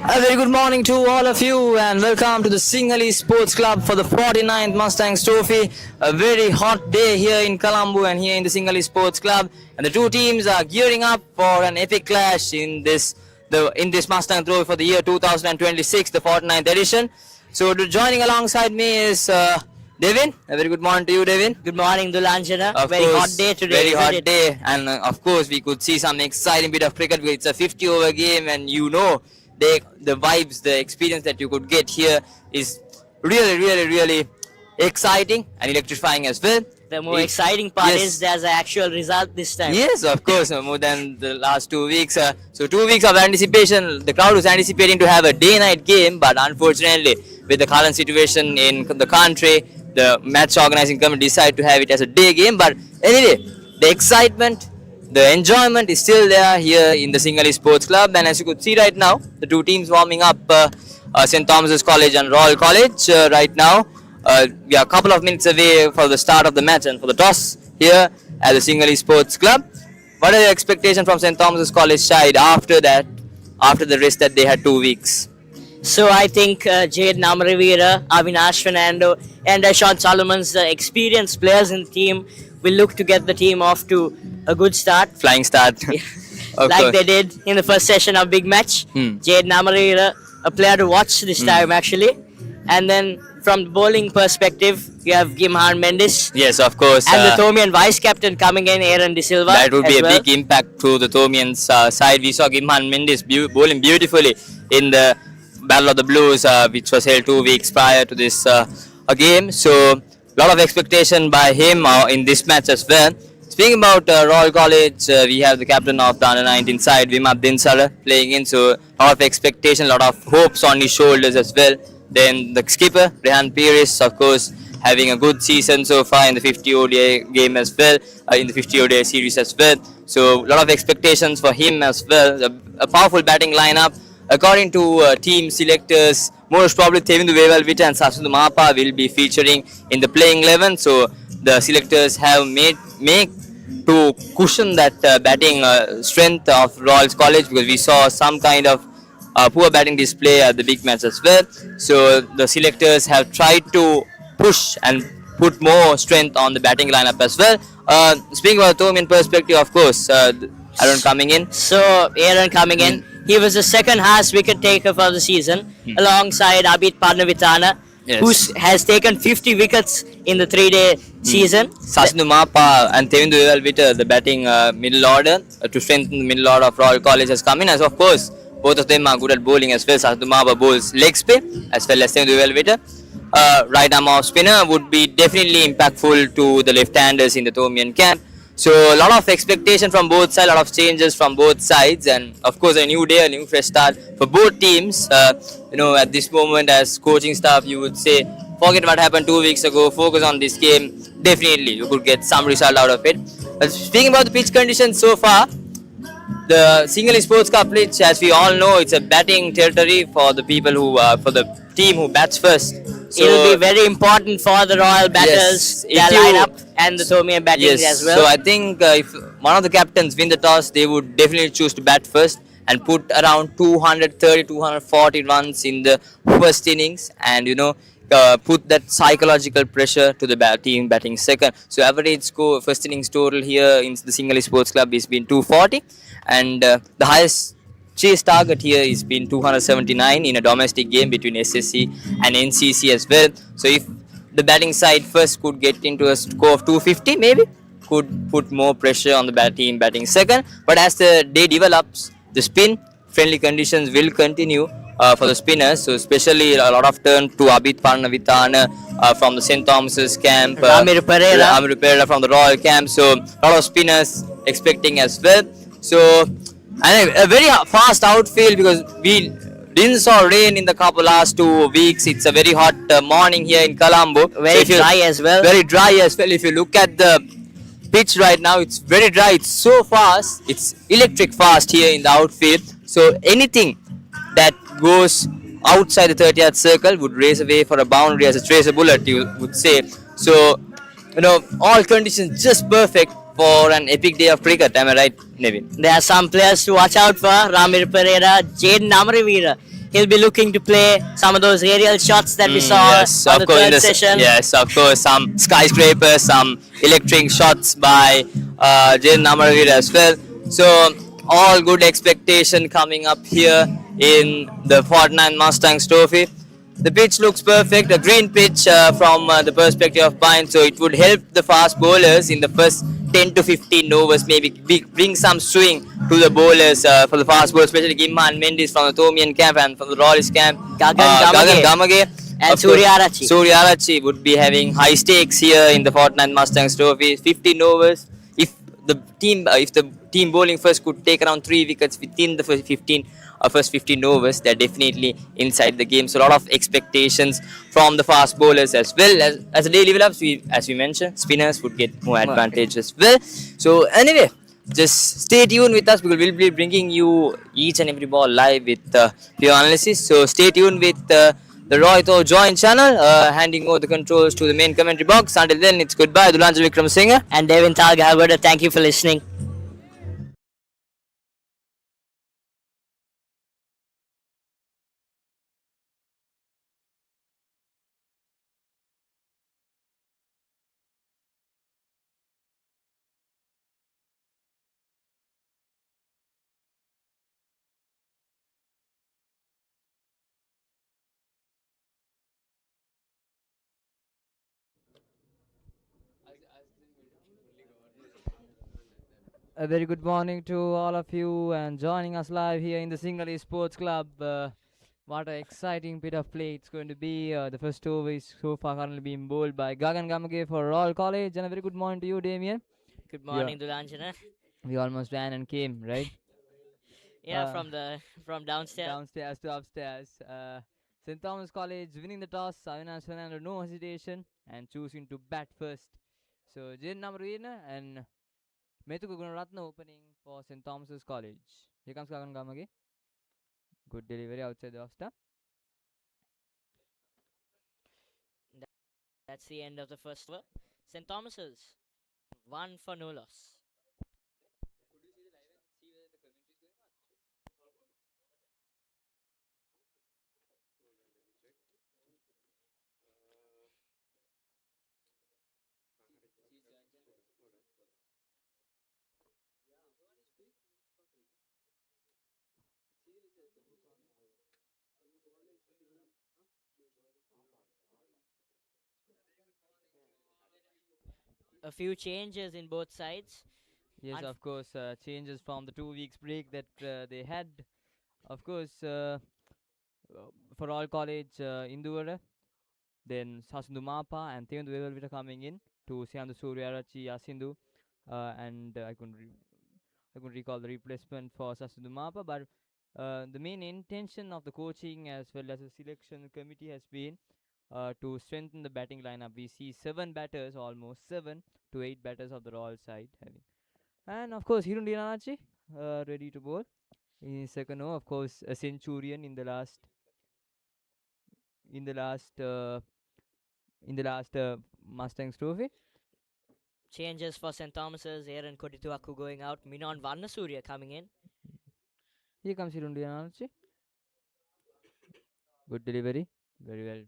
A very good morning to all of you and welcome to the Sinhalese Sports Club for the 49th Mustangs Trophy. A very hot day here in Colombo and here in the Sinhalese Sports Club, and the two teams are gearing up for an epic clash in this Mustang Trophy for the year 2026, the 49th edition. So joining alongside me is Devin. A very good morning to you, Devin. Good morning, Dulanjana. Very hot day today. Very hot day, and of course we could see some exciting bit of cricket because it's a 50-over game, and the vibes, the experience that you could get here is really exciting and electrifying as well. The more exciting part is there's an actual result this time. Yes, of course, more than the last 2 weeks. So 2 weeks of anticipation. The crowd was anticipating to have a day-night game, but unfortunately, with the current situation in the country, the match organizing committee decided to have it as a day game. But anyway, the excitement, the enjoyment is still there here in the Sinhalese Sports Club, and as you could see right now, the two teams warming up, St. Thomas's College and Royal College right now. We are a couple of minutes away for the start of the match and for the toss here at the Sinhalese Sports Club. What are the expectations from St. Thomas's College side after the rest that they had 2 weeks? So I think Jade Amaraweera, Avinash Fernando and Sean Solomon's experienced players in the team will look to get the team off to a good start. Flying start. Like they did in the first session of big match. Jade Amaraweera, a player to watch this time actually. And then from the bowling perspective, you have Gimhan Mendes. Yes, of course. And the Thomian vice captain coming in, Aaron De Silva. That would be a big impact to the Thomian's side. We saw Gimhan Mendes bowling beautifully in the Battle of the Blues, which was held 2 weeks prior to this game. So, a lot of expectation by him in this match as well. Speaking about Royal College, we have the captain of the under-19 side, Vimab Dinsara, playing in. So, a lot of expectation, a lot of hopes on his shoulders as well. Then the skipper, Rehan Pires, of course, having a good season so far in the 50 ODI game as well, in the 50 ODI series as well. So, a lot of expectations for him as well. A powerful batting lineup. According to team selectors, most probably Thevindu Wevalvita and Sasundu Mapa will be featuring in the playing 11. So, the selectors have made to cushion that batting strength of Royals College, because we saw some kind of poor batting display at the big match as well. So the selectors have tried to push and put more strength on the batting lineup as well. Speaking about Thomian perspective, of course, Aaron coming in. So Aaron coming in, he was the second highest wicket taker for the season, alongside Abid Parnavitana, who has taken 50 wickets in the 3-day season. Sasundu Mapa and Thevindu Wevalvita, the batting middle order, to strengthen the middle order of Royal College, has come in. As of course, both of them are good at bowling as well. Sasundu Mapa bowls leg spin as well as Thevindu Wevalvita. Right arm off spinner would be definitely impactful to the left-handers in the Thomian camp. So a lot of expectation from both sides, a lot of changes from both sides, and of course a new day, a new fresh start for both teams. At this moment as coaching staff, you would say, forget what happened 2 weeks ago, focus on this game. Definitely you could get some result out of it. Speaking about the pitch conditions so far, the Sinhalese Sports Cup pitch, as we all know, it's a batting territory for the people for the team who bats first. So it will be very important for the Royal batters, their lineup, and the Thomian batting as well. So I think if one of the captains win the toss, they would definitely choose to bat first and put around 230, 240 runs in the first innings, and put that psychological pressure to the team batting second. So average score, first innings total here in the Sinhalese Sports Club has been 240, and the highest chase target here has been 279 in a domestic game between SSC and NCC as well. So if the batting side first could get into a score of 250, maybe could put more pressure on the team batting second. But as the day develops, the spin friendly conditions will continue for the spinners. So especially a lot of turn to Abid Parnavitana from the St. Thomas's camp, Ramir Pereira from the Royal camp. So a lot of spinners expecting as well. So and a very fast outfield, because we didn't saw rain in the last 2 weeks. It's a very hot morning here in Colombo. Very dry as well. Very dry as well. If you look at the pitch right now, it's very dry. It's so fast. It's electric fast here in the outfield. So anything that goes outside the 30-yard circle would race away for a boundary as a tracer bullet, you would say. So, all conditions just perfect for an epic day of cricket. Am I right, Nevin? There are some players to watch out for. Ramir Pereira, Jade Amaraweera. he'll be looking to play some of those aerial shots that we saw Yes, on of the course. third session. Yes, of course. Some skyscrapers, some electric shots by Jaden Amaraweera as well. So all good expectation coming up here in the 49th Mustangs Trophy. The pitch looks perfect, a green pitch from the perspective of Pine, so it would help the fast bowlers in the first 10 to 15 overs, maybe bring some swing to the bowlers for the fast bowlers, especially Gimhan Mendes from the Thomian camp and from the Royals camp. Gagan Gamage. And Surya Arachi would be having high stakes here in the 49 Mustangs Trophy. 15 overs. If the team bowling first could take around 3 wickets within the first 15 overs, they're definitely inside the game. So a lot of expectations from the fast bowlers as well as a daily level ups. As we mentioned, spinners would get more advantage as well. So anyway, just stay tuned with us because we'll be bringing you each and every ball live with pure analysis. So stay tuned with the Roy Join channel, handing over the controls to the main commentary box. Until then, it's goodbye. Dulanjal Vikram Singh. And Devin Talgavoda, thank you for listening. A very good morning to all of you and joining us live here in the Sinhalese Sports Club. What an exciting bit of play it's going to be. The first over is so far currently being bowled by Gagan Gamage for Royal College. And a very good morning to you, Damien. Good morning, Dulanjana. We almost ran and came, right? Yeah, from downstairs. Downstairs to upstairs. St. Thomas College winning the toss. Avinash Fernando, no hesitation, and choosing to bat first. So, Jaden Amaraweera and Methuku Gunaratna opening for St. Thomas's College. Here comes Gagan Gamage. Good delivery outside the off stump. That's the end of the first over. St. Thomas's, 1 for no loss. A few changes in both sides. Yes, of course, changes from the 2 weeks break that they had. Of course, for all college, Induvara, then Sasindu Mapa and Theundu Vevelvita coming in to Siandu Suryarachi Yasindu, and I couldn't recall the replacement for Sasindu Mapa, but the main intention of the coaching as well as the selection committee has been to strengthen the batting lineup. We see 7 batters, almost 7 to 8 batters of the Royal side having. And of course, Hirun Dinanachi ready to bowl in his second over. Of course, a centurion in the last in the last Mustangs trophy. Changes for St. Thomas's. Aaron Kodituaku going out. Minon Varnasurya coming in. Here comes Hirun Dinanachi. Good delivery, very well.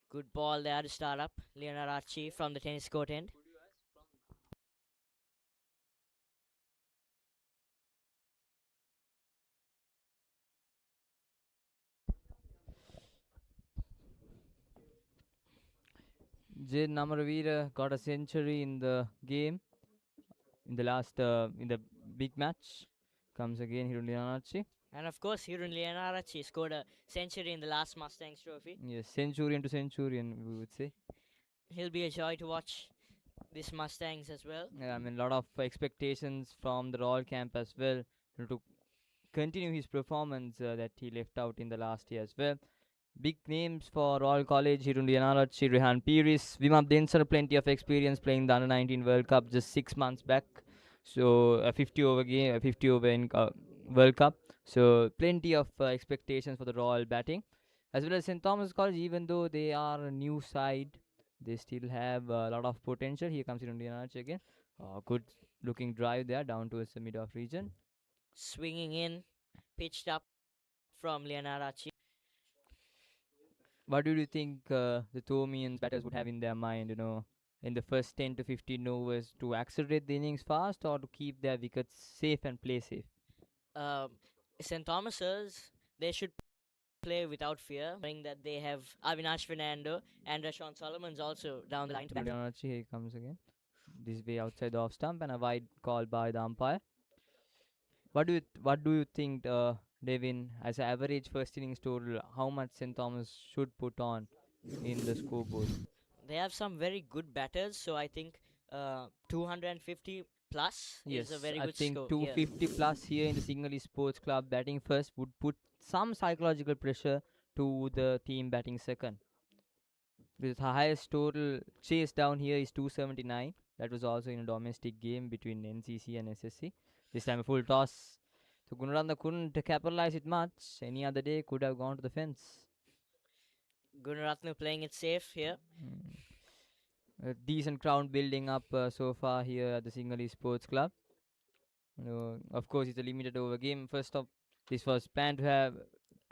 Good ball there to start up. Leonard Archie from the tennis court end. Jaden Amaraweera got a century in the game in the last in the big match. Comes again Hirun Dinanachi. And of course, Hirun Leonarachi scored a century in the last Mustangs trophy. Yes, centurion to centurion, we would say. He'll be a joy to watch this Mustangs as well. Yeah, I mean, a lot of expectations from the Royal camp as well to continue his performance that he left out in the last year as well. Big names for Royal College: Hirun Leonarachi, Rehan Piris, Vimab Densar, plenty of experience playing the Under 19 World Cup just 6 months back. So a 50 over game, a 50 over in World Cup. So plenty of expectations for the Royal batting, as well as St. Thomas College. Even though they are a new side, they still have a lot of potential. Here comes Hirun Leonarachi again. Good looking drive there down towards the mid-off region. Swinging in, pitched up from Lianarachi. What do you think the Thomians batters would have in their mind, in the first 10 to 15 overs to accelerate the innings fast or to keep their wickets safe and play safe? Um, St. Thomas's, they should play without fear, knowing that they have Avinash Fernando and Rashawn Solomon's also down the line to bat. Leonardo, here he comes again. This way outside the off stump and a wide call by the umpire. What do you think, Devin, as an average first innings total, how much St. Thomas should put on in the scoreboard? They have some very good batters, so I think 250 plus is a very I good think score. 250 plus here in the Sinhalese Sports Club batting first would put some psychological pressure to the team batting second. With the highest total chase down here is 279. That was also in a domestic game between NCC and SSC. This time a full toss. So Gunaratna couldn't capitalize it much. Any other day could have gone to the fence. Gunaratne playing it safe here. A decent crowd building up so far here at the Sinhalese Sports Club. Of course, it's a limited over game. First off, this was planned to have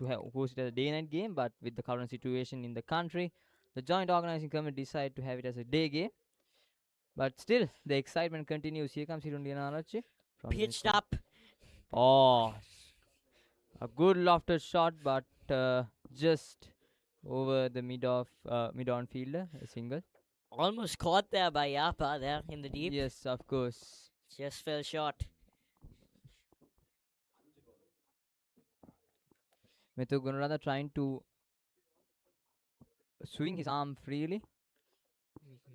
hosted as a day-night game, but with the current situation in the country, the joint organizing committee decided to have it as a day game. But still, the excitement continues. Here comes Hirundi Anarachi. Pitched up. Oh, a good lofted shot, but just over the mid-on fielder, a single. Almost caught there by Yapa there in the deep. Yes, of course. Just fell short. Methu Gunaratne trying to swing his arm freely.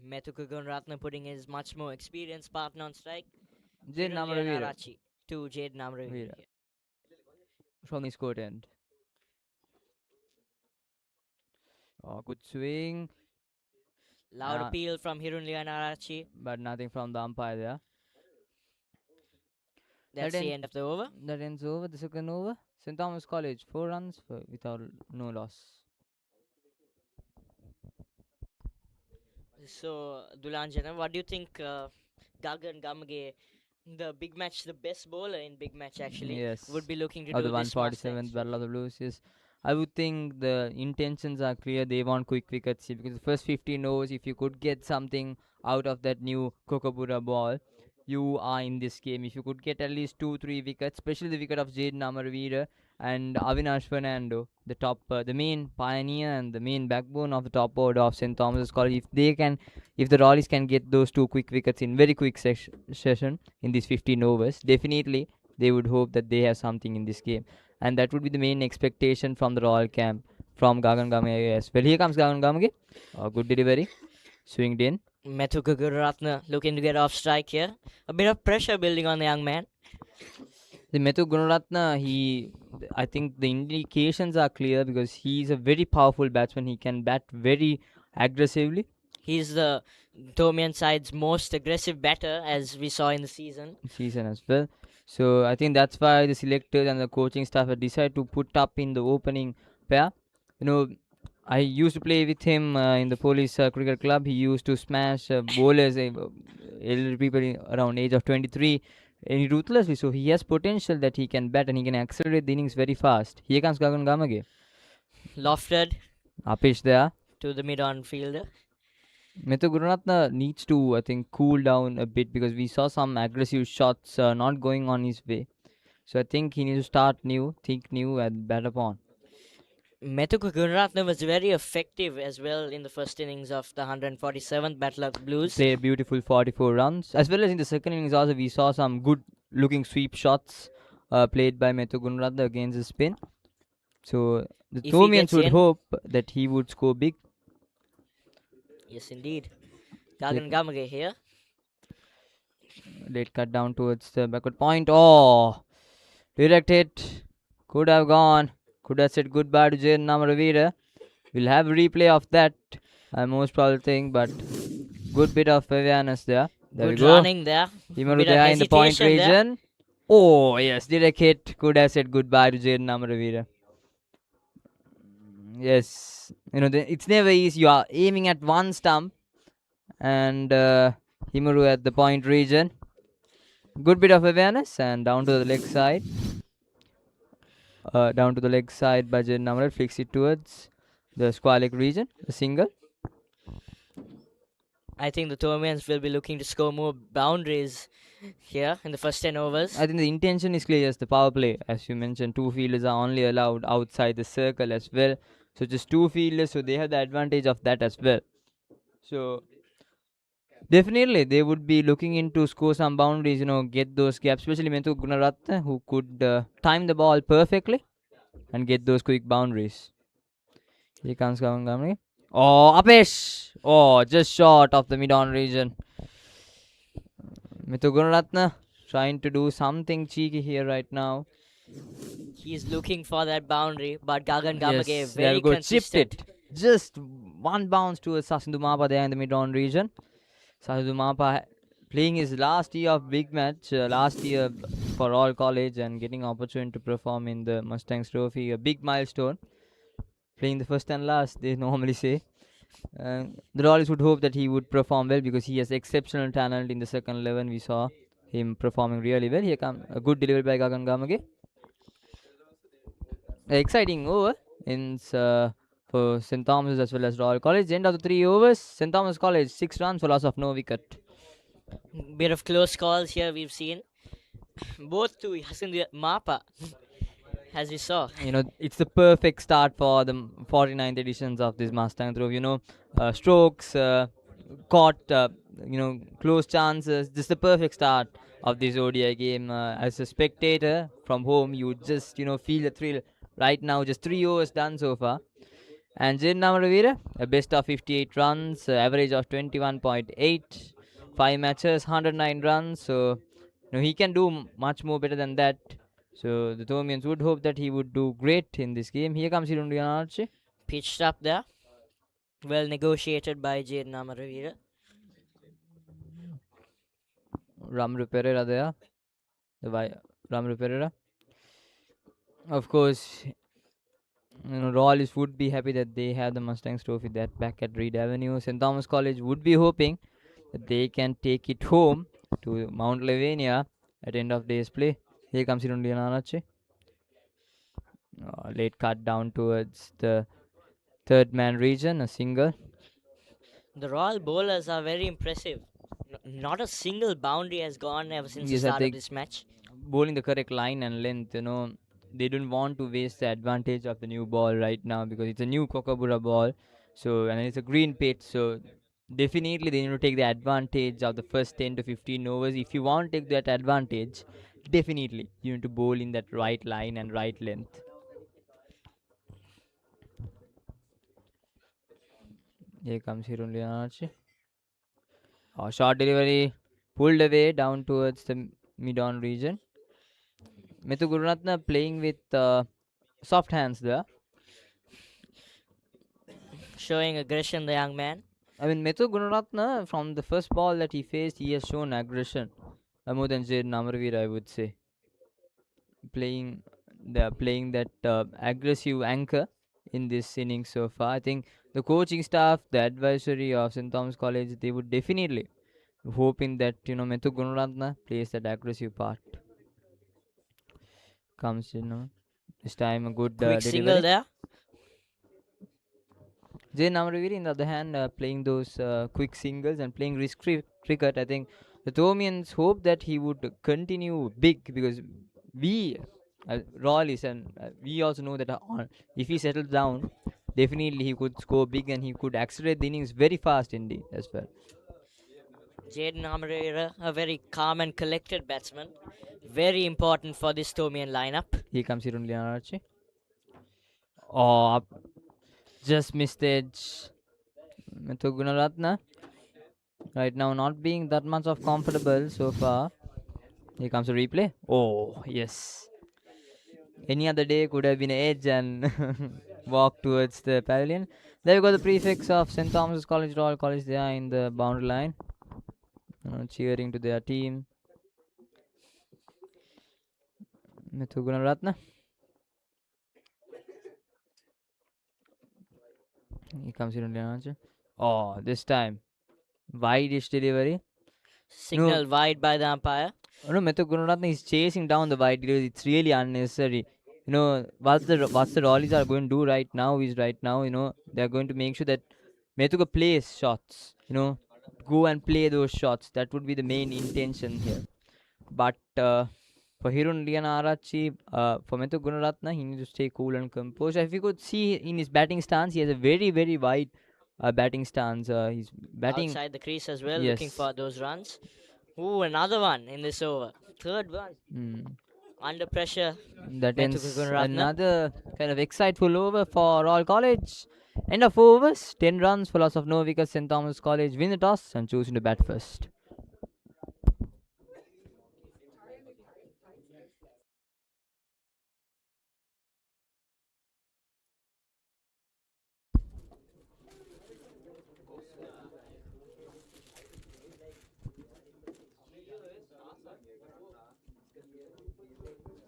Methuka Gunaratne putting his much more experienced partner on strike. Jade Amaraweera Narachi to Jade Amaraweera. from his court end. Oh, good swing. Loud appeal from Hirunlia Narachi. But nothing from the umpire there. That's the end of the over. That ends over. The second over. St. Thomas College, 4 runs without no loss. So, Dulanjana, what do you think Gagan Gamage, the big match, the best bowler in big match actually, would be looking to do the this 147th Battle of the Blues? Yes. I would think the intentions are clear. They want quick wickets here because the first 15 overs, if you could get something out of that new Kokabura ball, you are in this game. If you could get at least 2-3 wickets, especially the wicket of Jaden Amaraweera and Avinash Fernando, the top, the main pioneer and the main backbone of the top order of St. Thomas's College, if the Rollies can get those 2 quick wickets in very quick session in these 15 overs, definitely they would hope that they have something in this game. And that would be the main expectation from the Royal camp, from Gagan Gamage as well. Here comes Gagan Gamage. Good delivery. Swinged in. Methuka Gunaratne looking to get off strike here. A bit of pressure building on the young man. The Methu Gunaratne, I think the indications are clear because he's a very powerful batsman. He can bat very aggressively. He's the Thomian side's most aggressive batter, as we saw in the season. As well. So I think that's why the selectors and the coaching staff have decided to put up in the opening pair. I used to play with him in the police cricket club. He used to smash bowlers, elderly people around age of 23, ruthlessly. So he has potential that he can bat and he can accelerate the innings very fast. Here comes Gagan Gamage. Lofted. Pitch there. To the mid-on fielder. Methu Gunaratne needs to, I think, cool down a bit because we saw some aggressive shots not going on his way. So I think he needs to start new, think new and bat upon. Methuka Gunaratne was very effective as well in the first innings of the 147th Battle of the Blues. Played a beautiful 44 runs. As well as in the second innings also, we saw some good looking sweep shots played by Methu Gunaratne against the spin. So the Thomians would hope that he would score big. Yes, indeed. Gagan Gamage here. Late cut down towards the backward point. Oh, direct hit. Could have gone. Could have said goodbye to Jaden Amaraweera. We'll have a replay of that. Most probable thing, but good bit of awareness there. There good we go. Running there. Himaru there in the point region. There. Oh, yes. Direct hit. Could have said goodbye to Jaden Amaraweera. Yes. It's never easy. You are aiming at one stump and Himaru at the point region. Good bit of awareness and down to the leg side. Down to the leg side by Jaden Amaraweera, flicks it towards the square leg region, a single. I think the Thomians will be looking to score more boundaries here in the first 10 overs. I think the intention is clear. Yes, the power play, as you mentioned, 2 fielders are only allowed outside the circle as well. So just 2 fielders, so they have the advantage of that as well. So definitely they would be looking into score some boundaries, get those gaps, especially Mentu Gunaratne, who could time the ball perfectly and get those quick boundaries. Here comes Gamani. Oh, Apesh! Oh, just short of the mid-on region. Mithu Gunaratne trying to do something cheeky here right now. He's looking for that boundary, but Gagan Gamage Yes, there very we go. Chipped consistent. it. Just one bounce towards Sasindu Mapa there in the mid-on region. Sasindu Mapa playing his last year of big match, last year for all college and getting opportunity to perform in the Mustangs Trophy, a big milestone. Playing the first and last, they normally say. The Rollies would hope that he would perform well because he has exceptional talent in the second 11. We saw him performing really well. Here comes a good delivery by Gagan Gamage. Exciting over for St. Thomas as well as Royal College. End of the 3 overs. St. Thomas College 6 runs for loss of no wicket. Bit of close calls here we've seen. Both to Yasindu Mapa, as we saw. It's the perfect start for the 49th editions of this Mustang Trophy. Strokes, caught, close chances. This is the perfect start of this ODI game. As a spectator from home, you just, feel the thrill. Right now, just 3 overs done so far. And Jaden Amaraweera, a best of 58 runs, average of 21.8, 5 matches, 109 runs. So, he can do much more better than that. So, the Thomians would hope that he would do great in this game. Here comes Hirundian Archie. Pitched up there. Well negotiated by Jaden Amaraweera. Ramru Pereira there. Ramru Pereira. Of course, Royals would be happy that they have the Mustangs Trophy that back at Reed Avenue. St. Thomas College would be hoping that they can take it home to Mount Lavinia at end of day's play. Here comes Irundian Anache. Late cut down towards the third man region, a single. The Royal bowlers are very impressive. Not a single boundary has gone ever since the start of this match. Bowling the correct line and length, they don't want to waste the advantage of the new ball right now because it's a new Kokabura ball. So, and it's a green pitch. So, definitely they need to take the advantage of the first 10 to 15 overs. If you want to take that advantage, definitely you need to bowl in that right line and right length. Here comes Hirunli Archie. Short delivery pulled away down towards the mid-on region. Mithu Gururatne playing with soft hands there. Showing aggression, the young man. I mean, Mithu Gururatne, from the first ball that he faced, he has shown aggression. More than Jaden Amaraweera, I would say. Playing that aggressive anchor in this inning so far. I think the coaching staff, the advisory of St. Thomas College, they would definitely hoping that Mithu Gururatne plays that aggressive part. Comes this time a good quick single there. Jaden Amaraweera, on the other hand, playing those quick singles and playing risk-free cricket. I think the Thomians hope that he would continue big because we, Royalists, and we also know that if he settles down, definitely he could score big and he could accelerate the innings very fast indeed as well. Jaden Amaraweera, a very calm and collected batsman. Very important for this Thomian lineup. Here comes Hirunli Archie. Oh, just missed edge. Mithu Gunaratne right now not being that much of comfortable so far. Here comes a replay. Oh, yes. Any other day could have been an edge and walk towards the pavilion. There we go, the prefix of St. Thomas College, Royal College there in the boundary line. Cheering to their team. Mithu Gunaratne. Here comes Hirunli. Oh, this time wide-ish delivery. Signal wide by the umpire. No, Methu Gunaratne is chasing down the wide. It's really unnecessary. What the Rollies are going to do right now is they are going to make sure that Methuka plays shots. Go and play those shots. That would be the main intention here. But for Hirun Lianarachi, for Methu Gunaratna, he needs to stay cool and composed. If you could see in his batting stance, he has a very, very wide batting stance. He's batting outside the crease as well, Yes. looking for those runs. Ooh, another one in this over. Third one. Under pressure. That Methuka ends Gunaratne. another kind of exciteful over for Royal College. End of overs, 10 runs for loss of no wickets. St. Thomas College win the toss and choosing to bat first.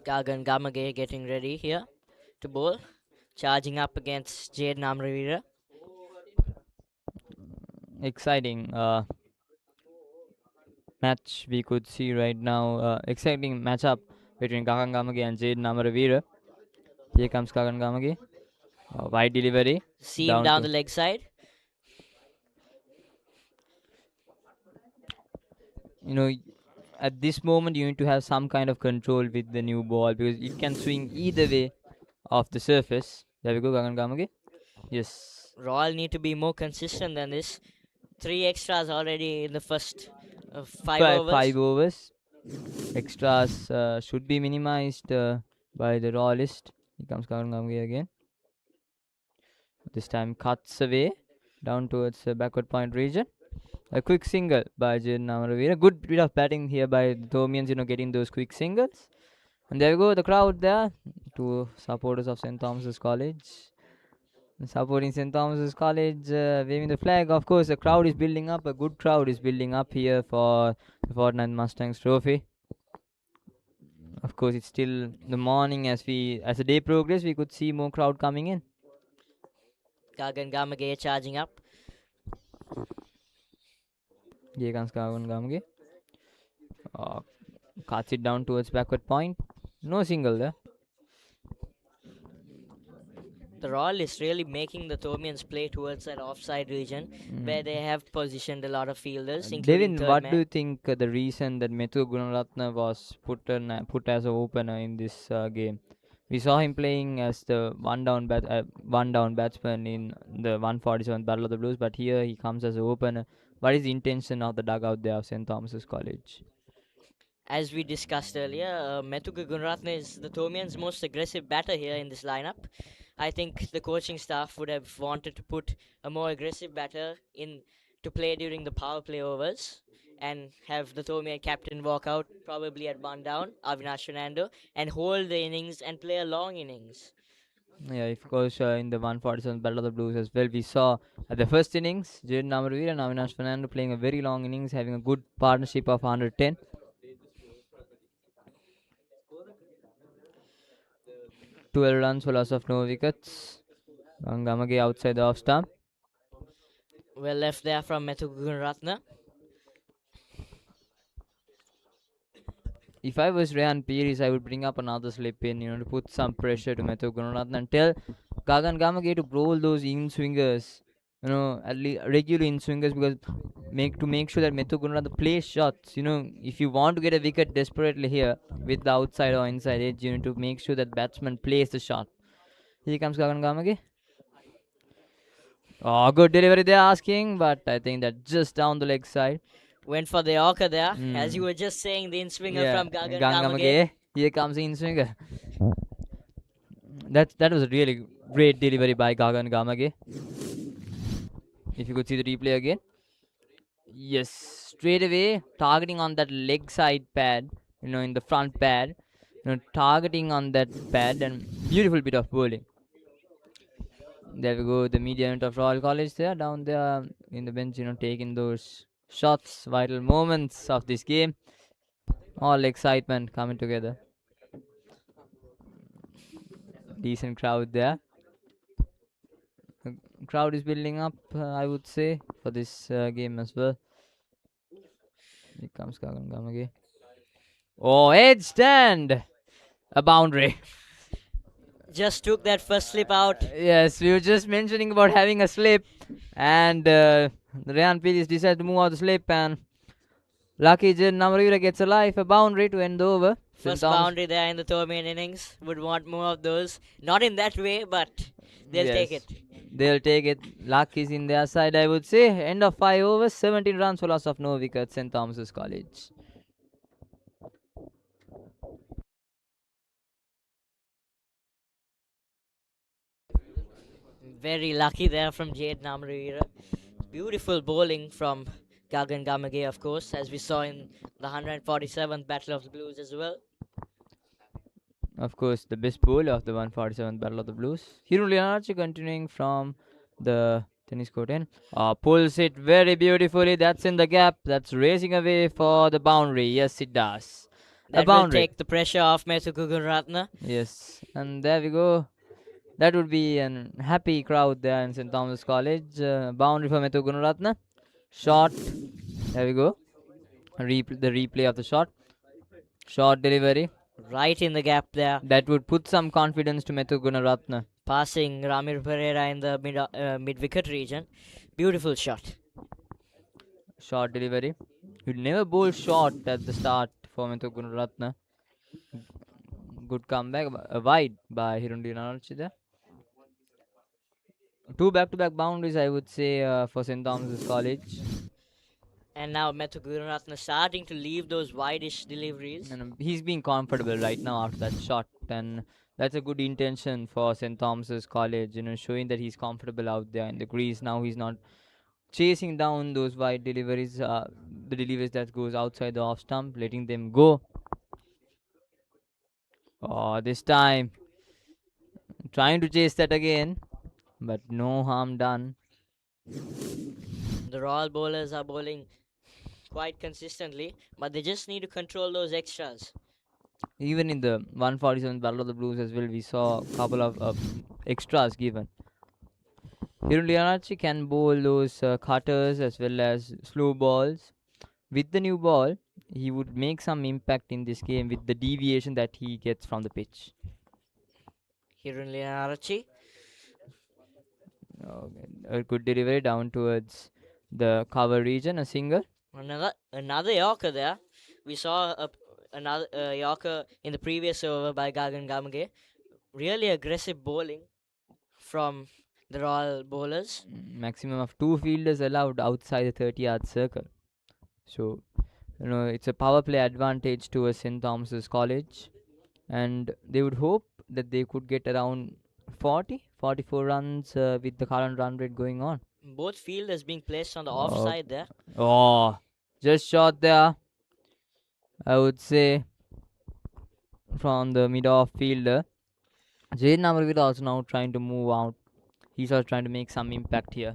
Gagan Gamage getting ready here to bowl. Charging up against Jade Amaraweera. Exciting match we could see right now. Exciting matchup between Gagan Gamage and Jade Amaraweera. Here comes Gagan Gamage. Wide delivery. Seam down the leg side. At this moment you need to have some kind of control with the new ball because it can swing either way off the surface. There we go, Gagan Gamage. Yes. Royal need to be more consistent than this. 3 extras already in the first 5 overs. 5 overs. Extras should be minimized by the Royalist. Here comes Gagan Gamage again. This time cuts away down towards the backward point region. A quick single by Jin Amaraweera. Good bit of batting here by the Thomians, getting those quick singles. And there we go, the crowd there. 2 supporters of St. Thomas's College. Supporting St. Thomas's College, waving the flag. Of course, the crowd is building up. A good crowd is building up here for the 49th Mustangs trophy. Of course, it's still the morning. As the day progresses, we could see more crowd coming in. Gagan Gamage charging up. Here comes Gagan Gamage. Cuts it down towards backward point. No single there. The Royal is really making the Thomians play towards that offside region where they have positioned a lot of fielders, including Devin, what do you think the reason that Methu Gunaratne was put as an opener in this game? We saw him playing as the one down batsman in the 147th Battle of the Blues, but here he comes as an opener. What is the intention of the dugout there of St. Thomas's College? As we discussed earlier, Methuka Gunaratne is the Thomians' most aggressive batter here in this lineup. I think the coaching staff would have wanted to put a more aggressive batter in to play during the power play overs and have the Thomian captain walk out, probably at one down, Avinash Fernando, and hold the innings and play a long innings. Yeah, of course, in the 147th Battle of the Blues as well, we saw at the first innings, Jaden Amaraweera and Avinash Fernando playing a very long innings, having a good partnership of 110. Twelve runs for loss of no wickets. Gamage outside the off stump. Well left there from Methuka Gunaratne. If I was Rayan Pires, I would bring up another slip in, to put some pressure to Methu Gunaratne and tell Gagan Gamage to roll those in swingers, at least regular in swingers, because to make sure that Methu Gunaratne plays shots. If you want to get a wicket desperately here with the outside or inside edge, you need to make sure that batsman plays the shot. Here comes Gagan Gamage. Oh, good delivery they're asking, but I think that just down the leg side. Went for the Yorker there, as you were just saying, the in-swinger from Gagan Gamage. Here comes the in-swinger. That was a really great delivery by Gagan Gamage. If you could see the replay again. Yes, straight away, targeting on that leg side pad, in the front pad. Targeting on that pad and beautiful bit of bowling. There we go, the media unit of Royal College there, down there in the bench, taking those shots, vital moments of this game. All excitement coming together. Decent crowd there. The crowd is building up, I would say, for this game as well. Here comes Gagan Gamage. Oh, edge stand! A boundary. Just took that first slip out. Yes, we were just mentioning about having a slip, and Rayan Pilis decided to move out the slip, and lucky Jen Amaraweera gets a life, a boundary to end the over. St. First Thomas- boundary there in the Thomian innings. Would want more of those. Not in that way, but they'll take Yes. it. They'll take it. Luck is in their side, I would say. End of 5 overs, 17 runs for loss of no wickets, St. Thomas's College. Very lucky there from Jade Amaraweera. Beautiful bowling from Gagan Gamage, of course, as we saw in the 147th Battle of the Blues as well. Of course, the best bowler of the 147th Battle of the Blues. Hirun Leonardo continuing from the tennis court in. Pulls it very beautifully. That's in the gap. That's racing away for the boundary. Yes, it does. That will boundary. take the pressure off Methu Gugunratne. Yes, and there we go. That would be a happy crowd there in St. Thomas College. Boundary for Methu Gunaratne. Shot. There we go. The replay of the shot. Shot delivery. Right in the gap there. That would put some confidence to Methu Gunaratne. Passing Ramir Pereira in the mid-wicket region. Beautiful shot. Short delivery. You'd never bowl short at the start for Methu Gunaratne. Good comeback. Wide by Hirundi Nanarchi there. 2 back-to-back boundaries, I would say, for St. Thomas's College. And now Methu Gugunratne starting to leave those wide-ish deliveries. And he's being comfortable right now after that shot, and that's a good intention for St. Thomas's College, showing that he's comfortable out there in the crease. Now he's not chasing down those wide deliveries, the deliveries that goes outside the off stump, letting them go. Oh, this time trying to chase that again, but no harm done. The Royal bowlers are bowling quite consistently, but they just need to control those extras. Even in the 147th Battle of the Blues as well, we saw a couple of extras given. Hirun Leonardo can bowl those cutters as well as slow balls. With the new ball, he would make some impact in this game with the deviation that he gets from the pitch. Hirun Leonardo. A good delivery down towards the cover region, a single. Another Yorker there. We saw another Yorker in the previous over by Gagan Gamage. Really aggressive bowling from the Royal bowlers. Maximum of 2 fielders allowed outside the 30-yard circle. So, it's a power play advantage to St. Thomas's College. And they would hope that they could get around 44 runs with the current run rate going on. Both fielders being placed on the offside there. Oh, just shot there. I would say from the mid-off fielder. Jaden Amaraweera also now trying to move out. He's also trying to make some impact here.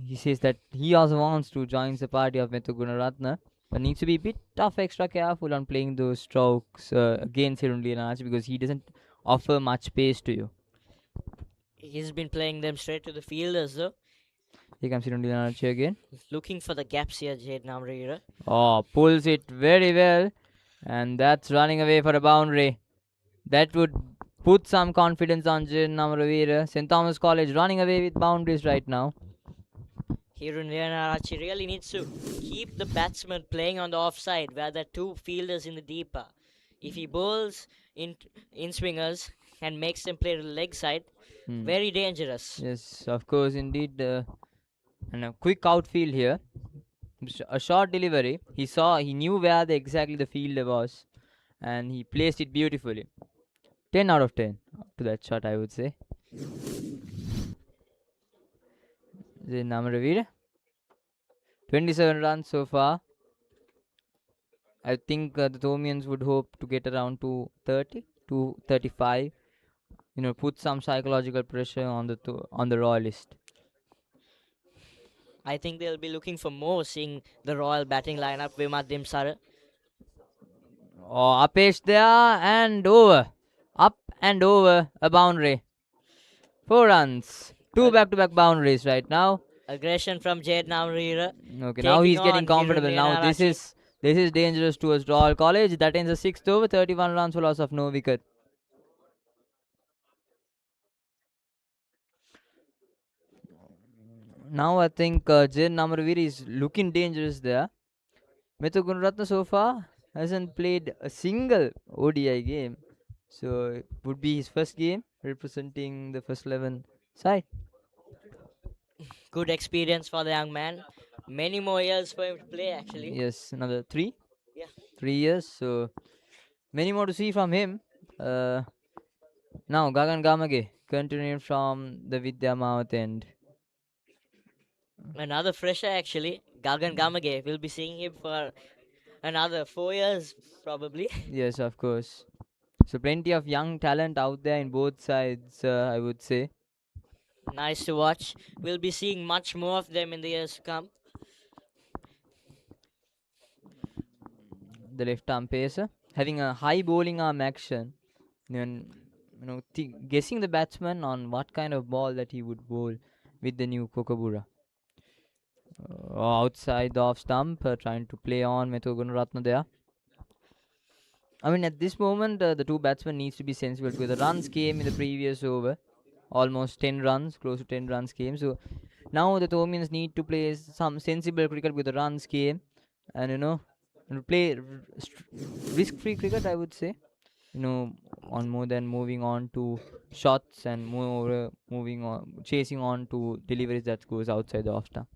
He says that he also wants to join the party of Methu Gunaratne, but needs to be a bit extra careful on playing those strokes against Hirun Leonardo because he doesn't offer much pace to you. He's been playing them straight to the fielders though. Here comes Hirun Leonardo again. Looking for the gaps here, Jade Amaraweera. Oh, pulls it very well, and that's running away for a boundary. That would put some confidence on Jaden Amaraweera. St. Thomas College running away with boundaries right now. Hirun Leonardo really needs to keep the batsman playing on the offside where there are 2 fielders in the deeper. If he bowls in swingers and makes them play to the leg side, very dangerous. Yes, of course, indeed. And a quick outfield here. A short delivery. He knew where exactly the fielder was, and he placed it beautifully. 10 out of 10 to that shot, I would say. Amaraweera. 27 runs so far. I think the Thomians would hope to get around 230, 235. Put some psychological pressure on the Royalist. I think they'll be looking for more, seeing the Royal batting lineup. Vimat Dimsara. Oh, Upesh there and over. Up and over a boundary. 4 runs. 2 back-to-back boundaries right now. Aggression from Jade Amaraweera. Okay, now he's getting comfortable. Now this Hirunde is dangerous towards Royal College. That ends the 6th over, 31 runs for loss of no wicket. Now I think Jade Amaraweera is looking dangerous there. Methu Gunaratne so far hasn't played a single ODI game. So it would be his first game representing the first 11 side. Good experience for the young man. Many more years for him to play, actually. Yes, another 3. Yeah. 3 years. So many more to see from him. Now Gagan Gamage continuing from the Vidya Mouth end. Another fresher, actually. Gagan Gamage. We'll be seeing him for another 4 years, probably. Yes, of course. So plenty of young talent out there in both sides, I would say. Nice to watch. We'll be seeing much more of them in the years to come. The left arm pacer having a high bowling arm action. Then, guessing the batsman on what kind of ball that he would bowl with the new Kokabura. Outside the off stump, trying to play on Methu Gunaratne there. I mean, at this moment, the two batsmen needs to be sensible because the runs came in the previous over. Almost 10 runs, close to 10 runs came. So now the Thomians need to play some sensible cricket with the runs came. And, play risk-free cricket, I would say. On more than moving on to shots and moving on, chasing on to deliveries that goes outside the off stump.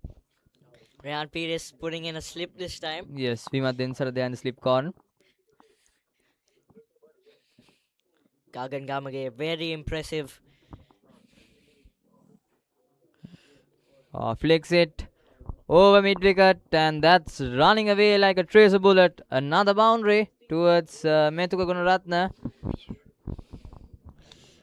Ryan Pires putting in a slip this time. Yes, Vimat Densara there in the slip corner. Gagan Gamage, very impressive. Flicks it over mid wicket, and that's running away like a tracer bullet. Another boundary towards Methu Gunaratne.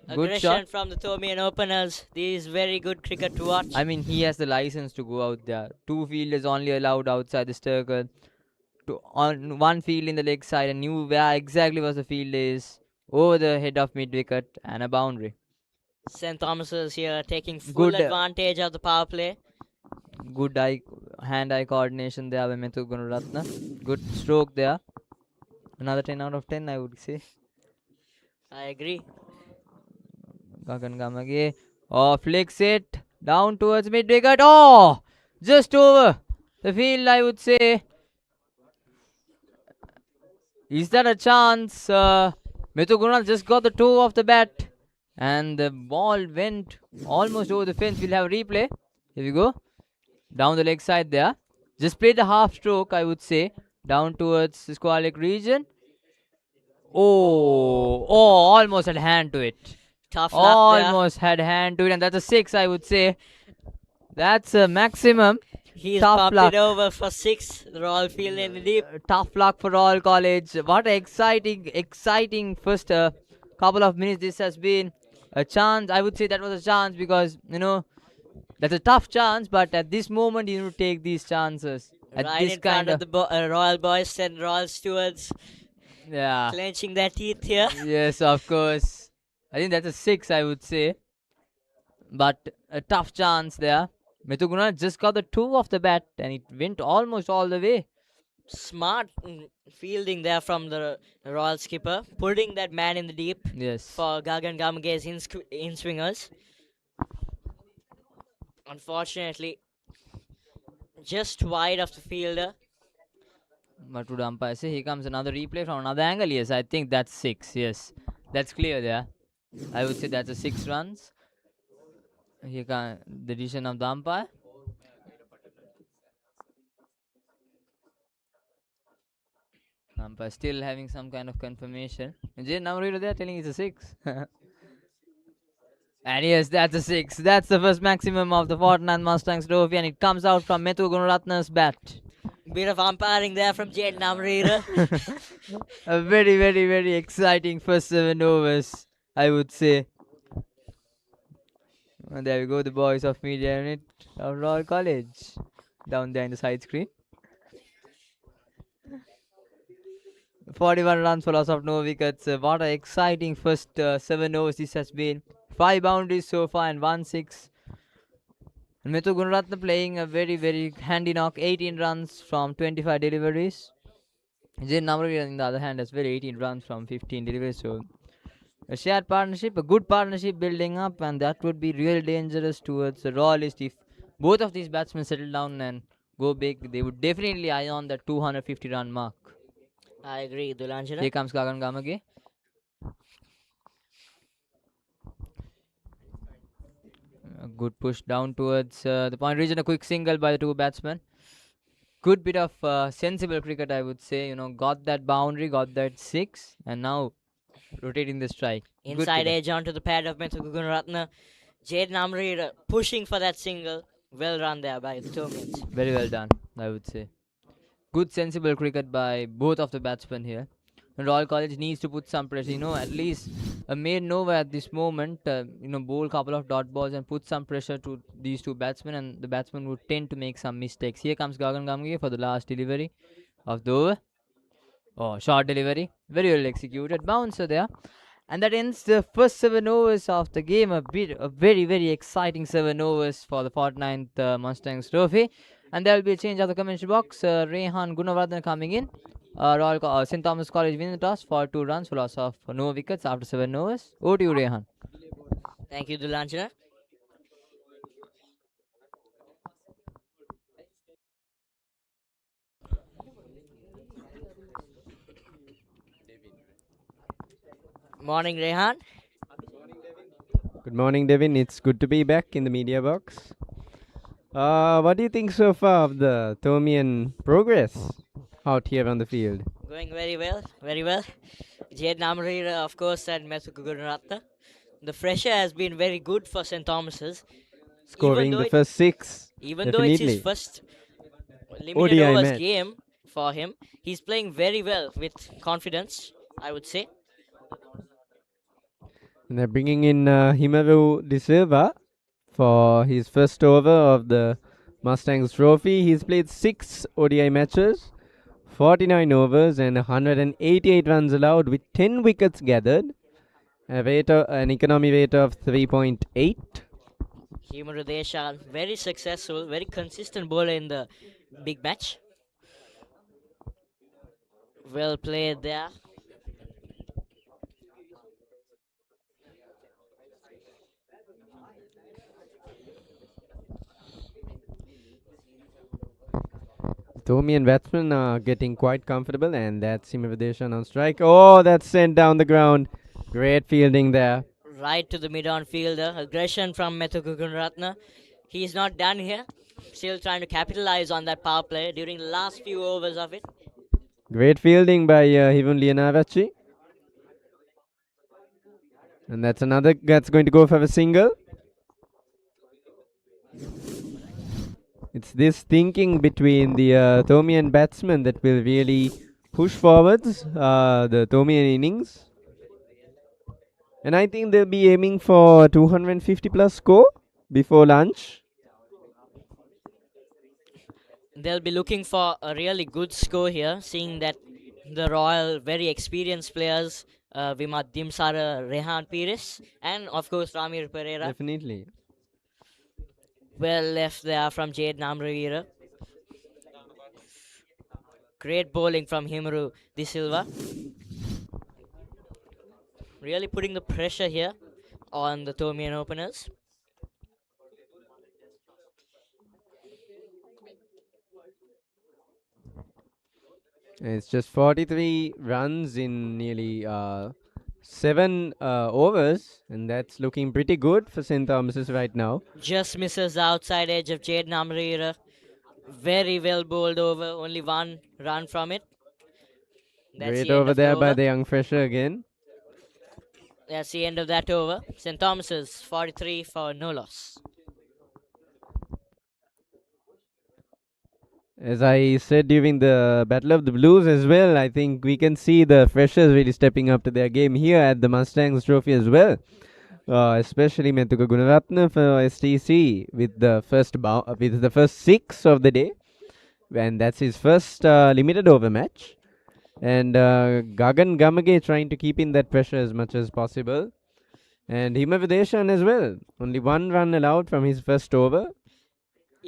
Good Aggression shot from the Thomian openers. This is very good cricket to watch. I mean, he has the license to go out there. 2 fielders only allowed outside the circle. On 1 field in the leg side, and knew where exactly was the field is. Over the head of mid wicket and a boundary. St. Thomas is here taking full advantage of the power play. Good hand-eye coordination there by Methu Gunaratne. Good stroke there. Another 10 out of 10, I would say. I agree. Gagan Gamage. Flicks it down towards mid wicket. Oh! Just over the field, I would say. Is that a chance? Methu Gunaratne just got the toe of the bat. And the ball went almost over the fence. We'll have a replay. Here we go. Down the leg side there. Just played the half stroke, I would say. Down towards the squalic region. Oh, almost had hand to it. Tough luck there. Almost had hand to it, and that's a 6, I would say. That's a maximum. He's Tough popped luck. it over for 6. They're all feeling the deep. Tough luck for Royal College. What an exciting first couple of minutes this has been. A chance, I would say that was a chance because, that's a tough chance, but at this moment you need to take these chances. At Right this in front kind of the Royal boys and Royal stewards. Yeah. Clenching their teeth here. Yes, of course. I think that's a 6, I would say. But a tough chance there. Methu Gunaratne just got the toe of the bat and it went almost all the way. Smart fielding there from the Royal skipper. Putting that man in the deep. Yes. For Gagan Gamage's in-swingers. Unfortunately, just wide of the fielder. What would umpire say? Here comes another replay from another angle. Yes, I think that's 6. Yes, that's clear there. I would say that's a 6 runs. Here comes the decision of the umpire. Umpire still having some kind of confirmation. Jane Amaraweera there telling it's a 6. And yes, that's a 6. That's the first maximum of the 49th Mustangs trophy, and it comes out from Methu Gunaratne's bat. Bit of umpiring there from Jade Amaraweera. A very, very, very exciting first 7 overs, I would say. And there we go, the boys of media unit of Royal College. Down there in the side screen. 41 runs for loss of no wickets. What an exciting first 7 overs this has been. 5 boundaries so far and 1 6. And Mithu Gunaratne playing a very, very handy knock, 18 runs from 25 deliveries. Jaden Amaraweera, on the other hand, has very 18 runs from 15 deliveries. So a shared partnership, a good partnership building up, and that would be real dangerous towards the Royalists if both of these batsmen settle down and go big. They would definitely eye on the 250 run mark. I agree, Dulanjana. Here comes Gagan Gamage. A good push down towards the point region. A quick single by the two batsmen. Good bit of sensible cricket, I would say. Got that boundary, got that six, and now rotating the strike. Good Inside cricket. edge onto the pad of Methu Gunaratne. Jaden Amaraweera pushing for that single. Well run there by the Thomians. Very well done, I would say. Good sensible cricket by both of the batsmen here. And Royal College needs to put some pressure. At least a made Nova at this moment. Bowl a couple of dot balls and put some pressure to these two batsmen, and the batsmen would tend to make some mistakes. Here comes Gagan Gamge for the last delivery of the over. Oh, short delivery. Very well executed. Bouncer there. And that ends the first 7 overs of the game. A very, very exciting 7 overs for the 49th Mustangs trophy. And there will be a change of the commentary box. Rehan Gunawardhan coming in. St. Thomas College winning the toss for 2 runs for loss of no wickets after 7 overs. Over to you, Rehan. Thank you, Dulanjana. Morning, Rehan. Good morning, Devin. It's good to be back in the media box. What do you think so far of the Thomian progress out here on the field? Going very well, very well. Jaden Amaraweera, of course, and Methu Gunaratne. The pressure has been very good for St. Thomas's. Scoring the first 6. Even though it's his first limited ODI overs match. game for him, he's playing very well with confidence, I would say. And they're bringing in Himaru De Silva for his first over of the Mustangs trophy. He's played 6 ODI matches, 49 overs and 188 runs allowed with 10 wickets gathered. An economy rate of 3.8. Himaru Deshan, very successful, very consistent bowler in the big match. Well played there. Thomian batsmen are getting quite comfortable, and that's Simavadeshan on strike. Oh, that's sent down the ground. Great fielding there. Right to the mid-on fielder. Aggression from Methu Gunaratne. He's not done here. Still trying to capitalize on that power play during the last few overs of it. Great fielding by Hivun Lianavachi. And that's going to go for a single. It's this thinking between the Thomian batsmen that will really push forwards the Thomian innings. And I think they'll be aiming for 250 plus score before lunch. They'll be looking for a really good score here, seeing that the Royal very experienced players, Vimat Dimsara, Rehan Pires, and of course Ramir Pereira. Definitely. Well left there from Jaden Amaraweera. Great bowling from Himaru De Silva. Really putting the pressure here on the Thomian openers. It's just 43 runs in nearly 7 overs, and that's looking pretty good for St. Thomas's right now. Just misses the outside edge of Jaden Amaraweera. Very well bowled over, only 1 run from it. That's Great the end over of there the by over. the young fresher again. That's the end of that over. St. Thomas's 43 for no loss. As I said during the Battle of the Blues as well, I think we can see the freshers really stepping up to their game here at the Mustangs Trophy as well. Especially Methuka Gunaratne for STC with the first 6 of the day, and that's his first limited over match. And Gagan Gamage trying to keep in that pressure as much as possible. And Himavadeshan as well. Only 1 run allowed from his first over.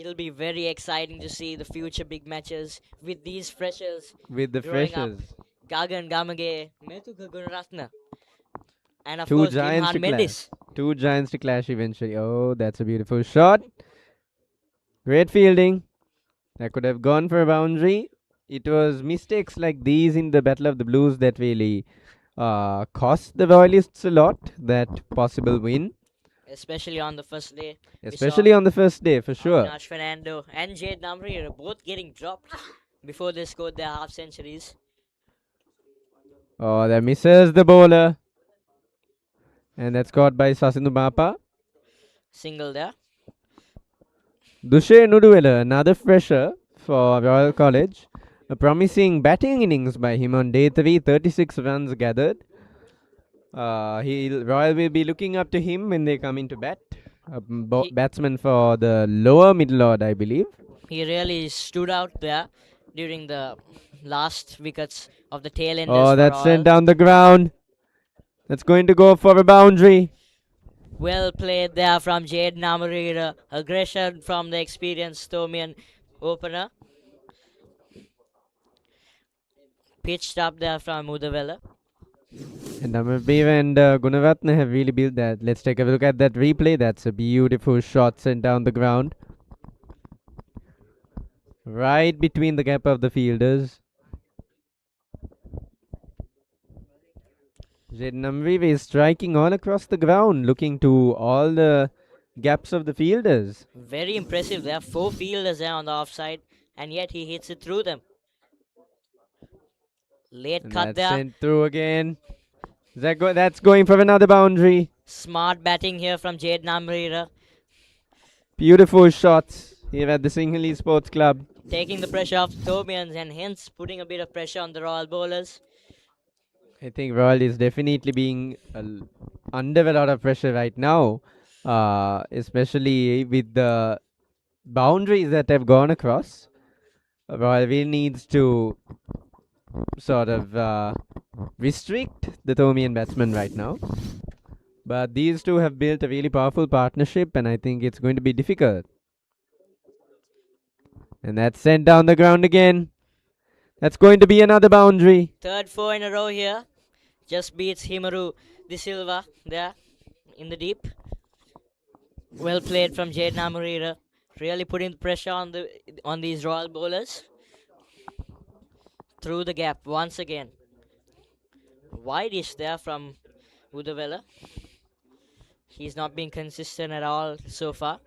It'll be very exciting to see the future big matches with these freshers with the growing up. freshers. Gagan Gamage, Methuka Gunaratne, and of Two course giants Gimhan to clash. Mendis. Two giants to clash eventually. Oh, that's a beautiful shot. Great fielding. That could have gone for a boundary. It was mistakes like these in the Battle of the Blues that really cost the Royalists a lot that possible win. Especially on the first day. Especially on the first day, for sure. Avinash Fernando and Jade Namri are both getting dropped before they scored their half centuries. Oh, that misses the bowler. And that's caught by Sasindu Mapa. Single there. Dushe Nuduwela, another fresher for Royal College. A promising batting innings by him on day 3, 36 runs gathered. Royal will be looking up to him when they come into bat. Batsman for the lower middle order, I believe. He really stood out there during the last wickets of the tail enders. Oh, for that's Royal. sent down the ground. That's going to go for a boundary. Well played there from Jade Namri. Aggression from the experienced Thomian opener. Pitched up there from Udavella. And Amaraweera and Gunaratne have really built that. Let's take a look at that replay. That's a beautiful shot sent down the ground. Right between the gap of the fielders. Jaden Amaraweera is striking all across the ground, looking to all the gaps of the fielders. Very impressive. There are 4 fielders there on the offside, and yet he hits it through them. Late And cut that's there. sent through again. That's going for another boundary. Smart batting here from Jade Namri. Beautiful shots here at the Sinhalese Sports Club. Taking the pressure off the Thomians and hence putting a bit of pressure on the Royal bowlers. I think Royal is definitely being under a lot of pressure right now, especially with the boundaries that have gone across. Royal really needs to sort of restrict the Thomian batsmen right now. But these two have built a really powerful partnership, and I think it's going to be difficult. And that's sent down the ground again. That's going to be another boundary. Third 4 in a row here. Just beats Himaru De Silva there in the deep. Well played from Jade Namri. Really putting pressure on these Royal bowlers. Through the gap once again. Wide-ish there from Udavella. He's not been consistent at all so far.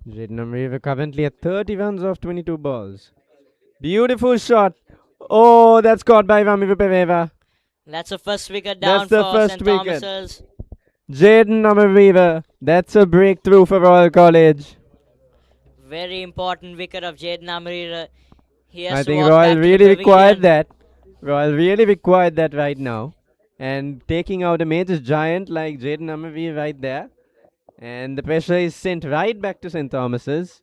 Jaden Amaraweera currently at 30 runs off 22 balls. Beautiful shot. Oh, that's caught by Amaraweera Pereira. That's the first wicket down That's the for first St. wicket. Thomas's. Jaden Amaraweera. That's a breakthrough for Royal College. Very important wicket of Jade Namri. I think Royal really required that. Royal really required that right now. And taking out a major giant like Jaden Amaraweera right there. And the pressure is sent right back to St. Thomas's.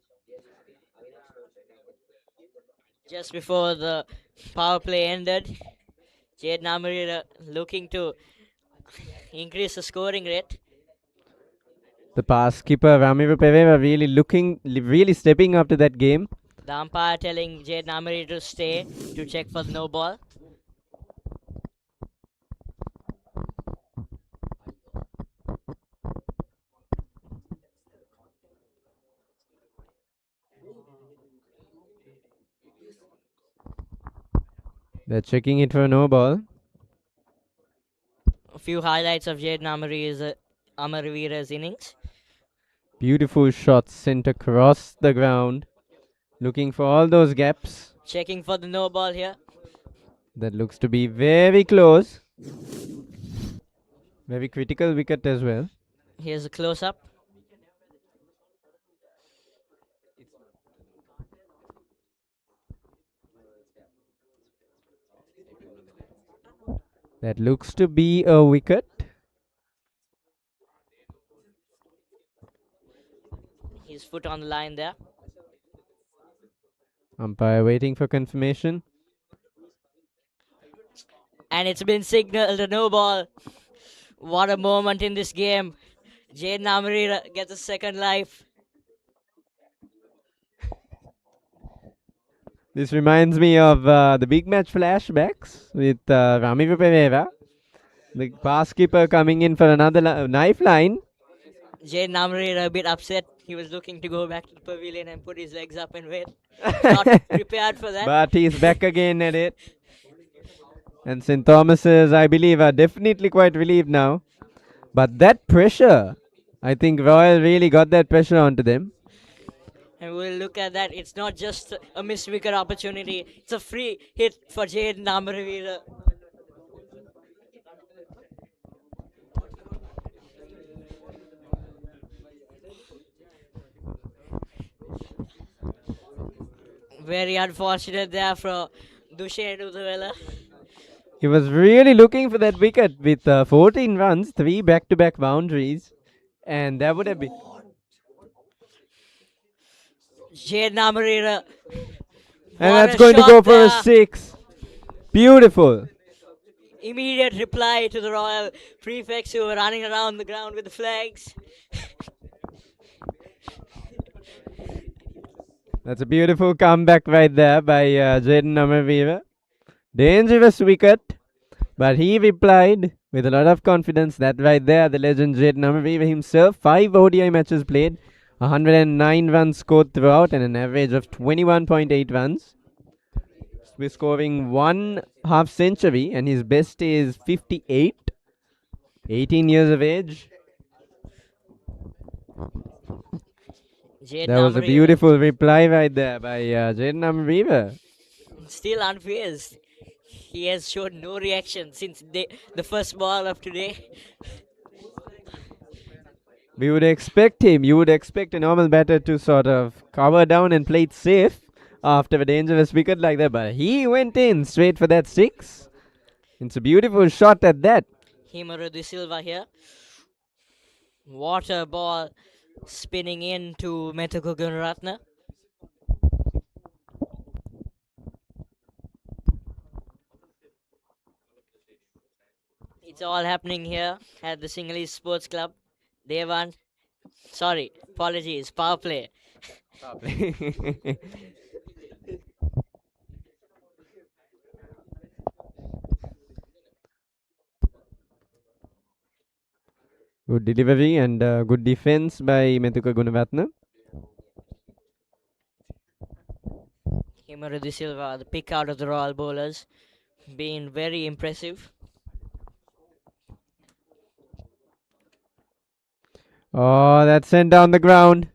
Just before the power play ended, Jade Namri looking to increase the scoring rate. The pass skipper Amaraweera Pereira really stepping up to that game. The umpire telling Jade Namri to stay to check for the no ball. They're checking it for a no ball. A few highlights of Jade Amaraweera's innings. Beautiful shots sent across the ground. Looking for all those gaps. Checking for the no ball here. That looks to be very close. Very critical wicket as well. Here's a close-up. That looks to be a wicket. His foot on the line there. Umpire waiting for confirmation. And it's been signaled a no ball. What a moment in this game. Jaden Amaraweera gets a second life. This reminds me of the big match flashbacks with Ramiro Pereira, the pass keeper coming in for another knife line. Jaden Amaraweera a bit upset. He was looking to go back to the pavilion and put his legs up and wait. Not prepared for that. But he's back again at it. And St. Thomas's, I believe, are definitely quite relieved now. But that pressure, I think Royal really got that pressure onto them. And we'll look at that. It's not just a missed wicket opportunity. It's a free hit for Jaden Amaraweera. Very unfortunate there for Dushen Udawela. He was really looking for that wicket with 14 runs, 3 back-to-back boundaries. And that would have been... Jaden Amaraweera. And that's going to go for a 6. Beautiful. Immediate reply to the Royal prefects who were running around the ground with the flags. That's a beautiful comeback right there by Jaden Amaraweera. Dangerous wicket, but he replied with a lot of confidence. That right there, the legend Jaden Amaraweera himself. 5 ODI matches played, 109 runs scored throughout, and an average of 21.8 runs. We're scoring 1 half century, and his best is 58. 18 years of age. Jaden That was a Amaraweera beautiful reply right there by Jaden Amaraweera. still unfazed. He has shown no reaction since the first ball of today. We would expect him. You would expect a normal batter to sort of cover down and play it safe after a dangerous wicket like that. But he went in straight for that 6. It's a beautiful shot at that. Himaru De Silva here. Water ball spinning into Methuka Gunaratne. It's all happening here at the Sinhalese Sports Club. Devan, sorry, apologies, power play. Good delivery and good defense by Methuka Gunaratne. Himaru De Silva, the pick out of the Royal bowlers, being very impressive. Oh, that's sent down the ground.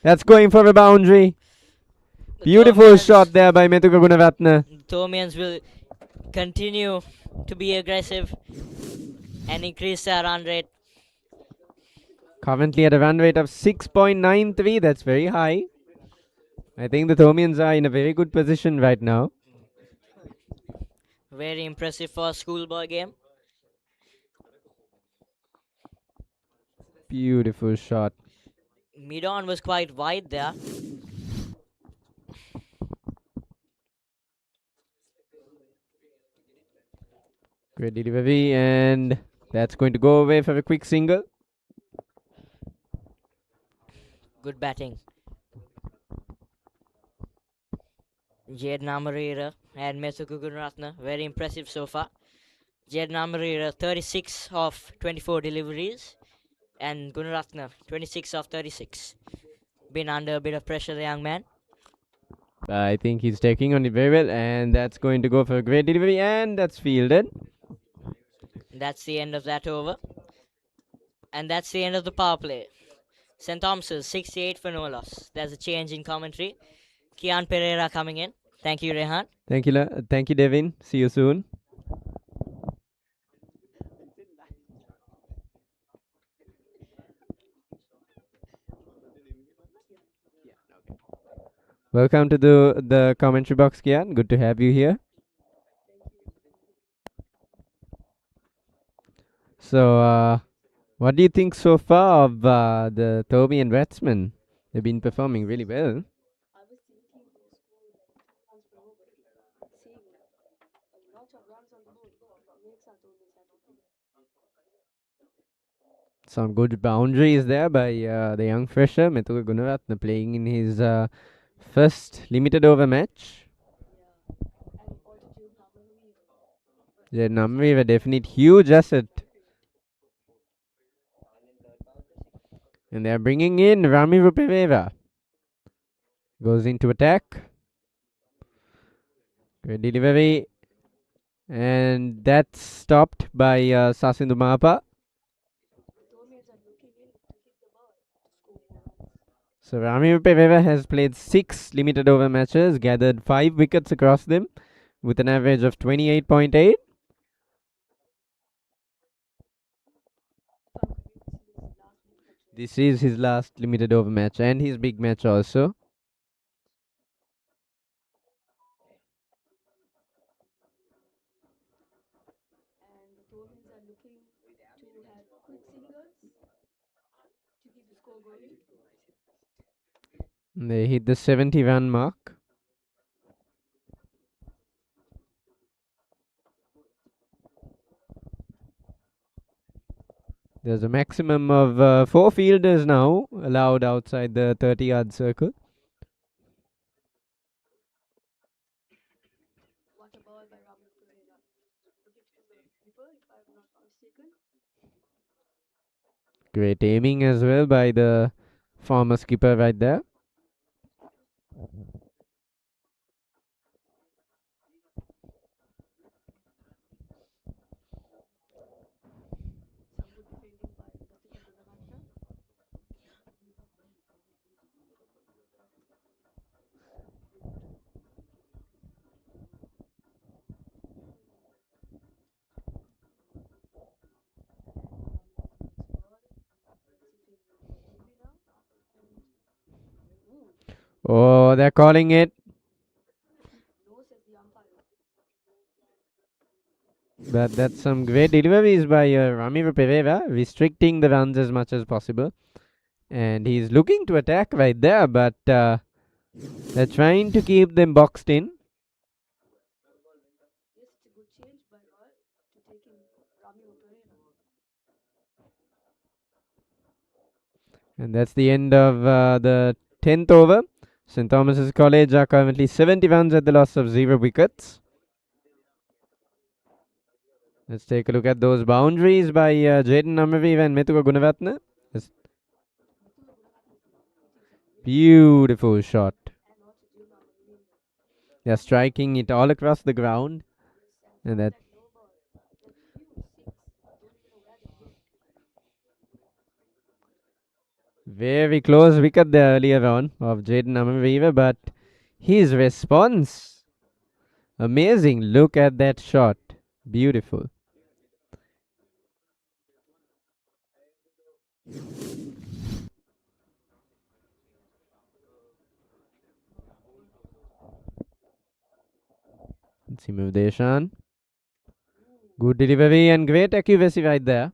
That's going for a boundary. The Beautiful Thomians- shot there by Methuka Gunaratne. The Thomians will continue to be aggressive and increase their run rate. Currently at a run rate of 6.93. That's very high. I think the Thomians are in a very good position right now. Very impressive for a schoolboy game. Beautiful shot. Mid-on was quite wide there. Great delivery, and that's going to go away for a quick single. Good batting. Jaden Amaraweera and Methuka Gunaratne, very impressive so far. Jaden Amaraweera 36 of 24 deliveries and Gunaratne 26 of 36. Been under a bit of pressure, the young man. I think he's taking on it very well, and that's going to go for a great delivery, and that's fielded. That's the end of that over. And that's the end of the power play. St. Thomas's 68 for no loss. There's a change in commentary. Kian Pereira coming in. Thank you, Rehan. Thank you, thank you, Devin. See you soon. Welcome to the commentary box, Kian. Good to have you here. So, what do you think so far of the Thomian batsmen? They've been performing really well. Some good boundaries there by the young fresher Methuka Gunaratne, playing in his first limited over match. The Amaraweera, a definite huge asset. And they are bringing in Rami Rupevera. Goes into attack. Great delivery. And that's stopped by Sasindu Mahapa. So Rami Rupevera has played 6 limited over matches, gathered 5 wickets across them with an average of 28.8. This is his last limited over match and his big match also. They hit the 70 run mark. There's a maximum of 4 fielders now allowed outside the 30-yard circle. Great aiming as well by the former skipper right there. Oh, they're calling it. But that's some great deliveries by Ramiro Pereira, restricting the runs as much as possible. And he's looking to attack right there, but they're trying to keep them boxed in. And that's the end of the 10th over. St. Thomas's College are currently 70 runs at the loss of 0 wickets. Let's take a look at those boundaries by Jaden Amaraweera and Methuka Gunaratne. Beautiful shot. They're striking it all across the ground. And that very close wicket there earlier on of Jaden Amaraweera, but his response, amazing. Look at that shot. Beautiful. Let's see move Deshan. Good delivery and great accuracy right there.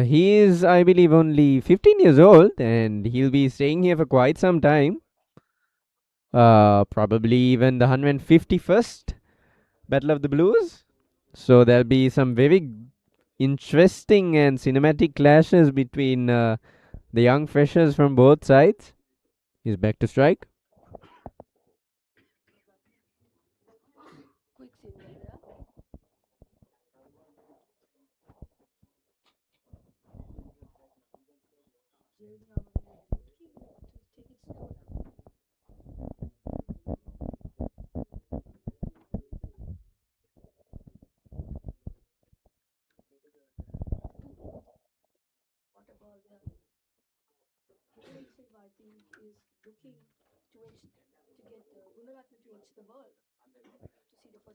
He is, I believe, only 15 years old and he'll be staying here for quite some time. Probably even the 151st Battle of the Blues. So there'll be some very interesting and cinematic clashes between the young freshers from both sides. He's back to strike.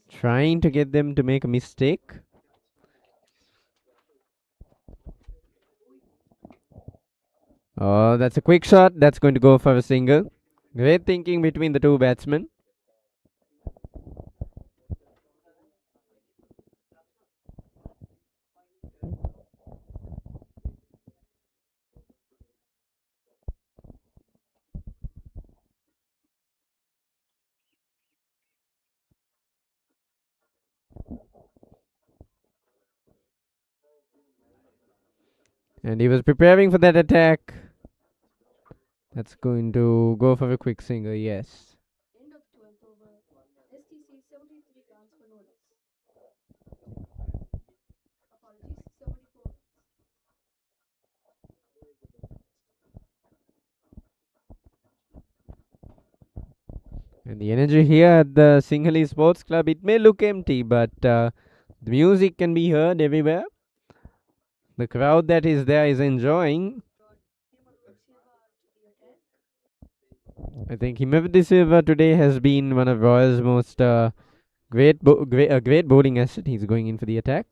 Trying to get them to make a mistake. Oh, that's a quick shot. That's going to go for a single. Great thinking between the two batsmen. And he was preparing for that attack. That's going to go for a quick single, yes. And the energy here at the Sinhalese Sports Club, it may look empty, but the music can be heard everywhere. The crowd that is there is enjoying. I think Himavati De Silva today has been one of Royal's most great bowling asset. He's going in for the attack.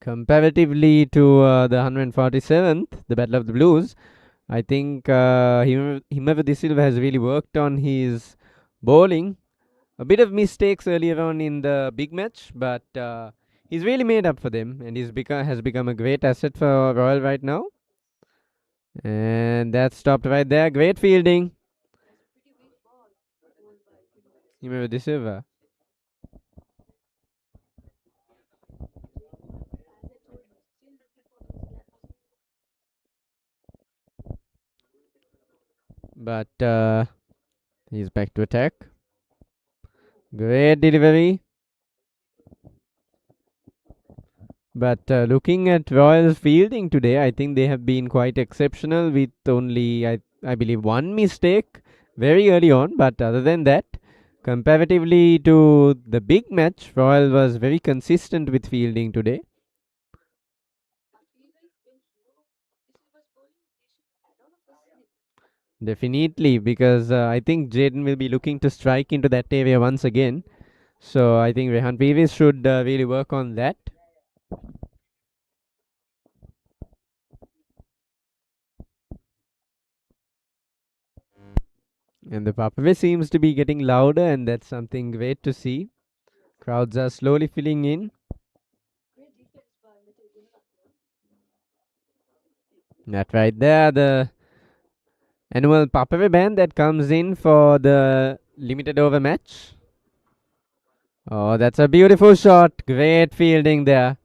Comparatively to the 147th, the Battle of the Blues, I think Himavati De Silva has really worked on his bowling. A bit of mistakes earlier on in the big match, but he's really made up for them, and has become a great asset for Royal right now. And that stopped right there. Great fielding. Himavati De Silva. But he's back to attack. Great delivery. But looking at Royals fielding today, I think they have been quite exceptional with only, I believe, one mistake very early on. But other than that, comparatively to the big match, Royal was very consistent with fielding today. Definitely, because I think Jaden will be looking to strike into that area once again. So I think Rehan Peavis should really work on that. And the Papave seems to be getting louder, and that's something great to see. Crowds are slowly filling in. That right there, the annual Papave band that comes in for the limited over match. Oh, that's a beautiful shot. Great fielding there.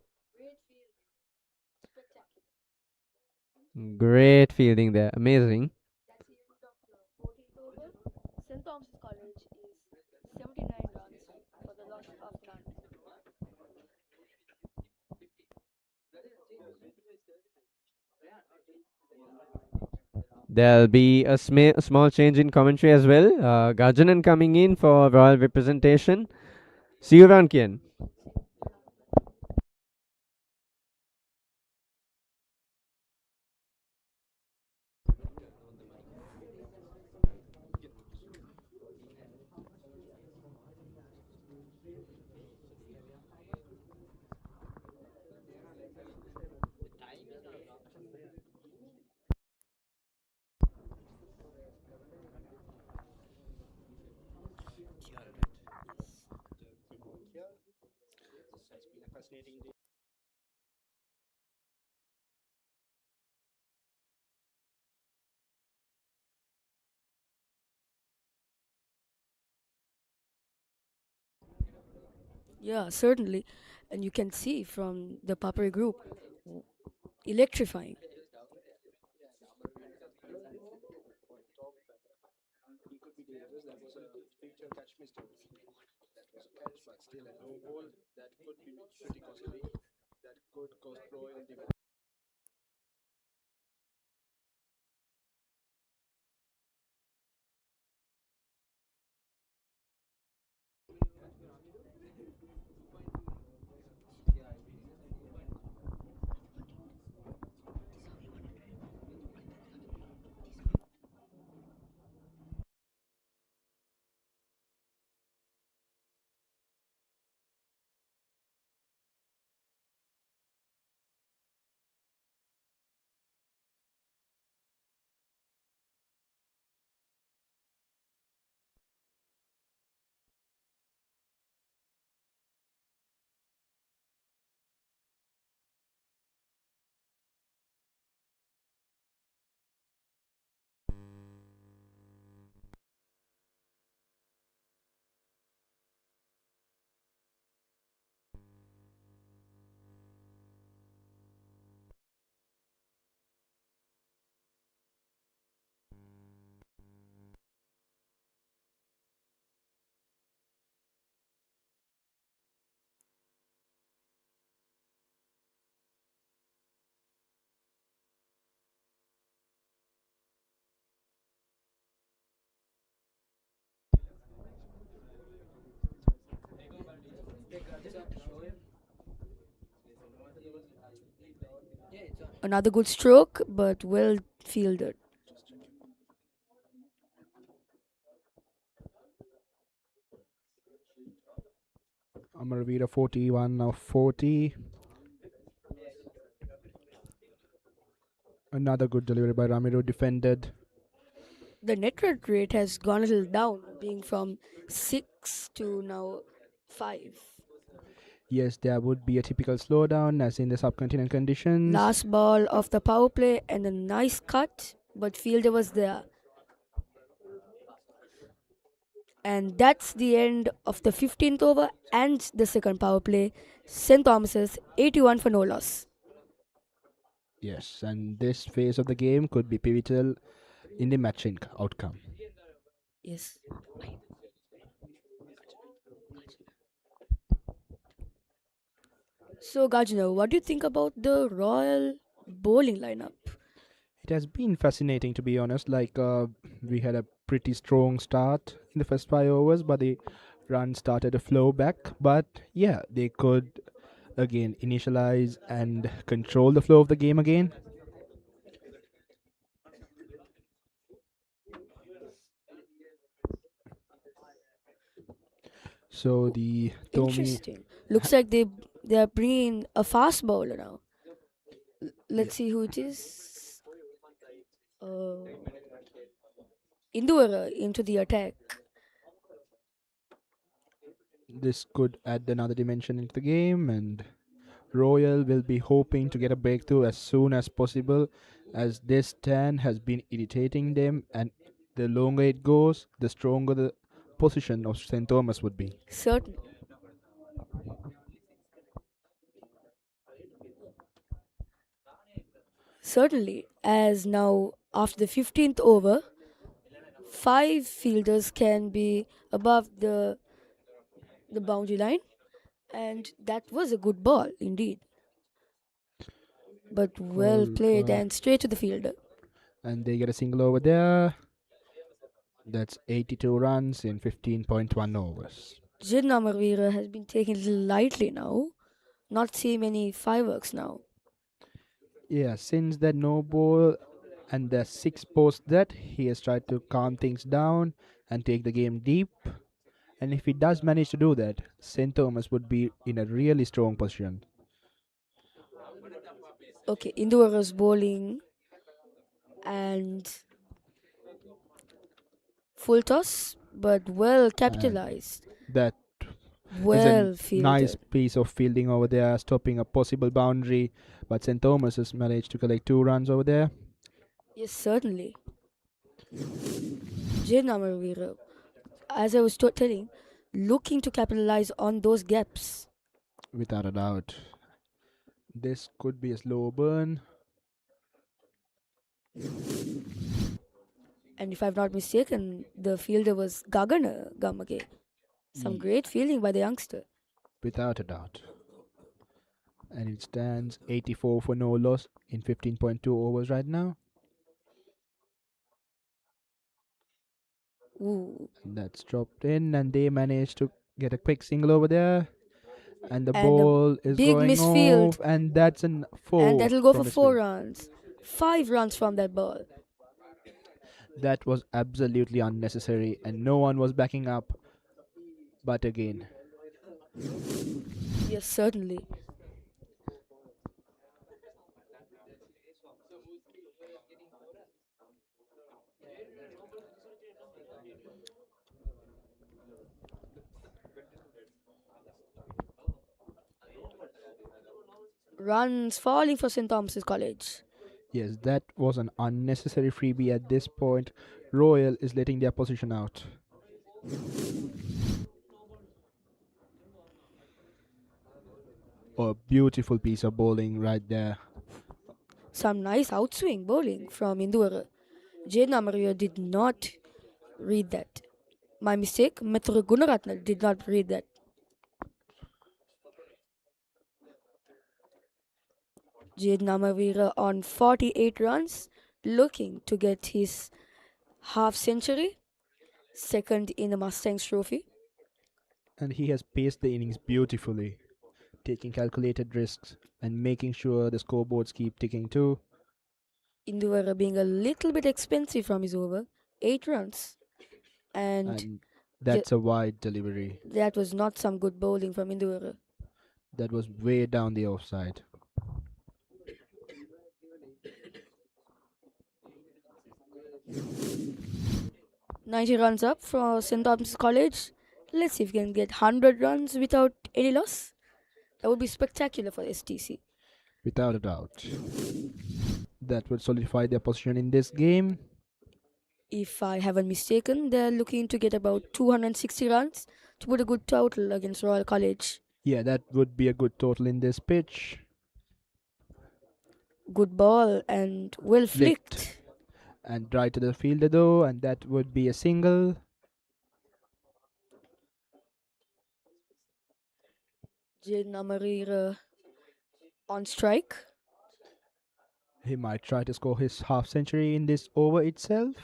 Great fielding there. Amazing. There'll be a small change in commentary as well. Gajanan coming in for Royal representation. See you around, Kian. Yeah, certainly. And you can see from the Papare group, electrifying. Another good stroke, but well fielded. Amaraweera 41 of 40. Another good delivery by Ramiro, defended. The net rate has gone a little down, being from 6 to now 5. Yes, there would be a typical slowdown as in the subcontinent conditions. Last ball of the power play and a nice cut, but fielder was there. And that's the end of the 15th over and the second power play. St. Thomas's 81 for no loss. Yes, and this phase of the game could be pivotal in the matching outcome. Yes. So, Gajna, what do you think about the Royal bowling lineup? It has been fascinating, to be honest. We had a pretty strong start in the first 5 overs, but the run started to flow back. But yeah, they could again initialize and control the flow of the game again. So the Thomi, Interesting. Looks like they are bringing a fast bowler now. Let's see who it is. Indura into the attack. this could add another dimension into the game, and Royal will be hoping to get a breakthrough as soon as possible, as this stand has been irritating them, and the longer it goes, the stronger the position of St. Thomas would be. Certain. Certainly, as now after the 15th over, 5 fielders can be above the boundary line, and that was a good ball indeed. But well played and straight to the fielder. And they get a single over there. That's 82 runs in 15.1 overs. Amaraweera has been taken a little lightly now. Not see many fireworks now. Yeah, since that no ball and the 6 post that, he has tried to calm things down and take the game deep. And if he does manage to do that, St. Thomas would be in a really strong position. Okay, Indura's bowling and full toss, but well capitalized. That Well is a fielded. nice piece of fielding over there, stopping a possible boundary. But St. Thomas has managed to collect 2 runs over there. Yes, certainly. Amaraweera, as I was telling, looking to capitalize on those gaps. Without a doubt. This could be a slow burn. And if I'm not mistaken, the fielder was Gagana Gamage. Some Ye- great fielding by the youngster. Without a doubt. And it stands 84 for no loss in 15.2 overs right now. Ooh. And that's dropped in, and they managed to get a quick single over there. And the And a ball is big going misfield. off, and that's an 4. And that'll go for from 4 misfield. runs. 5 runs from that ball. That was absolutely unnecessary, and no one was backing up. But again, Yes, certainly. Runs falling for St. Thomas's College. yes, that was an unnecessary freebie at this point. Royal is letting their position out. A beautiful piece of bowling right there. Some nice outswing bowling from Indura. Amaraweera did not read that. My mistake, Metro Gunaratna did not read that. Amaraweera on 48 runs, looking to get his half century, second in the Mustangs trophy. And he has paced the innings beautifully. taking calculated risks and making sure the scoreboards keep ticking too. Induvara being a little bit expensive from his over. 8 runs. And And that's a wide delivery. that was not some good bowling from Induvara. That was way down the offside. "90 runs up for St. Thomas College. Let's see if we can get 100 runs without any loss. That would be spectacular for STC. Without a doubt. That would solidify their position in this game. If I haven't mistaken, they're looking to get about 260 runs to put a good total against Royal College. Yeah, that would be a good total in this pitch. Good ball and well flicked. And right to the fielder though, and that would be a single. Jaden Amaraweera on strike. He might try to score his half century in this over itself.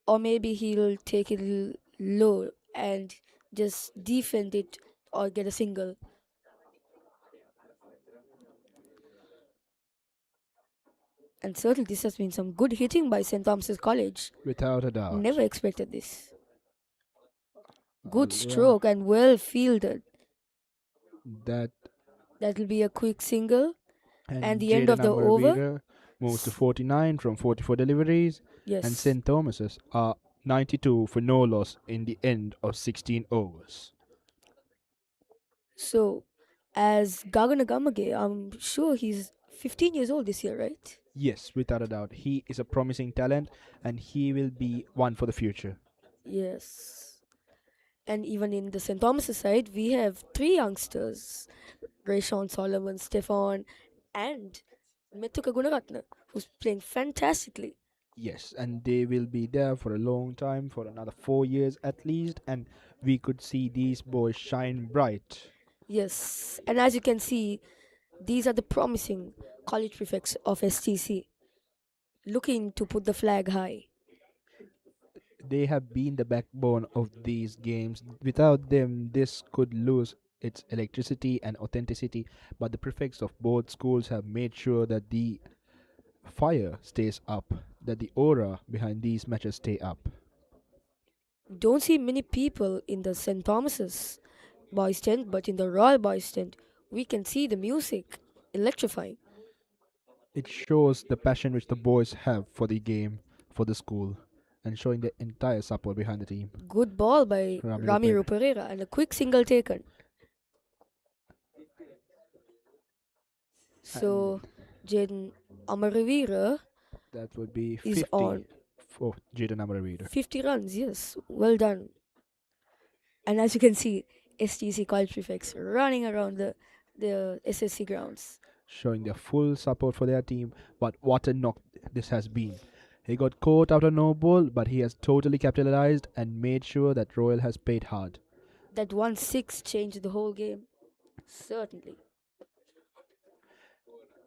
Or maybe he'll take it low and just defend it or get a single. And certainly this has been some good hitting by St. Thomas's College. Without a doubt. Never expected this. Good stroke and well fielded. That'll be a quick single. And the end of the over moves to 49 from 44 deliveries. Yes. And St. Thomas's are 92 for no loss in the end of 16 overs. So, as Gaganagamage, I'm sure he's 15 years old this year, right? Yes, without a doubt. He is a promising talent and he will be one for the future. Yes. And even in the St. Thomas's side, we have 3 youngsters. Rayshawn Solomon, Stefan, and Methuka Gunaratne, who's playing fantastically. Yes, and they will be there for a long time, for another 4 years at least, and we could see these boys shine bright. Yes, and as you can see, these are the promising college prefects of STC, looking to put the flag high. They have been the backbone of these games. Without them, this could lose its electricity and authenticity, but the prefects of both schools have made sure that the fire stays up, that the aura behind these matches stay up. Don't see many people in the St. Thomas's boys tent, but in the Royal boys tent, we can see the music electrifying. It shows the passion which the boys have for the game, for the school, and showing the entire support behind the team. Good ball by Ramiro Pereira and a quick single taken. So, Jaden Amaraweera That would be is 50 on for Jaden Amaraweera. 50 runs, yes. Well done. And as you can see, STC college prefects running around the SSC grounds. Showing their full support for their team, but what a knock this has been. He got caught out of no ball, but he has totally capitalized and made sure that Royal has paid hard. That 1-6 changed the whole game. Certainly.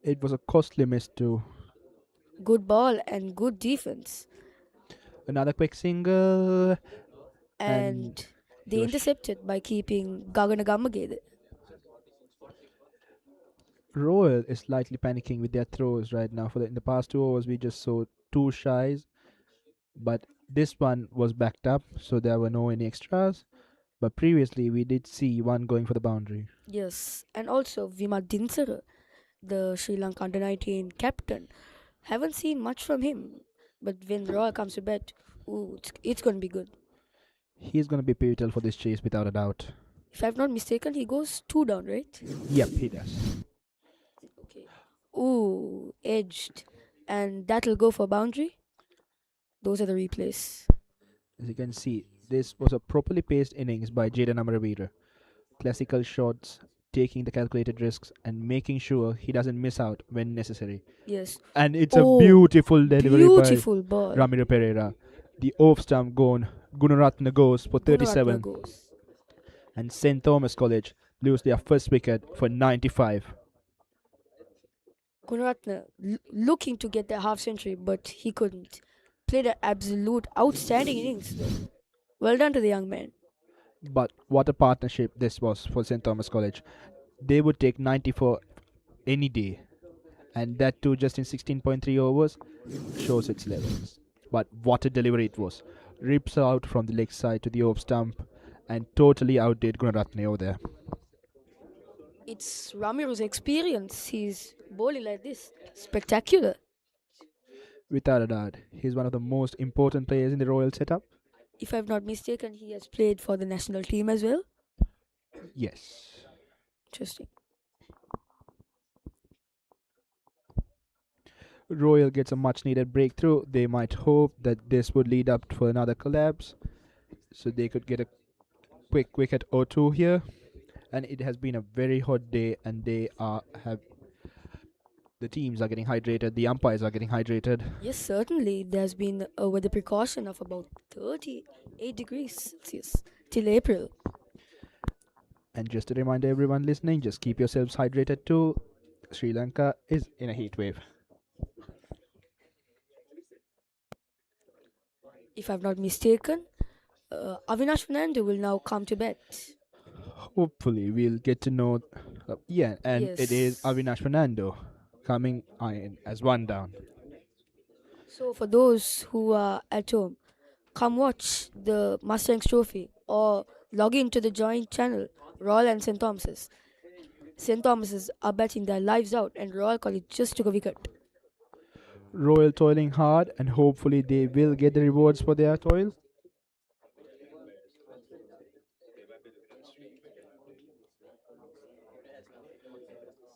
It was a costly miss too. Good ball and good defense. Another quick single. And they he was intercepted by keeping Gaganagamage. Royal is slightly panicking with their throws right now. In the past 2 overs, we just saw 2 shies, but this one was backed up, so there were no any extras. But previously, we did see one going for the boundary. Yes, and also Vima Dinsara, the Sri Lanka under-19 captain. Haven't seen much from him, but when Royal comes to bat, it's going to be good. He's going to be pivotal for this chase without a doubt. If I'm not mistaken, he goes 2 down, right? Yep, he does. Okay. Ooh, edged. And that'll go for boundary. Those are the replays. As you can see, this was a properly paced innings by Jaden Amaraweera. Classical shots, taking the calculated risks and making sure he doesn't miss out when necessary. Yes. And it's a beautiful delivery Beautiful by ball. Ramiro Pereira. The off stump gone. Gunaratne goes for 37. Gunaratne goes. And St. Thomas College lose their first wicket for 95. Gunaratne looking to get the half century, but he couldn't. Played an absolute outstanding innings though. Well done to the young man. But what a partnership this was for St. Thomas College. They would take 94 any day, and that too just in 16.3 overs shows its levels. But what a delivery it was. Rips out from the leg side to the off stump and totally outdid Gunaratne over there. It's Ramiro's experience. He's bowling like this. Spectacular. Without a doubt, he's one of the most important players in the Royal setup. If I'm not mistaken, he has played for the national team as well. Yes. Interesting. Royal gets a much needed breakthrough. They might hope that this would lead up to another collapse so they could get a quick wicket or two here. And it has been a very hot day, and they are have the teams are getting hydrated, the umpires are getting hydrated. Yes, certainly. There's been with the precaution of about 38 degrees Celsius till April. And just to remind everyone listening, just keep yourselves hydrated too. Sri Lanka is in a heat wave. If I'm not mistaken, Avinash Fernando will now come to bat. Hopefully, we'll get to know. And it is Yes. Avinash Fernando coming in as one down. So, for those who are at home, come watch the Mustangs Trophy or log into the joint channel, Royal and St. Thomas's. St. Thomas's are batting their lives out, and Royal College just took a wicket. Royal toiling hard, and hopefully they will get the rewards for their toil.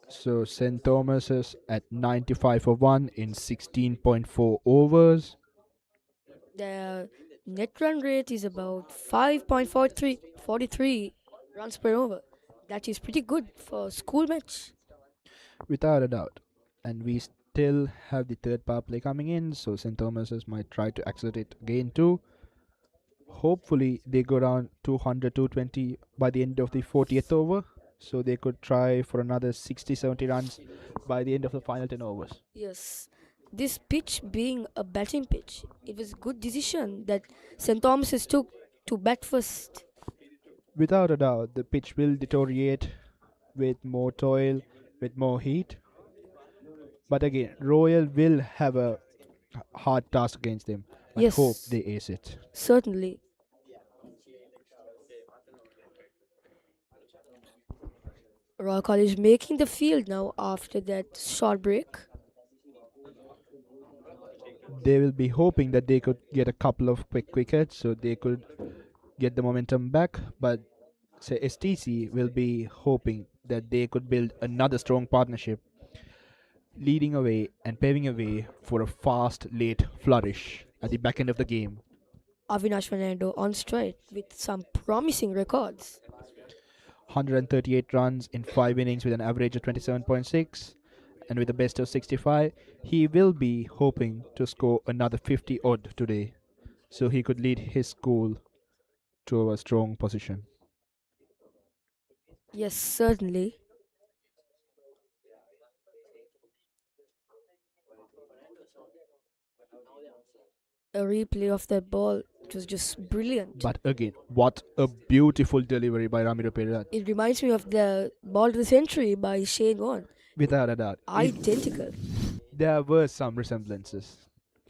So St. Thomas is at 95 for 1 in 16.4 overs. Their net run rate is about 5.43 runs per over. That is pretty good for a school match. Without a doubt. And we still have the third power play coming in, so St. Thomas's might try to accelerate again too. Hopefully they go down 200, 220 by the end of the 40th over, so they could try for another 60, 70 runs by the end of the final 10 overs. Yes. This pitch being a batting pitch, it was a good decision that St. Thomas's took to bat first. Without a doubt, the pitch will deteriorate with more toil, with more heat. But again, Royal will have a hard task against them. But Yes. hope they ace it. Certainly. Royal College making the field now after that short break. They will be hoping that they could get a couple of quick wickets so they could get the momentum back. But say STC will be hoping that they could build another strong partnership, leading away and paving a way for a fast late flourish at the back end of the game. Avinash Fernando on strike with some promising records. 138 runs in 5 innings with an average of 27.6 and with a best of 65. He will be hoping to score another 50 odd today so he could lead his school to a strong position. Yes, certainly. A replay of that ball, it was just brilliant. But again, what a beautiful delivery by Ramiro Pereira. It reminds me of the ball to the century by Shane Warne. Without a doubt. Identical. There were some resemblances.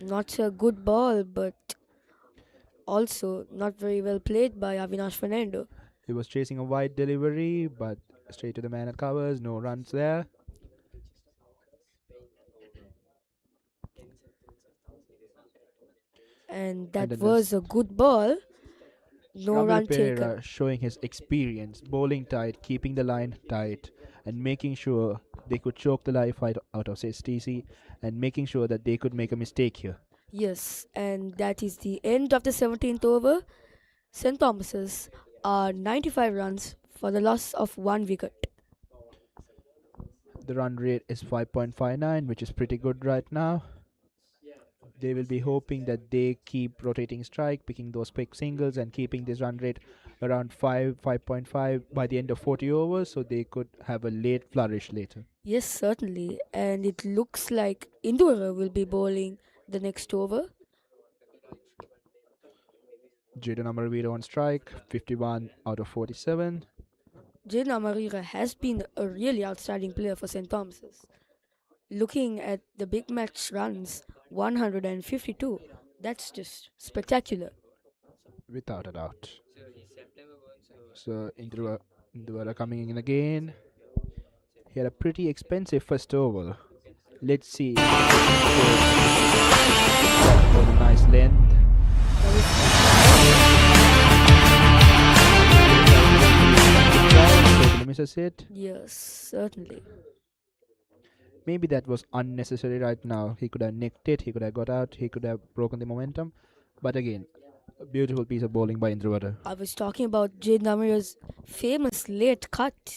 Not a good ball, but also not very well played by Avinash Fernando. He was chasing a wide delivery, but straight to the man at covers, no runs there. And that then was a good ball. No Ramiro run Pereira taken. showing his experience, bowling tight, keeping the line tight, and making sure they could choke the life out of STC and making sure that they could make a mistake here. Yes, and that is the end of the 17th over. St. Thomas's are 95 runs for the loss of 1 wicket. The run rate is 5.59, which is pretty good right now. They will be hoping that they keep rotating strike, picking those quick singles, and keeping this run rate around 5.5 by the end of 40 overs, so they could have a late flourish later. Yes, certainly. And it looks like Indura will be bowling the next over. Jaden Amaraweera on strike, 51 out of 47. Jaden Amaraweera has been a really outstanding player for St. Thomas's. Looking at the big match runs, 152. That's just spectacular. Without a doubt. So Induvara coming in again. He had a pretty expensive first over. Let's see. For a nice length. Totally misses it. Yes, certainly. Maybe that was unnecessary right now. He could have nicked it, he could have got out, he could have broken the momentum. But again, a beautiful piece of bowling by Indravada. I was talking about Jaden Amaraweera's famous late cut,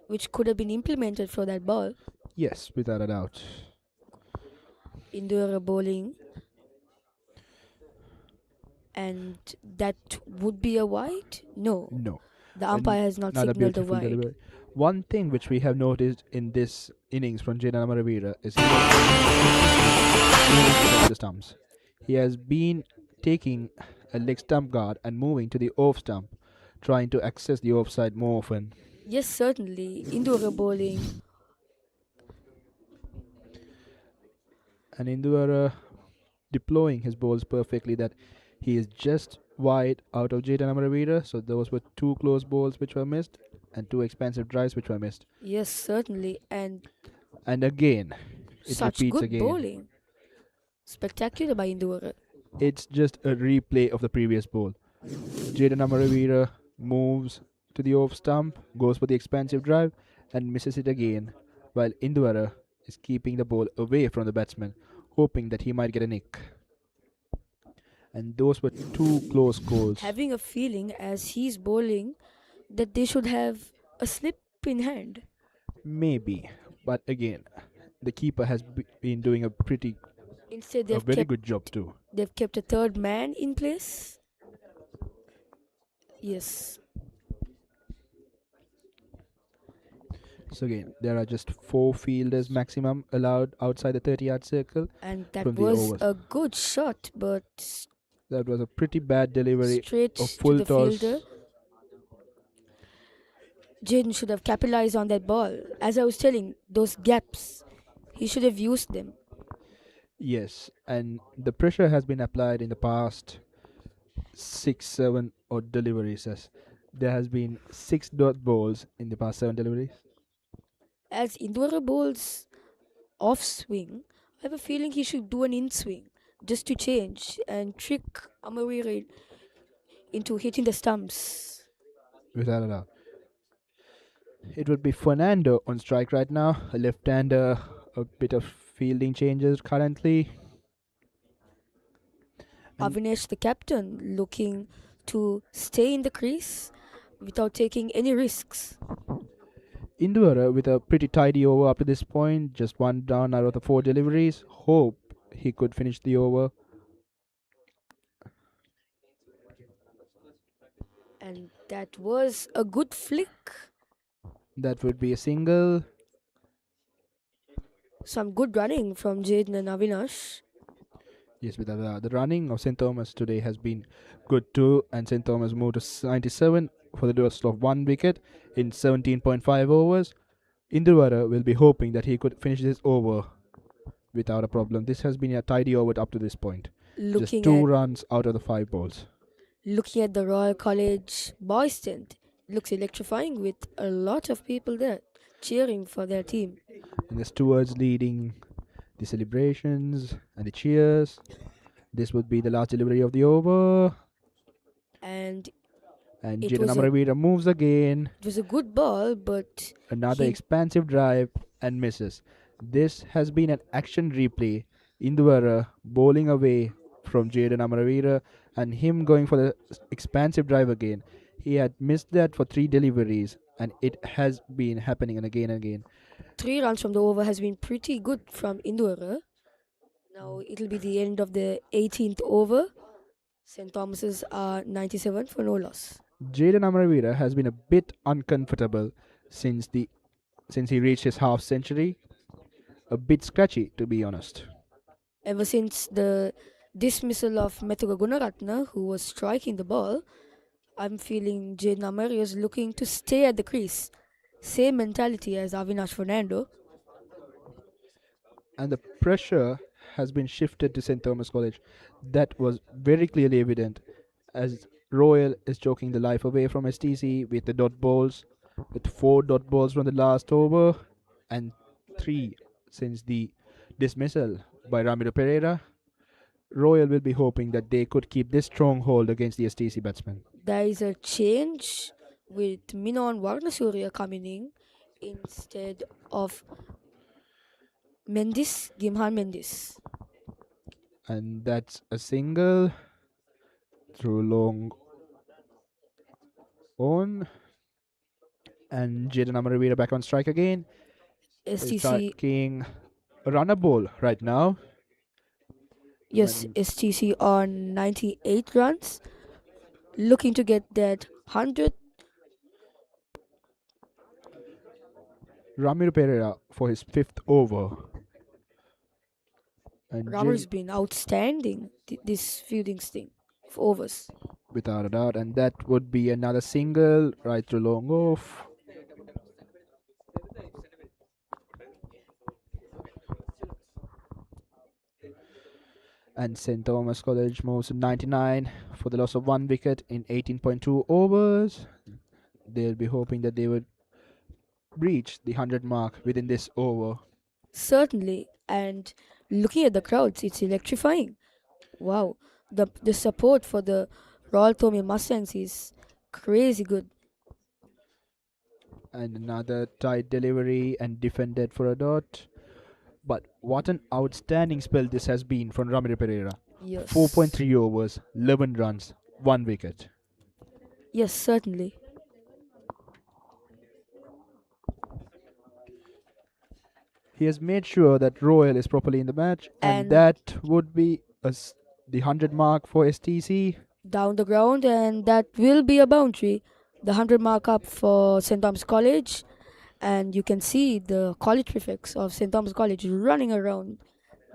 which could have been implemented for that ball. Yes, without a doubt. Indura bowling. And that would be a wide? No. No. The umpire has not Not a signaled a beautiful wide. delivery. One thing which we have noticed in this innings from Jaden Amaraweera is the stumps. He has been taking a leg stump guard and moving to the off stump, trying to access the offside more often. Yes, certainly. Indura bowling. And Induvara deploying his balls perfectly, that he is just wide out of Jaden Amaraweera. So those were two close balls which were missed and two expansive drives which were missed. Yes, certainly. And again, it such repeats good again. bowling. Spectacular by Indura. It's just a replay of the previous ball. Jaden Amaraweera moves to the off stump, goes for the expansive drive and misses it again, while Induvara is keeping the ball away from the batsman, hoping that he might get a nick. And those were two close calls. Having a feeling as he's bowling that they should have a slip in hand. Maybe, but again, the keeper has been doing a Instead, very good job too. They've kept a third man in place. Yes. So again, there are just 4 fielders maximum allowed outside the 30-yard circle. And that from the was overs. a good shot, but That was a pretty bad delivery straight of to full the toss. fielder. Jaden should have capitalized on that ball. As I was telling, those gaps, he should have used them. Yes, and the pressure has been applied in the past 6-7 odd deliveries. As there has been 6 dot balls in the past 7 deliveries. As Indora bowls off swing, I have a feeling he should do an in swing just to change and trick Amaraweera into hitting the stumps. Without a doubt. It would be Fernando on strike right now, a left-hander, a bit of fielding changes currently. And Avinash, the captain, looking to stay in the crease without taking any risks. Induvara with a pretty tidy over up to this point, just 1 down out of the 4 deliveries. Hope he could finish the over. And that was a good flick. That would be a single. Some good running from Jaden and Avinash. Yes, but the running of St. Thomas today has been good too, and St. Thomas moved to 97 for the total of 1 wicket in 17.5 overs. Induvara will be hoping that he could finish this over without a problem. This has been a tidy over up to this point. Just 2 runs out of the 5 balls. Looking at the Royal College boys tent, it looks electrifying with a lot of people there cheering for their team. And the stewards leading the celebrations and the cheers. This would be the last delivery of the over. And Jaden Amaraweera moves again. it was a good ball, but Another expansive drive and misses. This has been an action replay. Induvara bowling away from Jaden Amaraweera and him going for the expansive drive again. He had missed that for 3 deliveries and it has been happening again and again. 3 runs from the over has been pretty good from Indora. Now it'll be the end of the 18th over. St. Thomas's are 97 for no loss. Jaden Amaraweera has been a bit uncomfortable since he reached his half century. A bit scratchy, to be honest. Ever since the dismissal of Methuga Gunaratne, who was striking the ball. I'm feeling Jaden Amaraweera is looking to stay at the crease. Same mentality as Avinash Fernando. And the pressure has been shifted to St. Thomas College. That was very clearly evident as Royal is choking the life away from STC with the dot balls, with 4 dot balls from the last over and 3 since the dismissal by Ramiro Pereira. Royal will be hoping that they could keep this stronghold against the STC batsmen. There is a change with Minon Varnasurya coming in instead of Gimhan Mendis. And that's a single through long on. And Jaden Amaraweera back on strike again. STC, Striking a runner ball right now. yes, And STC on 98 runs, looking to get that 100. Ramiro Pereira for his 5th over. And Ramar's been outstanding this fielding thing of overs. without a doubt, and that would be another single right through long off. And St. Thomas College moves to 99 for the loss of 1 wicket in 18.2 overs. They'll be hoping that they would reach the 100 mark within this over. Certainly, and looking at the crowds, it's electrifying. Wow, the support for the Royal Thomian Mustangs is crazy good. And another tight delivery and defended for a dot. But what an outstanding spell this has been from Ramiro Pereira. Yes. 4.3 overs, 11 runs, 1 wicket. Yes, certainly. He has made sure that Royal is properly in the match, and that would be the 100 mark for STC. Down the ground, and that will be a boundary. The 100 mark up for St. Thomas College, and you can see the college prefects of St. Thomas College running around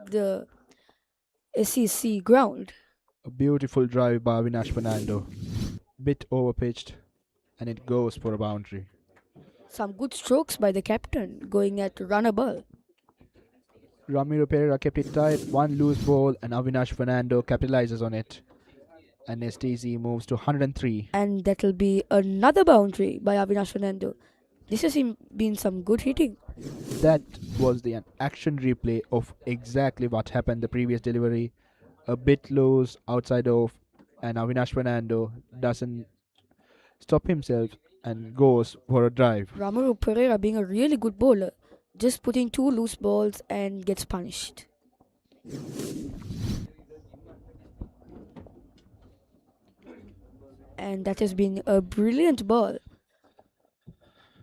the SEC ground. A beautiful drive by Avinash Fernando. Bit overpitched, and it goes for a boundary. Some good strokes by the captain going at runner ball. Ramiro Pereira kept it tight, 1 loose ball, and Avinash Fernando capitalizes on it. And STC moves to 103. And that'll be another boundary by Avinash Fernando. This has been some good hitting. That was the action replay of exactly what happened the previous delivery. A bit loose, outside off, and Avinash Fernando doesn't stop himself and goes for a drive. Ramiro Pereira being a really good bowler, just putting 2 loose balls and gets punished. And that has been a brilliant ball.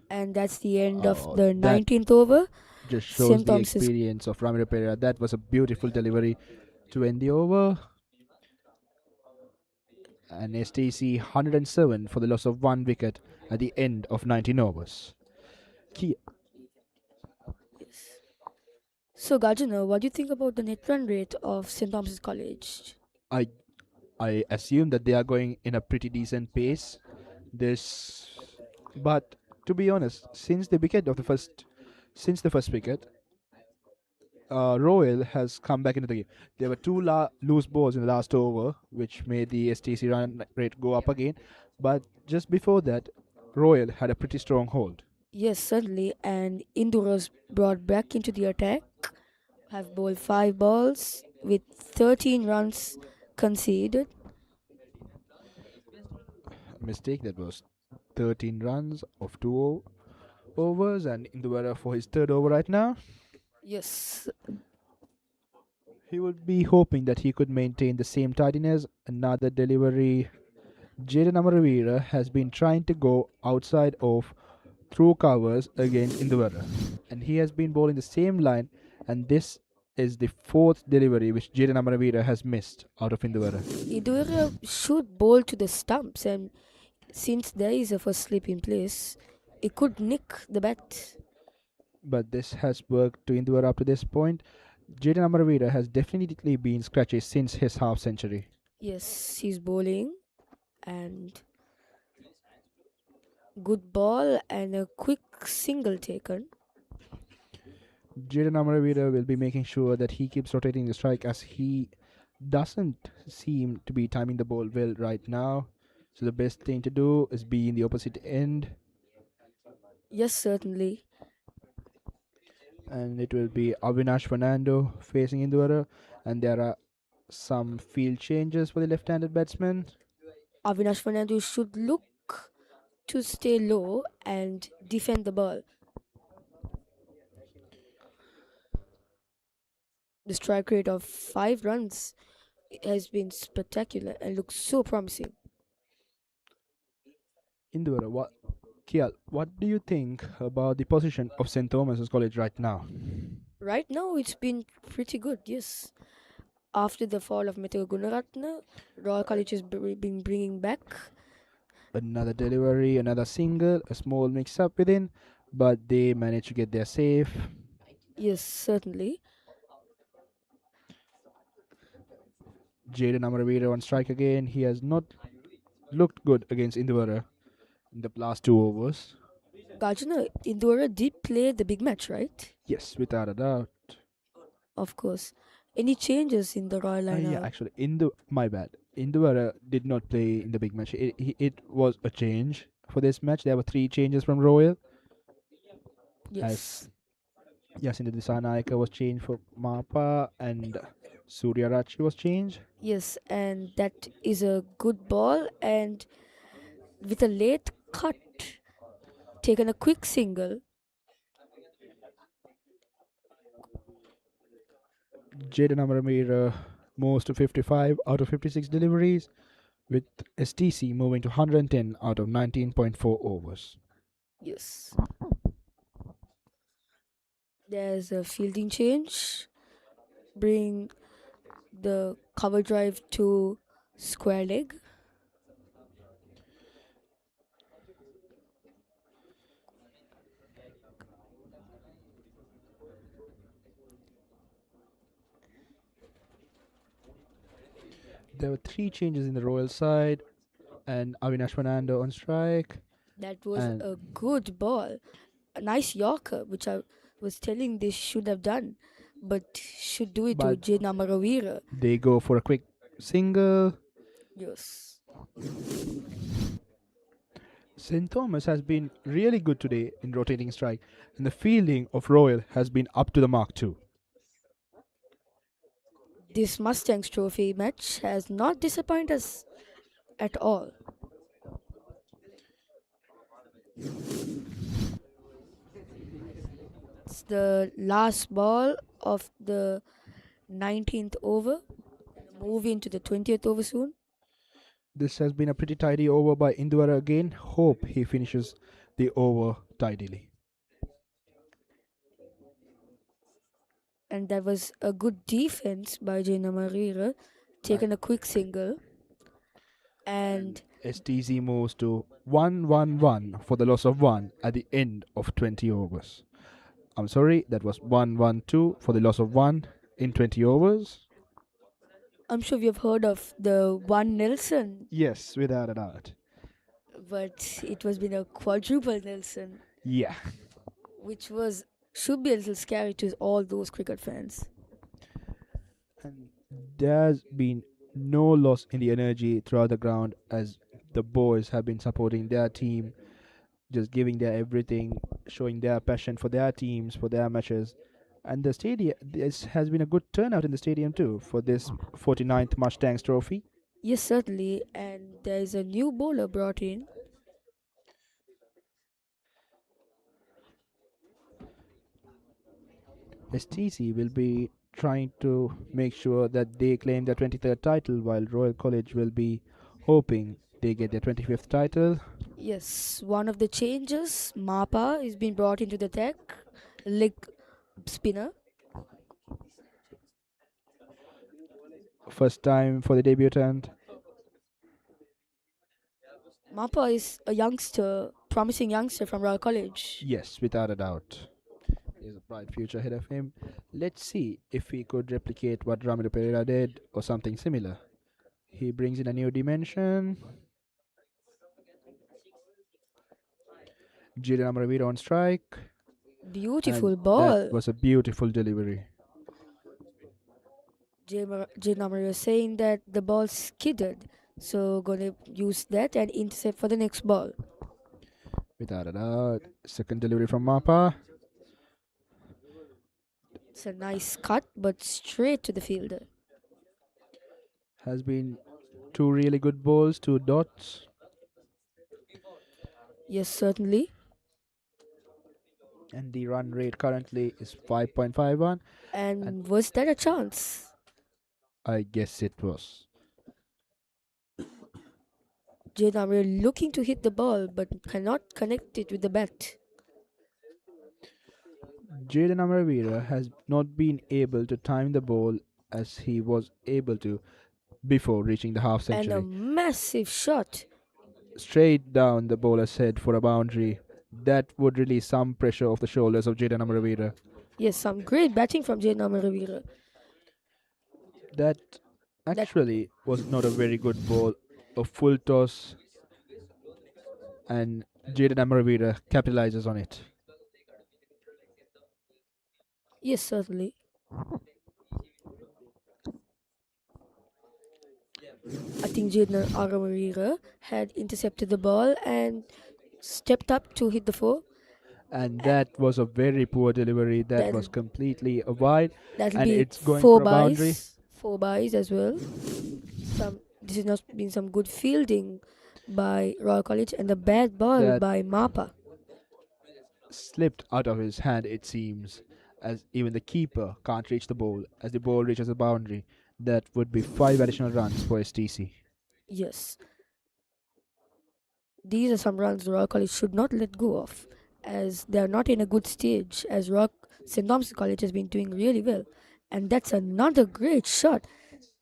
And that's the end of the 19th over. Just shows St. the Thomas's experience of Ramiro Pereira. That was a beautiful delivery to end the over. And STC 107 for the loss of 1 wicket at the end of 19 overs. So, Gajana, what do you think about the net run rate of St. Thomas's College? I assume that they are going in a pretty decent pace. But to be honest, since the first wicket, Royal has come back into the game. There were 2 loose balls in the last over, which made the STC run rate go up again. But just before that, Royal had a pretty strong hold. Yes, certainly. And Indura's brought back into the attack. Have bowled 5 balls with 13 runs conceded. Mistake, that was 13 runs of 2 overs, and Indura for his 3rd over right now. Yes. He would be hoping that he could maintain the same tidiness. Another delivery. Jaden Amaraweera has been trying to go outside of through covers against Indura, and he has been bowling the same line, and this is the 4th delivery which Jaden Amaraweera has missed out of Indura. Indura should bowl to the stumps, and since there is a first slip in place, it could nick the bat. But this has worked to Indura up to this point. Jaden Amaraweera has definitely been scratchy since his half century. Yes, he's bowling and good ball and a quick single taken. Jaden Amaraweera will be making sure that he keeps rotating the strike as he doesn't seem to be timing the ball well right now. So the best thing to do is be in the opposite end, Yes, certainly. and it will be Avinash Fernando facing Indwara, and there are some field changes for the left-handed batsman. Avinash Fernandez should look to stay low and defend the ball. The strike rate of 5 runs has been spectacular and looks so promising. Indwara, what? Kial, what do you think about the position of St. Thomas's College right now? Right now, it's been pretty good, yes. After the fall of Metro Gunaratna, Royal College has been bringing back. Another delivery, another single, a small mix-up within, but they managed to get there safe. Yes, certainly. Jaden Amaraweera on strike again. He has not looked good against Indwara in the last 2 overs. Gajana, Indora did play the big match, right? Yes, without a doubt. Of course. Any changes in the Royal lineup? Yeah, actually, my bad. Indwara did not play in the big match. It was a change for this match. There were 3 changes from Royal. Yes. As Yasinda Disanayaka was changed for Mapa and Surya Rachi was changed. Yes, and that is a good ball. And with a late cut, taken a quick single. Jaden Amaraweera moves to 55 out of 56 deliveries, with STC moving to 110 out of 19.4 overs. Yes. There's a fielding change. Bring the cover drive to square leg. There were 3 changes in the Royal side, and Avinash Fernando on strike. That was And- a good ball. A nice Yorker, which I was telling they should have done, but should do it to But- Jane Amaraweera. They go for a quick single. Yes. St. Thomas has been really good today in rotating strike, and the fielding of Royal has been up to the mark too. This Mustangs Trophy match has not disappointed us at all. It's the last ball of the 19th over. Move into the 20th over soon. This has been a pretty tidy over by Indwara again. Hope he finishes the over tidily. And that was a good defense by Jane Amaraweera, taking a quick single. And STZ moves to 1-1-1 for the loss of 1 at the end of 20 overs. I'm sorry, that was 1-1-2 for the loss of 1 in 20 overs. I'm sure we have heard of the one Nelson, Yes, without a doubt. but it was been a quadruple Nelson, Yeah. which should be a little scary to all those cricket fans. And there's been no loss in the energy throughout the ground as the boys have been supporting their team, just giving their everything, showing their passion for their teams, for their matches. And the stadium, this has been a good turnout in the stadium too for this 49th Mustangs Trophy. Yes, certainly. And there is a new bowler brought in. STC will be trying to make sure that they claim their 23rd title, while Royal College will be hoping they get their 25th title. Yes, one of the changes, Mapa, is being brought into the deck. Leg spinner. First time for the debutant. Mapa is a youngster, promising youngster from Royal College. Yes, without a doubt. is a bright future ahead of him. Let's see if he could replicate what Ramiro Pereira did or something similar. He brings in a new dimension. Jaden Amaraweera on strike. Beautiful And ball. that was a beautiful delivery. Jaden is saying that the ball skidded. So gonna use that and intercept for the next ball. Without a doubt. Second delivery from Mapa. It's a nice cut, but straight to the fielder. Has been two really good balls, two dots. Yes, certainly. And the run rate currently is 5.51. And was that a chance? I guess it was. Jaden looking to hit the ball but cannot connect it with the bat. Jaden Amaraweera has not been able to time the ball as he was able to before reaching the half And a century. massive shot. Straight down the bowler's head for a boundary. That would release some pressure off the shoulders of Jaden Amaraweera. Yes, some great batting from Jaden Amaraweera. That actually was not a very good ball. A full toss, and Jaden Amaraweera capitalizes on it. Yes, certainly. I think Jaden Amaraweera had intercepted the ball and stepped up to hit the four. And that was a very poor delivery. That Then- was completely a wide. That'll And be it's going four for a boundary. byes. 4 byes as well. This has not been some good fielding by Royal College, and the bad ball That- by Mapa. Slipped out of his hand, it seems, as even the keeper can't reach the ball. As the ball reaches the boundary, that would be 5 additional runs for STC. Yes. These are some runs Royal College should not let go of, as they are not in a good stage, as St. Thomas College has been doing really well. And that's another great shot.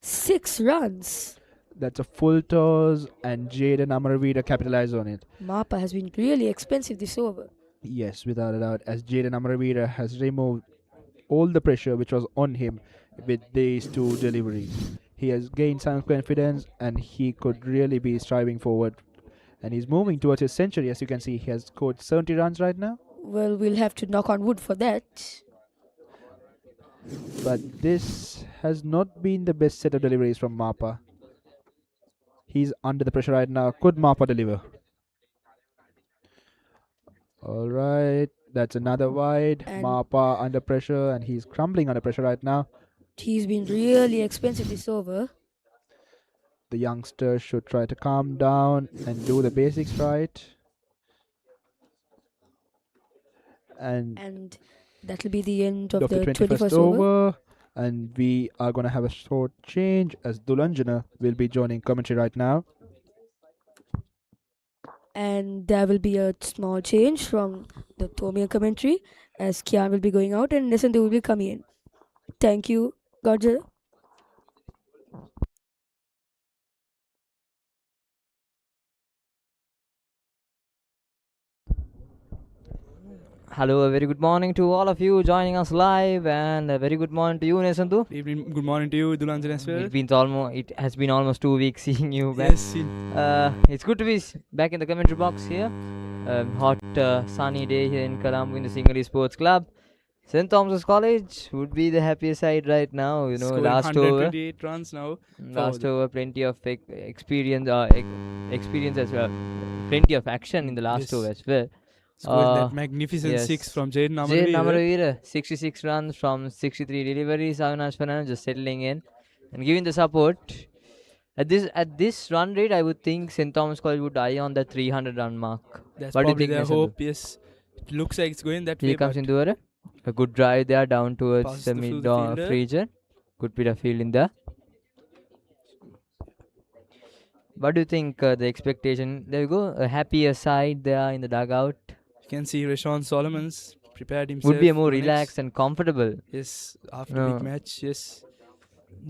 6 runs. That's a full toss, and Jaden Amaraweera capitalized on it. Mapa has been really expensive this over. Yes, without a doubt, as Jaden Amaraweera has removed all the pressure which was on him with these two deliveries. He has gained some confidence, and he could really be striving forward. And he's moving towards his century. As you can see, he has scored 70 runs right now. Well, we'll have to knock on wood for that. But this has not been the best set of deliveries from Mapa. He's under the pressure right now. Could Mapa deliver? Alright, that's another wide. And- Mapa under pressure, and he's crumbling under pressure right now. He's been really expensive this over. The youngster should try to calm down and do the basics right. And That'll be the end of of the the 21st 21st over. over. And we are going to have a short change as Dulanjana will be joining commentary right now. And there will be a small change from the Thomian commentary, as Kian will be going out and Nesandu will be coming in. Thank you, Godja. Hello, a very good morning to all of you joining us live, and a very good morning to you, Nesantu. Evening, good morning to you, Dulanjan as well. It has been almost 2 weeks seeing you back. Yes, It's good to be back in the commentary box here. Hot sunny day here in Colombo in the Sinhalese Sports Club. St. Thomas's College would be the happiest side right now. You know, scoring last over, 128 runs now. last the- over, plenty of experience, experience as well. Plenty of action in the last Yes. over as well. Scoring that magnificent yes. 6 from Jaden Jaden Amaraweera. Amaraweera, 66 runs from 63 deliveries. Avinash Fernandez just settling in and giving the support. At this run rate, I would think St. Thomas College would eye on the 300 run mark. That's What do you probably think, their Nesandu? hope. Yes, it looks like it's going that way. Here comes But Indore. A good drive there down towards Passes the through mid the fielder. region. Good bit of field in there. What do you think the expectation? There you go. A happier side there in the dugout. you can see Rashawn Solomons prepared himself. Would be a more for the next- relaxed and comfortable. Yes, after No. big match. Yes,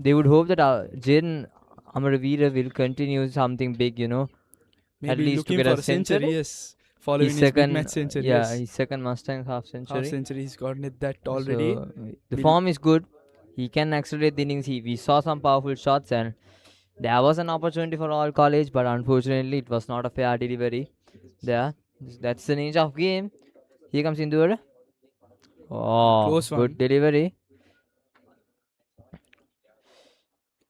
They would hope that Jaden Amaraweera will continue something big, you know. maybe least to looking get for a a century. century? Yes, following his his big second, match century. yeah, Yes, his second Mustang half half century. century. He's gotten it that already. So the Will- form is good. He can accelerate the innings. We saw some powerful shots, and there was an opportunity for all college, but unfortunately, it was not a fair delivery. There, that's the nature of game. Here comes Indur. Oh, Close one. good delivery.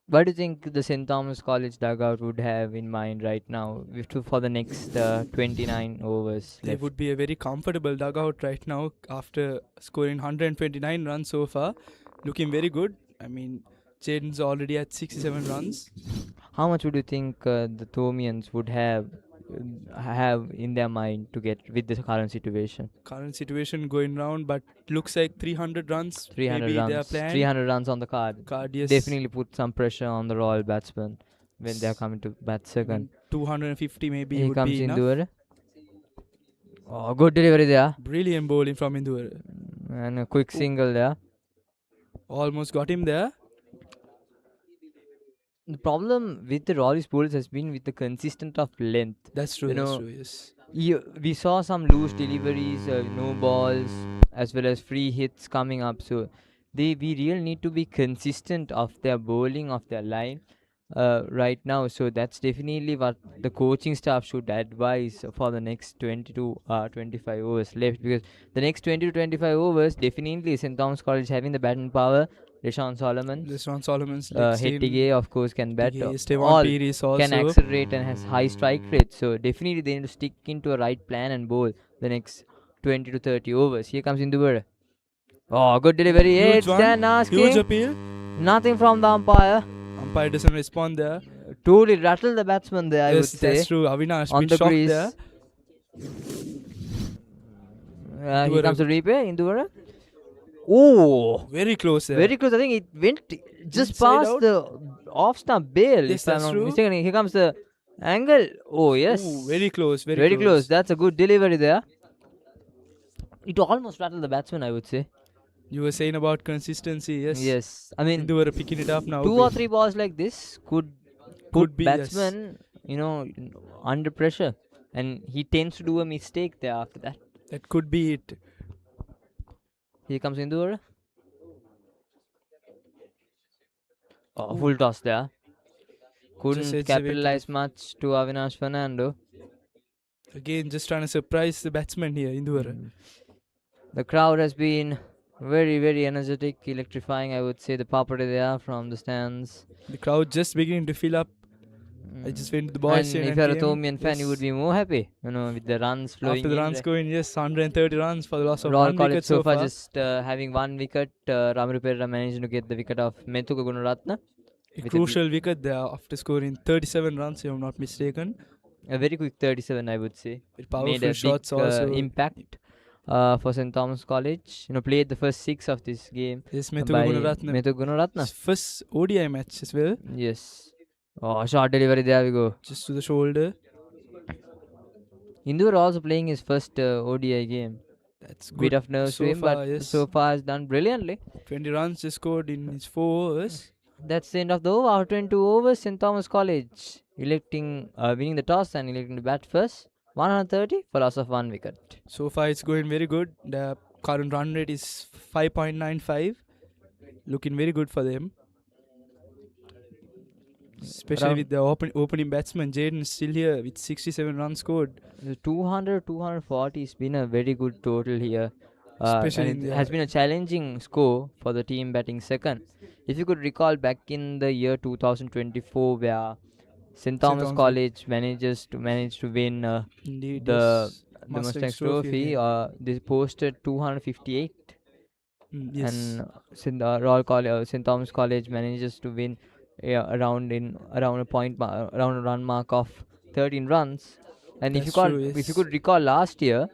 What do you think the St. Thomas College dugout would have in mind right now for the next 29 overs They left? would be a very comfortable dugout right now after scoring 129 runs so far. Looking very good. I mean, Jaden's already at 67 runs. How much would you think the Thomians would have in their mind to get with the current situation? Current situation going round, but looks like 300 runs. 300 maybe runs. their plan. 300 runs on the card. Yes. Definitely put some pressure on the Royal batsmen when they are coming to bat I second. mean, 250 maybe Here would comes be enough. Indur. Oh, good delivery there. Brilliant bowling from Indur. And a quick single there. Almost got him there. The problem with the Royal bowlers has been with the consistent of length. That's true. You That's know, true. Yes. We saw some loose deliveries, no balls, as well as free hits coming up. So we really need to be consistent of their bowling, of their line right now. So that's definitely what the coaching staff should advise for the next 20 to 25 overs left, because the next 20 to 25 overs definitely St. Thomas College having the batting power. Deshaun Solomon, This one Solomon's Hettige, of course, can bat. Stevan Peris also. Can accelerate and has high strike rate. So definitely they need to stick into a right plan and bowl the next 20 to 30 overs. Here comes Indur. Oh, good delivery. Huge It's one. Dan asking. Huge appeal. Nothing from the umpire. Umpire doesn't respond there. Totally rattled the batsman there, I would Yes, say. that's true. Avinash On bit the shocked crease. there. Here comes the replay. Indur. Oh, Very close there. very close. I think it went just Inside past out. the off stump bail. Yes, if I'm that's not true. mistaken. Here comes the angle. Oh, yes. Ooh, very close. Very close. That's a good delivery there. It almost rattled the batsman, I would say. You were saying about consistency. Yes. Yes. I mean, They were picking it up now. two or three balls like this could put be, batsman, under pressure. And he tends to do a mistake there after that. That could be it. Here comes Indur. Oh, full toss there. Couldn't edge away capitalize much to Avinash Fernando. Again, just trying to surprise the batsman here, Indur. The crowd has been very, very energetic, electrifying, I would say. The property there from the stands. The crowd just beginning to fill up. I just went to the boys And here if you're a came. Thomian fan, you would be more happy, with the runs flowing After the in runs there. going, yes, 130 runs for the loss of Royal one College wicket so far far. just having one wicket. Amaraweera managed to get the wicket of Methuka Gunaratne. A with crucial wicket there after scoring 37 runs, if I'm not mistaken. A very quick 37, I would say. With Made powerful a shots big also. impact for St. Thomas College. Played the first 6 of this game Yes, by Methuka Gunaratne. Methuka Gunaratne. His first ODI match as well. Yes. Oh, short delivery, there we go. Just to the shoulder. Indur also playing his first ODI game. That's Bit good. of nerves so to him, far, but yes. so far has done brilliantly. 20 runs just scored in his 4 overs. That's the end of the over. After 22 overs, St. Thomas College winning the toss and electing to bat first. 130 for loss of 1 wicket. So far, it's going very good. The current run rate is 5.95. Looking very good for them. Especially with the opening batsman, Jaden is still here with 67 runs scored. The 240 has been a very good total here. Especially And in it the- has been a challenging score for the team batting second. If you could recall back in the year 2024, where St. Thomas Thomas- College managed to win Indeed, the yes. Mustangs Trophy, again. they posted 258, Yes. and St. Thomas College manages to win around a run mark of 13 runs. And if That's you true, yes. could recall last year,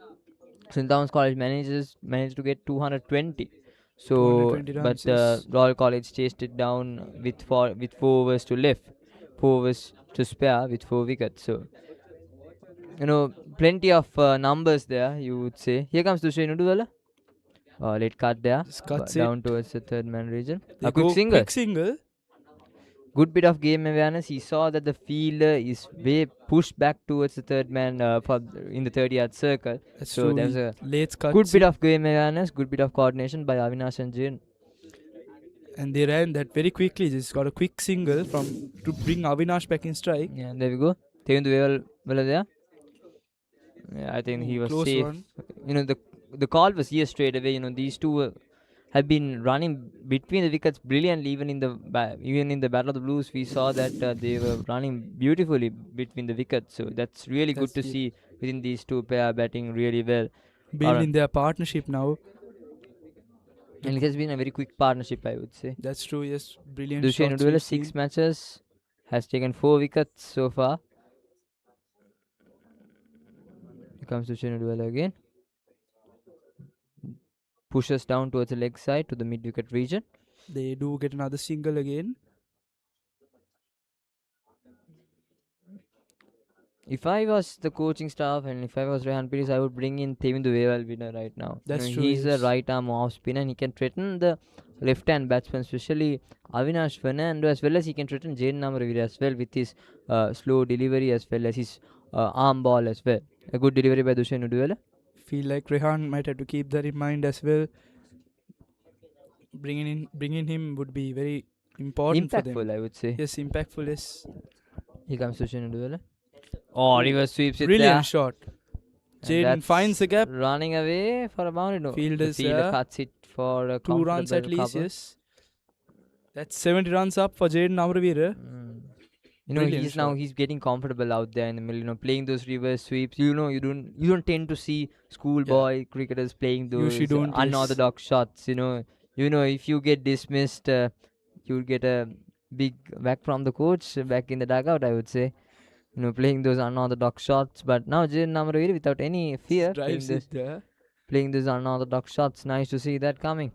St. Thomas College managed to get 220. So, 220 runs, but yes. Royal College chased it down with 4 overs to left, 4 overs to spare with 4 wickets. So, plenty of numbers there, you would say. Here comes Dushain Uduvela. Late cut there, Just cuts down towards the third man region. They A quick go single. Quick single. good bit of game awareness. He saw that the fielder is way pushed back towards the third man in the 30-yard circle. That's So true. there's He a late cuts good bit it, of game awareness, good bit of coordination by Avinash and Jain. and they ran that very quickly. Just got a quick single to bring Avinash back in strike. Yeah, there we go. Tevindu well there. Yeah, I think he was Close safe. one. The call was here straight away. These two have been running between the wickets brilliantly. Even in the Battle of the Blues, we saw that they were running beautifully between the wickets. So that's really good to see within these two pair batting really well. Building their partnership now. And it has been a very quick partnership, I would say. That's true. Yes, brilliant. Dushen shots Udwala, we've 6 seen. matches, has taken 4 wickets so far. Here comes Dushen Udwala again. Pushes down towards the leg side to the mid wicket region. They do get another single again. If I was the coaching staff and if I was Rehan Pires, I would bring in Tevindu Veval winner right now. That's true. He's yes. a right arm off spinner and he can threaten the left hand batsman, especially Avinash Fernando, as well as he can threaten Jaden Amaraweera as well with his slow delivery as well as his arm ball as well. A good delivery by Dushen Udwala. Feel like Rehan might have to keep that in mind as well. Bringing him would be very important for them. Impactful, I would say. Yes, impactful. Yes. Here comes Dushen Udwala. Oh, reverse sweeps it Brilliant there. shot. And Jaden that's finds the gap. running away for a boundary. No, Fielder the fielder cuts it for a 2 runs at comfortable least. cover. Yes. That's 70 runs up for Jaden Amaraweera. Brilliant he's getting comfortable out there in the middle, playing those reverse sweeps. You don't tend to see schoolboy cricketers playing those Usually don't, yes. unorthodox shots. If you get dismissed, you'll get a big whack from the coach back in the dugout, I would say. Playing those unorthodox shots. But now Jaden Amaraweera, without any fear, Drives it there. playing those unorthodox shots. Nice to see that coming.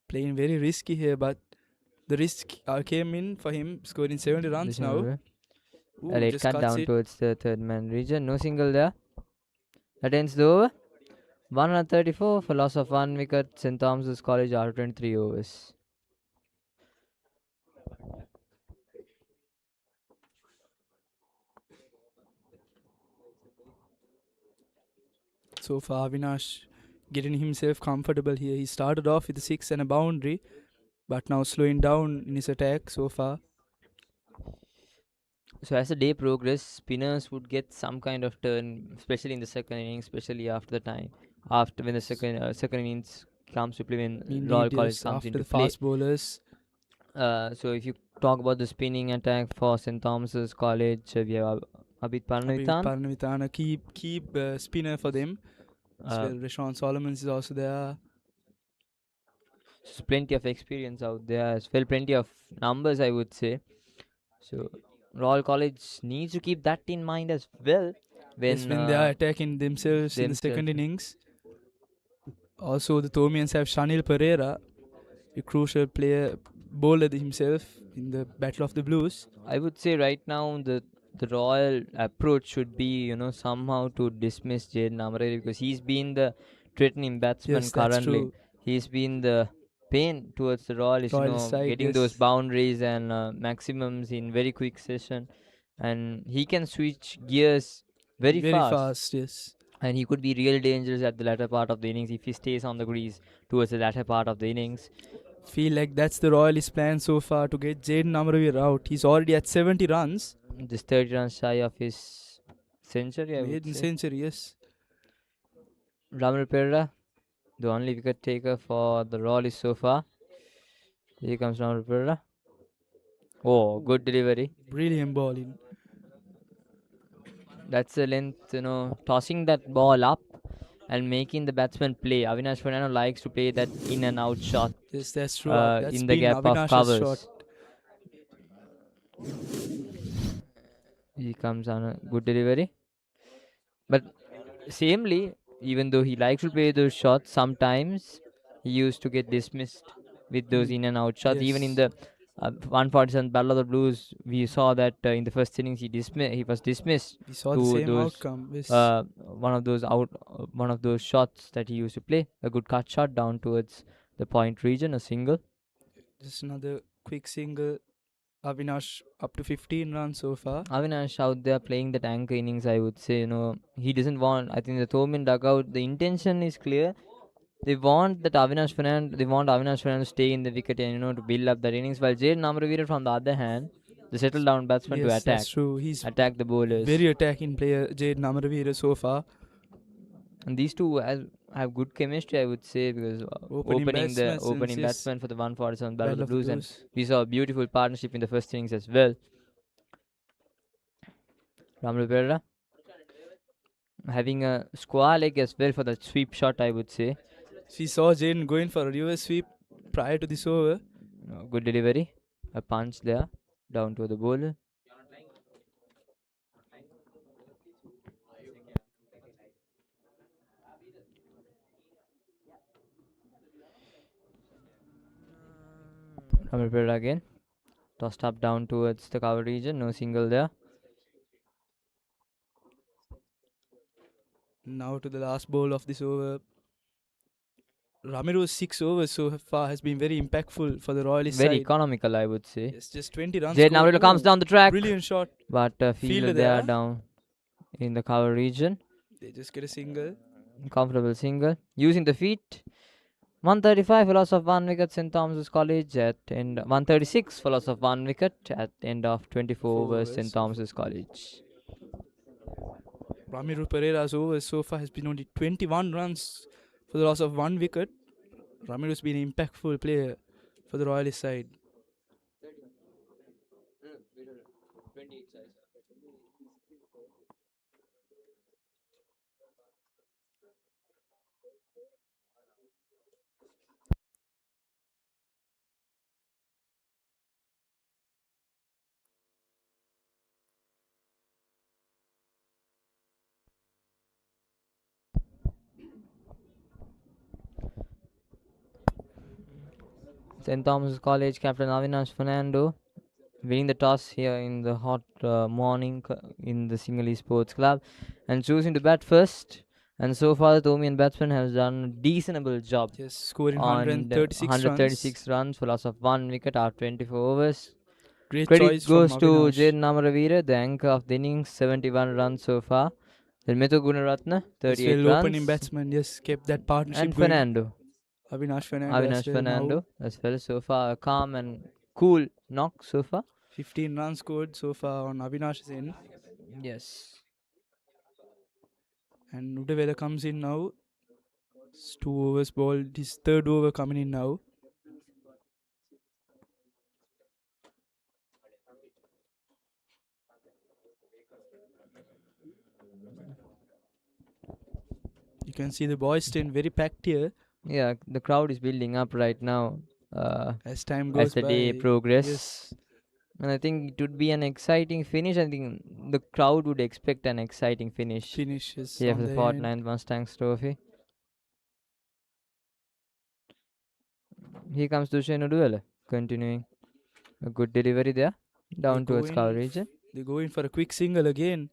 Playing very risky here, but the risk came in for him, scoring 70 runs now. A Ooh, late just cut cuts down it. towards the third man region. No single there. That ends the over. 134 for loss of 1 wicket. St. Thomas's College after 23 overs. So far, Avinash getting himself comfortable here. He started off with a 6 and a boundary, but now slowing down in his attack so far. So as the day progressed, spinners would get some kind of turn, especially in the second innings, especially after the time. After when the second innings comes to play, when Royal College comes after into the play. fast bowlers. So if you talk about the spinning attack for St. Thomas's College, we have Abid Parnavithan. Parnavithan, a key spinner for them. As well, Rashawn Solomons is also there. So plenty of experience out there as well, plenty of numbers, I would say. So Royal College needs to keep that in mind as well When they are attacking themselves in the second innings. Also, the Thomians have Shanil Pereira, a crucial player, bowler himself in the Battle of the Blues. I would say right now the Royal approach should be, somehow to dismiss Jaden Amaraweera because he's been the threatening batsman currently. True. He's been the pain towards the Royal side, getting those boundaries and maximums in very quick session, and he can switch gears very fast. Yes. And he could be real dangerous at the latter part of the innings if he stays on the crease towards the latter part of the innings. Feel like that's the Royalist plan so far to get Jaden Amaraweera out. He's already at 70 runs. Just 30 runs shy of his century, I would say. Century, yes. Ramil Pereira, the only wicket taker for the Royalists so far. Here comes Ramil Pereira. Oh, good delivery. Brilliant bowling. That's the length, tossing that ball up and making the batsman play. Avinash Fernando likes to play that in and out shot. Yes, that's true. That's in the been gap Avinash's of covers. shot. He comes on a good delivery. But samely, even though he likes to play those shots, sometimes he used to get dismissed with those in and out shots. Yes. Even in the 147th Battle of the Blues, we saw that in the first innings he was dismissed. We saw the same outcome. Yes. One of those shots that he used to play, a good cut shot down towards the point region, a single. Just another quick single Avinash up to 15 runs so far. Avinash out there playing that anchor innings, I would say. He doesn't want. I think the Thomian dugout. The intention is clear. They want Avinash Fernand to stay in the wicket and to build up that innings. While Jaden Amaraweera, from the other hand, the settle down batsman to Yes, attack. that's true. He's Attack the bowlers. very attacking player, Jade Amaraweera so far. And these two have good chemistry, I would say, because opening batsman for the 147 Battle of the Blues, and we saw a beautiful partnership in the first innings as well. Amaraweera having a square leg as well for the sweep shot, I would say. We saw Jaden going for a reverse sweep prior to this over. Good delivery. A punch there. Down to the bowler. Amaraweera again. Tossed up down towards the cover region. No single there. Now to the last ball of this over. Ramiro's 6 overs so far has been very impactful for the Royalist Very side. economical, I would say. Yes, just 20 runs. Jaden Amaraweera comes down the track. Brilliant shot. But fielder there down in the cover region. They just get a single. Comfortable single. Using the feet. 135 for loss of 1 wicket, St. Thomas's College at end. 136 for loss of 1 wicket at end of 24 overs, St. Thomas's College. Ramiro Pereira's overs so far has been only 21 runs for the loss of 1 wicket. Ramiro's been an impactful player for the Royalist side. St. Thomas's College captain Avinash Fernando winning the toss here in the hot morning in the Sinhalese Sports Club and choosing to bat first. And so far, the Thomian batsman has done a decent job. Yes, scoring on 136 runs for loss of 1 wicket after 24 overs. Great Credit choice goes from to Avinash. Jaden Amaraweera, the anchor of the innings, 71 runs so far. Then Methu Gunaratne, 38 well, runs. opening batsman, yes, kept that partnership And going. Fernando. Avinash Fernando. Avinash Fernando as well. So far, a calm and cool knock so far. 15 runs scored so far on Avinash's end. Yes. And Udavela comes in now. It's 2 overs bowled. His third over coming in now. You can see the boys stand very packed here. Yeah, the crowd is building up right now. As time goes as the by. day progress. Yes. And I think it would be an exciting finish. I think the crowd would expect an exciting finish. Finishes Here on for the the 49th end. Mustangs trophy. Here comes Dushan Uduvela, continuing a good delivery there, down towards cover region. They go in for a quick single again.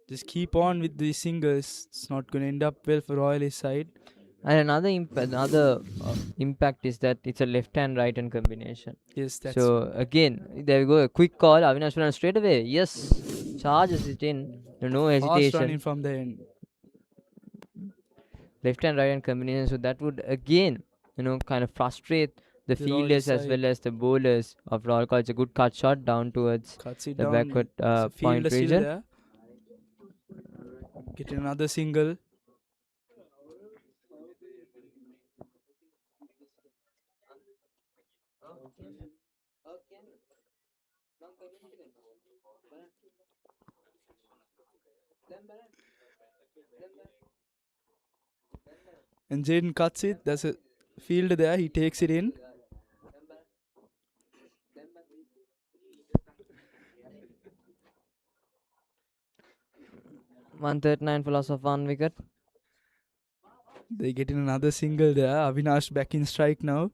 Just keep on with these singles. It's not going to end up well for Royalist side. And another impact is that it's a left-hand right-hand combination. Yes, that's so again, there we go, a quick call. Avinash Fernando straight away. Yes, charges it in. No fast hesitation. running from the end. Left-hand right-hand combination. So that would again, kind of frustrate the fielders as well as the bowlers of Royal College. A good cut shot down towards the backward point region. There. Getting another single. And Jaden cuts it. There's a fielder there. He takes it in. .139 for loss of 1 wicket. They get in another single there. Avinash back in strike now.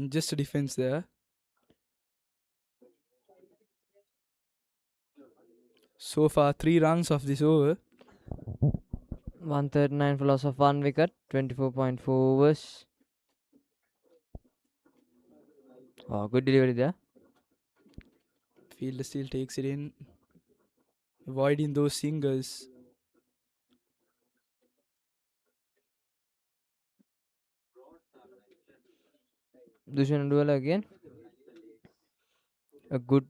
Just a defense there. So far, 3 runs of this over. 139 for loss of 1 wicket, 24.4 overs. Oh, good delivery there. Fielder still takes it in, avoiding those singles. Dushan Duala again. A good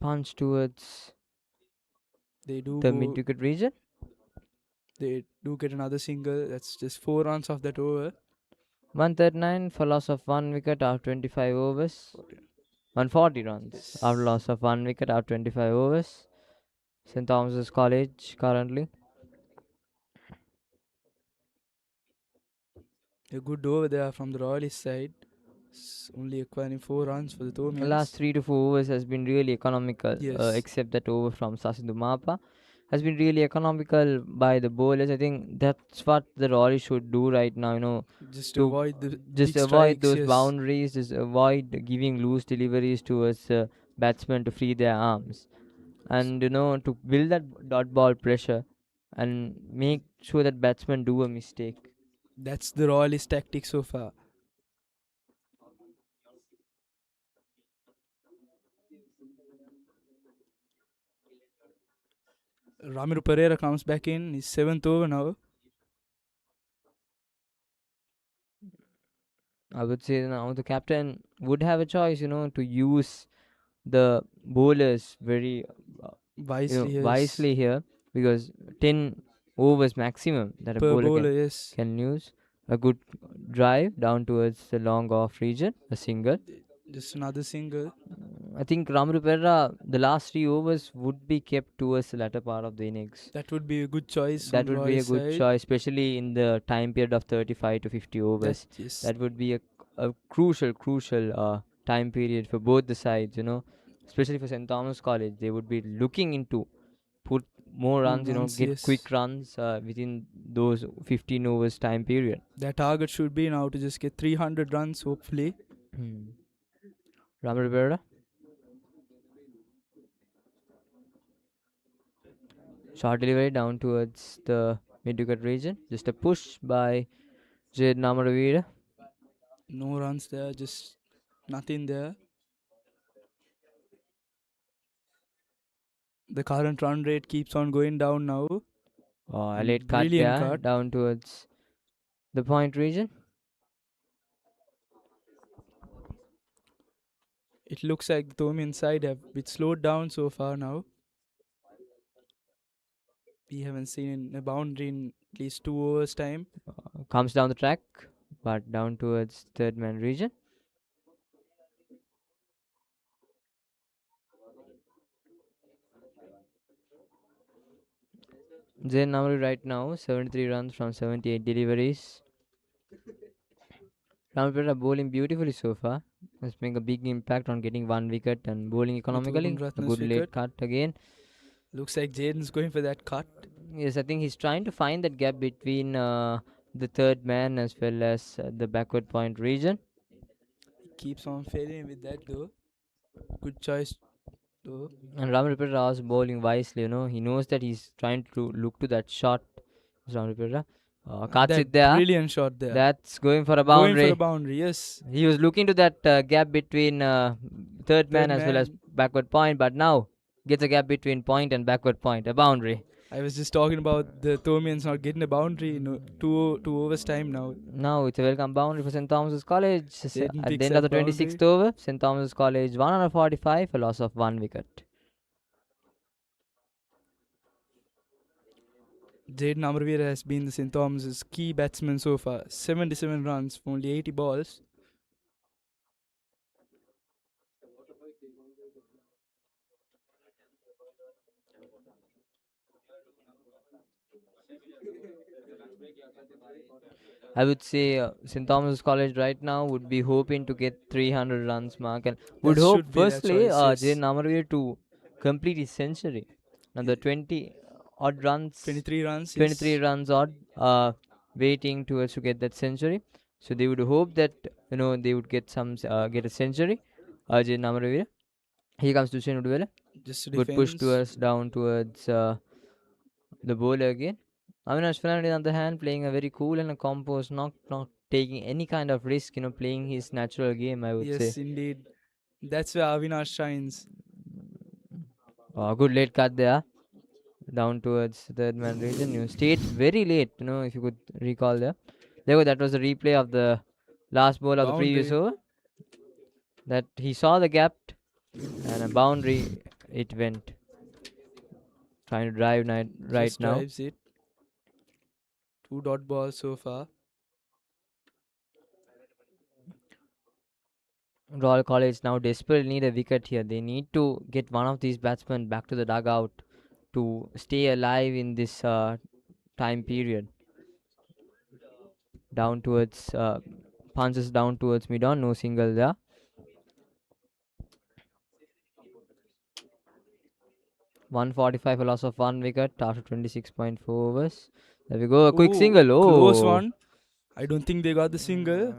punch towards They do the go, mid wicket region. they do get another single. That's just 4 runs off that over. 139 for loss of 1 wicket after 25 overs. 140 runs after loss of 1 wicket after 25 overs. St. Thomas's College currently. A good over there from the Royalist side. Only acquiring 4 runs for the The Thomians. last 3 to 4 overs has been really economical, Yes. except that over from Sasindu Mapa has been really economical by the bowlers. I think that's what the Royals should do right now, Just to avoid the just big avoid strikes, those yes. boundaries, just avoid giving loose deliveries towards batsmen to free their arms, and to build that dot ball pressure and make sure that batsmen do a mistake. That's the Royalist tactic so far. Ramiru Pereira comes back in. His 7th over now. I would say now the captain would have a choice, to use the bowlers very Wisely, yes. wisely here, because 10 overs maximum that a Per bowler bowler, yes. can use. A good drive down towards the long off region, a single. Just another single. I think Ramiru Pereira, the last 3 overs would be kept towards the latter part of the innings. That would be a good choice. That on would be a Roy's good side. choice, especially in the time period of 35 to 50 overs. Yes. That would be a crucial time period for both the sides, especially for St. Thomas College. They would be looking into put more runs, get yes. quick runs within those 15 overs time period. Their target should be now to just get 300 runs, hopefully. Ramiru Pereira. Short delivery down towards the mid-wicket region. Just a push by Amaraweera. No runs there, just nothing there. The current run rate keeps on going down now. A late cut Brilliant there, cut. down towards the point region. It looks like the Thomian side have been slowed down so far now. We haven't seen a boundary in at least 2 overs time. Comes down the track, but down towards third man region. Zain Namri right now 73 runs from 78 deliveries. Ramiru Pereira bowling beautifully so far. Has made a big impact on getting 1 wicket and bowling economically. A Gunratna's good late wicket. cut again. Looks like Jaden's going for that cut. Yes, I think he's trying to find that gap between the third man as well as the backward point region. He keeps on failing with that though. Good choice though. And Ramiru Pereira was bowling wisely, he knows that he's trying to look to that shot. Ramiru Pereira cuts That it there. brilliant shot there. That's going for a boundary. Going for a boundary, yes. He was looking to that gap between third man as well as backward point, but now gets a gap between point and backward point, a boundary. I was just talking about the Thomians not getting a boundary in 2 overs time now. Now it's a welcome boundary for St. Thomas's College. At Jaden the picks end of the that 26th over, St. Thomas's College 145, a loss of 1 wicket. Jaden Amaraweera has been the St. Thomas's key batsman so far. 77 runs for only 80 balls. I would say St. Thomas College right now would be hoping to get 300 runs mark, and would That hope should be their firstly choice, yes. Jaden Amaraweera to complete his century. Now the 20 odd runs, 23 runs. 23 yes. runs odd, waiting towards to get that century. So they would hope that they would get get a century. Jaden Amaraweera. Here comes Dushan Udwala. Just Good push towards down towards the bowler again. Avinash Fernando, on the other hand, playing a very cool and a composed, not taking any kind of risk, playing his natural game, I would say. Yes, indeed. That's where Avinash shines. Good late cut there. Down towards third man region. You stayed very late, if you could recall there. That was the replay of the last ball of the previous over. That he saw the gap and a boundary it went. Trying to drive right Just now. drives it. 2 dot balls so far. Royal College now desperately need a wicket here. They need to get one of these batsmen back to the dugout to stay alive in this time period. Down towards punches down towards mid-on, no single there. .145 a loss of 1 wicket after 26.4 overs. There we go, a quick single. Oh, close one. I don't think they got the single.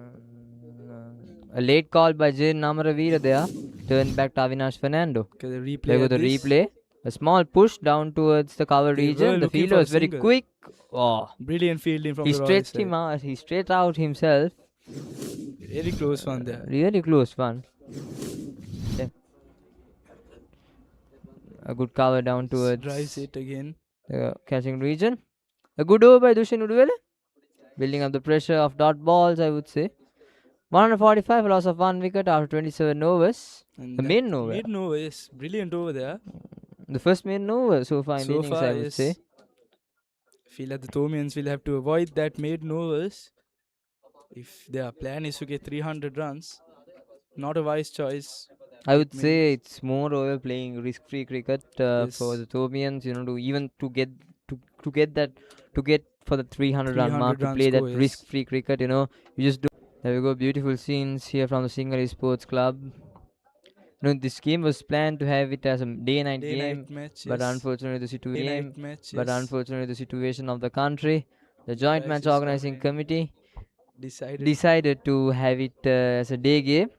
A late call by Amaraweera there. Turned back to Avinash Fernando. Okay, the replay. There go the replay. A small push down towards the cover region. The fielder was very quick. Oh, brilliant fielding from he the Royal stretched side. him out. He stretched out himself. Very close one there. Really close one. Yeah. A good cover down towards Drives it again. the catching region. A good over by Dushin Uduvele. Building up the pressure of dot balls, I would say. 145, a loss of 1 wicket after 27 overs. And The maiden over. Maiden over, yes. Brilliant over there. The first maiden over so far in the So innings, far, I would yes. say. I feel that the Thomians will have to avoid that maiden overs. If their plan is to get 300 runs, not a wise choice. I would say it's more over playing risk-free cricket Yes. for the Thomians, to get for the 300 run 300 mark, to run play that score, yes. risk-free cricket, you just do. There we go, beautiful scenes here from the Sinhalese Sports Club. This game was planned to have it as a day-night game, Day-night match, but yes. unfortunately Day-night match, but yes. unfortunately the situation of the country, the joint match Crisis organizing committee decided to have it as a day game.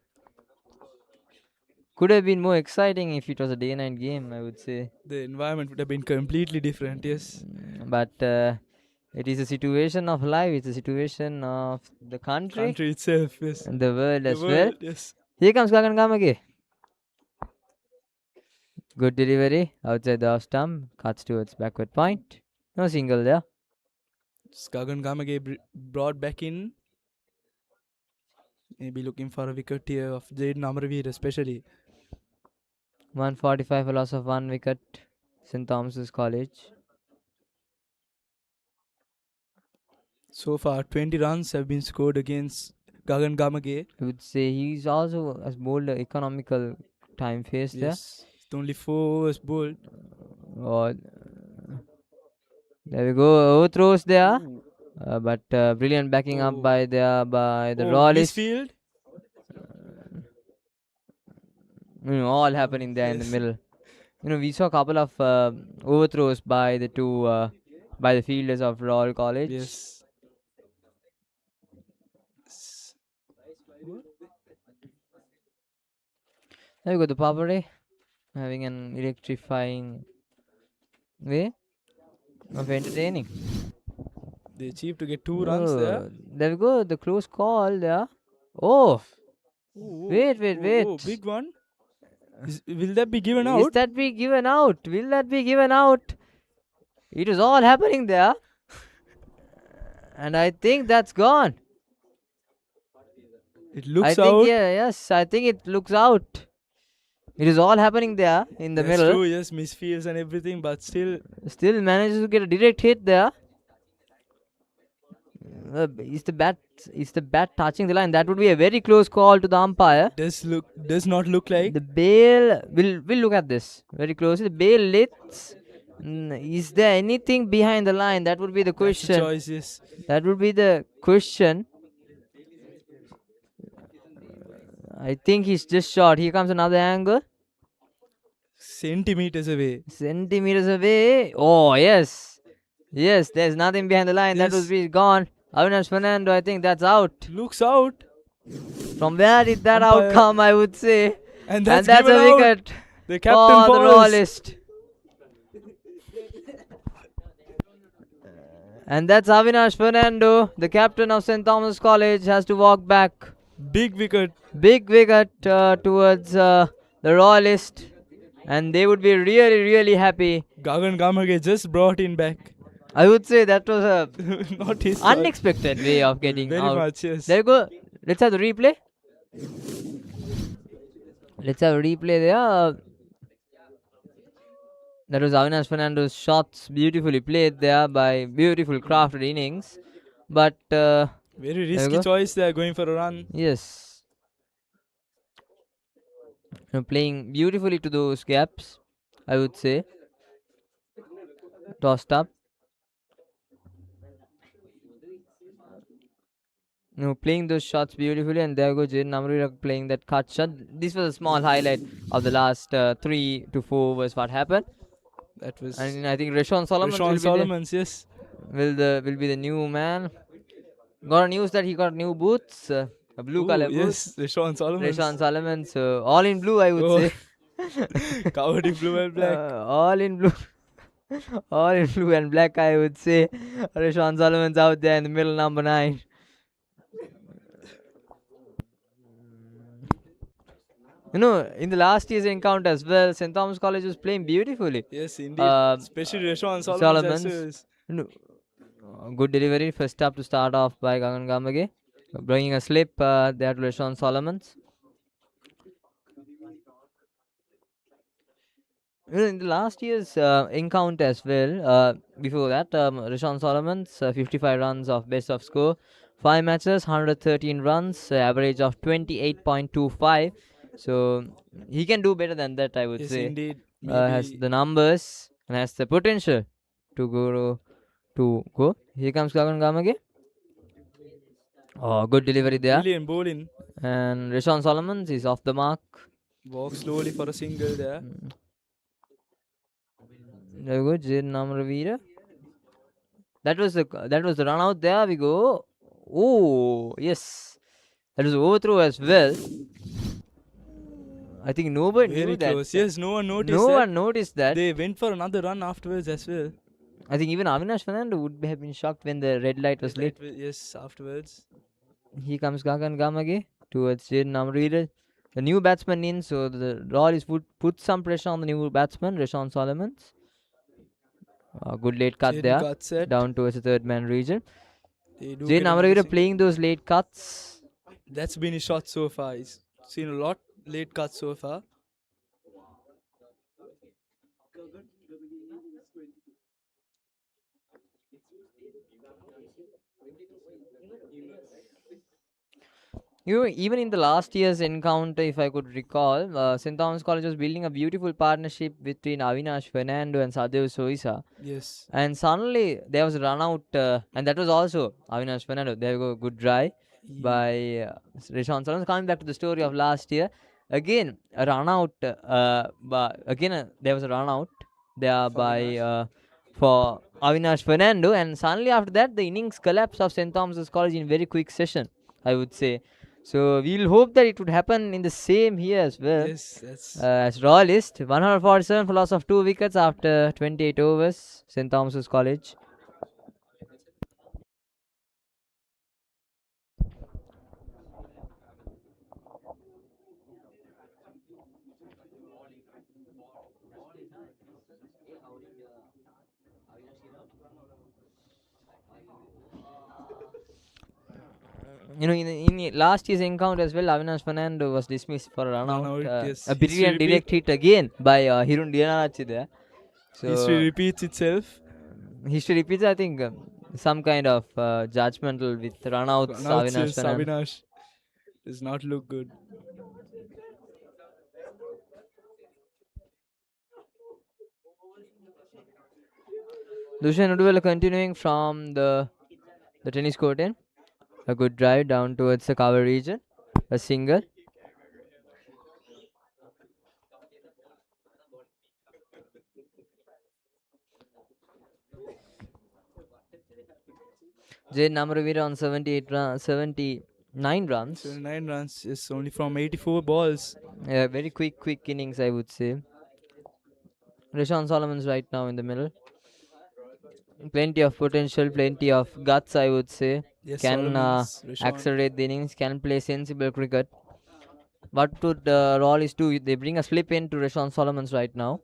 Could have been more exciting if it was a day-night game, I would say. the environment would have been completely different, yes. But it is a situation of life. It's a situation of the country Itself, yes. and the world The as well. world, yes. Here comes Gagan Gamage. Good delivery outside the off stump. Cuts towards backward point. No single there. Gagan Gamage brought back in. Maybe looking for a wicket here of Jaden Amaraweera especially. 145, a loss of 1 wicket. St. Thomas's College. So far, 20 runs have been scored against Gagan Gamage. I would say he's also has bowled an economical time phase Yes. It's only 4 overs bowled. there. Oh, there we go. Overthrows there. But brilliant backing up by the Royalists. Misfield. All happening there in the middle. We saw a couple of overthrows by the by the fielders of Royal College. Yes. There we go, the power having an electrifying way of entertaining. They achieved to get 2 runs there. There we go, the close call there. Oh, wait. Oh, big one. Will that be given out? Is that be given out? Will that be given out? It was all happening there. And I think that's gone. It looks I out. think, yes, I think it looks out. It is all happening there in the That's middle. true, yes, misfields and everything, but still. Still manages to get a direct hit there. Is the bat touching the line? That would be a very close call to the umpire. Does not look like. The bail, we'll look at this very closely. The bail lifts. Is there anything behind the line? That would be the question. That's the choice, yes. That would be the question. I think he's just short. Here comes another angle. Centimeters away. Centimeters away. Oh, yes. Yes, there's nothing behind the line. That Yes. would be gone. Avinash Fernando, I think that's out. Looks out. From where did that Umpire. outcome, I would say? And that's a given out. wicket The for captain the falls. Royalist. And that's Avinash Fernando, the captain of St. Thomas College, has to walk back. Big wicket. Big wicket towards the Royalist. And they would be really, really happy. Gagan Gamage just brought in back. I would say that was a not his fault. unexpected way of getting Very out. much, yes. There you go. Let's have the replay. Let's have a replay there. That was Avinash Fernando's shots, beautifully played there by beautiful crafted innings. But very risky choice there, going for a run. Yes. Playing beautifully to those gaps, I would say. Tossed up. Playing those shots beautifully, and there goes Jaden Amaraweera playing that cut shot. This was a small highlight of the last 3 to 4 was what happened. That was. And I think Rashawn Solomons, yes, will be the new man. Got news that he got new boots, a blue color boots. Yes, Rashawn Solomon. So all in blue, I would say. Covered in blue and black. All in blue. All in blue and black, I would say. Rashawn Solomon's out there in the middle, number 9. In the last year's encounter as well, St. Thomas College was playing beautifully. Yes, indeed. Especially Rashawn Solomons. Good delivery. First up to start off by Gagan Gamage. Bringing a slip there to Rashawn Solomons. In the last year's encounter as well, before that, Rashawn Solomons, 55 runs of best of score. 5 matches, 113 runs, average of 28.25. So he can do better than that, I would say. Indeed. Has the numbers and has the potential to go. Here comes Gagan Gamage. Oh, good delivery there. Brilliant bowling. And Rashawn Solomons is off the mark. Walk slowly for a single there. There we go, Jaden Amaraweera. That was the run out. There we go. Oh, yes. That was overthrow as well. I think nobody Very knew that. Close. Yes, no one noticed No one noticed that. They went for another run afterwards as well. I think even Avinash Fernando would have been shocked when the red light was lit. Yes, afterwards. Here comes Gagan Gamage towards Jaden Amaraweera. The new batsman in, so the Royals would put some pressure on the new batsman, Rashawn Solomons. Good late cut Jaden there, down towards the third man region. Jaden Amaraweera playing those late cuts. That's been his shot so far. He's seen a lot late cuts so far. Even in the last year's encounter, if I could recall, St. Thomas College was building a beautiful partnership between Avinash Fernando and Sadev Soisa. Yes. And suddenly there was a run out, and that was also Avinash Fernando. There we go, good drive by Rashawn Solomons. Coming back to the story of last year, again a run out. There was a run out there for Avinash Fernando, and suddenly after that the innings collapse of St. Thomas College in very quick session, I would say. So we'll hope that it would happen in the same here as well. Yes, as Royalist, 147 for loss of 2 wickets after 28 overs, St. Thomas's College. In last year's encounter as well, Avinash Fernando was dismissed for a run out. A brilliant direct hit again by Hirun Diyanarachi there. So history repeats itself. History repeats, I think. Some kind of judgmental with run-outs. Avinash Fernando. Avinash does not look good. Dushan Uduvela continuing from the tennis court end. A good drive down towards the cover region. A single. Jaden Amaraweera on 79 runs. 79 runs is only from 84 balls. Yeah, very quick innings, I would say. Rashawn Solomons right now in the middle. Plenty of potential, plenty of guts, I would say. Yes, Can Solomons, Rishon. accelerate the innings, can play sensible cricket. What would Rollies do? They bring a slip in to Rashawn Solomons right now.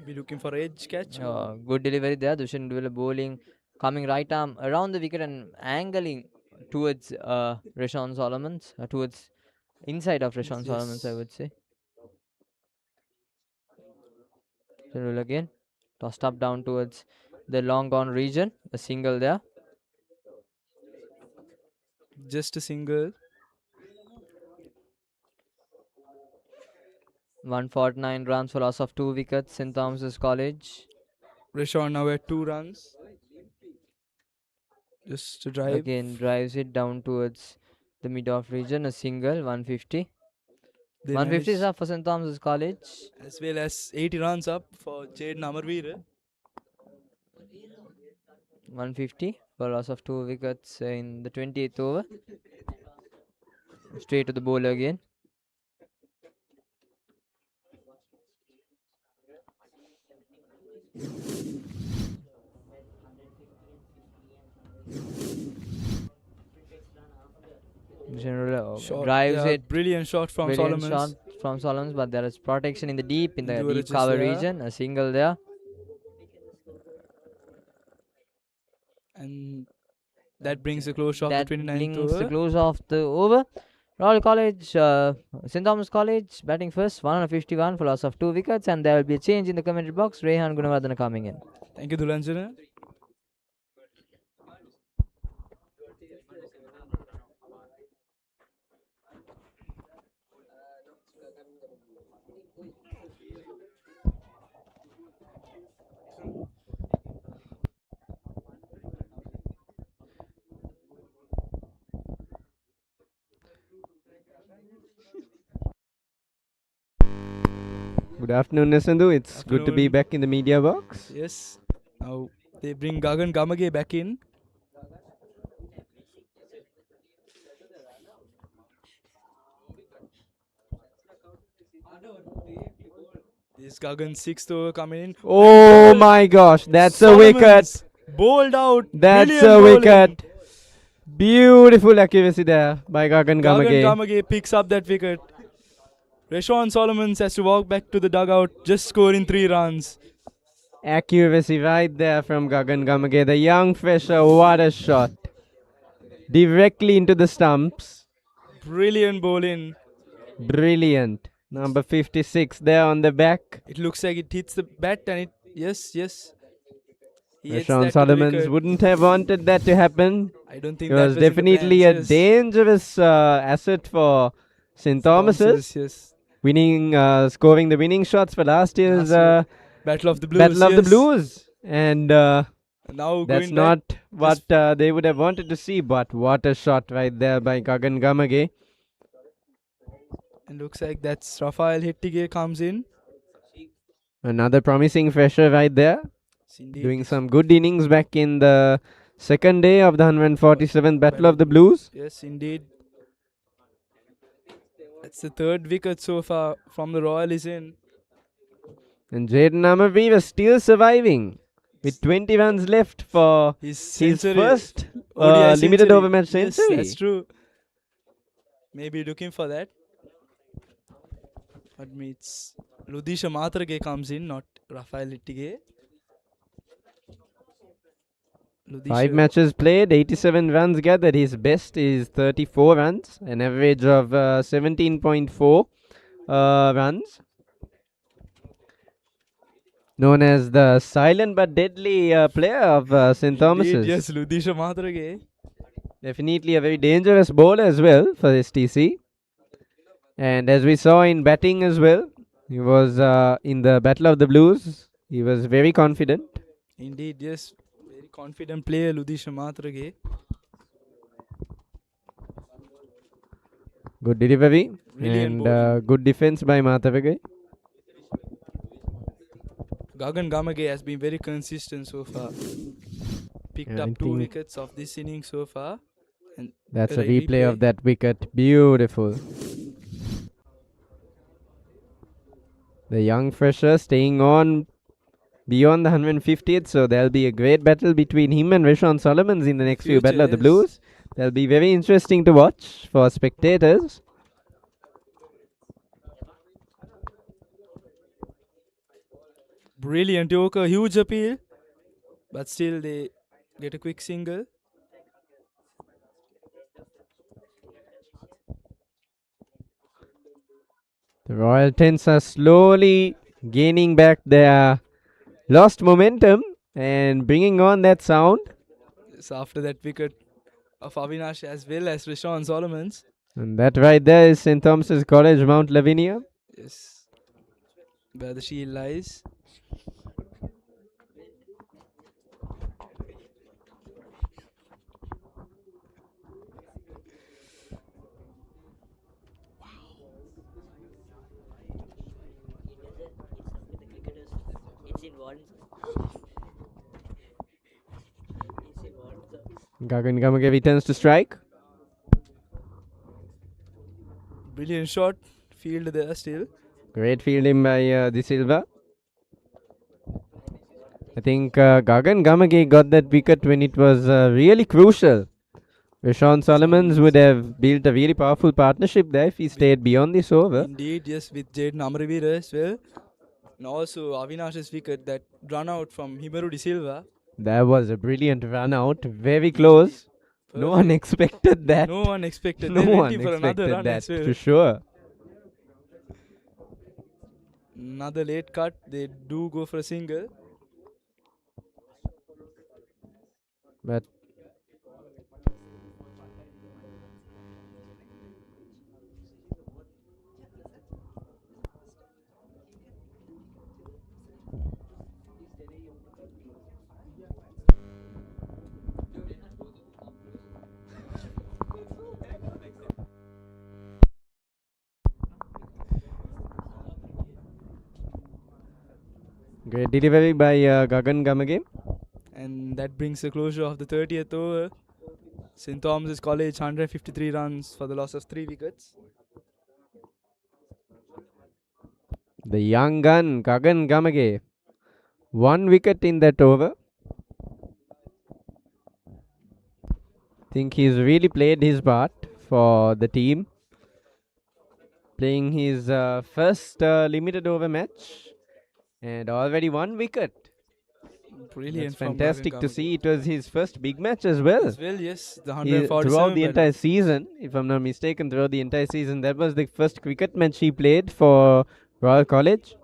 Be looking for edge catch. Good delivery there. Dushan Duvela bowling, coming right arm around the wicket and angling towards Rashawn Solomons, towards inside of Rashawn Solomons, I would say. Duvela again, tossed up down towards the long gone region. A single there. Just a single. 149 runs for loss of 2 wickets. St. Thomas's College. Rishon now at 2 runs. Just to drive. Again drives it down towards the mid-off region. A single, 150. They 150 is managed- up for St. Thomas's College. as well as 80 runs up for Amaraweera. 150 for loss of 2 wickets in the 28th over. Straight to the bowler again. General drives Yeah, it. brilliant shot from Brilliant Solomons. shot from Solomons, but there is protection in the deep Endurance deep is cover there. region. A single there. And that brings the close of That the 29th brings over. the close of the over. Royal College, St. Thomas College batting first, 151 for loss of 2 wickets, and there will be a change in the commentary box. Rehan Gunawardana coming in. Thank you, Dulanjana. Good afternoon, Nesandu. It's good to be Afternoon. back in the media box. Yes. Now they bring Gagan Gamage back in. This Gagan 6th over coming in. Oh my gosh, that's a wicket. Solomons bowled out. That's Brilliant a bowling. wicket. Beautiful accuracy there by Gagan Gagan Gamage. Gamage picks up that wicket. Rashawn Solomons has to walk back to the dugout, just scoring 3 runs. Accuracy right there from Gagan Gamage. The young fresher, what a shot. Directly into the stumps. Brilliant bowling. Brilliant. Number 56 there on the back. It looks like it hits the bat and it, yes. He hits that Rashawn to the Solomons wicket. wouldn't have wanted that to happen. I don't think It that was was in the definitely plans, a yes. dangerous asset for St. Thomas's. Yes. Winning, scoring the winning shots for last year's Last Battle of the Blues. Battle of the yes. Blues. And Now that's going not back, what they would have wanted to see, but what a shot right there by Gagan Gamage. and looks like that's Rafael Hettige comes in. Another promising fresher right there. Indeed. Doing some good innings back in the second day of the 147th Battle of the Blues. Yes, indeed. That's the 3rd wicket so far from the Royal is in. And Jaden Amaraweera still surviving with 20 runs left for His his century, first ODI limited century. over match Yes, century. that's true. Maybe looking for that. But it's Ludisha Matrage comes in, not Rafael Hettige. 5 matches played, 87 runs gathered. His best is 34 runs, an average of 17.4 runs. Known as the silent but deadly player of St. Thomas's. Yes, Ludisha Matrage. Definitely a very dangerous bowler as well for STC. And as we saw in batting as well, he was in the Battle of the Blues. He was very confident. Indeed, yes. Very confident player, Ludisha Matrage. Good delivery Brilliant and good defense by Mathavage. Gagan Gamage has been very consistent so far. Picked Yeah, I up 2 think wickets of this inning so far. And That's a Right, replay of replay. that wicket. Beautiful. The young fresher staying on beyond the 150th, so there'll be a great battle between him and Rashawn Solomons in the next few Battle of the Blues. That'll be very interesting to watch for spectators. Brilliant Yorker, huge appeal, but still they get a quick single. The Royal Tents are slowly gaining back their lost momentum and bringing on that sound. So after that wicket of Avinash as well as Rashawn Solomons. And that right there is St. Thomas's College, Mount Lavinia. Yes, where the shield lies. Gagan Gamage returns to strike. Brilliant shot, field there still. Great fielding by De Silva. I think Gagan Gamage got that wicket when it was really crucial. Rashawn Solomons would have built a really powerful partnership there if he stayed beyond this over. Indeed, yes, with Jaden Amaraweera as well. And also Avinash's wicket, that run out from Himaru De Silva. That was a brilliant run out, very close. No one expected that. No one expected. No They went one in for another expected run that as well. for sure. Another late cut. They do go for a single. But great delivery by Gagan Gamage. And that brings the closure of the 30th over. St. Thomas's College 153 runs for the loss of 3 wickets. The young gun, Gagan Gamage. 1 wicket in that over. Think he's really played his part for the team. Playing his first limited over match. And already 1 wicket. Brilliant. It's fantastic to see. It was his first big match as well. As well, yes. The 147 throughout the entire season, if I'm not mistaken, throughout the entire season, that was the first cricket match he played for Royal College.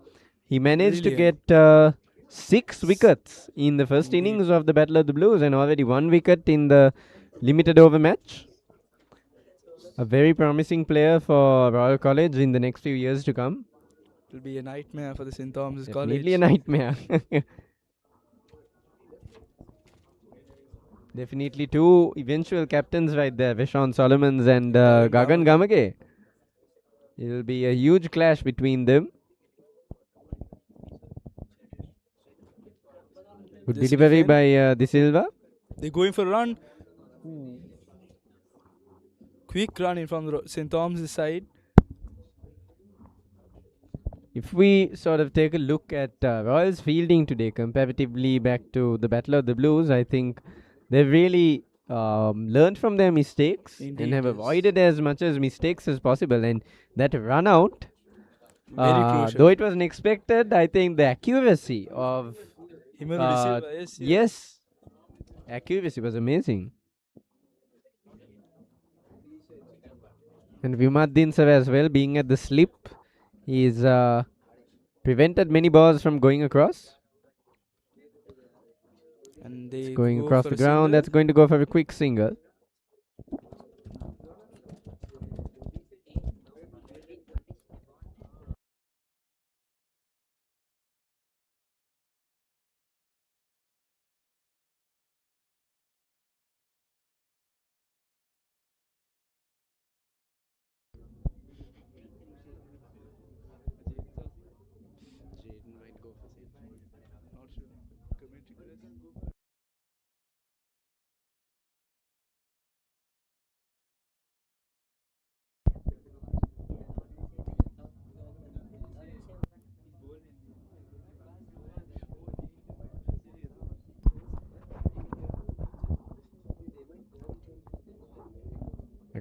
He managed to get 6 wickets in the first innings of the Battle of the Blues and already 1 wicket in the limited over match. A very promising player for Royal College in the next few years to come. It will be a nightmare for the St. Thomas's College. Definitely a nightmare. Definitely 2 eventual captains right there, Rashawn Solomons and Gagan Gamage. It will be a huge clash between them. Good delivery by De Silva. They're going for a run. Quick run in from the St. Thomas's side. If we sort of take a look at Royals fielding today comparatively back to the Battle of the Blues, I think they've really learned from their mistakes and have avoided as much as mistakes as possible. And that run out, though it wasn't expected, I think the accuracy of yes, accuracy was amazing. And Vimaddin sir as well, being at the slip, he's prevented many balls from going across. And they it's going across the ground. That's going to go for a quick single.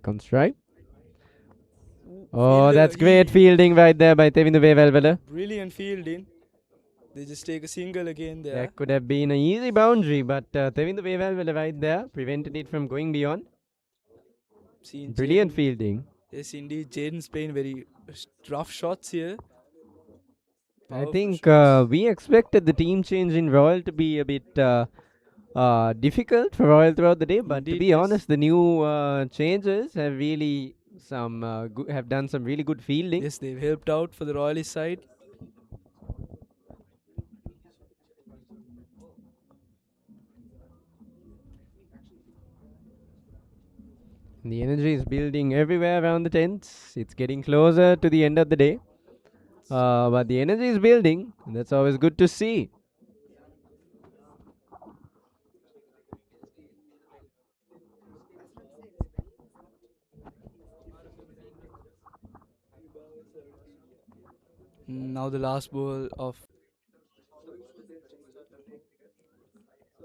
on strike. Oh, that's great fielding right there by Tevindu Vevalvala. Brilliant fielding. They just take a single again there. That could have been an easy boundary, but Tevindu Vevalvala right there prevented it from going beyond. Brilliant fielding. Yes, indeed. Jaden's playing very rough shots here. I think we expected the team change in Royal to be a bit difficult for Royal throughout the day, but Indeed, to be yes. honest, the new changes have really have done some really good fielding. Yes, they've helped out for the Royalist side. The energy is building everywhere around the tents. It's getting closer to the end of the day. But the energy is building. And that's always good to see. Now the last ball of...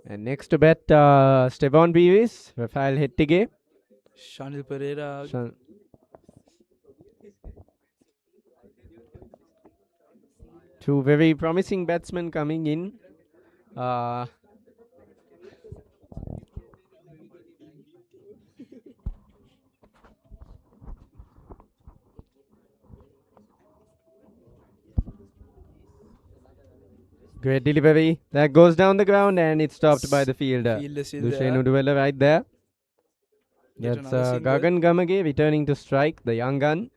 And next to bat, Stefan Beavis, Rafael Hettige. Shanil Pereira. Two very promising batsmen coming in. Great delivery. That goes down the ground and it's stopped by the fielder. Dushenu Duella right there. Get That's another single. Gagan Gamage returning to strike, the young gun.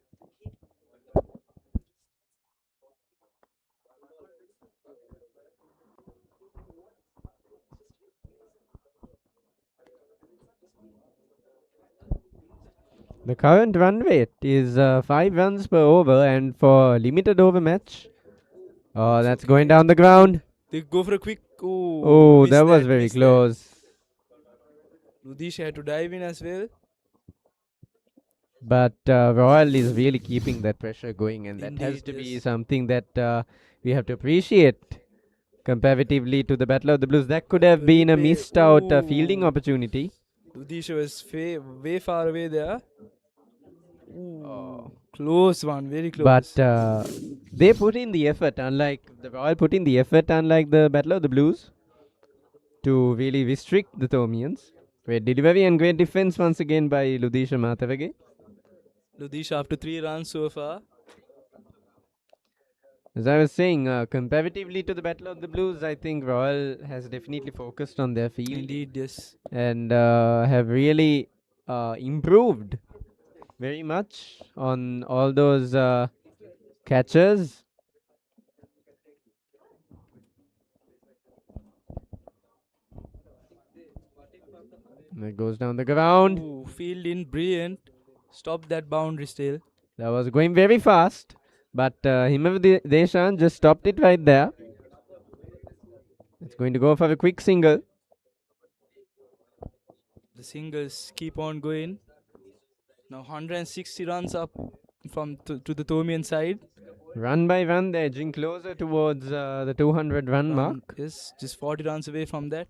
The current run rate is 5 runs per over, and for limited over match, that's going down the ground. They go for a quick... Oh, that was very close. Ludish had to dive in as well. But Royal is really keeping that pressure going, and that has Indeed, to be yes. something that we have to appreciate comparatively to the Battle of the Blues. That could have been a missed out fielding opportunity. Ludish was way far away there. Close one, very close. But they put in the effort, unlike the Royal put in the effort, unlike the Battle of the Blues, to really restrict the Thomians. Great delivery and great defense once again by Ludisha Mathavage. Ludish after 3 runs so far. As I was saying, comparatively to the Battle of the Blues, I think Royal has definitely focused on their field. Indeed, yes. And have really improved very much on all those catches. That goes down the ground. Fielding brilliant. Stop that boundary still. That was going very fast, but Himav Deshan just stopped it right there. It's going to go for a quick single. The singles keep on going. Now 160 runs up from to the Thomian side. Run by run, they're edging closer towards the 200 run mark. Yes, just 40 runs away from that.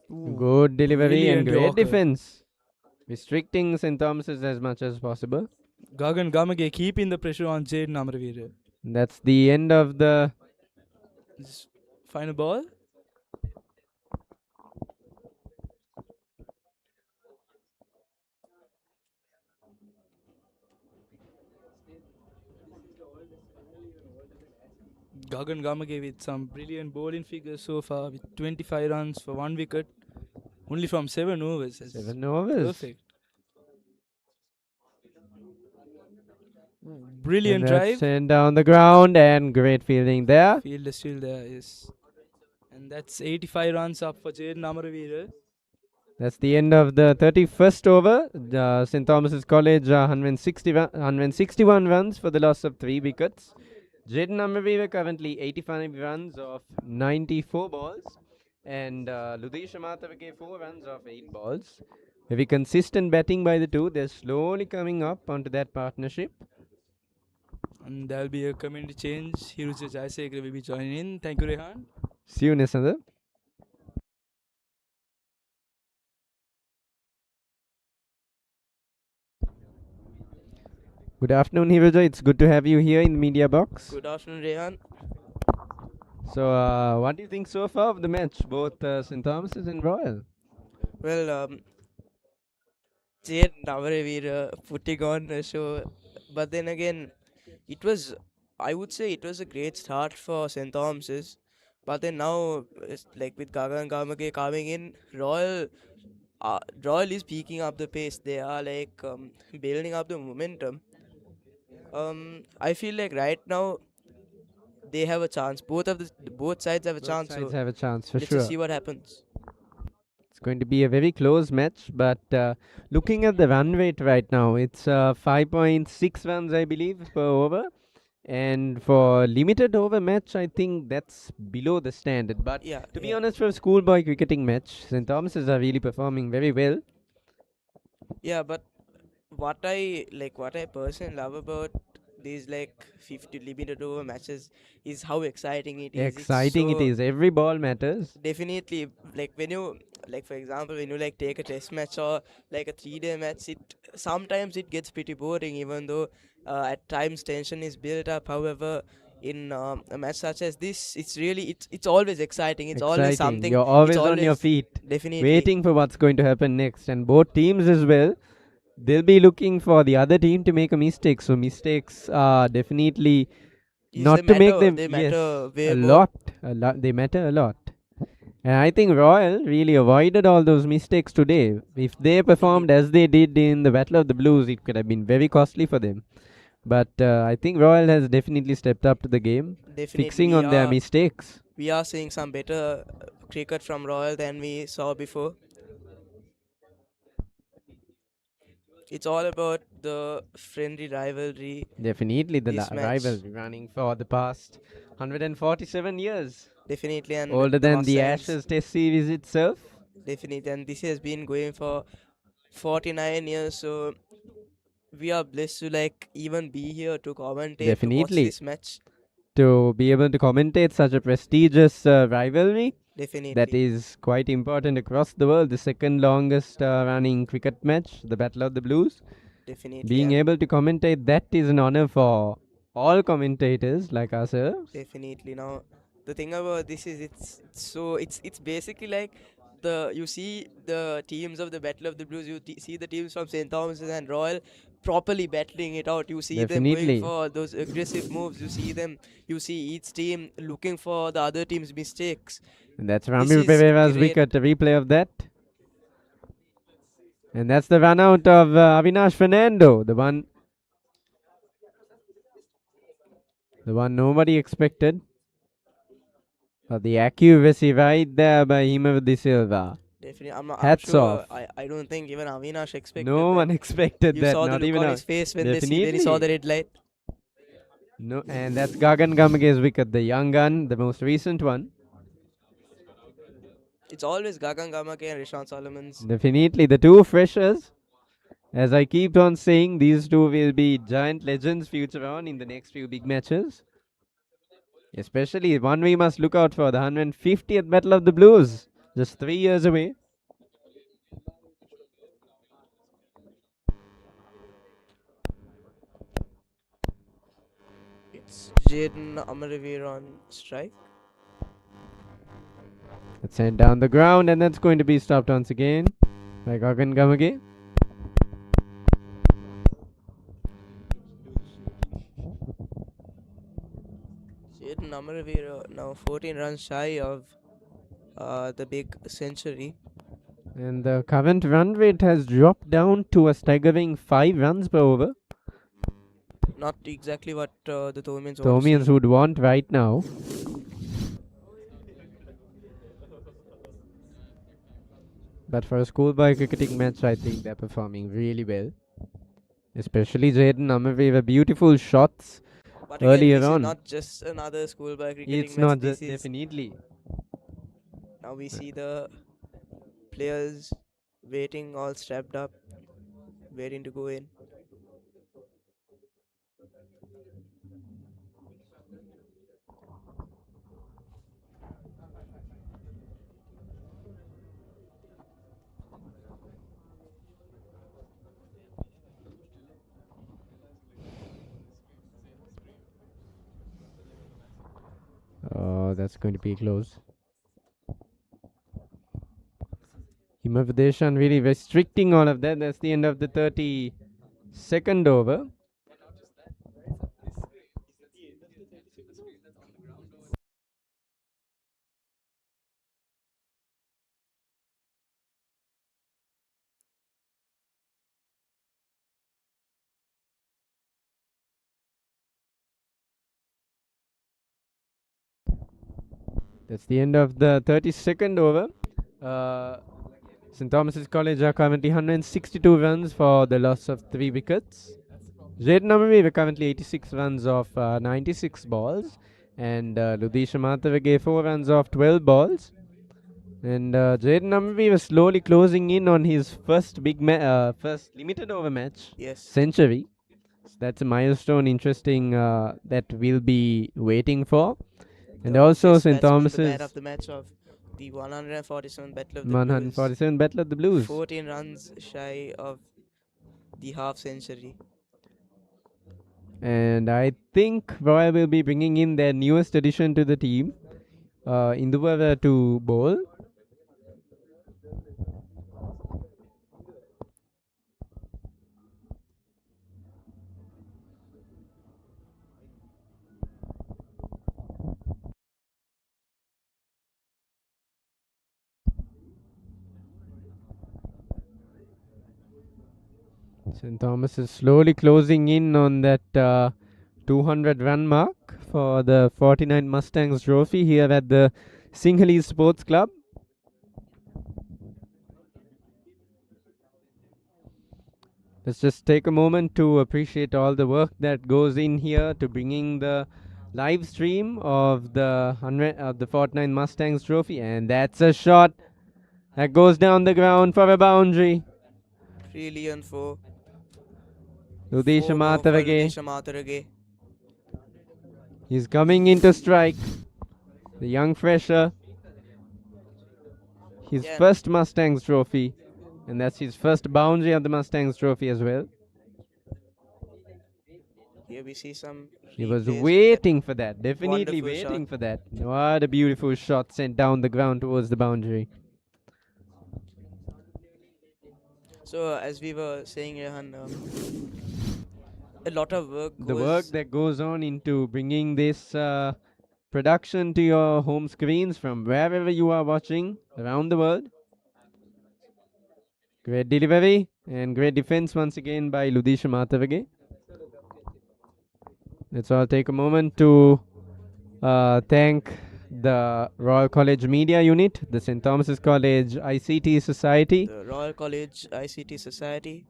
Good delivery and brilliant great Yorker. defense. Restricting St. Thomas's as much as possible. Gagan Gamage keeping the pressure on Jaden Amaraweera. That's the end of the Final ball. Gagan Gamage with some brilliant bowling figures so far with 25 runs for 1 wicket. Only from 7 overs. That's 7 overs. Perfect. Brilliant And that's drive. sent down the ground and great fielding there. Field is still there, yes. And that's 85 runs up for Jaden Amaraweera. That's the end of the 31st over. St. Thomas's College 161 runs for the loss of 3 wickets. Jaden Amaraweera currently 85 runs of 94 balls. And Ludisha Mathavage 4 runs of 8 balls. Very consistent batting by the two. They're slowly coming up onto that partnership. And there will be a community change. Hiruja Jaisekara will be joining in. Thank you, Rehan. See you, Nisanda. Good afternoon, Hiruja. It's good to have you here in the media box. Good afternoon, Rehan. So, what do you think so far of the match, both St. Thomas's and Royal? Well, Jade Amaraweera putting on a show, but then again, it was, I would say, it was a great start for St. Thomas's. But then now, it's like with Gagan Gamage coming in, Royal is picking up the pace. They are like building up the momentum. I feel like right now they have a chance. Both sides have a Both chance. sides So have a chance for let's sure. just see what happens. It's going to be a very close match, but looking at the run rate right now, it's 5.6 runs, I believe, per over. And for limited over match, I think that's below the standard. But Yeah, to be yeah. honest, for a schoolboy cricketing match, St. Thomas's are really performing very well. Yeah, but what I personally love about these like 50 limited over matches is how exciting it is. It's Exciting it so is. Every ball matters. definitely like when you like for example when you like take a test match or like a 3-day match, it sometimes it gets pretty boring even though at times tension is built up. However, in a match such as this, it's always exciting. It's always Exciting. something. You're It's always on your always feet, definitely. waiting for what's going to happen next. And both teams as well, they'll be looking for the other team to make a mistake. So mistakes are definitely not to make them. They Yes, matter way a more. lot. They matter a lot. And I think Royal really avoided all those mistakes today. If they performed Indeed. as they did in the Battle of the Blues, it could have been very costly for them. But I think Royal has definitely stepped up to the game, Definitely, fixing on their mistakes. we are seeing some better cricket from Royal than we saw before. It's all about the friendly rivalry. Definitely the This match, rivalry running for the past 147 years. definitely, and Older the than the Mustangs, Ashes Test series itself. definitely, and this has been going for 49 years. So we are blessed to like even be here to commentate to watch Definitely. this match. To be able to commentate such a prestigious rivalry, Definitely, that is quite important across the world. The second longest running cricket match, the Battle of the Blues. definitely, Being and able to commentate that is an honor for all commentators like ourselves. definitely. Now, the thing about this is it's basically like you see the teams of the Battle of the Blues. You see the teams from St. Thomas's and Royal properly battling it out. You see them going Definitely. for those aggressive moves. You see each team looking for the other team's mistakes. And that's This Ramir is Pereira's great. wicket, a replay of that. And that's the run out of Avinash Fernando, the one nobody expected. But the accuracy right there by Himavadi Silva. Definitely, I'm Hats sure. off. I don't think even Avinash expected No that. one expected You that, saw the not look even on a- his face when he saw the red light. No, and that's Gagan Gamage's wicket, the young gun, the most recent one. It's always Gagan Gamake and Rishan Solomon's. Definitely the two freshers. As I keep on saying, these two will be giant legends future on in the next few big matches. Especially one we must look out for, the 150th Battle of the Blues, just 3 years away. It's Jaden Amaraweera on strike. It's sent down the ground, and that's going to be stopped once again by Gagan Gamage. Jaden Amaraweera now 14 runs shy of the big century. And the current run rate has dropped down to a staggering 5 runs per over. Not exactly what the Thomians want to Thomians see. would want right now. But for a schoolboy cricketing match, I think they're performing really well. Especially Jaden Amaraweera, beautiful shots But again, earlier this on. is not just another schoolboy cricketing It's match. not This just is definitely. now we see the players waiting, all strapped up, waiting to go in. that's going to be close. Himavadeshan really restricting all of that. That's the end of the 32nd over. That's the end of the 32nd over. St. Thomas's College are currently 162 runs for the loss of 3 wickets. Jaden Amaraweera currently 86 runs off 96 balls. And Ludisha Mathavage 4 runs off 12 balls. And Jaden Amaraweera was slowly closing in on his first first limited over match century. So that's a milestone interesting that we'll be waiting for. And also St. Thomas's. The man of the match of the 147 Battle of the 147 Blues. Battle of the Blues. 14 runs shy of the half century. And I think Roy will be bringing in their newest addition to the team, Induwara, to bowl. St. Thomas is slowly closing in on that 200 run mark for the 49th Mustangs trophy here at the Sinhalese Sports Club. Let's just take a moment to appreciate all the work that goes in here to bringing the live stream of the 49th Mustangs trophy, and that's a shot that goes down the ground for a boundary. Brilliant for Ludisha Mathavage. He's coming in to strike. The young fresher. His first Mustangs trophy. And that's his first boundary of the Mustangs trophy as well. Here we see some. He was waiting for that. Definitely waiting for that. What a beautiful shot sent down the ground towards the boundary. So as we were saying, Rehan, a lot of work The work that goes on into bringing this production to your home screens from wherever you are watching around the world. Great delivery and great defense once again by Ludisha Mathavage. Let's all take a moment to thank the Royal College Media Unit, the St. Thomas's College ICT Society. The Royal College ICT Society.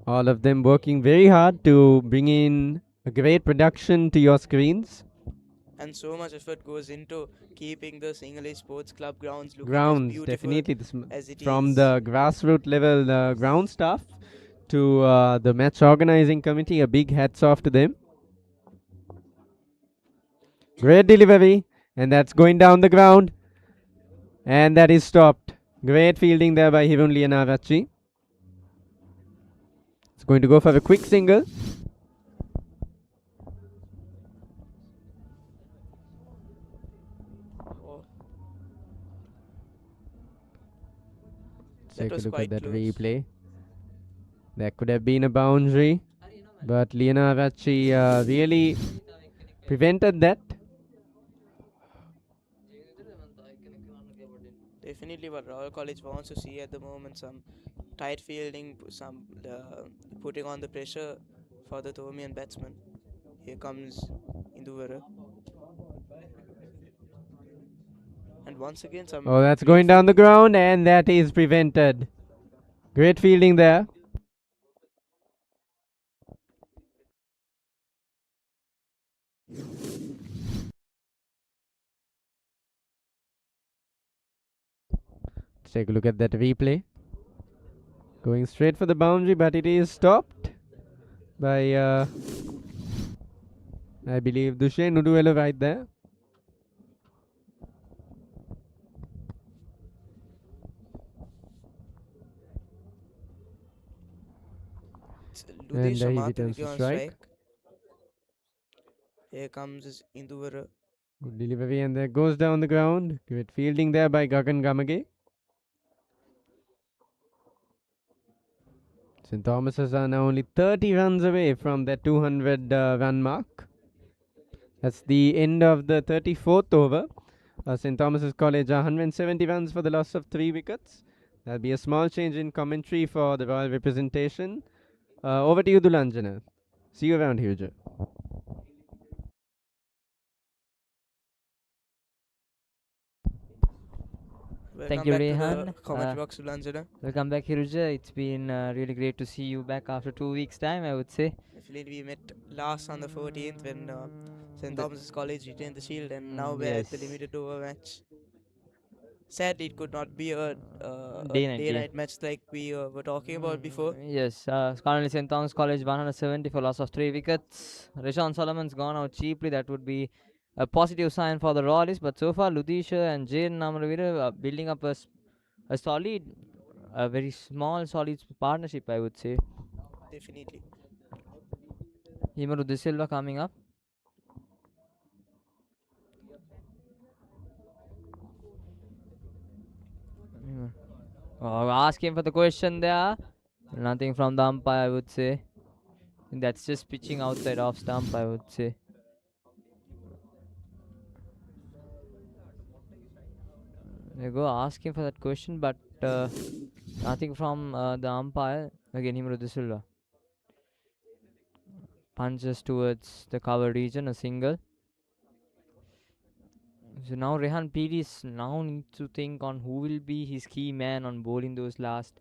All of them working very hard to bring in a great production to your screens. And so much effort goes into keeping the Sinhalese Sports Club grounds looking as beautiful definitely. as it From is. the grassroots level ground staff to the match organizing committee, a big hats off to them. Great delivery, and that's going down the ground, and that is stopped. Great fielding there by Hirun Lianarachi. It's going to go for a quick single. Take a look at that replay. That could have been a boundary, but Lianarachi really prevented that. Definitely what Royal College wants to see at the moment, some tight fielding, some putting on the pressure for the Thomian batsman. Here comes Induwara. And once again some... Oh, that's going down the ground, and that is prevented. Great fielding there. Let's take a look at that replay. Going straight for the boundary, but it is stopped by, I believe, Dushen Uduela right there. And he returns to strike. Here comes Induwara. Good delivery, and there goes down the ground. Great fielding there by Gagan Gamage. St. Thomas's are now only 30 runs away from their 200 run mark. That's the end of the 34th over. St. Thomas's College are 170 runs for the loss of 3 wickets. There'll be a small change in commentary for the Royal representation. Over to you, Dulanjana. See you around, Huger. Thank you, Welcome back to Rehan. the commentary box, Sulanjana. Welcome back, Hiruja. It's been really great to see you back after 2 weeks' time, I would say. Definitely, we met last on the 14th when St. Thomas's College retained the shield, and now we're at the limited over match. Sadly, it could not be a day-night match like we were talking about before. Yes, currently St. Thomas College 170 for loss of 3 wickets. Rashawn Solomon's gone out cheaply. That would be a positive sign for the Royalists. But so far, Ludisha and Jaden Amaraweera are building up a solid, a very small, solid partnership, I would say. Definitely. Himaru De Silva coming up. Ask him for the question there. Nothing from the umpire, I would say. That's just pitching outside off stump, I would say. They go ask him for that question, but nothing from the umpire. Again, Himaru De Silva. Punches towards the cover region, a single. So now Rehan Pires now needs to think on who will be his key man on bowling those last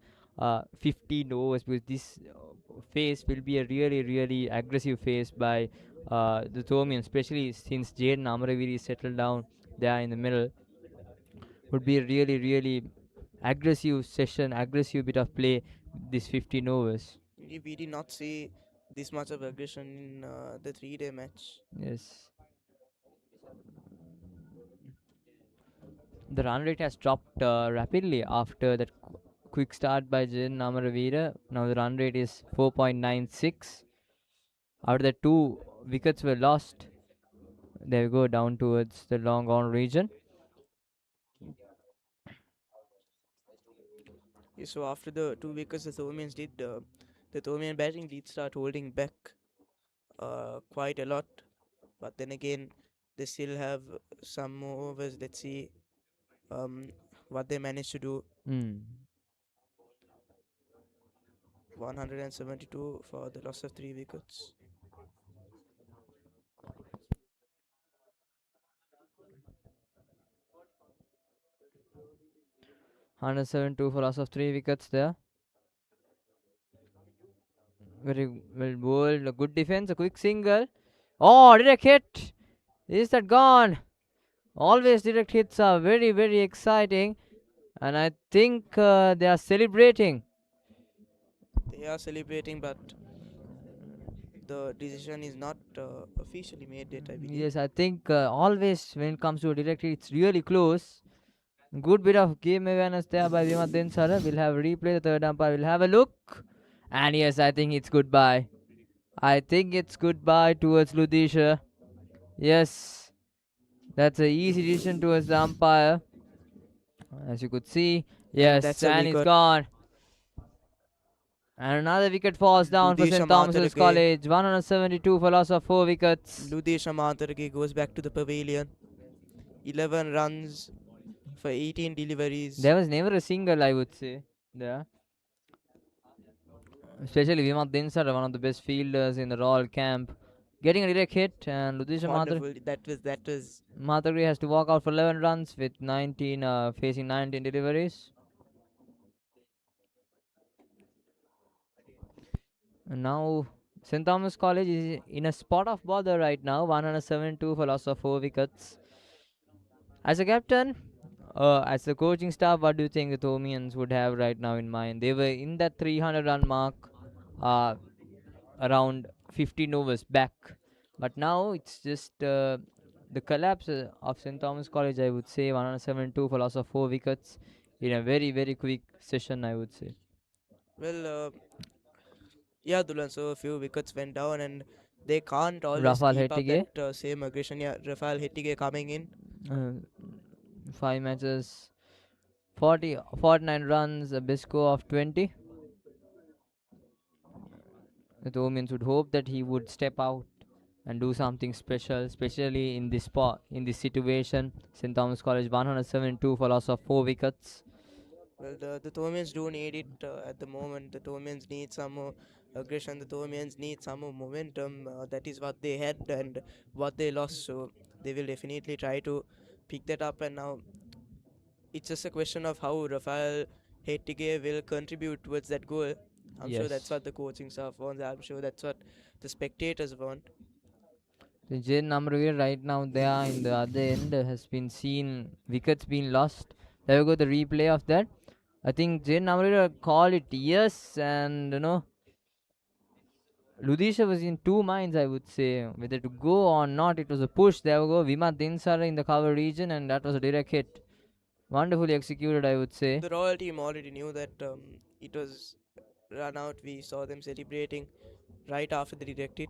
15 overs, because this phase will be a really aggressive phase by the Thomian, especially since Jaden Amaraweera is settled down there in the middle. Would be a really aggressive session, aggressive bit of play this 15 overs. We did not see this much of aggression in the 3-day match. Yes. The run rate has dropped rapidly after that quick start by Jaden Amaraweera. Now the run rate is 4.96. Out of the 2 wickets were lost. There we go, down towards the long on region. So after the 2 wickets, the Thomian batting did start holding back quite a lot. But then again, they still have some more overs. Let's see what they managed to do. 172 for the loss of 3 wickets. $172 for loss of 3 wickets there. Very well bowled. A good defense. A quick single. Oh, direct hit. Is that gone? Always direct hits are very exciting. And I think they are celebrating. They are celebrating, but the decision is not officially made yet, I believe. Yes, I think always when it comes to a direct hit, it's really close. Good bit of game awareness there by Vimat Densara. We'll have a replay. The third umpire will have a look. And yes, I think it's goodbye. I think it's goodbye towards Ludisha. Yes, that's an easy decision towards the umpire. As you could see. Yes, and it's gone. And another wicket falls down for St. Thomas's College. 172 for loss of 4 wickets. Ludisha Matarage goes back to the pavilion. 11 runs for 18 deliveries. There was never a single, I would say, there. Especially Vimat Dinsar, one of the best fielders in the Royal camp, getting a direct hit, and Ludisha Matarage has to walk out for 11 runs with 19 facing 19 deliveries. And now St. Thomas College is in a spot of bother right now. 172 for loss of 4 wickets. As a captain, as the coaching staff, what do you think the Thomians would have right now in mind? They were in that 300 run mark around 15 overs back. But now it's just the collapse of St. Thomas College, I would say. 172 for loss of 4 wickets in a very quick session, I would say. Well, yeah, Dulan, so a few wickets went down, and they can't always Rafael keep up Hettige. that same aggression. Yeah, Rafael Hettige coming in. 5 matches, 49 runs, a best score of 20. The Thomians would hope that he would step out and do something special, especially in this spot, in this situation. St. Thomas College 172 for loss of 4 wickets. Well, the Thomians do need it at the moment. The Thomians need some more aggression. The Thomians need some more momentum. That is what they had and what they lost. So they will definitely try to pick that up. And now it's just a question of how Rafael Hettige will contribute towards that goal. I'm sure that's what the coaching staff wants. I'm sure that's what the spectators want. The Jaden Amaraweera right now there in the other end has been seen wickets being lost. There we go, the replay of that. I think Jaden Amaraweera called it yes, and Ludisha was in two minds, I would say, whether to go or not. It was a push. There we go, Vimat Dinsara in the cover region, and that was a direct hit. Wonderfully executed, I would say. The Royal team already knew that it was run out. We saw them celebrating right after the direct hit.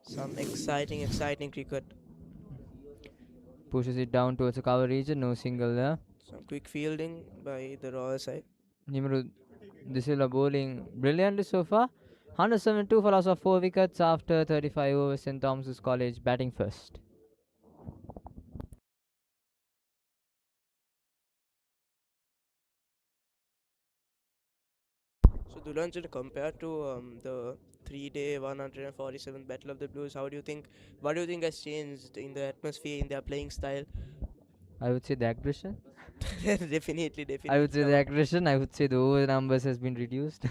Some exciting cricket. Pushes it down towards the cover region, no single there. Some quick fielding by the Royal side. Nimrud Disila bowling brilliantly so far. 172 for loss of 4 wickets after 35 overs. St. Thomas's College batting first. So Dulanjan, compared to the 3-day 147th Battle of the Blues, what do you think has changed in the atmosphere, in their playing style? I would say the aggression. Definitely. I would say the aggression. I would say the over numbers has been reduced.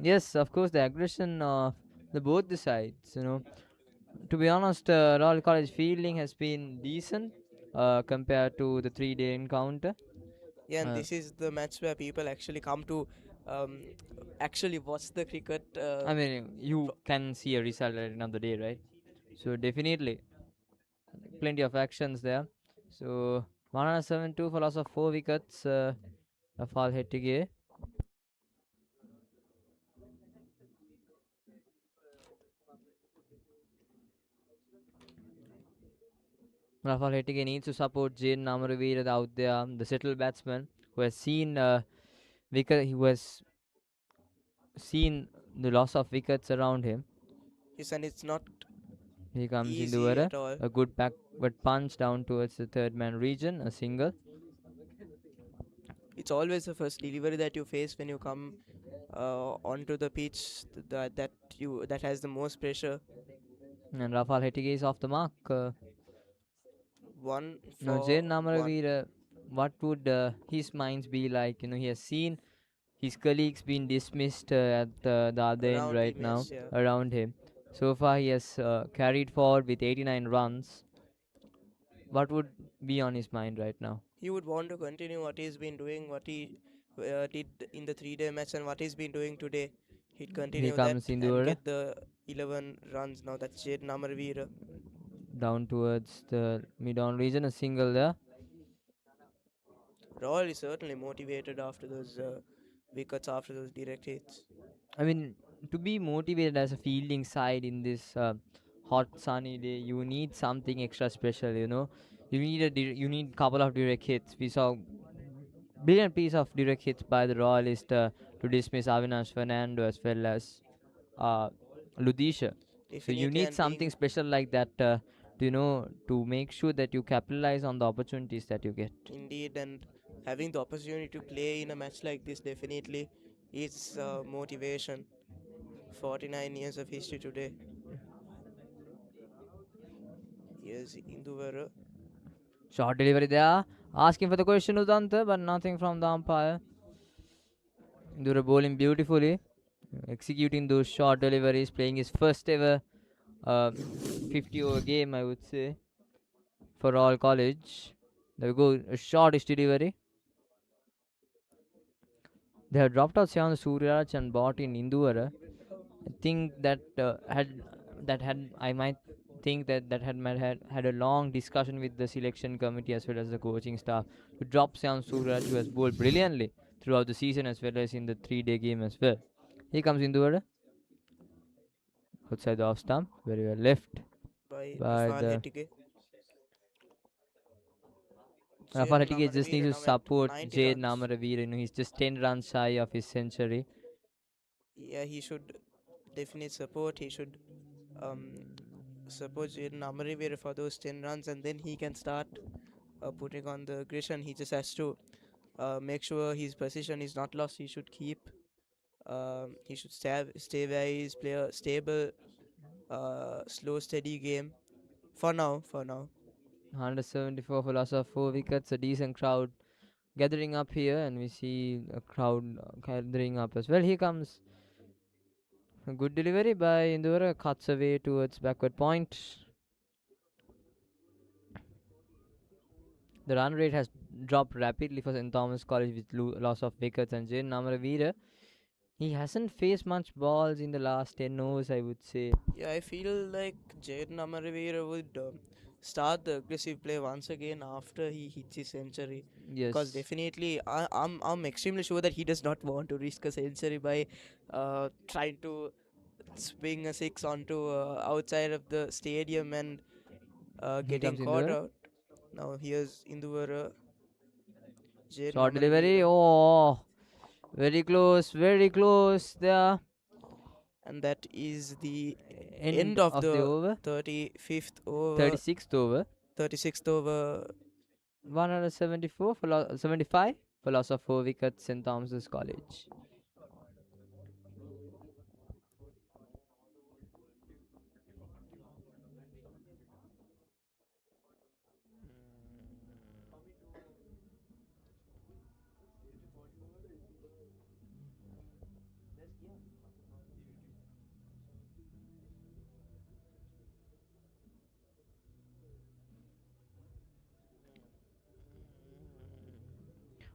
Yes, of course, the aggression of both the sides. To be honest, Royal College fielding has been decent compared to the 3-day encounter. Yeah, and this is the match where people actually come to actually watch the cricket. I mean, you can see a result at the end of the day, right? So definitely, plenty of actions there. So 172 for loss of 4 wickets. Rafael Hettige. Rafael Hettige needs to support Jaden Amaraweera out there, the settled batsman who has seen who has seen the loss of wickets around him. Yes, and it's not He comes easy into at all. a good backward punch down towards the third man region, a single. It's always the first delivery that you face when you come onto the pitch that has the most pressure. And Rafael Hettige is off the mark. One Now, for Jaden one. Amaraweera, what would his minds be like? He has seen his colleagues being dismissed at the other end Around right him, now, yes, yeah. around him. So far, he has carried forward with 89 runs. What would be on his mind right now? He would want to continue what he's been doing, what he did in the 3-day match, and what he's been doing today. He'd continue comes that into and it. get the 11 runs. Now that's Jaden Amaraweera. Down towards the mid-on region, a single there. Royal is certainly motivated after those wickets, after those direct hits. I mean, to be motivated as a fielding side in this hot sunny day, you need something extra special. You need a couple of direct hits. We saw brilliant piece of direct hits by the Royalist to dismiss Avinash Fernando as well as Ludisha. So you Definitely, need and something being special like that to make sure that you capitalize on the opportunities that you get. indeed, and having the opportunity to play in a match like this definitely is motivation. 49 years of history today. Yes, Induvara. Short delivery there. Asking for the question Udanta, but nothing from the umpire. Indura bowling beautifully, executing those short deliveries, playing his first ever 50 over game, I would say, for all college. There we go, a shortish delivery. They have dropped out Syan Suryaraj and bought in Induvara. I think that I might think that might had a long discussion with the selection committee as well as the coaching staff to drop Syan Suryaraj, who has bowled brilliantly throughout the season as well as in the 3-day game as well. Here comes Induvara. outside the off stump. Very well left by by Rafal the Hettige. Rafal Jaden Hettige just needs Amaraweera to now at support 90 Jade runs. Amaraweera. He's just 10 runs shy of his century. Yeah, he should definitely support. He should support Jaden Amaraweera for those 10 runs, and then he can start putting on the aggression. He just has to make sure his position is not lost. He should keep. He should stay where he is. Play a stable, slow, steady game. For now. 174 for loss of 4 wickets. A decent crowd gathering up here, and we see a crowd gathering up as well. Here comes a good delivery by Indura. Cuts away towards backward point. The run rate has dropped rapidly for St. Thomas College with loss of wickets, and Jaden Amaraweera, he hasn't faced much balls in the last 10 overs, I would say. Yeah, I feel like Jaden Amaraweera would start the aggressive play once again after he hits his century. Yes. Because definitely, I'm extremely sure that he does not want to risk a century by trying to swing a six onto outside of the stadium and getting caught out. Now here's Induvara. Short delivery. Oh, very close there. And that is the End of the over. 35th over. 36th over. 36th over. 174 for 75 for loss of 4 wickets, St. Thomas's College.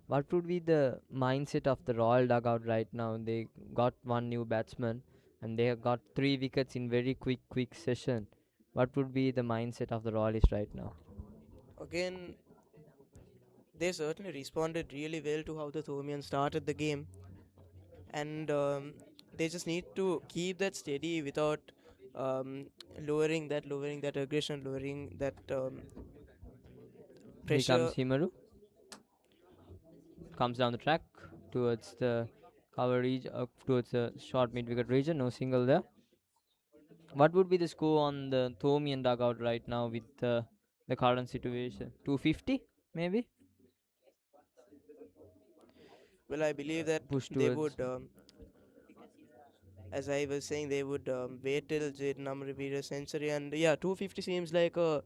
What would be the mindset of the Royal dugout right now? They got one new batsman and they have got 3 wickets in very quick session. What would be the mindset of the Royalists right now? Again, they certainly responded really well to how the Thomian started the game, and they just need to keep that steady without lowering that aggression, lowering that pressure. Here comes Himaru. Comes down the track towards the coverage, towards the short mid-wicket region. No single there. What would be the score on the Thomian dugout right now with the current situation? 250 maybe? Well, I believe that they would, as I was saying, they would wait till Jaden Amaraweera's century, and yeah, 250 seems like a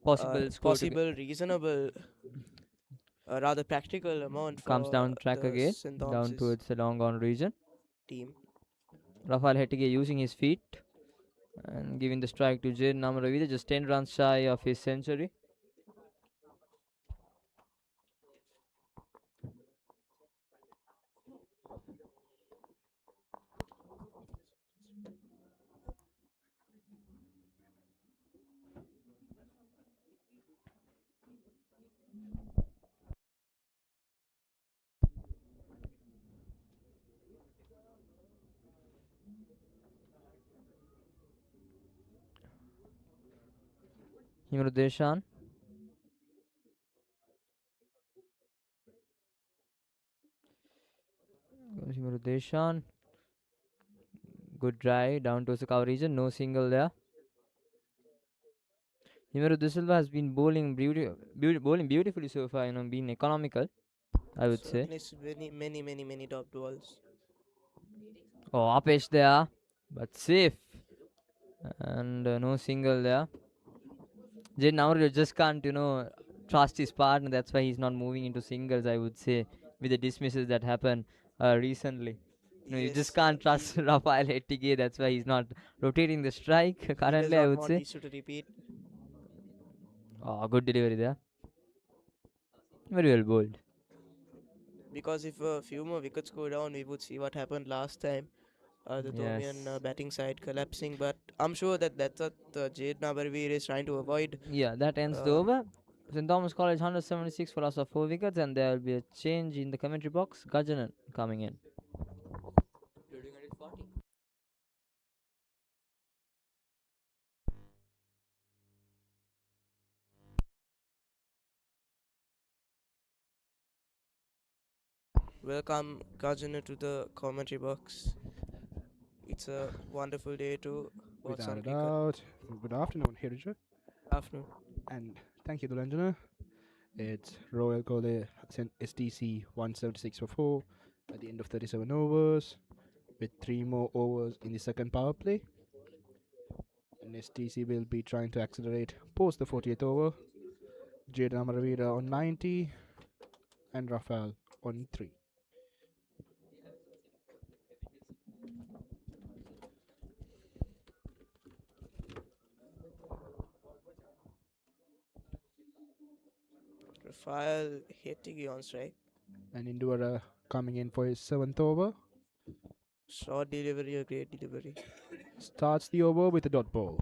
possible, reasonable, rather practical amount for comes down track again, St. down Thomas's towards the long on region. team. Rafal Hettige using his feet and giving the strike to Jaden Amaraweera, just 10 runs shy of his century. Himaru Deshan. Himaru Deshan. Good drive down towards the cover region. No single there. Himaru De Silva has been bowling beautifully so far, being economical, I would say. Many top balls. Oh, up edge there, but safe. And no single there. Jaden Amaraweera just can't, trust his partner. That's why he's not moving into singles, I would say, with the dismisses that happened recently. You just can't trust Rafael Hettige. That's why he's not rotating the strike currently, I would say. He to repeat. Oh, good delivery there. Very well bowled. Because if a few more wickets go down, we would see what happened last time. The Thomian batting side collapsing. But I'm sure that's what Jaden Amaraweera is trying to avoid. Yeah, that ends the over. St. Thomas College 176 for loss of 4 wickets, and there will be a change in the commentary box. Gajanan coming in. welcome Gajana to the commentary box. It's a wonderful day to watch Without some a cricket. doubt. Good afternoon, Hirja. Afternoon. And thank you, Dulanjana. It's Royal College STC 176 for 4 at the end of 37 overs, with 3 more overs in the second power play. And STC will be trying to accelerate post the 40th over. Jaden Amaraweera on 90 and Rafael on 3. Rafael Hettige on strike. And Indura coming in for his 7th over. Short delivery, a great delivery. Starts the over with a dot ball.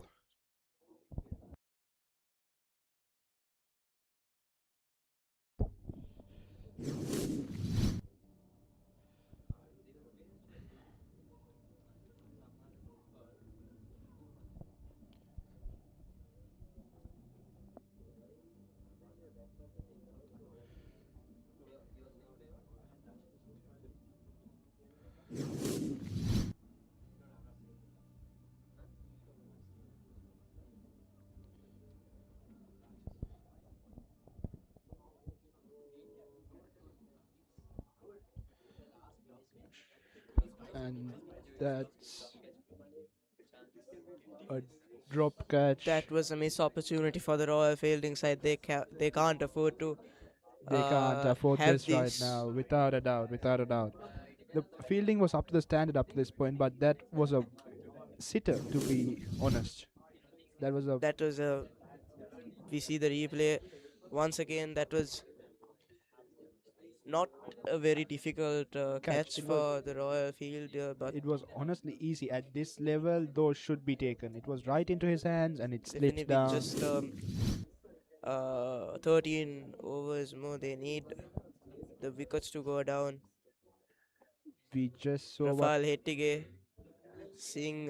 And that's a drop catch. That was a missed opportunity for the Royal fielding side. They can't afford to. They can't afford have this right now, without a doubt, without a doubt. The fielding was up to the standard up to this point, but that was a sitter, to be honest. That was a. That was a. We see the replay once again. That was not a very difficult catch for the Royal field, but it was honestly easy at this level. Those should be taken. It was right into his hands, and it definitely slipped down. just 13 overs more. They need the wickets to go down. We just saw Rafael Hettige seeing.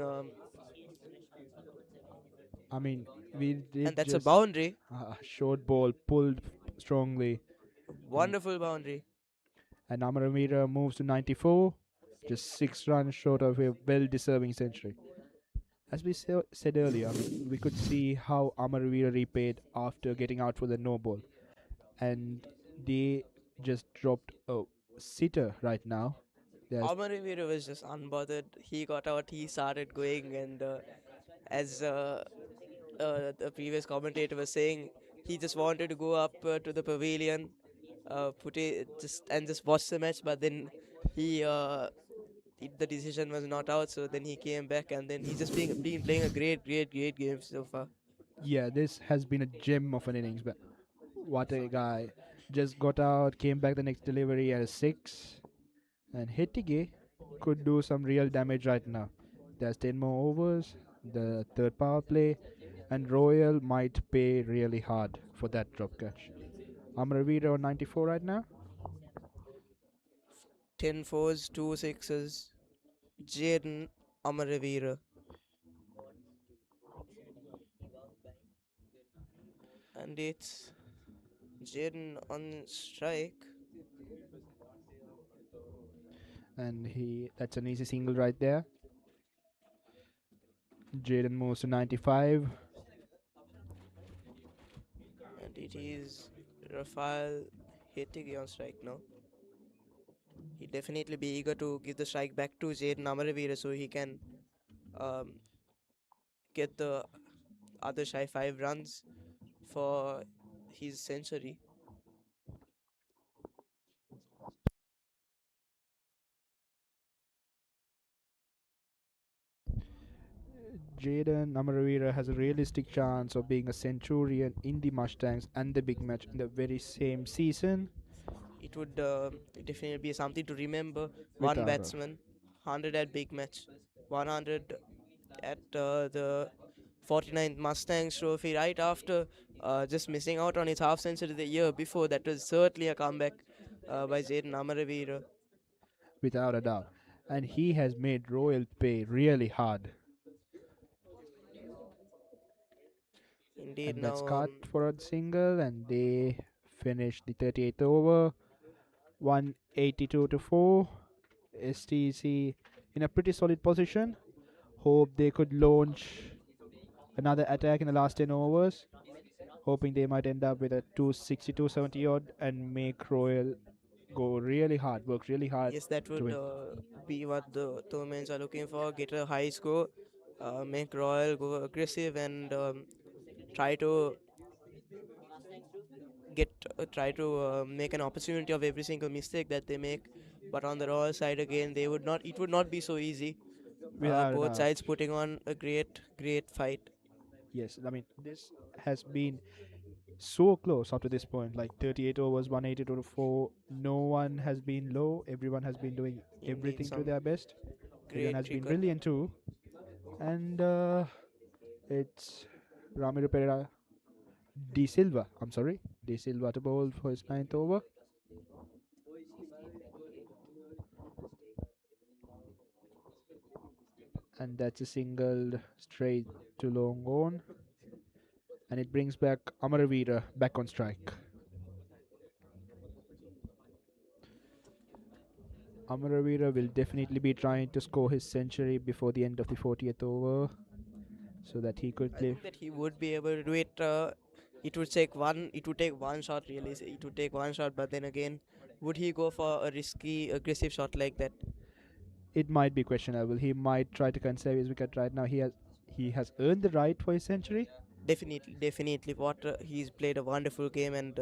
I mean, we did. And that's a boundary. Short ball pulled strongly. Wonderful boundary. And Amaraweera moves to 94, just 6 runs short of a well-deserving century. As we said earlier, I mean, we could see how Amaraweera repaid after getting out for the no ball, and they just dropped a sitter right now. Amaraweera was just unbothered. He got out, he started going, and as the previous commentator was saying, he just wanted to go up to the pavilion, just watch the match. But then the decision was not out, so then he came back, and then he's just been playing a great game so far. Yeah, this has been a gem of an innings, but what a guy. Just got out, came back the next delivery at a 6, and Hettige could do some real damage right now. There's 10 more overs, the third power play, and Royal might pay really hard for that drop catch. Amaraweera on 94 right now. 10 fours, 2 sixes. Jaden Amaraweera. And it's Jaden on strike. And that's an easy single right there. Jaden moves to 95. And it is Rafael Hettige on strike now. He'd definitely be eager to give the strike back to Jaden Amaraweera so he can get the other shy 5 runs for his century. Jaden Amaraweera has a realistic chance of being a centurion in the Mustangs and the big match in the very same season. It would definitely be something to remember. One batsman, 100 at big match, 100 at the 49th Mustangs trophy right after just missing out on his half century the year before. That was certainly a comeback by Jaden Amaraweera. Without a doubt. And he has made Royal pay really hard. Indeed, and that's now cut for a single, and they finish the 38th over 182 to 4. STC in a pretty solid position. Hope they could launch another attack in the last 10 overs. Hoping they might end up with a 260, 270 odd and make Royal go really hard, work really hard Yes, that to would win. be what the Thomians are looking for. Get a high score, make Royal go aggressive, and try to make an opportunity of every single mistake that they make. But on the Royal side again, they would not. It would not be so easy. Without a Both doubt. sides putting on a great fight. Yes, I mean, this has been so close up to this point, like 38 overs, 182 to 4. No one has been low. Everyone has been doing Indeed, everything to some their best. Everyone great has been cricket. brilliant too. And it's Ramiro Pereira De Silva. I'm sorry, De Silva to bowl for his ninth over. And that's a single straight to long on. And it brings back Amaraweera back on strike. Amaraweera will definitely be trying to score his century before the end of the 40th over, so that he could I play. think that he would be able to do it. It would take one. It would take one shot really. It would take one shot, but then again, would he go for a risky, aggressive shot like that? It might be questionable. He might try to conserve his wicket right now. He has earned the right for his century. Definitely. What he's played a wonderful game, and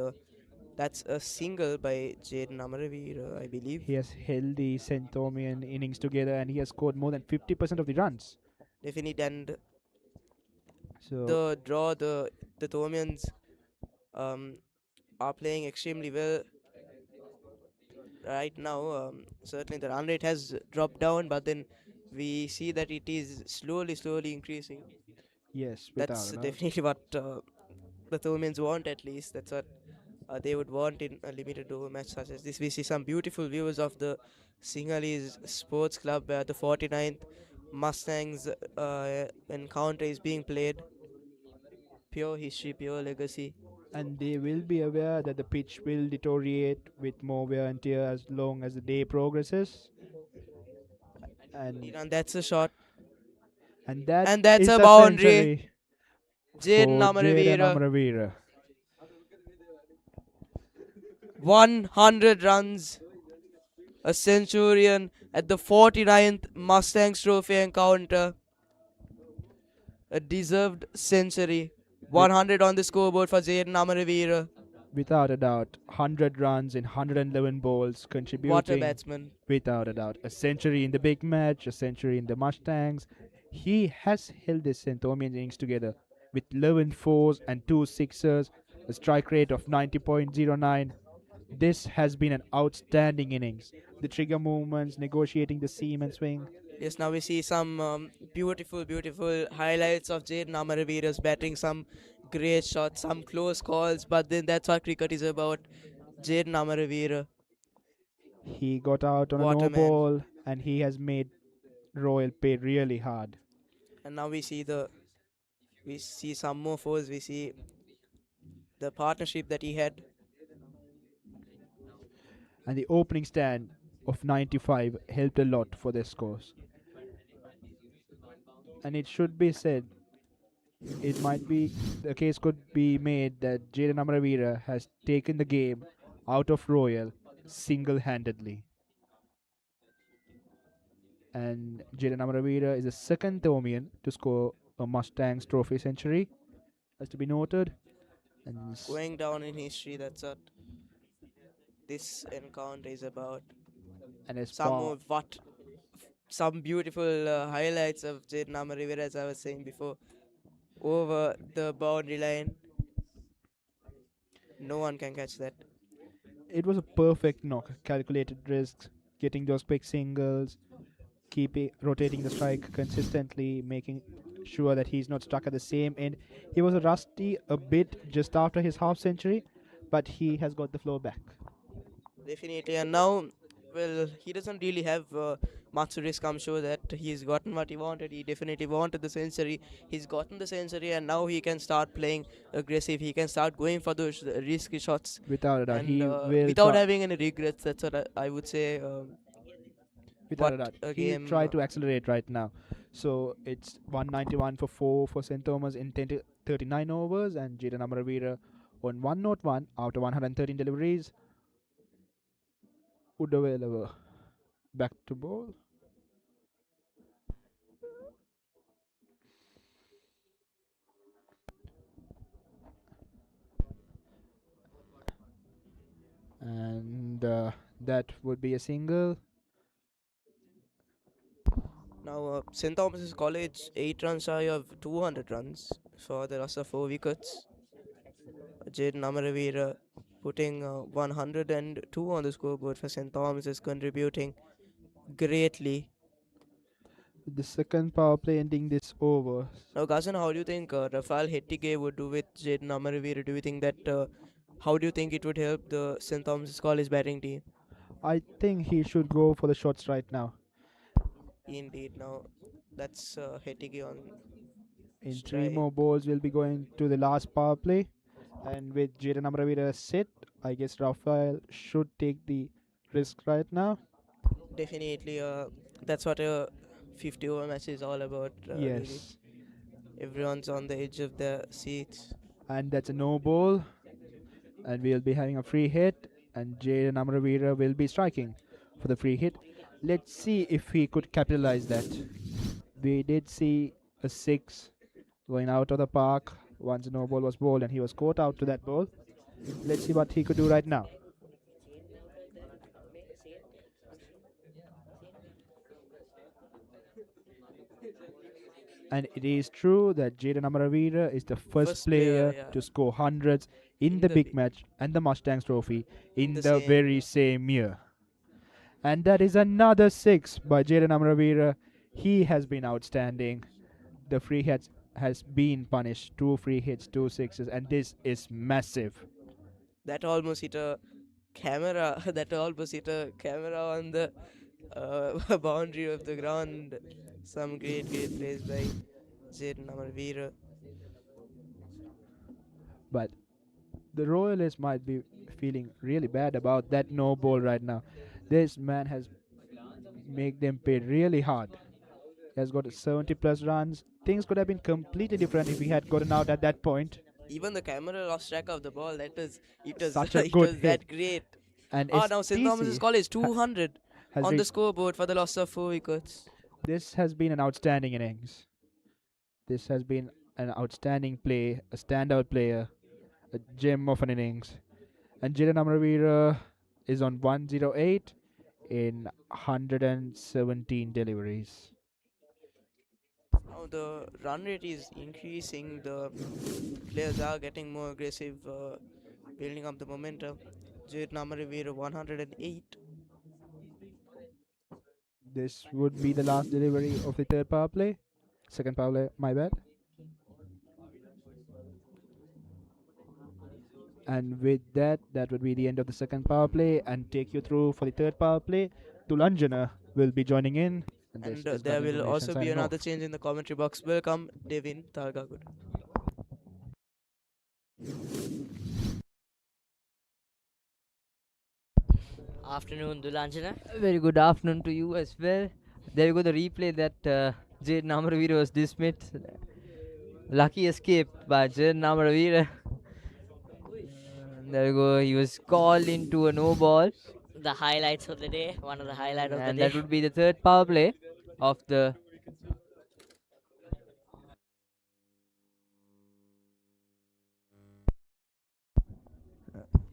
that's a single by Jaden Amaraweera, I believe. He has held the Thomian innings together, and he has scored more than 50% of the runs. Definitely, and So the draw, the Thomians are playing extremely well right now. Certainly, the run rate has dropped down, but then we see that it is slowly increasing. yes, That's without a doubt. definitely what the Thomians want. At least that's what they would want in a limited over match such as this. We see some beautiful views of the Sinhalese Sports Club where the 49th Mustangs encounter is being played. Pure history, pure legacy. And they will be aware that the pitch will deteriorate with more wear and tear as long as the day progresses. And that's a shot. And that And that's is a boundary. century Jaden for Jaden Amaraweera. Amaraweera. 100 runs. A centurion at the 49th Mustangs Trophy encounter. A deserved century. 100 on the scoreboard for Jaden Amaraweera. Without a doubt, 100 runs in 111 balls, contributing. What a batsman. Without a doubt, a century in the big match, a century in the Mustangs. He has held his Thomian innings together with 11 fours and 2 sixers, a strike rate of 90.09. This has been an outstanding innings. The trigger movements, negotiating the seam and swing. Yes, now we see some beautiful highlights of Jaden Amaraweera's batting. Some great shots, some close calls, but then that's what cricket is about. Jaden Amaraweera. He got out on What a a no man. ball, and he has made Royal pay really hard. And now we see some more fours. We see the partnership that he had. And the opening stand of 95 helped a lot for their scores. And it should be said, the case could be made that Jaden Amaraweera has taken the game out of Royal single-handedly. And Jaden Amaraweera is the second Thomian to score a Mustangs trophy century, as to be noted. And Going down in history, that's what this encounter is about. and as Some beautiful highlights of Jaden Amaraweera, as I was saying before, over the boundary line. No one can catch that. it was a perfect knock, calculated risks, getting those quick singles, rotating the strike consistently, making sure that he's not stuck at the same end. He was rusty a bit just after his half century, but he has got the flow back. Definitely. And now well, he doesn't really have much to risk. I'm sure that he's gotten what he wanted. He definitely wanted the century. He's gotten the century, and now he can start playing aggressive. He can start going for those risky shots, Without a doubt, and he will without try. having any regrets. That's what I would say. Without What a doubt, a he'll game! try to accelerate right now. So it's 191 for 4 for St. Thomas in 39 overs, and Jaden Amaraweera on 101 out of 113 deliveries. Udawelawa back to ball. And that would be a single. Now, St. Thomas's College 8 runs shy of 200 runs for the loss of 4 wickets. Jaden Amaraweera putting 102 on the scoreboard for St. Thomas is contributing greatly. The second power play ending this over. Now, Ghasan, how do you think Rafael Hettige would do with Jaden Amaraweera? Do you think that, how do you think it would help the St. Thomas's College batting team? I think he should go for the shots right now. Indeed, now that's Hettige on In 3 strike. more balls, we'll be going to the last power play. And with Jaden Amaraweera set, I guess Rafael should take the risk right now. Definitely, that's what a 50 over match is all about. Really. Yes. Everyone's on the edge of their seats. And that's a no ball. And we'll be having a free hit. And Jaden Amaraweera will be striking for the free hit. Let's see if he could capitalize that. We did see a 6 going out of the park once a no ball was bowled, and he was caught out to that ball. Let's see what he could do right now. And it is true that Jaden Amaraweera is the first player yeah. to score hundreds in the big match and the Mustangs trophy in the the same very same year. And that is another 6 by Jaden Amaraweera. He has been outstanding. The free hits has been punished. 2 free hits, 2 sixes, and this is massive. That almost hit a camera. That almost hit a camera on the boundary of the ground. Some great plays by Jaden Amaraweera. But the Royalists might be feeling really bad about that no ball right now. This man has made them pay really hard. He has got 70 plus runs. Things could have been completely different if he had gotten out at that point. Even the camera lost track of the ball. It was Such a it good was hit. that great. And Now St. Thomas's College 200 has on the reached- scoreboard for the loss of 4 wickets. This has been an outstanding innings. This has been an outstanding play, a standout player, a gem of an innings. And Jaden Amaraweera is on 108 in 117 deliveries. Now the run rate is increasing. The players are getting more aggressive, building up the momentum. Jaden Amaraweera 108. This would be the last delivery of the third power play. Second power play, my bad. And with that, that would be the end of the second power play and take you through for the third power play. Tulanjana will be joining in. And this is there Gandhi will Nation also be signing another off. change in the commentary box. Welcome, Devin Thargagur. Afternoon, Dulanjana. Very good afternoon to you as well. There you go, the replay that Jaden Amaraweera was dismissed. Lucky escape by Jaden Amaraweera. There you go, he was called into a no ball. The highlights of the day. One of the highlights of the And day. that would be the third power play of the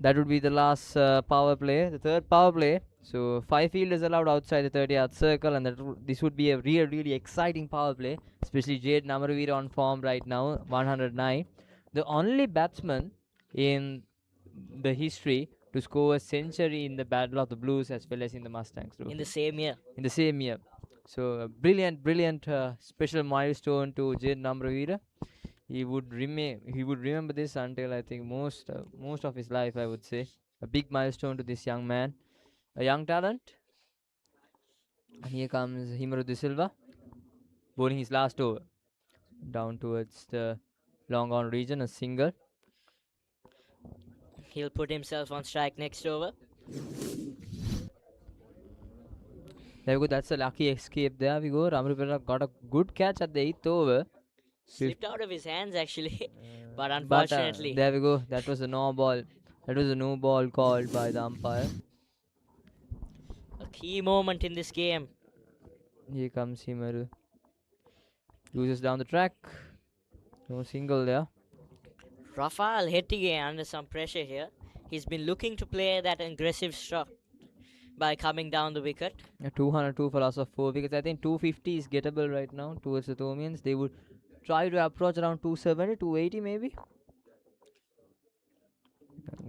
that would be the last power play, the third power play. So 5 fielders allowed outside the 30-yard circle, and this would be a really exciting power play, especially Jaden Amaraweera on form right now, 109. The only batsman in the history to score a century in the Battle of the Blues as well as in the Mustangs trophy. In the same year. In the same year. So a brilliant special milestone to Jaden Amaraweera. He would remember this until I think most of his life, I would say. A big milestone to this young man, a young talent, And here comes Himaru De Silva, bowling his last over. Down towards the long on region, a single. He'll put himself on strike next over. There we go, that's a lucky escape. There we go. Amaraweera got a good catch at the 8th over. Slipped out of his hands actually, but But unfortunately. there we go. That was a no ball. That was a no ball called by the umpire. A key moment in this game. Here comes Himaru. Loses down the track. No single there. Rafael Hettige under some pressure here. He's been looking to play that aggressive shot by coming down the wicket. 202 for loss of 4 wickets. I think 250 is gettable right now towards the Thomians. They would try to approach around 270, 280 maybe.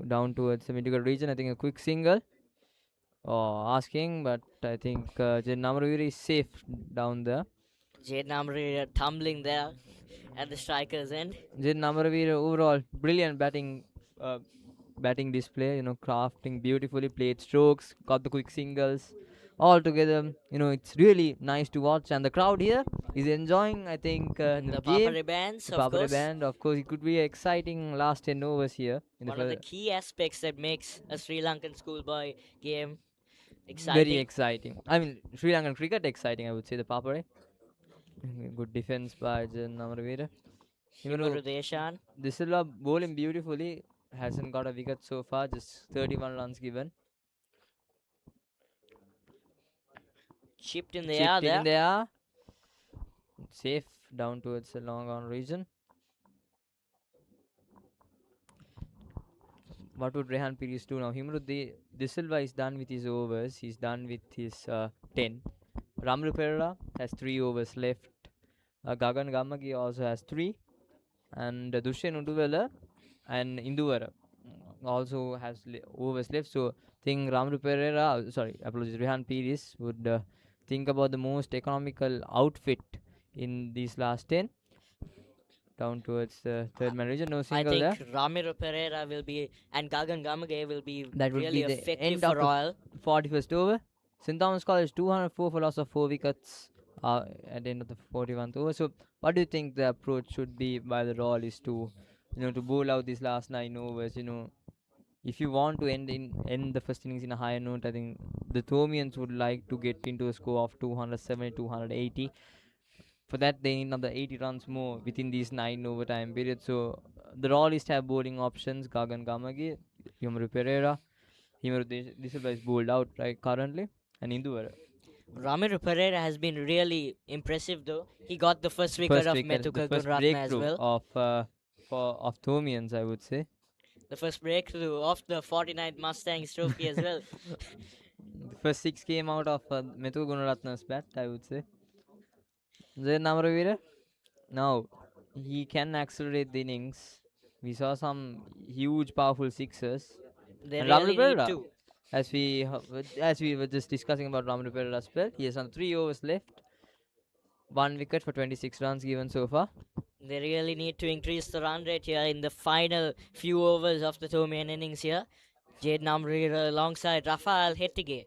Down towards the mid-wicket region. I think a quick single. Oh, asking, but I think Amaraweera is safe down there. Jade Amaraweera tumbling there at the striker's end. Amaraweera overall brilliant batting display, crafting beautifully, played strokes, got the quick singles. All together, it's really nice to watch, and the crowd here is enjoying, I think, the game. Papare bands, The of Papare course. band, of course, it could be exciting last 10 overs here. One of the key aspects that makes a Sri Lankan schoolboy game exciting. Very exciting. I mean, Sri Lankan cricket exciting, I would say, the Papare. Good defense by Amaraweera. Himaru Deshan. De Silva bowling beautifully, hasn't got a wicket so far, just 31 runs given. Chipped in the air Chipped in there. there. Safe down towards the long on region. What would Rehan Pires do now? Himaru De Silva is done with his overs. He's done with his 10. Amaraweera has 3 overs left. Gagan Gamagi also has 3. And Dushan Uduvela and Induvara also has overs left. So think Rehan Pires would think about the most economical outfit in these last 10. Down towards the third man region, no I single think there. Ramiro Pereira will be, and Gagan Gamage will be That would really be the effective end for of the Royal. 41st over. St. Thomas College 204 for loss of 4 wickets at the end of the 41st over. So what do you think the approach should be by the Royal is to bowl out these last 9 overs? If you want to end the first innings in a higher note, I think the Thomians would like to get into a score of 270, 280. For that, they need another 80 runs more within these 9 overtime periods. So the Royalists have bowling options: Gagan Gamage, Himaru Pereira. Himaru De Silva is bowled out right currently, and Induvara. Ramiro Pereira has been really impressive though. He got the first wicket of Metuka the first Gunratne as breakthrough well. of Thomians, I would say. The first breakthrough of the 49th Mustangs trophy as well. The first 6 came out of Metuka Gunaratna's bat, I would say. Then Amaraweera, now he can accelerate the innings. We saw some huge, powerful sixers. They And really Ramiro need Pereira, to. as we were just discussing about Ramiro Pereira as well, he has on 3 overs left. 1 wicket for 26 runs given so far. They really need to increase the run rate here in the final few overs of the Thomian innings here. Jade Amaraweera alongside Rafael Hettige.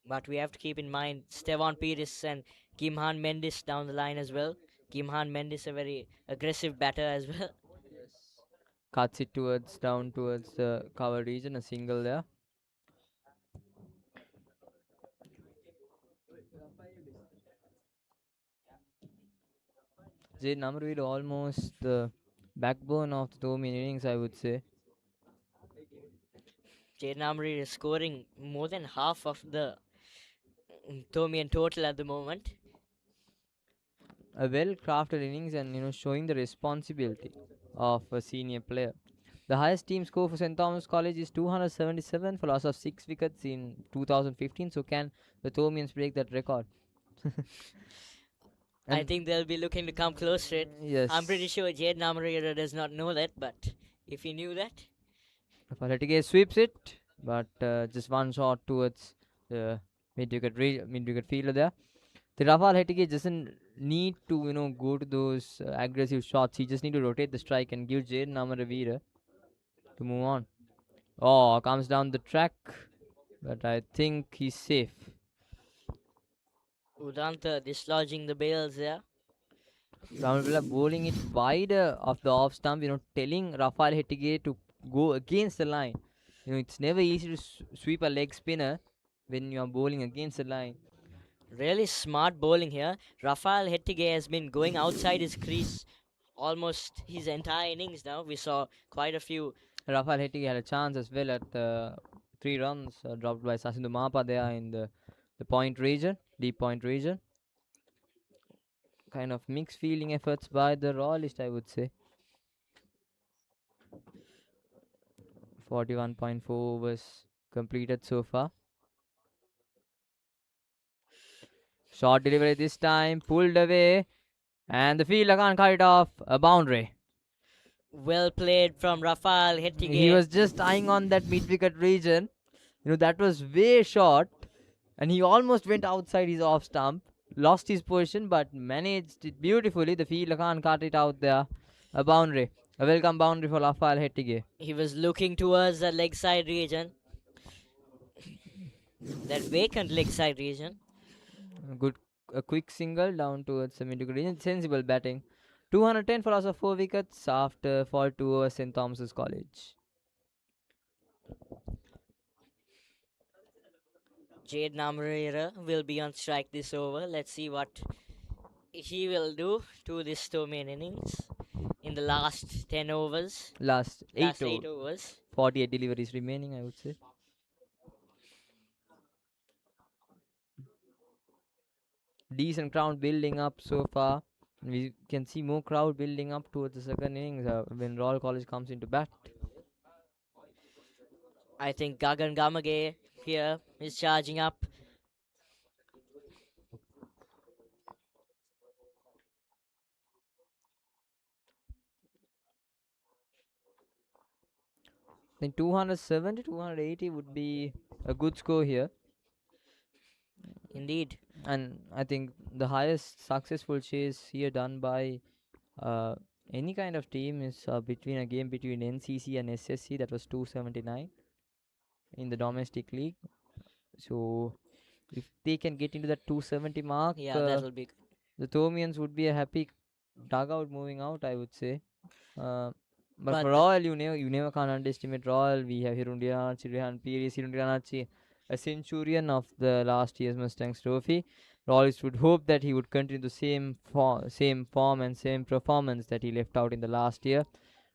But we have to keep in mind Stefan Pires and Gimhan Mendes down the line as well. Gimhan Mendes a very aggressive batter as well. Cuts it down towards the cover region, a single there. Jade Amaraweera almost the backbone of the Thomian innings, I would say. Jade Amaraweera is scoring more than half of the Thomian total at the moment. A well-crafted innings and showing the responsibility of a senior player. The highest team score for St. Thomas College is 277 for loss of 6 wickets in 2015. So can the Thomians break that record? I think they'll be looking to come close to it. Yes. I'm pretty sure Jade Amaraweera does not know that, but if he knew that, Hettige sweeps it, but just one shot towards the mid-wicket fielder there. The Rafael Hettige doesn't need to go to those aggressive shots. He just need to rotate the strike and give Jade Amaraweera to move on. Oh, comes down the track. but I think he's safe. Udanta dislodging the bails there. Amaraweera bowling it wider of the off stump, telling Rafael Hettige to go against the line. It's never easy to sweep a leg spinner when you are bowling against the line. Really smart bowling here. Rafael Hettige has been going outside his crease almost his entire innings now. We saw quite a few. Rafael Hettige had a chance as well at 3 runs dropped by Sasindu Mapa there in the point region, deep point region. Kind of mixed feeling efforts by the royalist, I would say. 41.4 overs completed so far. Short delivery this time, pulled away, and the fielder can't cut it off. A boundary. Well played from Rafael Hettige. He was just eyeing on that mid-wicket region. That was way short, and he almost went outside his off stump. Lost his position, but managed it beautifully. The fielder can't cut it out there. A boundary. A welcome boundary for Rafael Hettige. He was looking towards the leg side region. That vacant leg side region. A quick single down towards the mid-wicket region. Sensible batting. 210 for loss of 4 wickets after 42 overs St. Thomas's College. Jade Amaraweera will be on strike this over. Let's see what he will do to this Thomian innings in the last 10 overs. Last 8 overs. 48 deliveries remaining, I would say. Decent crowd building up so far. We can see more crowd building up towards the second innings when Royal College comes into bat. I think Gagan Gamage here is charging up. Then 270, 280 would be a good score here. Indeed. And I think the highest successful chase here done by any kind of team is between a game between NCC and SSC. That was 279 in the domestic league. So if they can get into that 270 mark, that'll be good. The Thomians would be a happy dugout moving out, I would say. But for Royal, you never can't underestimate Royal. We have Hirundianachi, Rehan Piri, Hirundianachi, a centurion of the last year's Mustangs trophy. Royalists would hope that he would continue the same form and same performance that he left out in the last year.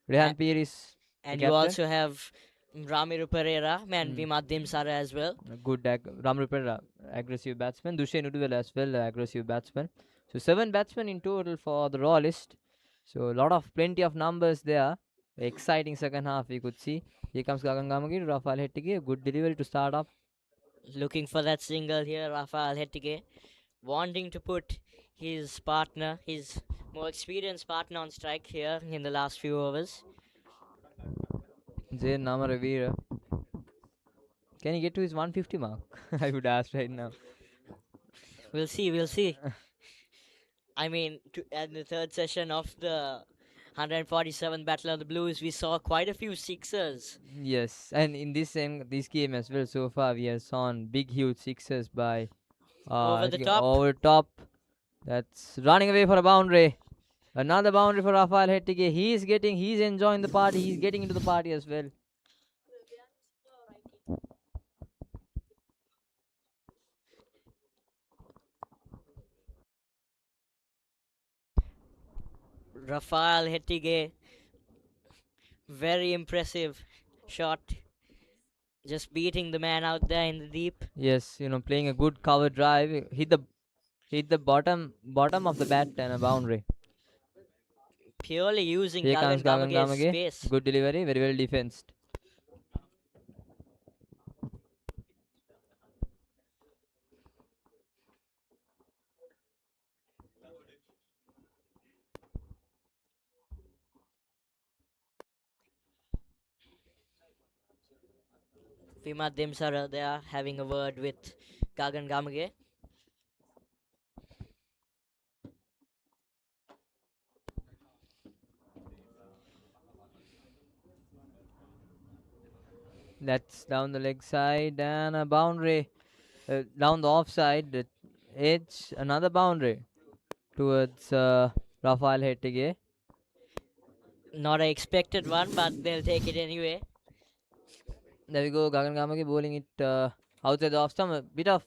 Rehan Piri is and you also have Ramiru Pereira and Vimad Dimsara as well. Good Ramiru Pereira, aggressive batsman. Dushen Udwell as well, aggressive batsman. So 7 batsmen in total for the Royalist. So plenty of numbers there. Exciting second half we could see. Here comes Gagan Gamage, Rafael Hettige. Good delivery to start up. Looking for that single here, Rafael Hettige. Wanting to put his partner, his more experienced partner on strike here in the last few overs. Zayn Amaraweera. Can he get to his 150 mark? I would ask right now. We'll see. I mean, at the third session of the 147 Battle of the Blues, we saw quite a few sixers. Yes, and in this game as well, so far we have seen big, huge sixers by over the top. Over top. That's running away for a boundary. Another boundary for Rafael Hettige. He's enjoying the party. He's getting into the party as well. Rafael Hettige, very impressive shot. Just beating the man out there in the deep. Yes, playing a good cover drive. Hit the bottom of the bat and a boundary. Purely using Here comes Gagan Gamage's space. Good delivery, very well defensed. Vimad Dimsara there having a word with Gagan Gamage. That's down the leg side and a boundary. Down the offside, the edge, another boundary towards Rafael Hettige. Not an expected one, but they'll take it anyway. There we go, Gagan Gamage bowling it outside the off stump. A bit of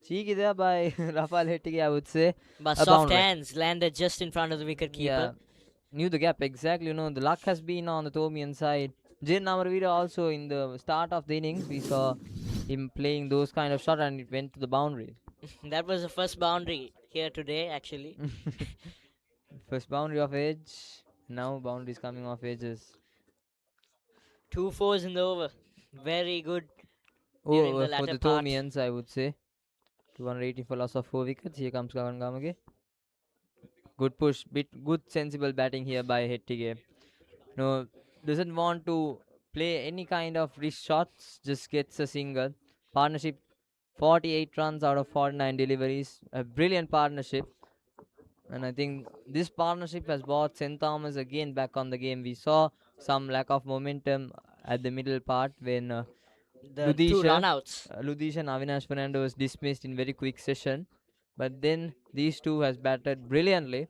cheeky there by Rafael Hettige, I would say. But A soft boundary. hands landed just in front of the wicket Yeah, keeper. knew the gap exactly. The luck has been on the Thomian side. Jaden Amaraweera also in the start of the innings, we saw him playing those kind of shot and it went to the boundary. That was the first boundary here today, actually. First boundary of edge. Now boundaries coming off edges. 2 fours in the over. Very good during the For latter the part. Thomians, I would say. 280 for loss of 4 wickets. Here comes Gagan Gamage. Good push, good sensible batting here by Hettige. No, doesn't want to play any kind of wrist shots, just gets a single. Partnership, 48 runs out of 49 deliveries. A brilliant partnership. And I think this partnership has brought St. Thomas again back on the game. We saw some lack of momentum at the middle part when The 2 runouts. Ludisha and Avinash Fernando was dismissed in very quick session. But then these two has batted brilliantly.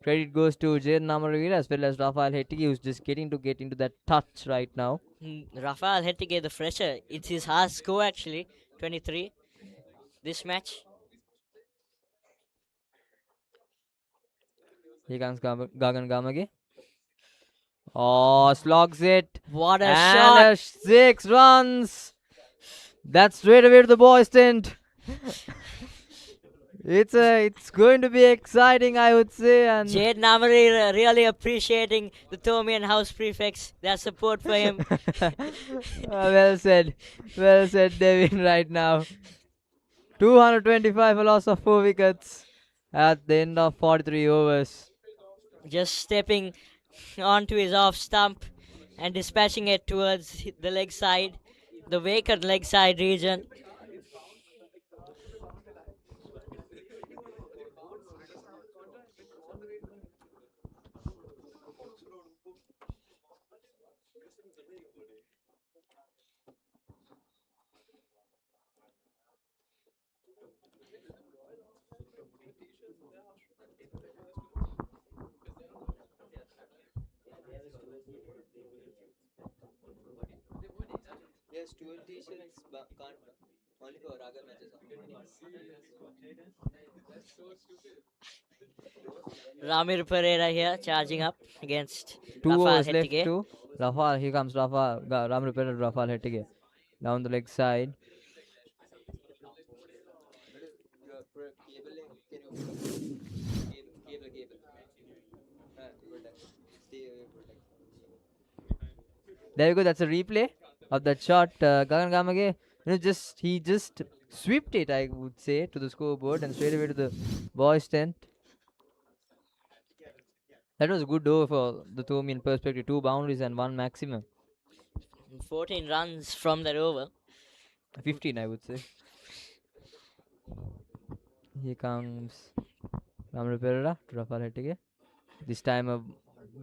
Credit goes to Jaden Amaraweera as well as Rafael Hettige, who's just getting into that touch right now. Rafael Hettige, the fresher. It's his highest score actually, 23. This match. Here comes Gagan Gamage. Oh, slogs it. What a and shot! 6 runs. That's straight away to the boys' tent. It's going to be exciting, I would say. And Jade Namari really appreciating the Thomian house prefects, their support for him. well said, Devin. Right now, 225 a loss of 4 wickets at the end of 43 overs. Just stepping onto his off stump and dispatching it towards the leg side, the vacant leg side region. Yes, 12 t-shirts, but can't only for Raga matches. Ramir Pereira here charging up against 2 Rafael overs left Hettige. to Rafael. Here comes Rafael. Ram repeated Rafael Hettige down the leg side. There you go. That's a replay of that shot. Gagan Gamage, he just swept it, I would say, to the scoreboard and straight away to the boys' tent. That was a good over for the Thomian perspective. 2 boundaries and 1 maximum. 14 runs from that over. 15, I would say. Here comes Ramir Pereira to Rafael Hettige. This time a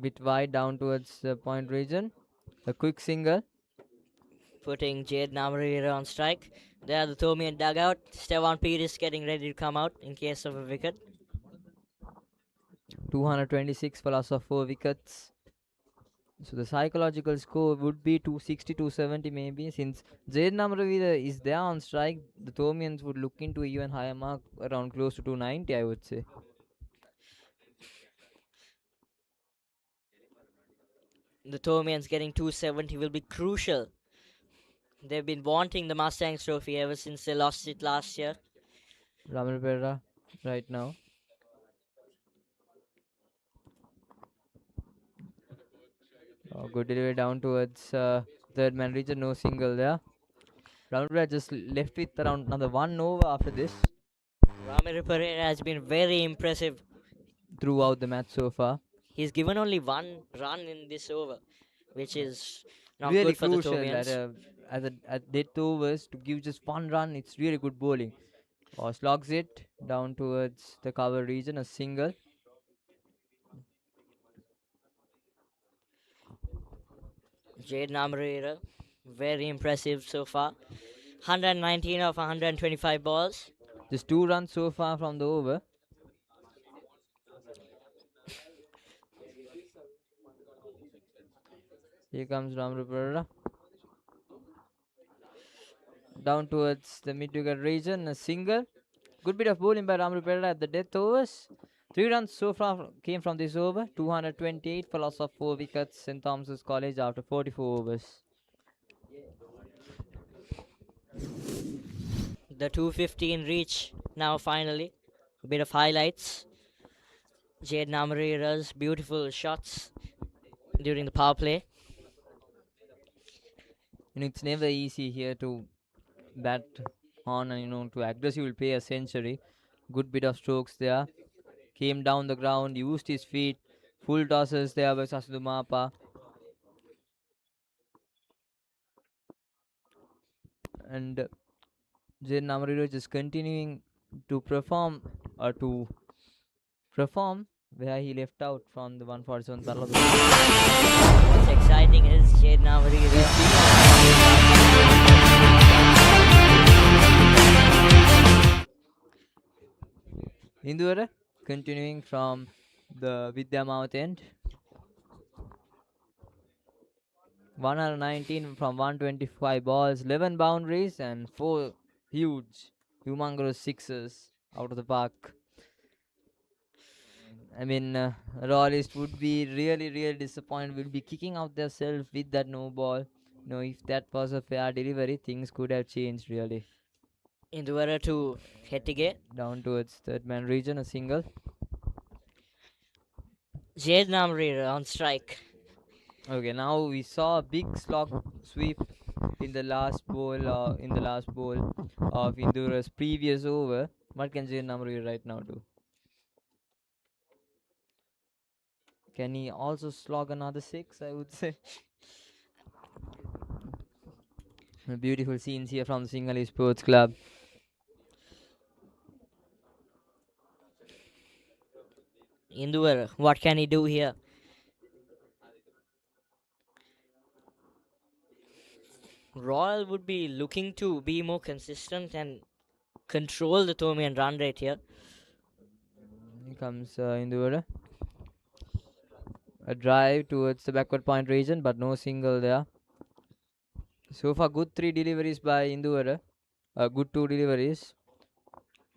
bit wide down towards the point region. A quick single. Putting Jade Namari on strike. There the Thomian dugout. Stevan Peters getting ready to come out in case of a wicket. 226 for loss of 4 wickets. So the psychological score would be 260, 270 maybe. Since Jaden Amaraweera is there on strike, the Thomians would look into even higher mark around close to 290, I would say. The Thomians getting 270 will be crucial. They've been wanting the Mustangs trophy ever since they lost it last year. Ramir Pereira right now. Good delivery down towards third man region, no single there. Ramir Pereira just left with around another 1 over after this. Ramir Pereira has been very impressive throughout the match so far. He's given only 1 run in this over, which is not really good for the crucial Thomians. at death overs to give just 1 run. It's really good bowling. Slogs it down towards the cover region, a single. Jade Amaraweera Very impressive so far. 119 of 125 balls. Just 2 runs so far from the over. Here comes Amaraweera. Down towards the mid-wicket region, a single. Good bit of bowling by Amaraweera at the death overs. 3 runs so far came from this over. 228 for loss of 4 wickets. St. Thomas's College after 44 overs. The 215 reach now finally. A bit of highlights. Jade Amaraweera's beautiful shots during the power play. It's never easy here to bat on and to aggressively play a century. Good bit of strokes there. Came down the ground, used his feet. Full tosses there by Sasudumapa. And Jaden Amaraweera just continuing to perform where he left out from the 147th battle of the What's exciting is Jade Amaraweera. Indura continuing from the Vidya Mouth end. 119 from 125 balls, 11 boundaries, and 4 huge, humongous sixes out of the park. I mean, Royalists would be really disappointed. Will be kicking out themselves with that no ball. If that was a fair delivery, things could have changed really. Indura to Hettige. Down towards third man region, a single. Jade Amaraweera on strike. Okay, now we saw a big slog sweep in the last bowl of Indura's previous over. What can Jay Namri right now do? Can he also slog another 6, I would say? Beautiful scenes here from the Sinhalese Sports Club. Indura, what can he do here? Royal would be looking to be more consistent and control the Thomian run rate here. Here comes Indura. A drive towards the backward point region, but no single there. So far, good 3 deliveries by Indura. Good 2 deliveries.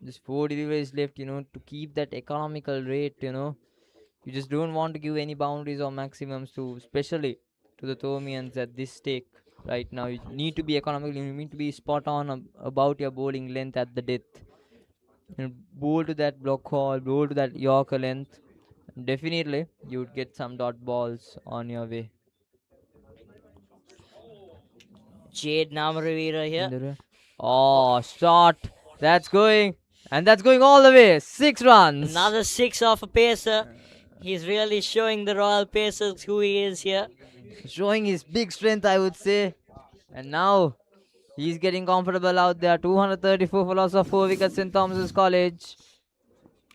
Just 4 deliveries left, to keep that economical rate, You just don't want to give any boundaries or maximums especially to the Thomians at this stake right now. You need to be economical. You need to be spot on about your bowling length at the death. Bowl to that block hole, bowl to that Yorker length. Definitely, you would get some dot balls on your way. Jade Amaraweera here. Oh, shot. That's going. And that's going all the way. 6 runs. Another 6 off a pacer. He's really showing the Royal Pacers who he is here. Showing his big strength, I would say. And now he's getting comfortable out there. 234 for loss of 4 wickets in Thomas's College.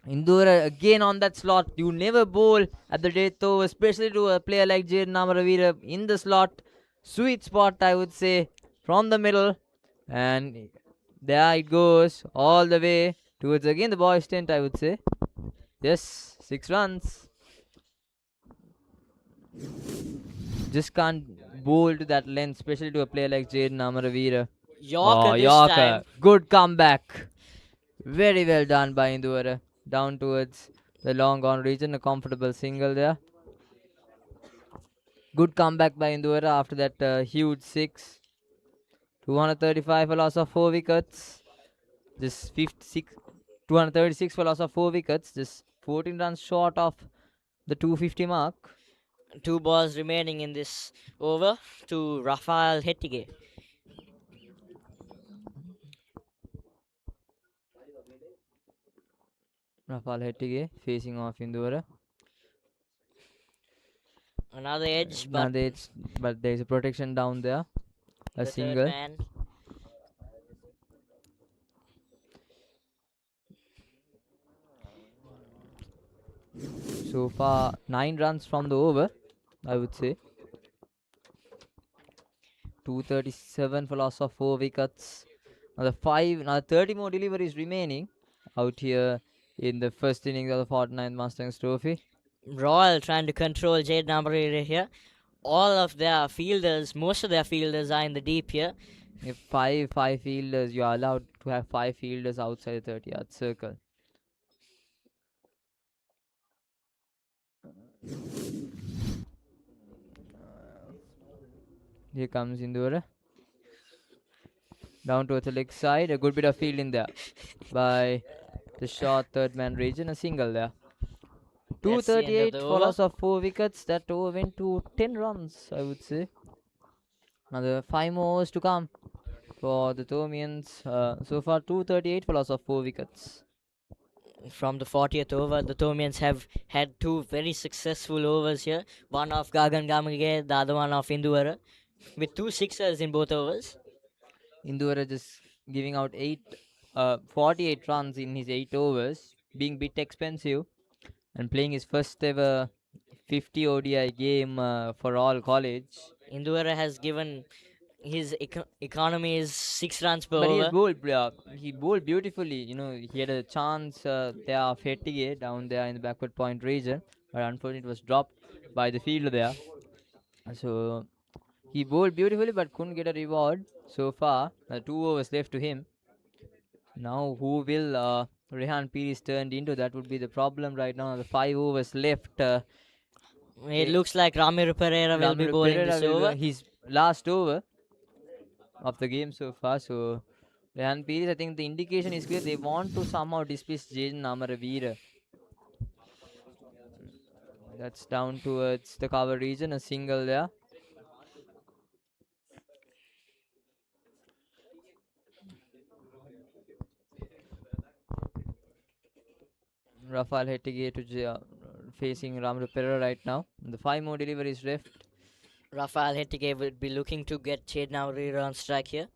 Indura again on that slot. You never bowl at the death over, especially to a player like Jaden Amaraweera in the slot. Sweet spot, I would say, from the middle. And there it goes all the way towards again the boys' tent, I would say. Yes, 6 runs. Just can't bowl to that length, especially to a player like Jaden Amaraweera. Yorker this time. Good comeback. Very well done by Indura. Down towards the long gone region, a comfortable single there. Good comeback by Indura after that huge 6. 235 for loss of 4 wickets. Just 236 for loss of 4 wickets. Just 14 runs short of the 250 mark. 2 balls remaining in this over to Rafael Hettige. Rafael Hettige facing off Indura. Another edge, but there is a protection down there. A single. Third man. So far, 9 runs from the over, I would say. 237 for loss of 4 wickets. Another 30 more deliveries remaining out here in the first innings of the 49th Mustangs trophy. Royal trying to control Jade Amaraweera here. All of their fielders, most of their fielders are in the deep here. If five fielders, you are allowed to have 5 fielders outside the 30-yard circle. Here comes Indura. Down towards the leg side. A good bit of fielding there by the short third man region. A single there. That's the end of 238 the for over. loss of 4 wickets. That over went to 10 runs, I would say. Another 5 more overs to come for the Thomians. So far, 238 for loss of 4 wickets. From the 40th over, the Thomians have had 2 very successful overs here. One off Gagan Gamage, the other one off Indura, with 2 sixers in both overs. Indura just giving out 48 runs in his 8 overs, being a bit expensive, and playing his first ever 50 ODI game for all college. Indura has given his economy is 6 runs per But over. he bowled beautifully. You know, he had a chance there of Hettige down there in the backward point region, but unfortunately it was dropped by the fielder there. So he bowled beautifully but couldn't get a reward so far. 2 overs left to him. Now who will Rehan Piri's turned into? That would be the problem right now. The 5 overs left. It looks like Ramiro Pereira will be bowling this over. His last over of the game so far. So Rehan Piri, I think the indication is clear. They want to somehow dismiss Jaden Amaraweera. That's down towards the cover region. A single there. Rafael Hettige to facing Ramiro Pereira right now. The 5 more deliveries left. Rafael Hettige will be looking to get Jade Amaraweera on strike here.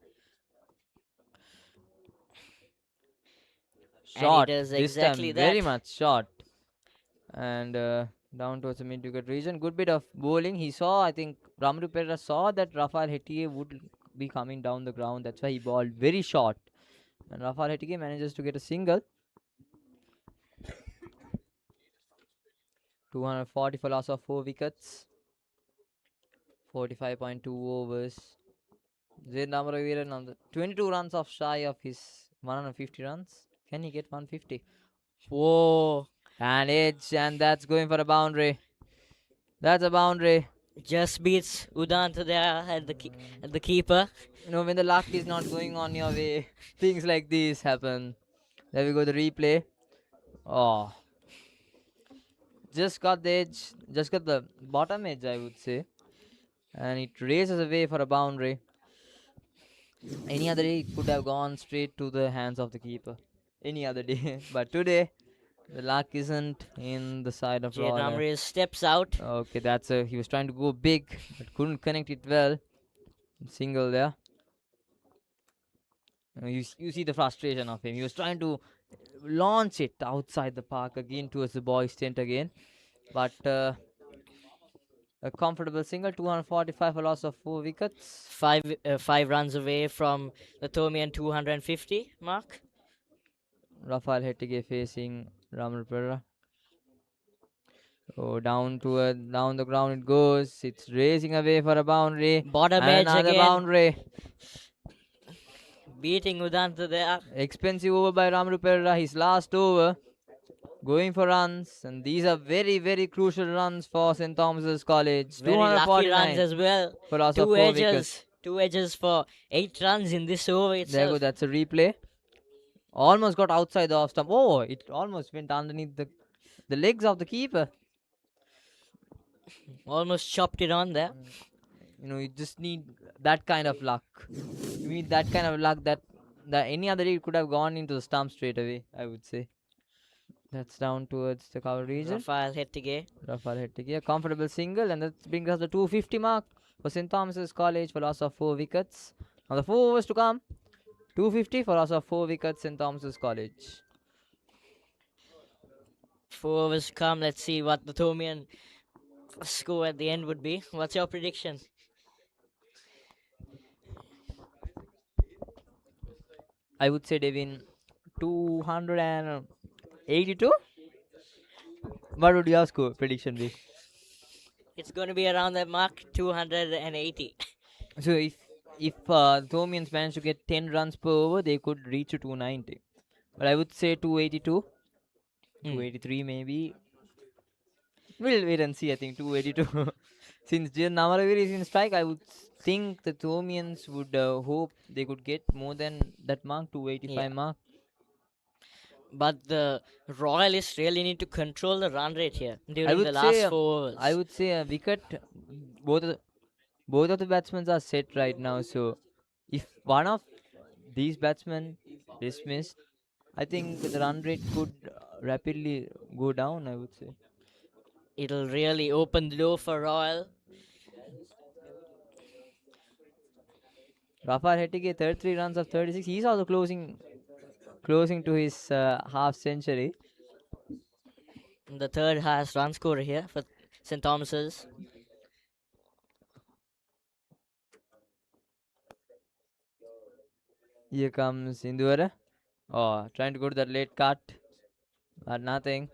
Short. And he does This exactly time very that. much short. And down towards the mid-wicket region. Good bit of bowling. He saw, I think, Ramiro Pereira saw that Rafael Hettige would be coming down the ground. That's why he bowled very short. And Rafael Hettige manages to get a single. 240 for loss of 4 wickets. 45.2 overs. Zaid Amaraweera on the 22 runs off shy of his 150 runs. Can he get 150? Whoa. And edge, and that's going for a boundary. That's a boundary. Just beats Udanta there at the keeper. You know, when the luck is not going on your way, things like this happen. There we go, the replay. Oh. Just got the edge, just got the bottom edge, I would say. And it races away for a boundary. Any other day, it could have gone straight to the hands of the keeper. Any other day. But today, the luck isn't in the side of Jade Roller. Amaraweera steps out. Okay, he was trying to go big, but couldn't connect it well. Single there. You see the frustration of him. He was trying to launch it outside the park again towards the boys' tent again. But a comfortable single, 245 for loss of 4 wickets. 5 runs away from the Thomian 250 mark. Rafael Hettige facing Ramiro Pereira. Oh, down the ground it goes. It's racing away for a boundary. Bottom and edge another again. boundary. Beating Udanta there. Expensive over by Ramiro Pereira. His last over. Going for runs. And these are very, very crucial runs for St. Thomas's College. Very lucky runs as well. For loss of 4 wickets. 2 edges for 8 runs in this over itself. There you go. That's a replay. Almost got outside the off stump. Oh, it almost went underneath the legs of the keeper. Almost chopped it on there. You know, you just need that kind of luck. You need that kind of luck that any other day could have gone into the stump straight away, I would say. That's down towards the cover region. Rafael Hettige. A comfortable single, and that brings us the 250 mark for St. Thomas's College for loss of 4 wickets. Now the 4 overs to come. 250 for loss of 4 wickets, St. Thomas's College. 4 overs to come. Let's see what the Thomian score at the end would be. What's your prediction? I would say they win 282. What would your score prediction be? It's going to be around that mark, 280. So if Thomians manage to get 10 runs per over, they could reach to 290. But I would say 282, 283 maybe. We'll wait and see. I think 282. Since Amaraweera is in strike, I would think the Thomians would hope they could get more than that mark, 285 mark. But the Royalists really need to control the run rate here during would the last say, 4 overs. I would say a wicket. Both of the batsmen are set right now. So if one of these batsmen dismissed, I think the run rate could rapidly go down, I would say. It'll really open the door for Royal. Rafael Hettige, 33 runs of 36. He's also closing to his half century. The third highest run scorer here for St. Thomas's. Here comes Indura. Oh, trying to go to that late cut, but nothing.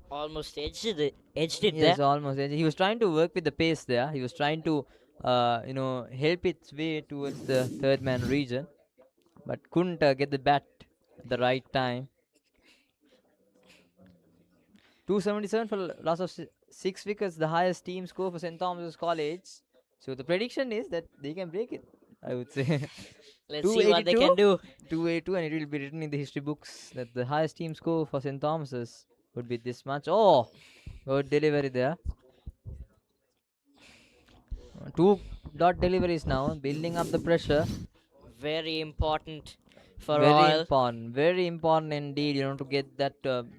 Almost edged it Yes, there. almost. He was trying to work with the pace there. He was trying to, help its way towards the third man region, but couldn't get the bat at the right time. 277 for loss of 6 wickets, the highest team score for St. Thomas's College. So the prediction is that they can break it, I would say. Let's see what they can do. 282, and it will be written in the history books that the highest team score for St. Thomas's would be this much. Oh, good delivery there. 2 dot deliveries now, building up the pressure. Very important for Very Royal. important, very important indeed, to get that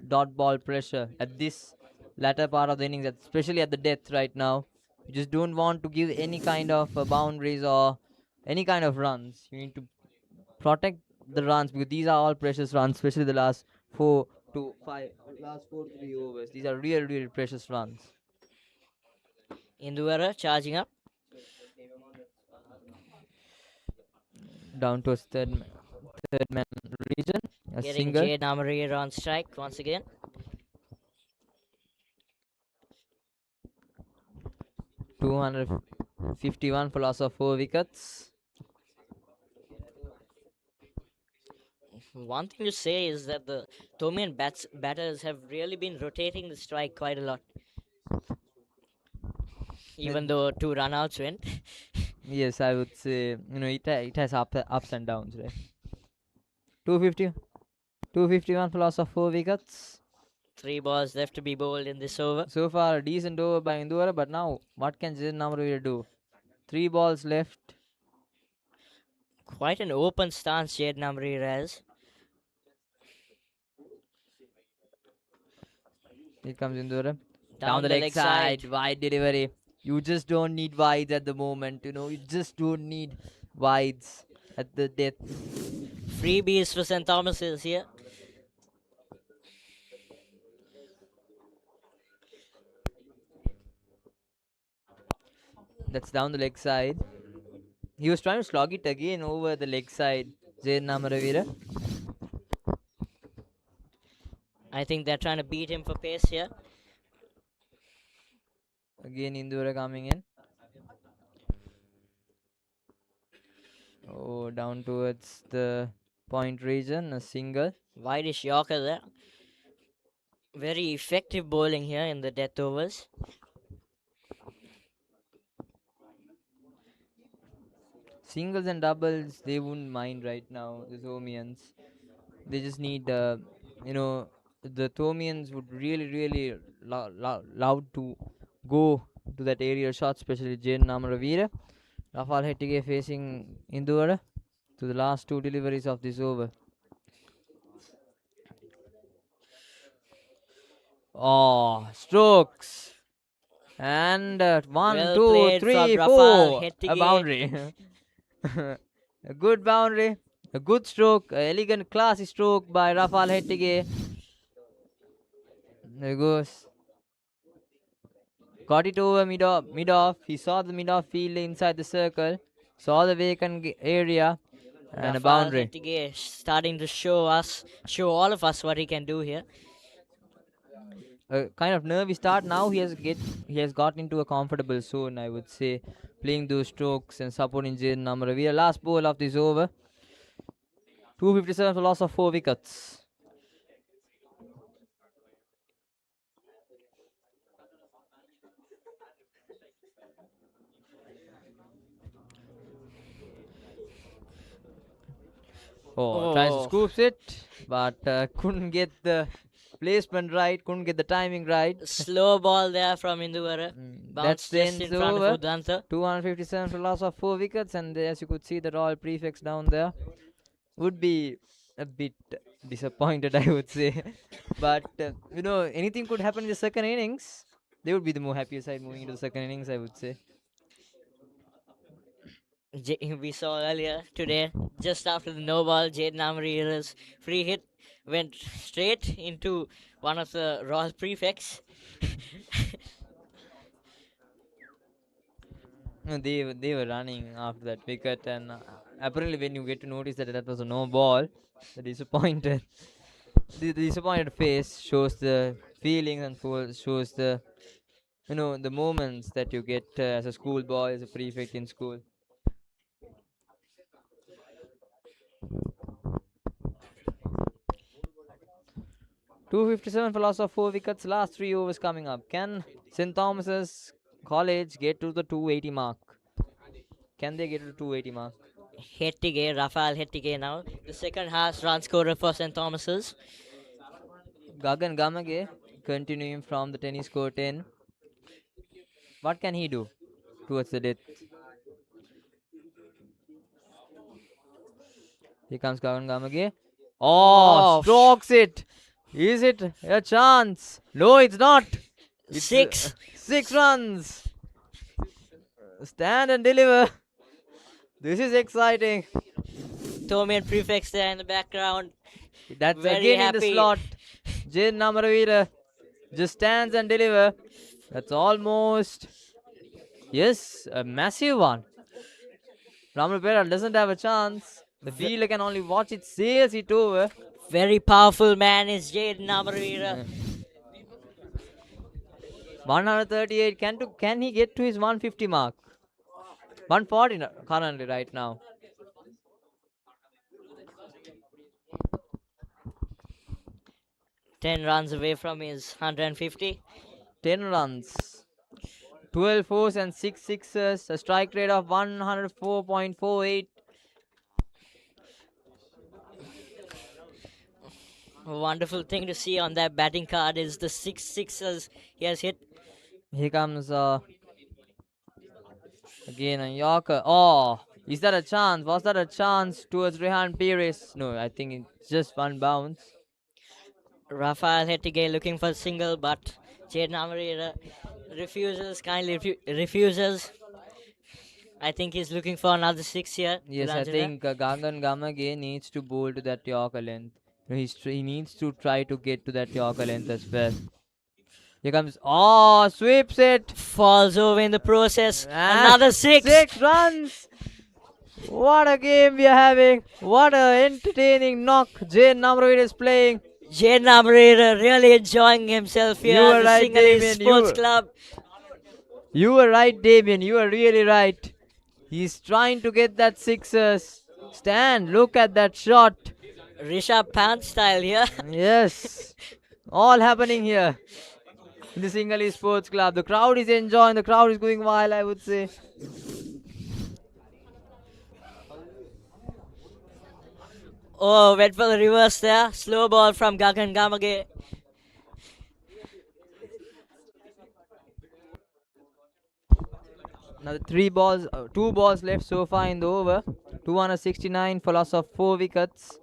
dot ball pressure at this latter part of the innings, especially at the death right now. You just don't want to give any kind of boundaries or any kind of runs. You need to protect the runs because these are all precious runs, especially the last 4 to 3 overs. These are real, real precious runs. Indura charging up. Down to third man region. A Getting single. Jade Amaraweera on strike once again. 251 for loss of 4 wickets. One thing to say is that the Thomian batters have really been rotating the strike quite a lot. Even though 2 runouts went. Yes, I would say, it has ups and downs, right? 251 for loss of 4 wickets. 3 balls left to be bowled in this over. So far, a decent over by Indura, but now, what can Amaraweera do? 3 balls left. Quite an open stance Jade Amaraweera has. Here comes Indura. Down the the leg leg side, side. wide delivery. You just don't need wides at the moment, you just don't need wides at the death. Freebies for St. Thomas's here. That's down the leg side. He was trying to slog it again over the leg side, Jade Amaraweera. I think they're trying to beat him for pace here. Again, Indura coming in. Oh, down towards the point region, a single. Wideish Yorker there. Very effective bowling here in the death overs. Singles and doubles, they wouldn't mind right now, the Thomians. They just need, the Thomians would really, really love to go to that aerial shot, especially Jane Amaraweera. Rafael Hettige facing Indura to the last 2 deliveries of this over. Oh, strokes. And 1, Well 2, played 3, from 4. Rafael A Hettige. boundary. A good boundary. A good stroke. A elegant, classy stroke by Rafael Hettige. There goes. got it over mid-off. He saw the mid-off field inside the circle, saw the vacant area, and a Rafael boundary. Hettige starting to show all of us what he can do here. A kind of nervy start. Now he has got into a comfortable zone, I would say, playing those strokes and supporting Jaden Amaraweera. Last ball of this over. 257 for loss of 4 wickets. Tries to scoops it, but couldn't get the placement right, couldn't get the timing right. Slow ball there from Induvara. Bounced just in front of Udanta. 257 for loss of 4 wickets, and as you could see, the Royal prefix down there would be a bit disappointed, I would say. But anything could happen in the second innings. They would be the more happier side moving into the second innings, I would say. We saw earlier today, just after the no ball, Jaden Amaraweera's free hit went straight into one of the Royal prefects. They were running after that wicket, and apparently when you get to notice that was a no ball, the disappointed face shows the feelings and shows the the moments that you get as a schoolboy, as a prefect in school. .257 for loss of 4 wickets. Last 3 overs coming up. Can St. Thomas's College get to the 280 mark? Can they get to the 280 mark? Rafael Hettige now, the second highest run scorer for St. Thomas's. Gagan Gamage continuing from the tennis court in. What can he do towards the death? Here comes Gagan Gamage. Strokes it. Is it a chance? No, it's not. It's 6 runs. Stand and deliver. This is exciting. Thomian prefects there in the background. That's very again happy. in the slot. Jaden Amaraweera just stands and deliver. That's almost, yes, a massive one. Amaraweera doesn't have a chance. The fielder can only watch it, sails it over. Very powerful man is Jaden Amaraweera. 138. Can he get to his 150 mark? 140 currently right now. Ten runs away from his 150. 10 runs. 12 fours and 6 sixes. A strike rate of 104.48. A wonderful thing to see on that batting card is the 6 sixes he has hit. Here comes again a Yorker. Oh, is that a chance? Was that a chance towards Rehan Pires? No, I think it's just one bounce. Rafael Hettige looking for a single, but Jaden Amaraweera kindly refuses. I think he's looking for another 6 here. Yes, I think Gagan Gamage needs to bowl to that Yorker length. He needs to try to get to that Yorker length as well. Here comes, sweeps it. Falls over in the process. Another 6. 6 runs. What a game we are having. What a entertaining knock Jaden Amaraweera is playing. Jaden Amaraweera really enjoying himself here at the Sinhalese Sports Club. You were right, Damien. You were really right. He's trying to get that sixers. Stand, look at that shot. Rishabh Pant style here. Yes. All happening here in the Sinhalese Sports Club. The crowd is enjoying. The crowd is going wild, I would say. Went for the reverse there. Slow ball from Gagan Gamage. Now 2 balls left so far in the over. 269 for loss of 4 wickets.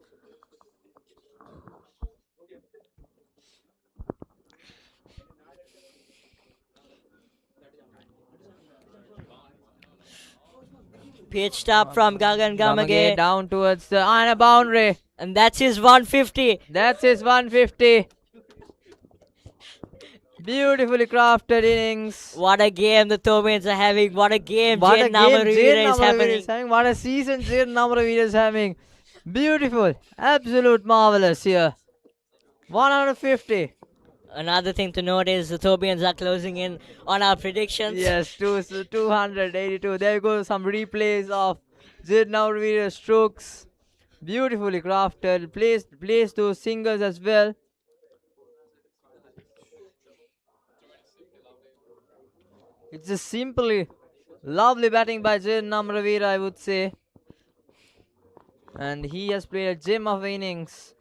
Pitched up from Gagan Gamage. Down towards the and a boundary. And that's his 150. That's his 150. Beautifully crafted innings. What a game the Thomians are having. What a game What a Jaden game Amaraweera Jaden is Amaraweera happening. is having. What a season Jaden Amaraweera is having. Beautiful. Absolute marvelous here. 150. Another thing to note is the Thomians are closing in on our predictions. Yes, 282. There you go. Some replays of Jaden Amaraweera's strokes. Beautifully crafted. Placed those singles as well. It's just simply lovely batting by Jaden Amaraweera, I would say. And he has played a gem of innings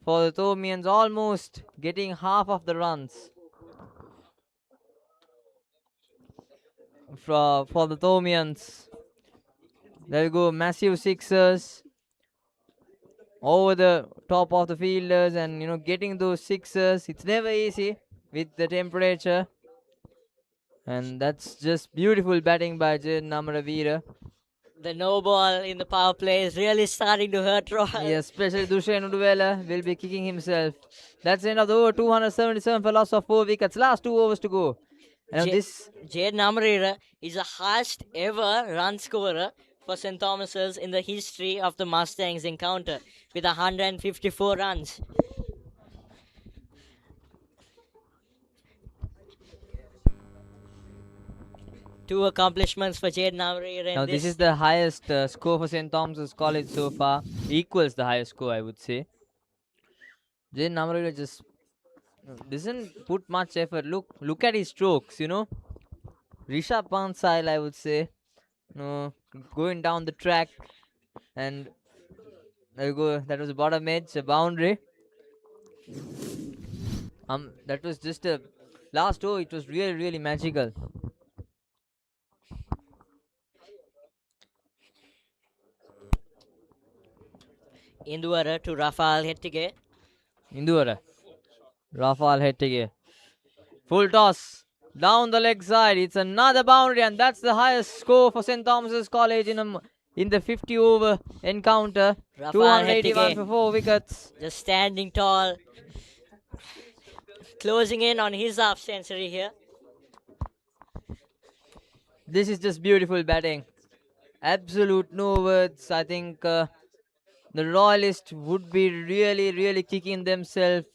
for the Thomians, almost getting half of the runs for the Thomians. There you go, massive sixers over the top of the fielders, and getting those sixers. It's never easy with the temperature, and that's just beautiful batting by Jaden Amaraweera. The no ball in the power play is really starting to hurt Roy. Yes, especially Dushan Uduvela will be kicking himself. That's the end of the over. 277 for loss of 4 wickets. Last 2 overs to go. And this Jaden Amaraweera is the highest ever run scorer for St. Thomas's in the history of the Mustangs encounter with 154 runs. Two accomplishments for Jaden Amaraweera. Now this is the highest score for St. Thomas's College so far. Equals the highest score, I would say. Jaden Amaraweera just doesn't put much effort. Look at his strokes, Rishabh Pant style, I would say. Going down the track, and there you go. That was the bottom edge, a boundary. That was just a last over. It was really, really magical. Induvara to Rafael Hettige. Induvara. Rafael Hettige. Full toss. Down the leg side. It's another boundary, and that's the highest score for St. Thomas's College in the 50 over encounter. Rafael 281 Hettige for 4 wickets. just standing tall. Closing in on his half century here. This is just beautiful batting. Absolute no words. I think the Royalists would be really, really kicking themselves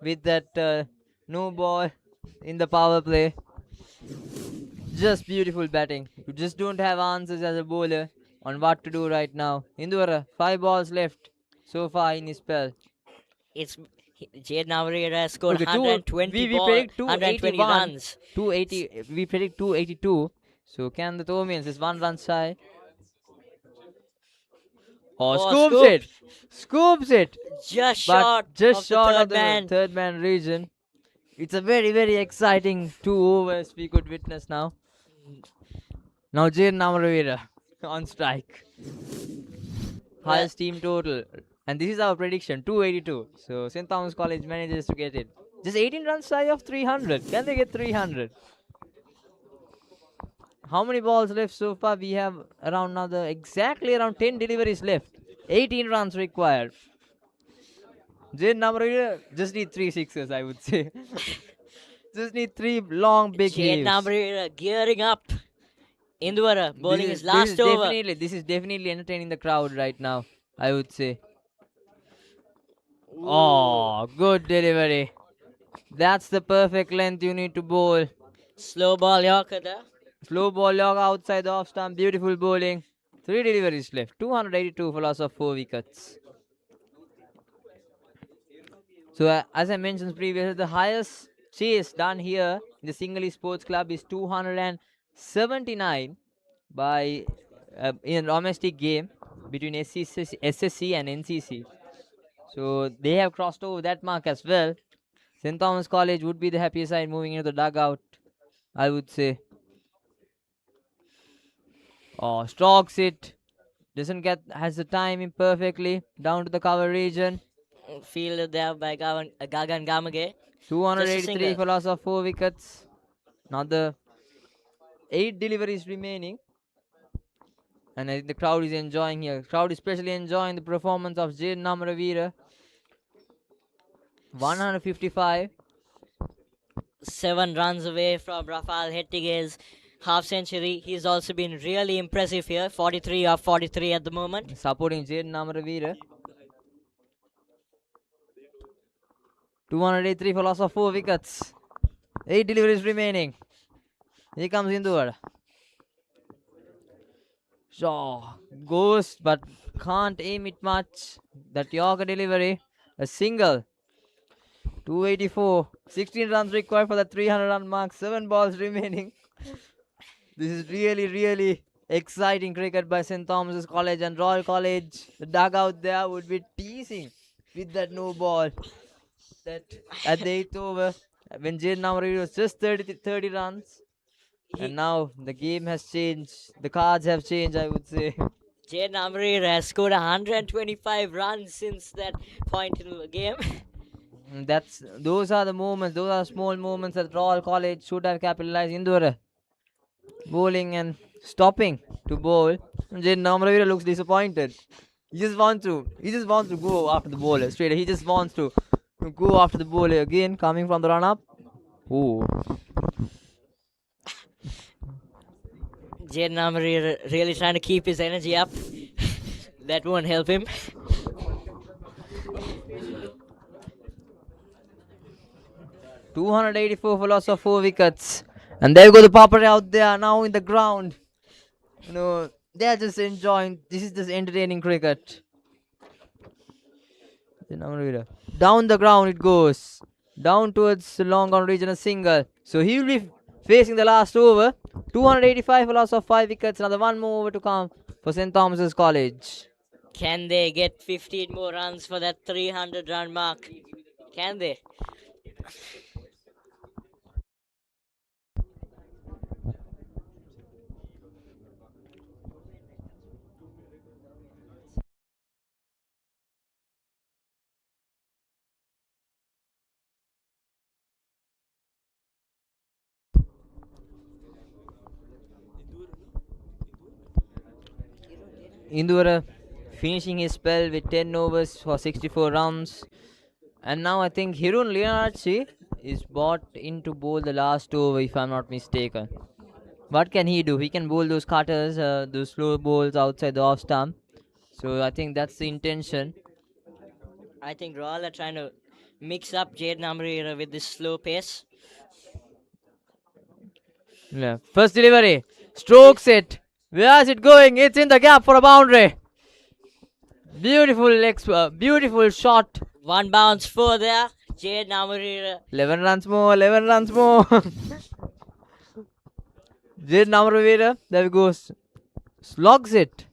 with that no ball in the power play. Just beautiful batting. You just don't have answers as a bowler on what to do right now. Induvara, 5 balls left so far in his spell. It's Jaden Amaraweera scored Okay, 120 we predict 120 281, runs. 280. We predict 282. So can the Thomians is 1 run shy? Scoops it! Scoops it! Just But short just of short the of third man. the third man region. It's a very, very exciting 2 overs we could witness now. Now Jaden Amaraweera on strike. Highest team total. And this is our prediction, 282. So St. Thomas College manages to get it. Just 18 runs shy of 300. Can they get 300? How many balls left so far? We have exactly around 10 deliveries left. 18 runs required. Jaden Amaraweera just need 3 sixes, I would say. Just need 3 long big Jaden heaves. Amaraweera gearing up. Induvara bowling his last over. This is definitely entertaining the crowd right now, I would say. Ooh. Oh, good delivery. That's the perfect length you need to bowl. Slow ball Yorker there. Slow ball log outside the off stump. Beautiful bowling. 3 deliveries left. 282 for loss of 4 wickets. So as I mentioned previously, the highest chase done here in the Sinhalese Sports Club is 279 by in a domestic game between SSC and NCC. So they have crossed over that mark as well. St. Thomas College would be the happiest side moving into the dugout, I would say. Oh, strokes it. Has the timing perfectly down to the cover region. Fielded there by Gagan Gamage. 283 for loss of 4 wickets. Another 8 deliveries remaining. And I think the crowd is enjoying here. Crowd especially enjoying the performance of Jaden Amaraweera. 155. 7 runs away from Rafael Hettige's half century. He's also been really impressive here. 43 off 43 at the moment. Supporting Jaden Amaraweera. 283 for loss of 4 wickets. 8 deliveries remaining. Here comes Indore. Shaw goes but can't aim it much. That Yorker delivery. A single. 284. 16 runs required for the 300 run mark. 7 balls remaining. This is really exciting cricket by St. Thomas's College and Royal College. The dugout there would be teasing with that no ball. That at the 8th over, when Jaden Amaraweera was just 30 runs. And now the game has changed. The cards have changed, I would say. Jaden Amaraweera has scored 125 runs since that point in the game. Those are the moments, those are small moments that Royal College should have capitalized. Indore bowling and stopping to bowl. Jaden Amaraweera looks disappointed. He just wants to go after the bowler straight. He just wants to go after the bowler again, coming from the run up. Ooh. Jaden Amaraweera really trying to keep his energy up. That won't help him. $284 for loss of 4 wickets. And there go the Papare out there now in the ground. They're just enjoying. This is just entertaining cricket. Down the ground it goes. Down towards the long on region, a single. So he will be facing the last over. 285 for loss of 5 wickets. Another one more over to come for St. Thomas's College. Can they get 15 more runs for that 300 run mark? Can they? Indore finishing his spell with 10 overs for 64 runs. And now I think Hirun Leonarchi is brought in to bowl the last over, if I'm not mistaken. What can he do? He can bowl those cutters, those slow balls outside the off stump. So I think that's the intention. I think Royal are trying to mix up Jaden Amaraweera with this slow pace. Yeah. First delivery. Strokes it. Where is it going? It's in the gap for a boundary. Beautiful shot. One bounce for there. Jaden Amaraweera. 11 runs more. Jaden Amaraweera, there we go. Slogs it.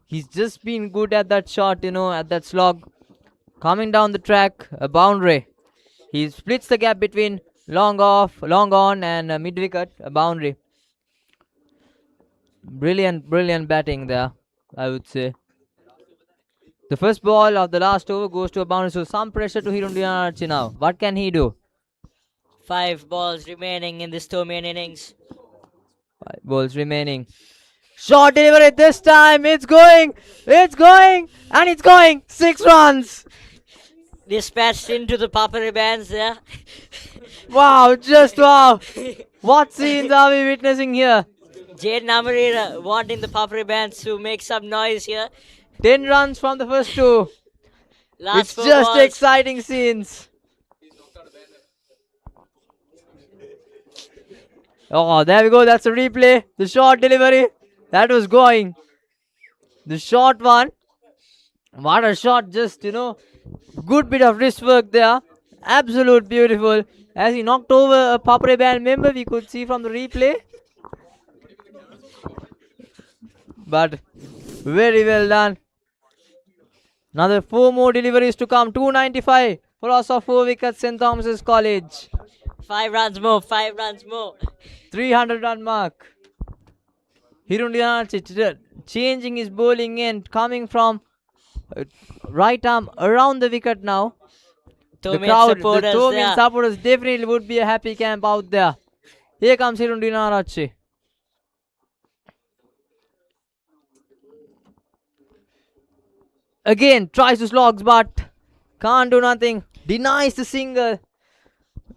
He's just been good at that shot, at that slog. Coming down the track, a boundary. He splits the gap between long on and mid wicket, a boundary. Brilliant batting there, I would say. The first ball of the last over goes to a boundary, so some pressure to Hirun Leonarchi now. What can he do? 5 balls remaining in this Thomian innings. 5 balls remaining. Short delivery this time. It's going. And it's going. 6 runs. Dispatched into the Papare bands there. Wow, just wow. What scenes are we witnessing here? Jaden Amaraweera wanting the Papare bands to make some noise here. 10 runs from the first 2. Last it's just balls. exciting scenes. Oh, there we go. That's a replay. The short delivery. That was going. The short one. What a shot. Just, good bit of wrist work there. Absolute beautiful. As he knocked over a Papare band member, we could see from the replay. But very well done. Another 4 more deliveries to come. 295 for loss of 4 wickets, St. Thomas's College. 5 runs more. 300 run mark. Hirun Leonarchi changing his bowling end, coming from right arm around the wicket now. The Thomian supporters definitely would be a happy camp out there. Here comes Hirun Leonarchi. Again, tries to slogs but can't do nothing. Denies the single.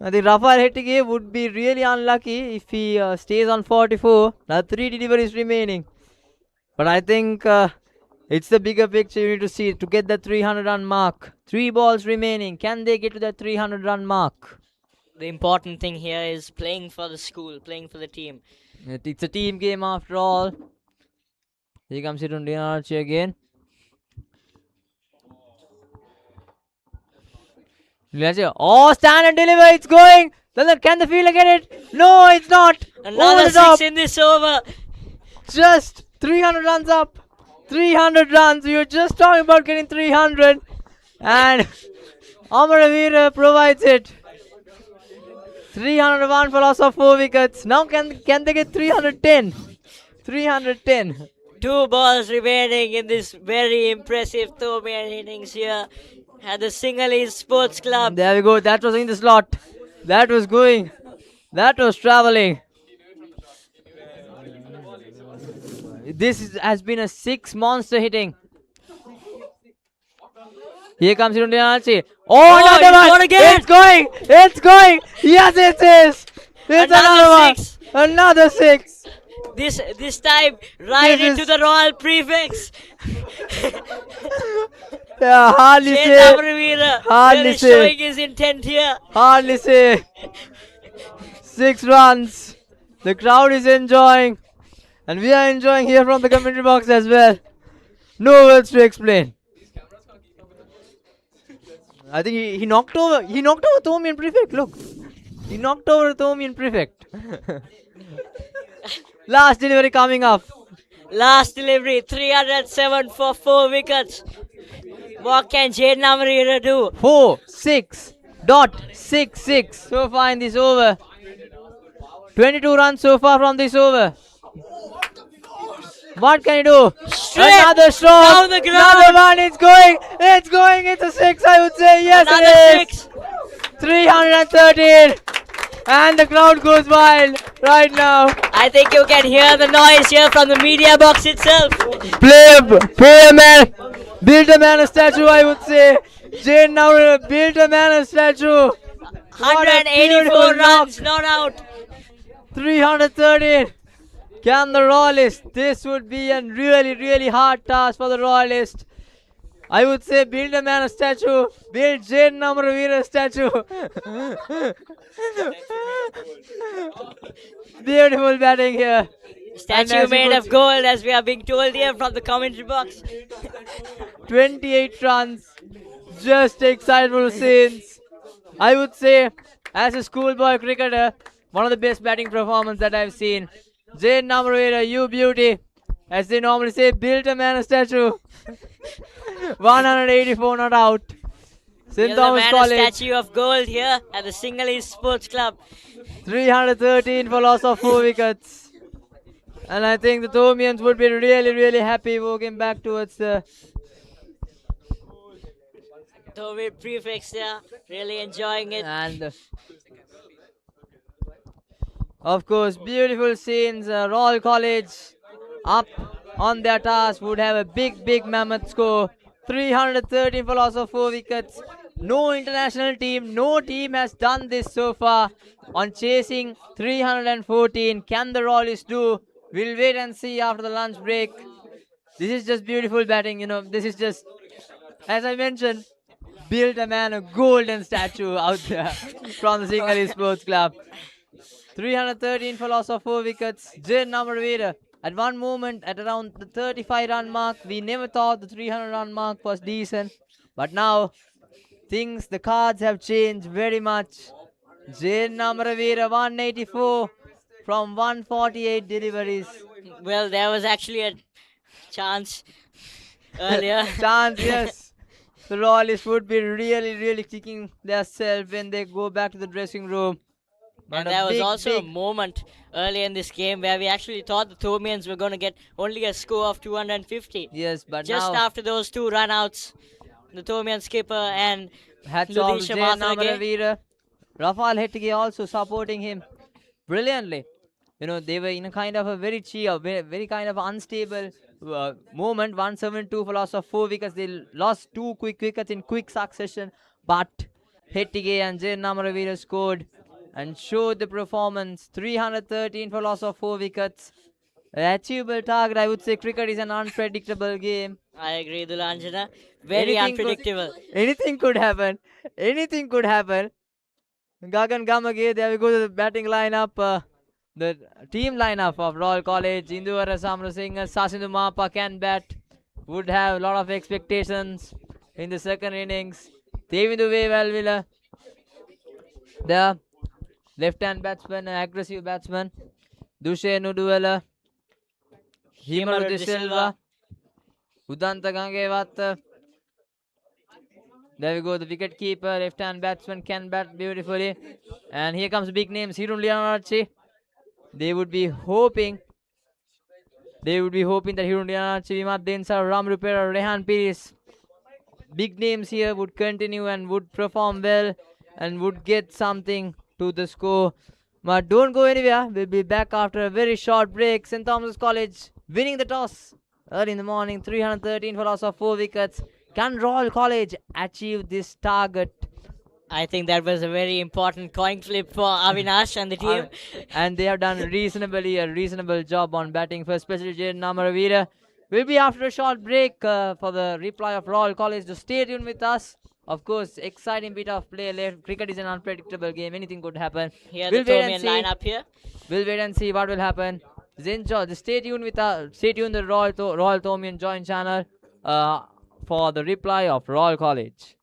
I think Rafael Hettige would be really unlucky if he stays on 44. Now 3 deliveries remaining. But I think it's the bigger picture you need to see to get the 300 run mark. 3 balls remaining. Can they get to that 300 run mark? The important thing here is playing for the school, playing for the team. It's a team game after all. Here comes Irundin Archie again. Oh, stand and deliver. It's going. Can the fielder get it? No, it's not. Another 6 in this over. Just 300 runs up. 300 runs. We were just talking about getting 300. And Amaraweera provides it. 301 for loss of 4 wickets. Now can they get 310? 310. 2 balls remaining in this very impressive Thomian innings here at the Sinhalese Sports Club. There we go. That was in the slot. That was going. That was traveling. Has been a 6 monster hitting. Here comes Irundin. Oh, another one! Again. It's going! It's going! Yes, it is! It's another 6. One! Another 6! This time right into the royal prefix. Yeah, hardly Jane say. Amaraweera Hardly really say. showing his intent here. Hardly say. 6 runs. The crowd is enjoying. And we are enjoying here from the commentary box as well. No words to explain. I think he knocked over Thomian Prefect. Look. He knocked over Thomian Prefect. Last delivery coming up. Last delivery, 307 for 4 wickets. What can Jane Amaraweera do? 4.666 so far in this over. 22 runs so far from this over. What can he do? Straight Another stroke. down the ground. Another one. It's going. It's going. It's a 6, I would say. Yes, Another it is. 6. 313. And the crowd goes wild right now. I think you can hear the noise here from the media box itself. Play a man. Build a man a statue, I would say. Jane now build a man a statue. What a 184 beautiful runs, knock. not out. 313. Can the Royalists? This would be a really, really hard task for the Royalists. I would say build a man a statue. Build Jane Amaraweera a statue. Beautiful batting here. Statue made of gold, as we are being told here from the commentary box. 28 runs. Just excitable scenes. I would say, as a schoolboy cricketer, one of the best batting performances that I've seen. Jane Amaraweera, you beauty. As they normally say, build a man a statue. 184 not out. St. Thomas A College. statue of gold here at the Sinhalese Sports Club. 313 for loss of 4 wickets. And I think the Thomians would be really, really happy walking back towards the... Thomian prefix there, really enjoying it. And of course, beautiful scenes. Royal College up on their task would have a big, big mammoth score. 313 for loss of 4 wickets. No international team, no team has done this so far on chasing 314. Can the Royalists do? We'll wait and see after the lunch break. This is just beautiful batting, this is just, as I mentioned, build a man a golden statue out there from the Sinhalese Sports Club. 313 for loss of 4 wickets. Jane Amaraweera at one moment at around the 35 run mark. We never thought the 300 run mark was decent. But now, the cards have changed very much. Jane Amaraweera 184 from 148 deliveries. Well, there was actually a chance earlier. Chance, yes. The Royalists would be really, really kicking themselves when they go back to the dressing room. And there was also a moment earlier in this game where we actually thought the Thomians were going to get only a score of 250. Yes, but just now after those 2 run-outs, the Thomian skipper and hats off to Jane Amaraweera. Rafael Hettige also supporting him brilliantly. They were in a kind of a very chill, very kind of unstable moment. 172 for loss of 4 wickets. They lost 2 quick wickets in quick succession. But Hettige and Jaden Amaraweera scored and showed the performance. 313 for loss of 4 wickets. An achievable target, I would say. Cricket is an unpredictable game. I agree, Dulanjana. Very unpredictable. Anything could happen. Anything could happen. Gagan Gamage, there we go to the batting lineup. The team lineup of Royal College. Induvara Samrasingh, Sasindu Mapa can bat. Would have a lot of expectations in the second innings. Devindu Valvila, the left-hand batsman, an aggressive batsman. Dushe Nuduela, Himaru De Silva, Udanta Gangevat. There we go, the wicket keeper, left-hand batsman can bat beautifully. And here comes big names, Hirun Lianarchi. They would be hoping that Hirun Lianarchi, Vimat Densar, Ram Rupera, Rehan Piris, big names here would continue and would perform well and would get something to the score. But don't go anywhere. We'll be back after a very short break. St. Thomas College winning the toss early in the morning. 313 for loss of 4 wickets. Can Royal College achieve this target? I think that was a very important coin flip for Avinash and the team. And they have done a reasonable job on batting for especially Jaden Amaraweera. We'll be after a short break for the reply of Royal College. So stay tuned with us. Of course, exciting bit of play left. Cricket is an unpredictable game. Anything could happen. Here the Thomian lineup here. We'll wait and see what will happen. Stay tuned with us. Stay tuned the Royal Thomian Joint channel for the reply of Royal College.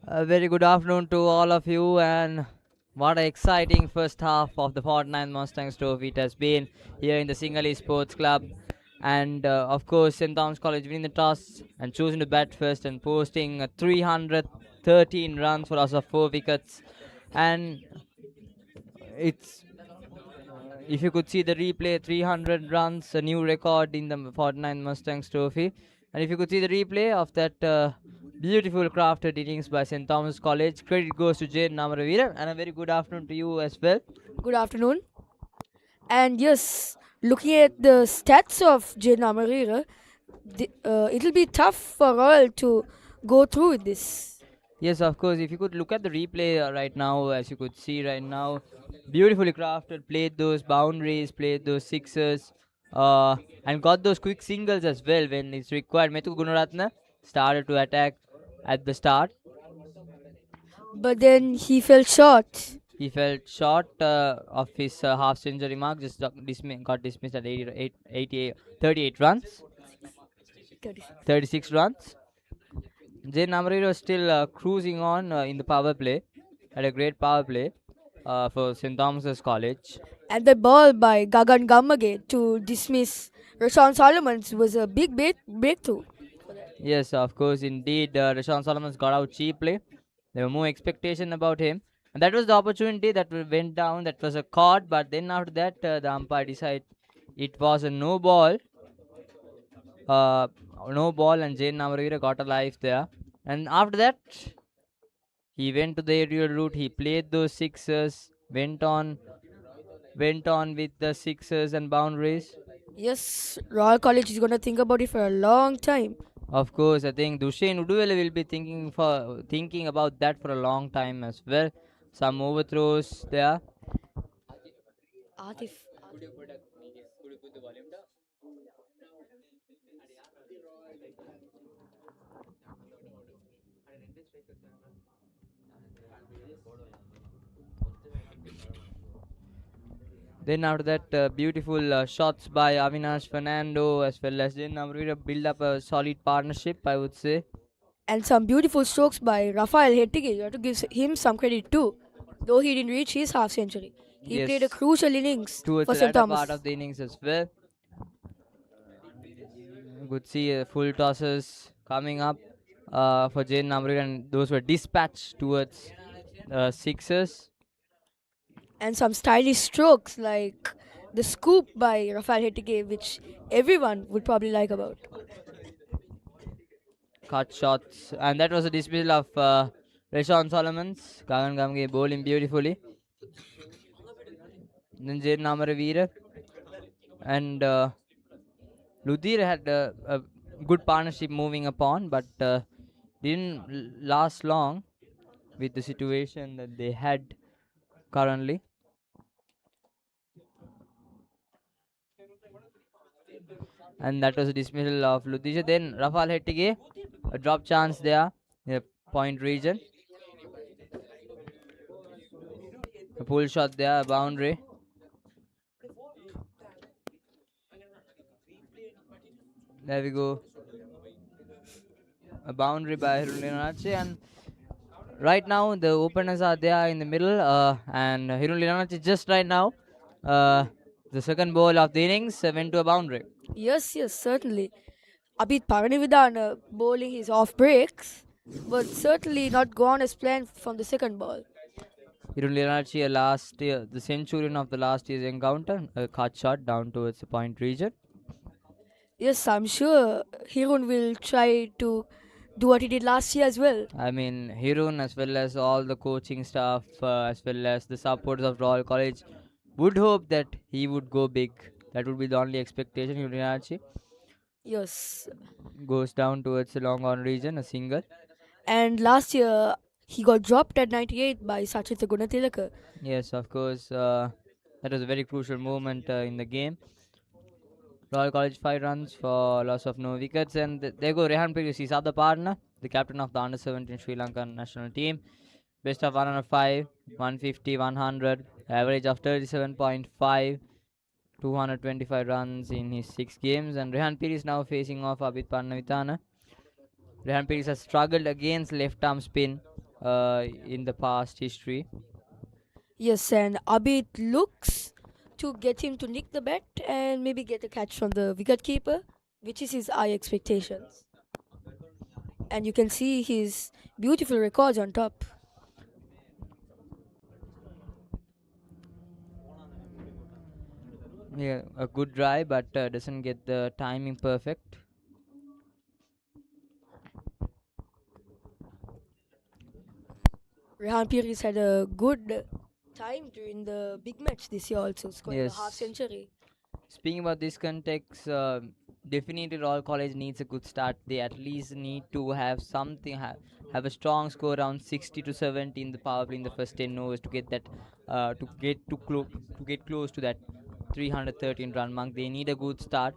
A very good afternoon to all of you, and what an exciting first half of the 49th Mustangs Trophy it has been here in the Sinhalese Sports Club. And of course, St. Thomas College winning the toss and choosing to bat first and posting 313 runs for loss of 4 wickets. And it's if you could see the replay, 300 runs, a new record in the 49 Mustangs Trophy. And if you could see the replay of that beautiful crafted innings by St. Thomas College, credit goes to Jane Amaraweera. And a very good afternoon to you as well. Good afternoon. And yes, looking at the stats of Jane Amaraweera, it'll be tough for Royal to go through with this. Yes, of course. If you could look at the replay right now, as you could see right now, beautifully crafted, played those boundaries, played those sixes, and got those quick singles as well when it's required. Methu Gunaratna started to attack at the start. But then he fell short. He fell short of his half century mark, just got dismissed at 38 runs, 36 runs. Jane Amaraweera was still cruising on in the power play, had a great power play for St. Thomas's College. And the ball by Gagan Gammage to dismiss Rashawn Solomons was a big breakthrough. Yes, of course, indeed. Rashawn Solomons got out cheaply. There were more expectation about him. And that was the opportunity that went down. That was a caught. But then after that, the umpire decided it was a no ball. No ball, and Jane Amaraweera got a life there. And after that, he went to the aerial route. He played those sixes, went on with the sixes and boundaries. Yes, Royal College is going to think about it for a long time. Of course, I think Dushain Uduvela will be thinking about that for a long time as well. Some overthrows there. Atif. Then after that, beautiful shots by Avinash Fernando as well as Jane Amaraweera build up a solid partnership, I would say. And some beautiful strokes by Rafael Hettige. You have to give him some credit too. Though he didn't reach his half century, he played a crucial innings towards for the St. latter Thomas. part of the innings as well. You could see full tosses coming up for Jane Amaraweera, and those were dispatched towards sixes. And some stylish strokes like the scoop by Rafael Hettige, which everyone would probably like about. Cut shots, and that was a dismissal of Rashawn Solomons. Gagan Gamge bowling beautifully. Then Jane Amaraweera and Ludhir had a good partnership moving upon, but didn't last long with the situation that they had currently. And that was a dismissal of Ludhir. Then Rafael Hettige, a drop chance there in the point region. A pull shot there, a boundary. There we go. A boundary by Hirun, and right now the openers are there in the middle, and Hirun just right now, the second ball of the innings went to a boundary. Yes, certainly. Abid Paranividana bowling his off breaks, but certainly not gone as planned from the second ball. Hirun Linachi, last year, the centurion of the last year's encounter, a cut shot down towards the point region. Yes, I'm sure Hirun will try to do what he did last year as well. I mean, Hirun as well as all the coaching staff, as well as the supporters of Royal College, would hope that he would go big. That would be the only expectation. Hirun Linachi. Yes. Goes down towards the long on region, a single. And last year, he got dropped at 98 by Sachita Gunatilaka. Yes, of course. That was a very crucial moment in the game. Royal College 5 runs for loss of no wickets. And there go Rehan Piri, his other partner, the captain of the under-17 Sri Lankan national team. Best of 105, 150, 100. Average of 37.5. 225 runs in his 6 games. And Rehan Piri is now facing off Abid Parnavitana. Rehan Piri has struggled against left arm spin. in the past history. Yes, and Abid looks to get him to nick the bat and maybe get a catch from the wicketkeeper, which is his high expectations. And you can see his beautiful records on top. Yeah, a good drive, but doesn't get the timing perfect. Rehan Pires had a good time during the big match this year also, scoring a half Yes. century. Speaking about this context, definitely Royal College needs a good start. They at least need to have something, have a strong score around 60 to 70 in the power play in the first 10 overs to get that, to get close to that 313 run mark. They need a good start,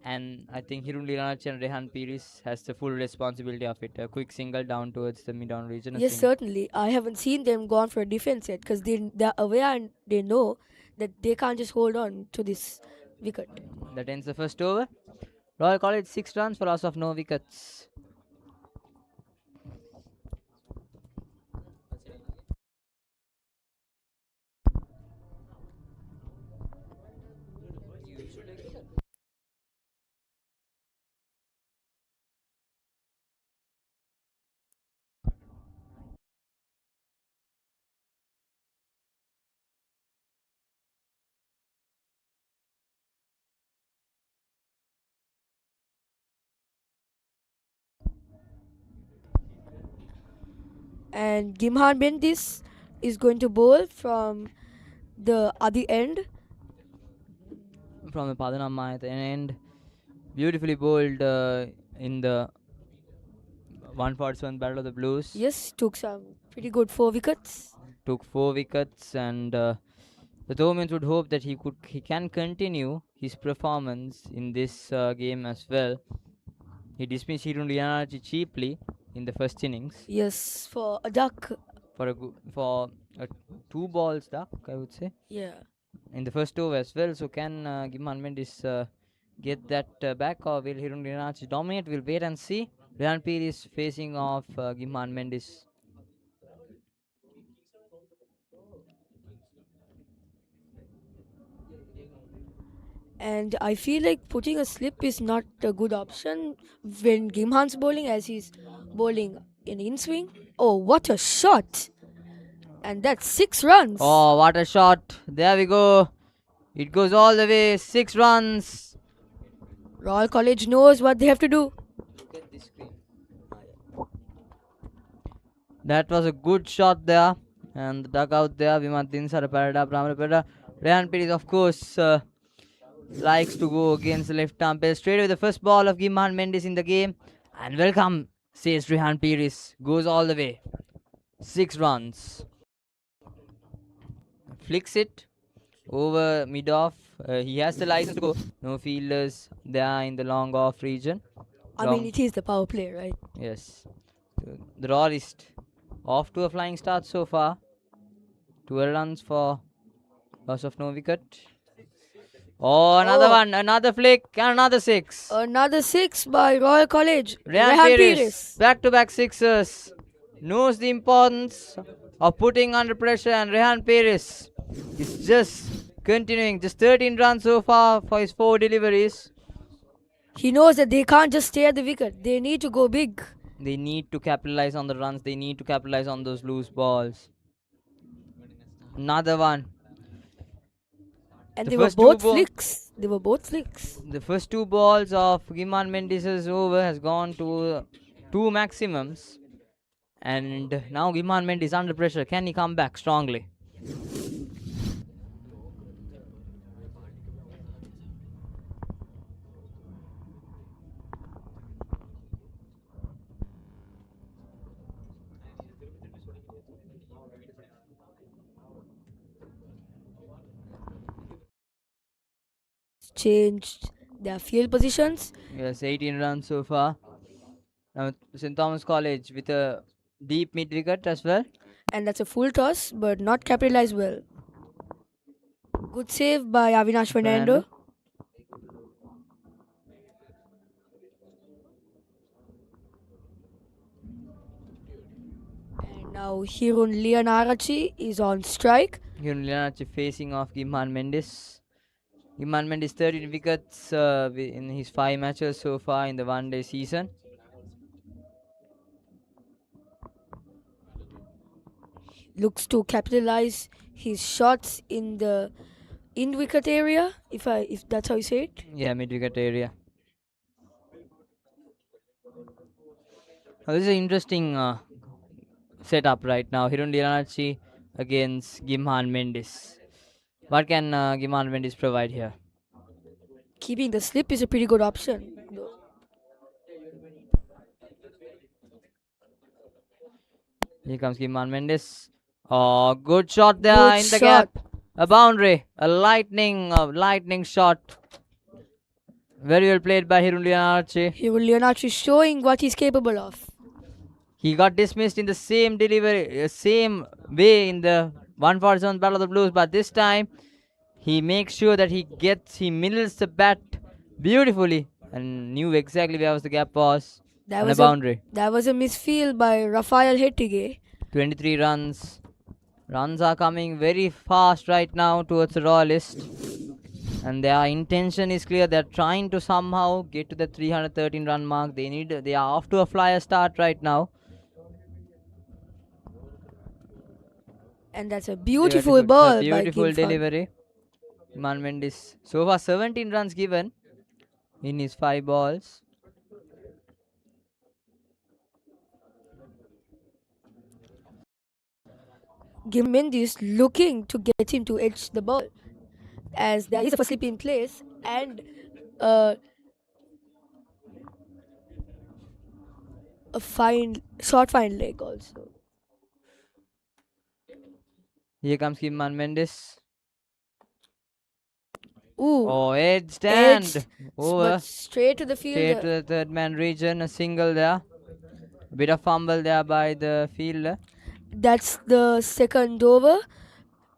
and I think Hirun Liranach and Rehan Pires has the full responsibility of it. A quick single down towards the mid-on region. Yes, certainly. I haven't seen them gone for a defense yet because they're aware and they know that they can't just hold on to this wicket. That ends the first over. Royal College 6 runs for loss of no wickets. And Gimhan Bendis is going to bowl from the other end. From the Padanamma at the end. Beautifully bowled in the 141 Battle of the Blues. Yes, took some pretty good 4 wickets. Took 4 wickets, and the Thomians would hope that he can continue his performance in this game as well. He dismissed Hirun Lianachi cheaply in the first innings. Yes, for a duck. For a 2 balls duck, I would say. Yeah. In the first over as well. So can Gimhan Mendis get that back, or will Hirun Lianachi dominate? We'll wait and see. Rehan Pir is facing off Gimhan Mendis. And I feel like putting a slip is not a good option when Gimhan's bowling, as he's bowling in swing. Oh, what a shot! And that's 6 runs. Oh, what a shot! There we go. It goes all the way. 6 runs. Royal College knows what they have to do. Look at this screen. That was a good shot there. And the dugout there, Vimantin Saraparada, Pramarapada. Rehan Pir, of course, likes to go against the left arm pair. Straight away, the first ball of Gimhan Mendis in the game. And welcome, says Rehan Pires. Goes all the way. 6 runs. Flicks it over mid-off. He has the license to go. No fielders there in the long off region. I mean, it is the power play, right? Yes. The Roarist off to a flying start so far. 12 runs for loss of no wicket. Oh, another one, another flick, and another 6. Another 6 by Royal College. Rehan Pires, back-to-back sixes. Knows the importance of putting under pressure, and Rehan Pires is just continuing. Just 13 runs so far for his 4 deliveries. He knows that they can't just stay at the wicket. They need to go big. They need to capitalize on the runs. They need to capitalize on those loose balls. Another one. And they were both flicks. They were both flicks. The first 2 balls of Gimhan Mendis' over has gone to 2 maximums. And now Gimhan Mendis under pressure. Can he come back strongly? Changed their field positions. Yes, 18 runs so far. Now St. Thomas College with a deep mid wicket as well. And that's a full toss, but not capitalized well. Good save by Avinash Fernando. And Now Hirun Leonarachi is on strike. Hirun Leonarachi facing off Gimhan Mendes. Gimhan Mendes 13 wickets in his 5 matches so far in the one-day season. Looks to capitalize his shots in the in-wicket area, if that's how you say it. Yeah, mid-wicket area. This is an interesting setup right now. Hirun Leonarachi against Gimhan Mendes. What can Gimhan Mendes provide here? Keeping the slip is a pretty good option. Here comes Gimhan Mendes. Oh, good shot there Good in the shot. gap. A boundary. A lightning shot. Very well played by Hirun Leonarachi. Hirun Leonarachi showing what he's capable of. He got dismissed in the same delivery, same way in the 147th Battle of the Blues, but this time he makes sure that he middles the bat beautifully and knew exactly where was the gap was. That and was a boundary. That was a misfield by Rafael Hettige. 23 runs. Runs are coming very fast right now towards the Royalist. And their intention is clear. They're trying to somehow get to the 313 run mark. They are off to a flyer start right now. And that's a beautiful ball by beautiful delivery. Gimhan Mendes. So far 17 runs given in his 5 balls. Gimhan Mendes looking to get him to edge the ball, as there is a slip in place and a short fine leg also. Here comes Gimhan Mendes. Ooh. Oh, edged and over. over. Straight to the fielder. Straight to the third man region. A single there. A bit of fumble there by the fielder. That's the second over.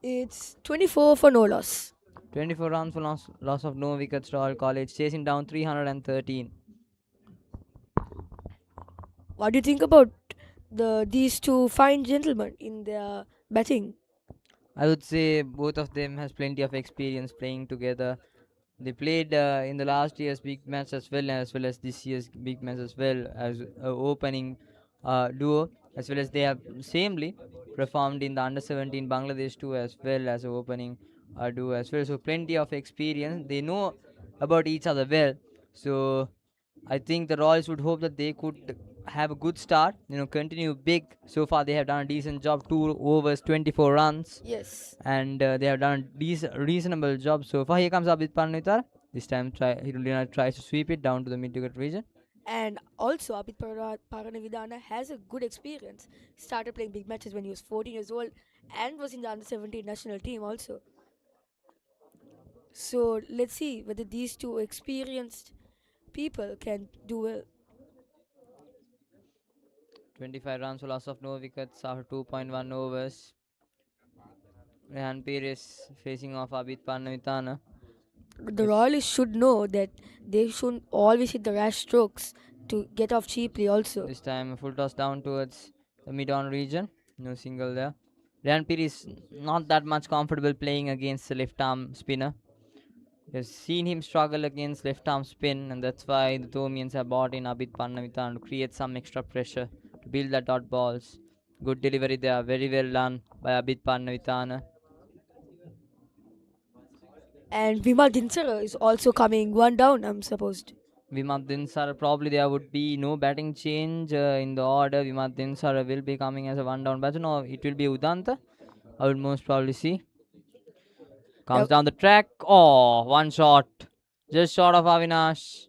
It's 24 for no loss. 24 runs for loss of no wickets. Royal College chasing down 313. What do you think about these two fine gentlemen in their batting? I would say both of them has plenty of experience playing together. They played in the last year's big match as well as this year's big match as well as opening duo, as well as they have samely performed in the under 17 Bangladesh too as well as opening duo as well. So plenty of experience. They know about each other well. So I think the Royals would hope that they could have a good start, continue big. So far they have done a decent job, 2 overs, 24 runs. Yes. And they have done a reasonable job so far. Here comes Abid Pannitar. This time Hirulina tries to sweep it down to the mid-wicket region. And also Abid Paranavidana has a good experience. Started playing big matches when he was 14 years old and was in the under 17 national team also. So let's see whether these two experienced people can do well. 25 runs for loss of no wickets after 2.1 overs. Rehan Pires facing off Abid Panavitana. The Royalists should know that they shouldn't always hit the rash strokes to get off cheaply also. This time a full toss down towards the mid-on region. No single there. Rehan Pires not that much comfortable playing against the left-arm spinner. We've seen him struggle against left-arm spin, and that's why the Thomians have brought in Abid Panavitana to create some extra pressure, to build the dot balls. Good delivery there, very well done by Abid Panavitana. And Vimal Dinsara is also coming one down, I'm supposed. Vimal Dinsara, probably there would be no batting change in the order. Vimal Dinsara will be coming as a one down batsman. No, it will be Udanta, I would most probably see. Comes down the track. Oh, one shot. Just short of Avinash.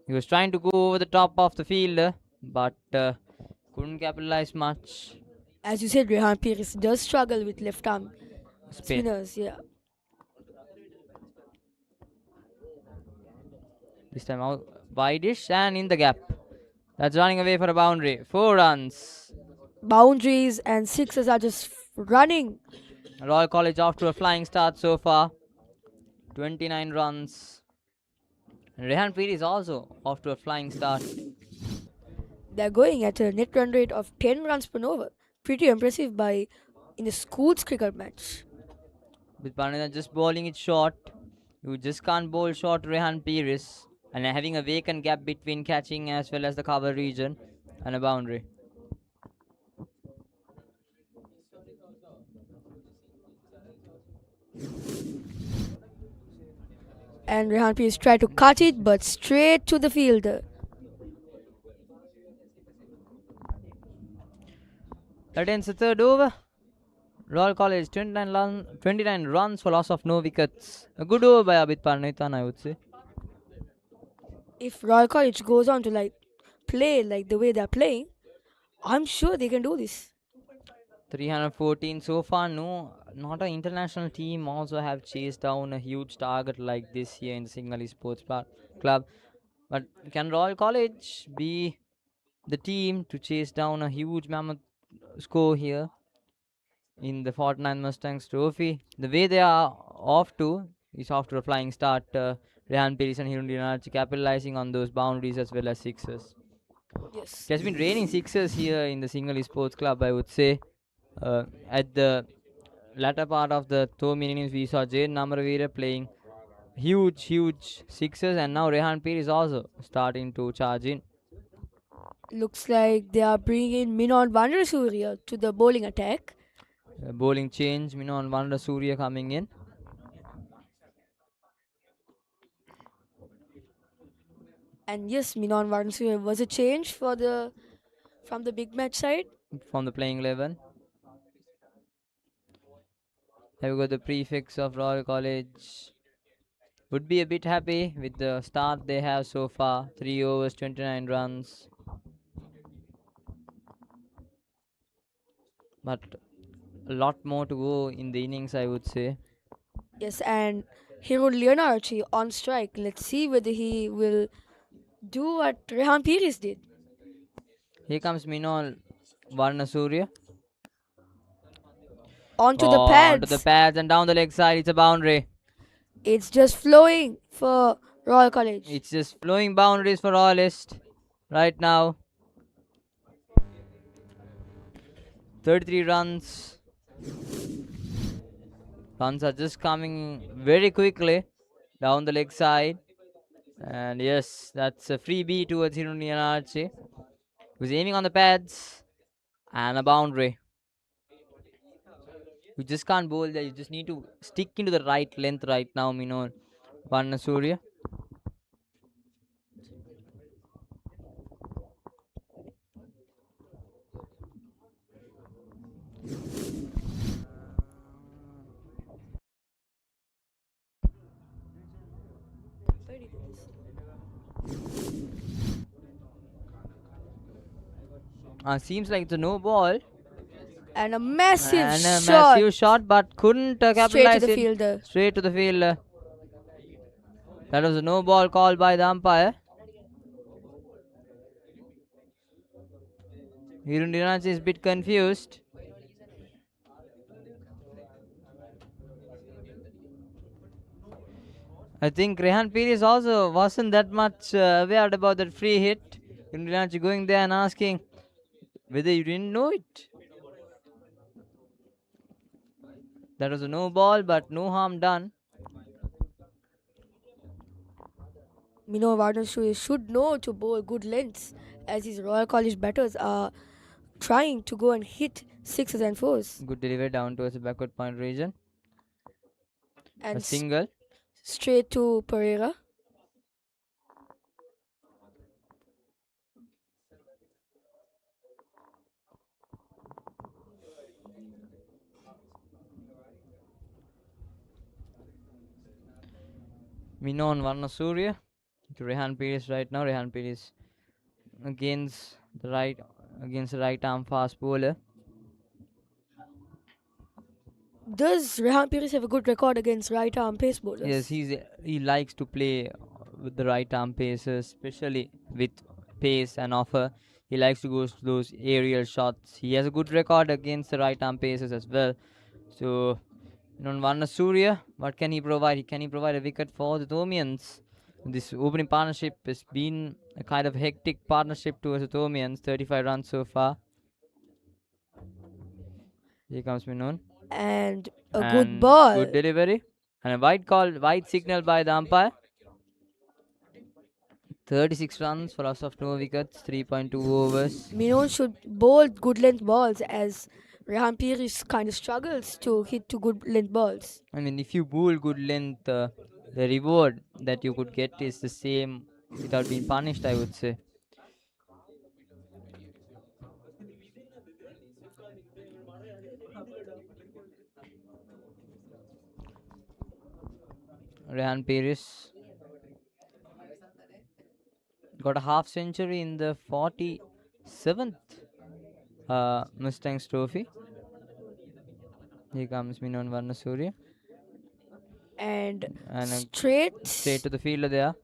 He was trying to go over the top of the fielder, but couldn't capitalize much. As you said, Rehan Pires does struggle with left arm spinners, yeah. This time out wide-ish and in the gap. That's running away for a boundary. 4 runs. Boundaries and sixes are just running. Royal College off to a flying start so far. 29 runs. And Rehan Pires is also off to a flying start. They're going at a net run rate of 10 runs per over. Pretty impressive in a schools cricket match. With Pandita just bowling it short. You just can't bowl short Rehan Pires. And having a vacant gap between catching as well as the cover region and a boundary. And Rehan Pires tried to cut it, but straight to the fielder. That ends the third over. Royal College 29 runs for loss of no wickets. A good over by Abid Parnithan, I would say. If Royal College goes on to play like the way they're playing, I'm sure they can do this. 314 so far. No, not an international team also have chased down a huge target like this here in the Sinhalese Sports Club. But can Royal College be the team to chase down a huge mammoth score here in the 49th Mustangs trophy? The way they are off to is after a flying start. Rehan Pires and Hirundi Ranarchi capitalizing on those boundaries as well as sixes. Yes. It has been raining sixes here in the Sinhalese Sports Club, I would say. At the latter part of the Thomian innings, we saw Amaraweera playing huge sixes, and now Rehan Pires is also starting to charge in. Looks like they are bringing in Minon Vandrasurya to the bowling attack. Bowling change, Minon Vandrasurya coming in. And yes, Minon Vandrasurya was a change from the big match side. From the playing 11. Have got the prefix of Royal College. Would be a bit happy with the start they have so far. 3 overs, 29 runs. But a lot more to go in the innings, I would say. Yes, and Hirundi Ranarchi on strike. Let's see whether he will do what Rehan Pires did. Here comes Minon Varnasurya. Onto the pads. Onto the pads and down the leg side. It's a boundary. It's just flowing for Royal College. It's just flowing boundaries for Royalist right now. 33 runs. Runs are just coming very quickly down the leg side. And yes, that's a freebie towards Hirundi Ranarchi, who's aiming on the pads and a boundary. You just can't bowl there. You just need to stick into the right length right now, Minon Varnasurya. Seems like it's a no ball. And a massive shot, but couldn't capitalize straight to the fielder. Straight to the fielder. That was a no ball call by the umpire. Hirundi Ranarchi is a bit confused. I think Rehan Pires also wasn't that much aware about that free hit. Hirundi Ranarchi going there and asking whether you didn't know it. That was a no ball, but no harm done. Minon Varnasurya should know to bowl good lengths, as his Royal College batters are trying to go and hit sixes and fours. Good delivery down towards the backward point region. And a single. Straight to Pereira. Minon Varnasurya to Rehan Pires right now. Rehan Pires against the right arm fast bowler. Does Rehan Pires have a good record against right arm pace bowlers? Yes, he likes to play with the right arm paces, especially with pace and offer. He likes to go to those aerial shots. He has a good record against the right arm paces as well. So, Varnasurya, what can he provide? Can he provide a wicket for the Thomians? This opening partnership has been a kind of hectic partnership towards the Thomians. 35 runs so far. Here comes Minon. And a And good ball. Good delivery. And a white signal by the umpire. 36 runs for loss of no wickets, 3.2 overs. Minon should bowl good length balls as Rehan Pires kind of struggles to hit to good length balls. I mean, if you bowl good length, the reward that you could get is the same without being punished, I would say. Rehan Pires got a half century in the 47th Mustangs trophy. Here comes Minon Varnasurya. And straight to the fielder there.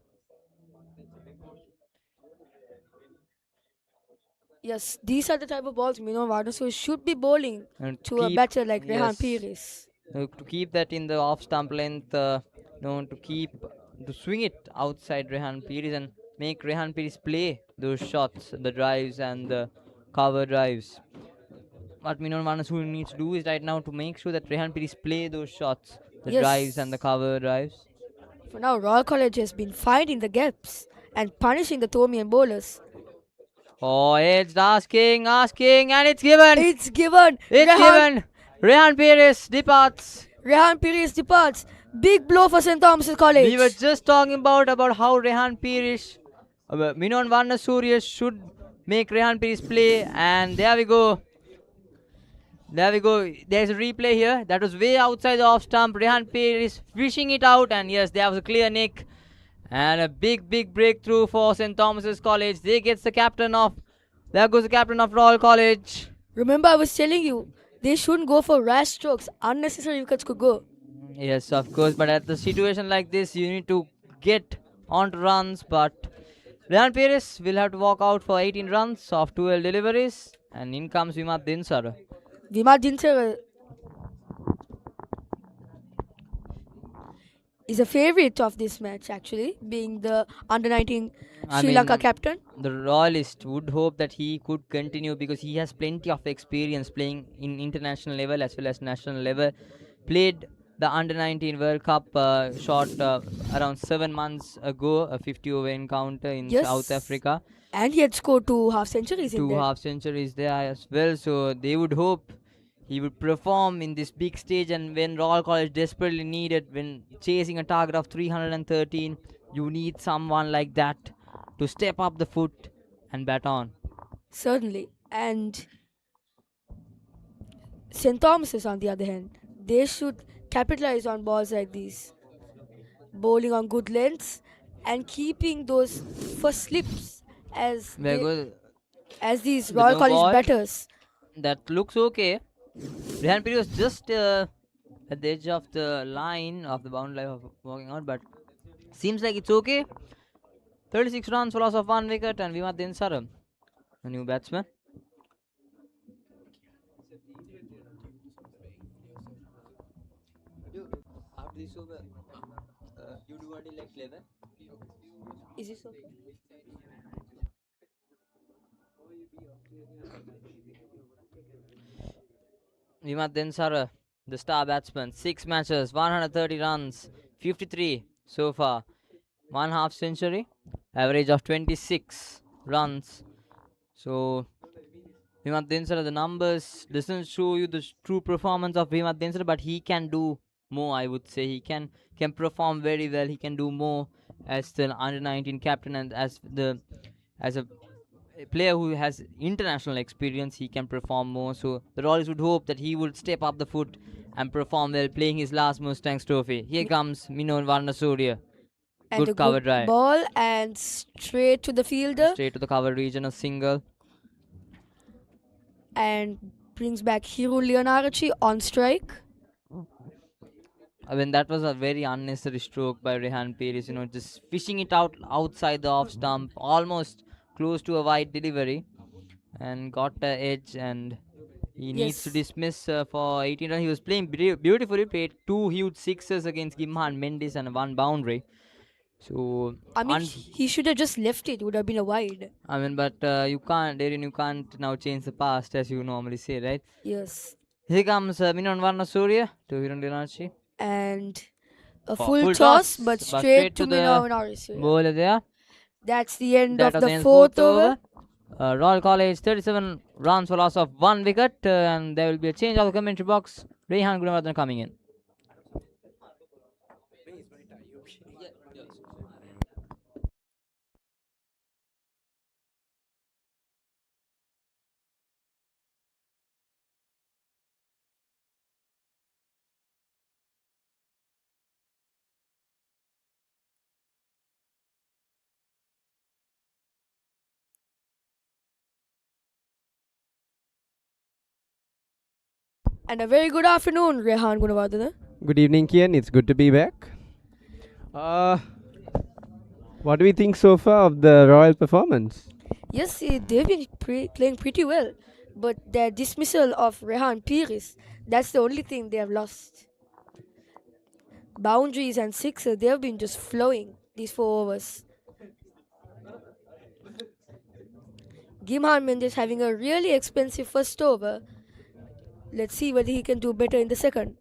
Yes, these are the type of balls Minon Varnasurya should be bowling And to a batter like Rehan Pires. To keep that in the off stump length, to swing it outside Rehan Pires and make Rehan Pires play those shots, the drives and the cover drives. What Minon Varnasurya needs to do is right now to make sure that Rehan Pires play those shots, the drives and the cover drives. For now, Royal College has been finding the gaps and punishing the Thomian bowlers. Oh, it's asking, and it's given. It's given. Rehan Pires departs. Rehan Pires departs. Big blow for St. Thomas's College. We were just talking about how Rehan Pires, Minon Varnasurya should make Rehan Pires play, and there we go. There's a replay here. That was way outside the off stump. Rehan Pires fishing it out, and yes, there was a clear nick. And a big breakthrough for St. Thomas's College. There goes the captain of Royal College. Remember, I was telling you, they shouldn't go for rash strokes. Unnecessary wickets could go. Yes, of course. But at the situation like this, you need to get onto runs. But Rehan Pires will have to walk out for 18 runs of 12 deliveries. And in comes Vimat Dinsara. Vimat Dinsara is a favourite of this match, actually, being the under-19 Sri Lanka captain. The Royalist would hope that he could continue because he has plenty of experience playing in international level as well as national level. Played the under-19 World Cup shot around 7 months ago, a 50-over encounter in South Africa. And he had scored 2 half-centuries in there. 2 half-centuries there as well. So they would hope he would perform in this big stage, and when Royal College desperately needed, when chasing a target of 313, you need someone like that to step up the foot and bat on. Certainly. And St. Thomas's, on the other hand, they should capitalize on balls like these. Bowling on good lengths and keeping those first slips as these Royal College batters. That looks okay. Rehan Pires was just at the edge of the line of the boundary line of walking out, but seems like it's okay. 36 runs for loss of 1 wicket, and Vimat Dinsara, a new batsman. After this over, you do until like 11. Is this okay? Vimat Dinsara, the star batsman, 6 matches, 130 runs, 53 so far, 1 half century, average of 26 runs. So Vimat Dinsara, the numbers doesn't show you the true performance of Vimat Dinsara, but he can do more, I would say. He can perform very well. He can do more as the under-19 captain, and as a player who has international experience, he can perform more. So the Royals would hope that he would step up the foot and perform well, playing his last Mustangs trophy. Here comes Minon Varnasurya. And good cover drive. Ball and straight to the fielder. Straight to the cover region, a single. And brings back Hiru Leonarachi on strike. I mean, that was a very unnecessary stroke by Rehan Pires, just fishing it out outside the off stump, almost close to a wide delivery, and got the edge, and he needs to dismiss for 18 runs. He was playing beautifully, played 2 huge sixes against Gimhan Mendes and 1 boundary. So I mean, he should have just left it. It would have been a wide. I mean, but you can't, Darren, you can't now change the past as you normally say, right? Yes. Here comes Minon Varna Surya to Hiran Dinachi. And a For full toss, but straight to Amaraweera. bowler there. That's the end That of was the fourth over. Royal College 37 runs for loss of 1 wicket, and there will be a change of the commentary box. Rehan Gunawardhan coming in. And a very good afternoon, Rehan Gunawardhan. Good evening, Kian. It's good to be back. What do we think so far of the Royal performance? Yes, they've been playing pretty well, but their dismissal of Rehan Piris, that's the only thing they have lost. Boundaries and sixer, they have been just flowing these 4 overs. Gimhan Mendes having a really expensive first over. Let's see whether he can do better in the second.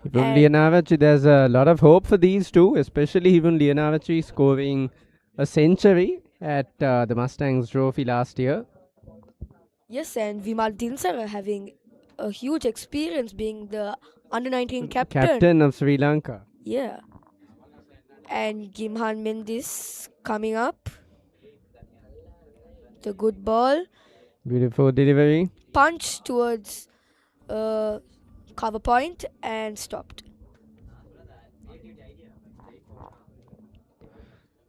Even Lianavachi, there's a lot of hope for these two, especially even Lianavachi scoring a century at the Mustangs trophy last year. Yes, and Vimal Dinsara having a huge experience being the under-19 captain of Sri Lanka. Yeah. And Gimhan Mendes coming up. The good ball. Beautiful delivery. Punch towards cover point and stopped.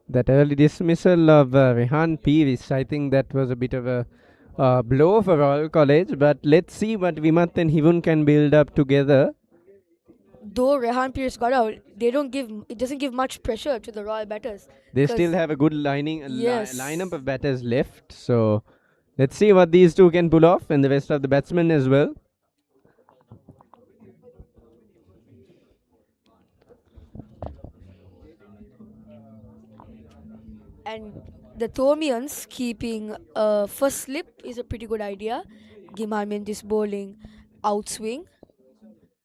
That early dismissal of Rehan Piris, I think that was a bit of a blow for Royal College, but let's see what Vimat and Hivun can build up together. Though Rehan Piris got out, it doesn't give much pressure to the Royal batters. They still have a good lineup of batters left, so let's see what these two can pull off and the rest of the batsmen as well. And the Thomians keeping first slip is a pretty good idea. Gimhan Mendes bowling outswing.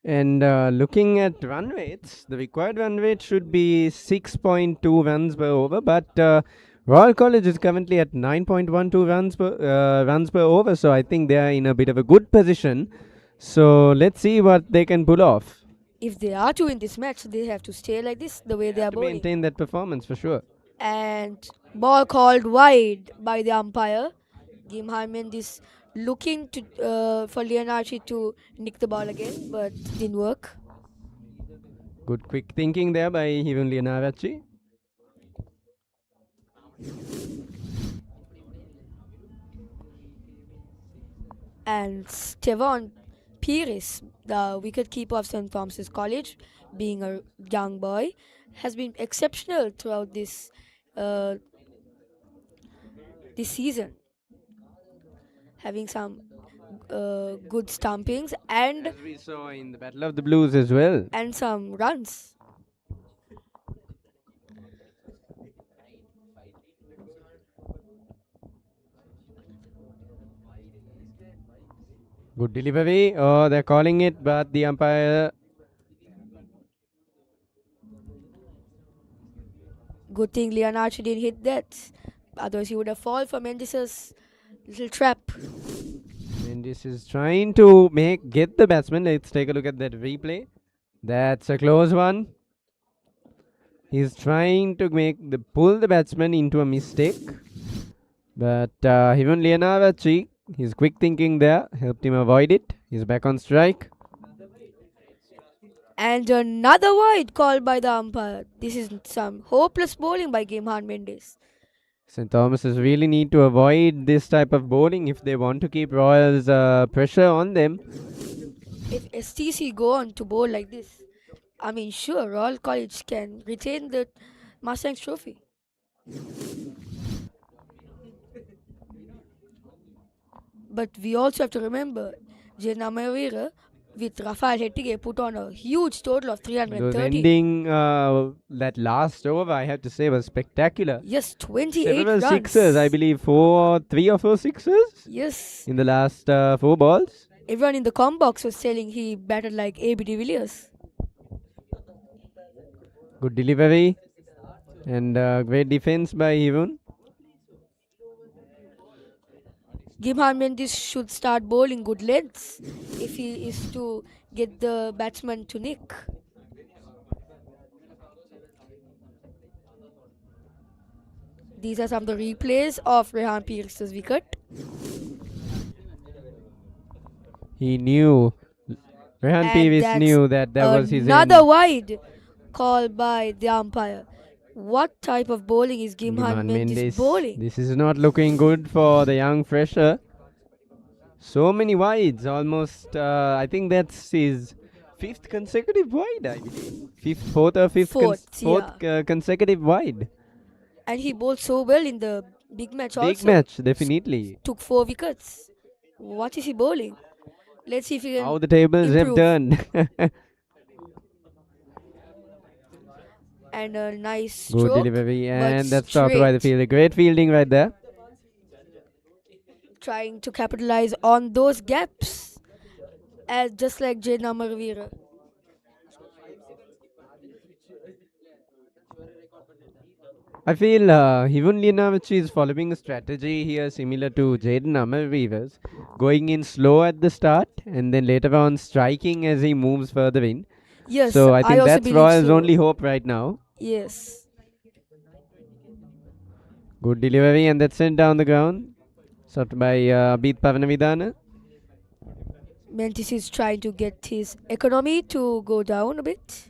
And looking at run rates, the required run rate should be 6.2 runs per over, but Royal College is currently at 9.12 runs per over, so I think they are in a bit of a good position. So let's see what they can pull off. If they are to win this match, they have to stay like this, the way they are bowling. Maintain that performance for sure. And ball called wide by the umpire. Gimhan Mendes looking to for Leonarchi to nick the ball again, but didn't work. Good quick thinking there by even Leonarchi. And Stevon Piris, the wicketkeeper of St. Thomas's College, being a young boy, has been exceptional throughout this season, having some good stumpings and as we saw in the Battle of the Blues as well, and some runs. Good delivery. Oh, they're calling it, but the umpire. Good thing Leonardo didn't hit that. Otherwise, he would have fallen for Mendes' little trap. Mendes is trying to get the batsman. Let's take a look at that replay. That's a close one. He's trying to pull the batsman into a mistake. But even Leonardo, his quick thinking there helped him avoid it. He's back on strike. And another wide called by the umpire. This is some hopeless bowling by Gimhan Mendes. St. Thomas's really need to avoid this type of bowling if they want to keep Royals pressure on them. If STC go on to bowl like this, I mean, sure, Royal College can retain the Mustangs trophy. But we also have to remember, Amaraweera with Rafael Hettige put on a huge total of Those 330. ending, that last over, I have to say, was spectacular. Yes, 28 Several runs. sixes, I believe, 3 or 4 sixes Yes. in the last 4 balls. Everyone in the com box was saying he batted like A.B. de Villiers. Good delivery and great defense by Hivun. Gimhan Mendis should start bowling good lengths if he is to get the batsman to nick. These are some of the replays of Rehan Pierce's wicket. He knew, Rehan And Peavis that's knew that was his another end. wide called by the umpire. What type of bowling is Gimhan Mendis bowling? This is not looking good for the young fresher. So many wides, almost, I think that's his 5th consecutive wide, I believe. Fourth or fifth consecutive wide. And he bowled so well in the big match also. Big match, definitely. Took 4 wickets. What is he bowling? Let's see if he can How the tables have turned. And a nice stroke. Good delivery, and that's stopped straight. by the fielder. Great fielding right there. Trying to capitalize on those gaps, as just like Amaraweera. I feel Hivun Linavachi is following a strategy here similar to Jaden Amaraweera's, going in slow at the start and then later on striking as he moves further in. Yes, so I think also that's believe Royal's so. only hope right now. Yes. Good delivery, and that's sent down the ground. Shot by Abid Pavanavidana. Mentis is trying to get his economy to go down a bit.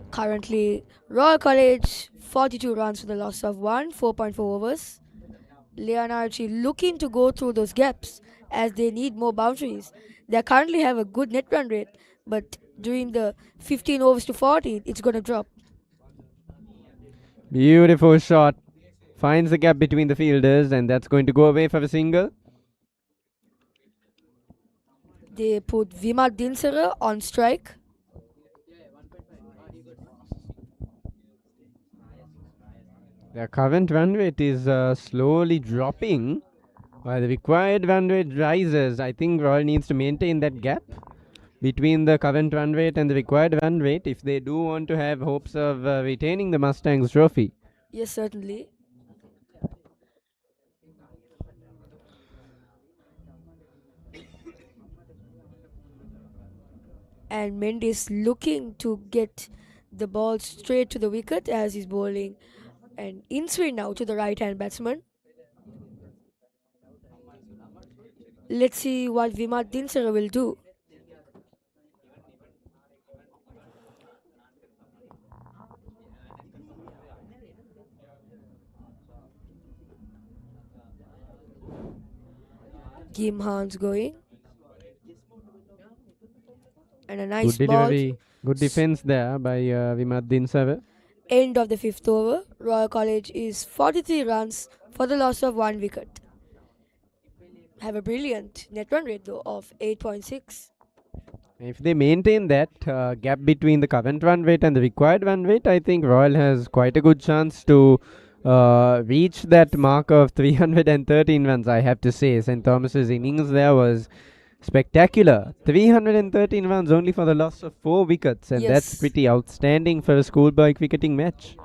Currently, Royal College 42 runs for the loss of 1, 4.4 overs. Leonardo looking to go through those gaps as they need more boundaries. They currently have a good net run rate, but during the 15 overs to 40, it's going to drop. Beautiful shot. Finds the gap between the fielders, and that's going to go away for a single. They put Vimal Dinsara on strike. The current run rate is slowly dropping, while the required run rate rises. I think Royal needs to maintain that gap between the current run rate and the required run rate if they do want to have hopes of retaining the Mustangs trophy. Yes, certainly. And Mendes looking to get the ball straight to the wicket as he's bowling an in-swing now to the right-hand batsman. Let's see what Vimal Dinsara will do. Gimhan's going. And a nice Good ball. delivery. Good defense there by Vimal Dinsara. End of the 5th over. Royal College is 43 runs for the loss of 1 wicket. Have a brilliant net run rate though of 8.6. If they maintain that gap between the current run rate and the required run rate, I think Royal has quite a good chance to reach that mark of 313 runs, I have to say. St. Thomas's innings there was spectacular. 313 runs only for the loss of 4 wickets, and that's pretty outstanding for a schoolboy cricketing match.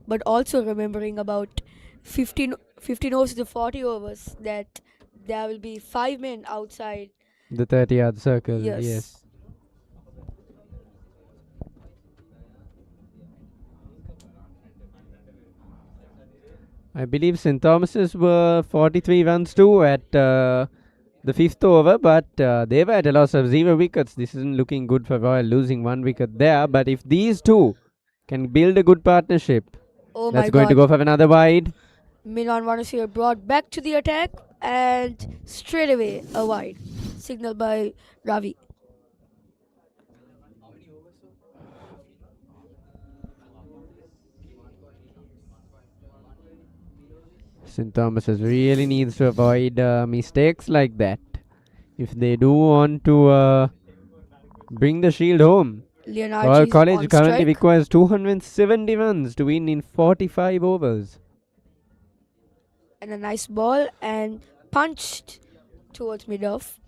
But also remembering about 15 overs to 40 overs that there will be 5 men outside the 30-yard circle. Yes. I believe St. Thomas's were 43 runs too at the 5th over, but they were at a loss of 0 wickets. This isn't looking good for Royal, losing 1 wicket there. But if these two can build a good partnership, that's going to go for another wide. Milan Vanasir brought back to the attack and straight away a wide. Signal by Ravi. St. Thomas's really needs to avoid mistakes like that if they do want to bring the shield home. Royal Leonardo College on currently strike. requires 270 runs to win in 45 overs. And a nice ball and punched towards mid-off.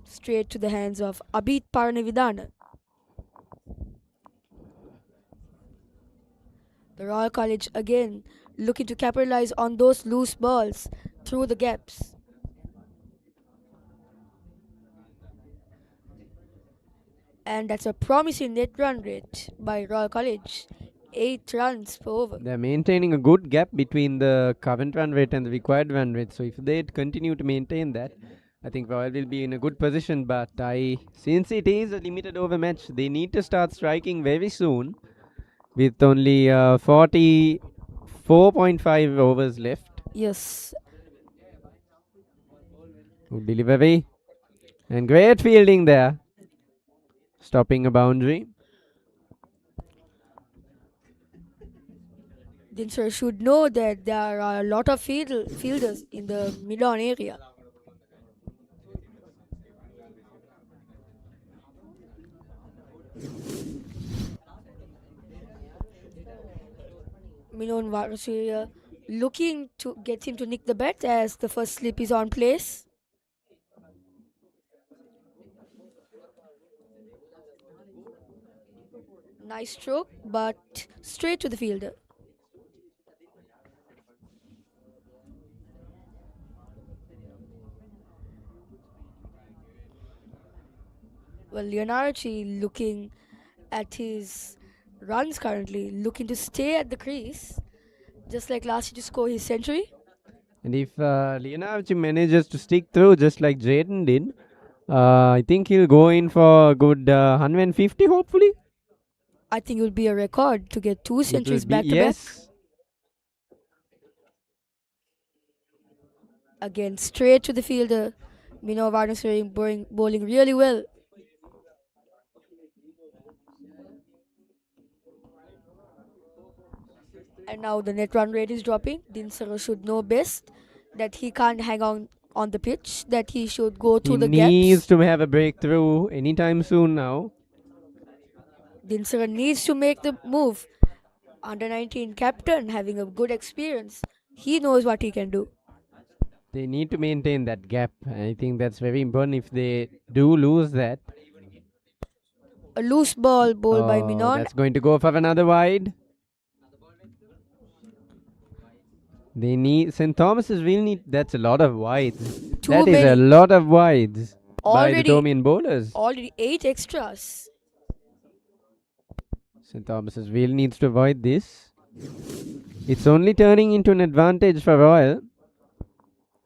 Straight to the hands of Abid Paranavidana. The Royal College again looking to capitalize on those loose balls through the gaps. And that's a promising net run rate by Royal College. 8 runs per over. They're maintaining a good gap between the current run rate and the required run rate. So if they continue to maintain that, I think Royal will be in a good position. But since it is a limited over match, they need to start striking very soon. With only 44.5 overs left. Yes. Good delivery. And great fielding there. Stopping a boundary. Dinsar should know that there are a lot of fielders in the mid-on area. Minon Varasuria looking to get him to nick the bat as the first slip is on place. Nice stroke, but straight to the fielder. Well, Leonardo looking at his runs currently, looking to stay at the crease, just like last year to score his century. And if Leonardo manages to stick through just like Jaden did, I think he'll go in for a good 150 hopefully. I think it will be a record to get 2 centuries back to back. Yes. Again, straight to the fielder. Mino Varnasuri bowling really well. And now the net run rate is dropping. Dinsara should know best that he can't hang on the pitch, that he should go to the gaps. He needs to have a breakthrough anytime soon now. Dinsara needs to make the move. Under 19 captain, having a good experience. He knows what he can do. They need to maintain that gap. I think that's very important. If they do lose that. A loose ball bowled by Minon. That's going to go for another wide. They need St. Thomas's will need. That's a lot of wides. That is a lot of wides by the Thomian bowlers. Already 8 extras. St. Thomas's will needs to avoid this. It's only turning into an advantage for Royal.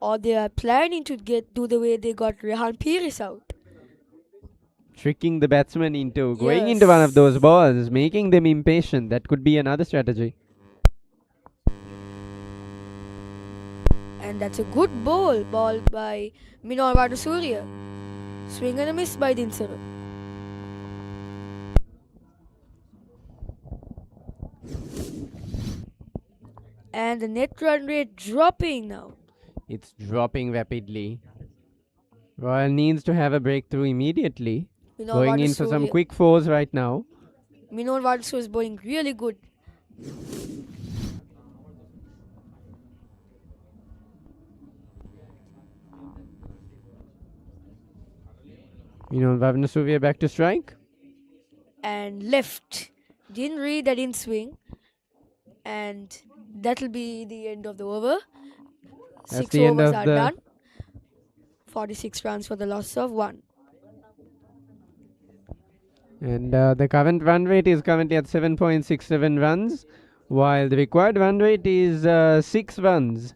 Or they are planning to do the way they got Rehan Piris out. Tricking the batsman into going into one of those balls, making them impatient. That could be another strategy. And that's a good ball by Minoy Varnasuriya. Swing and a miss by Dinsara. And the net run rate dropping now. It's dropping rapidly. Royal needs to have a breakthrough immediately. Going in for some quick fours right now. Minoy Varnasuriya is bowling really good. Varnasuriya back to strike. And left. Didn't read that in swing. And that'll be the end of the over. That's 6 the end overs of are the done. 46 runs for the loss of 1. And the current run rate is currently at 7.67 runs, while the required run rate is 6 runs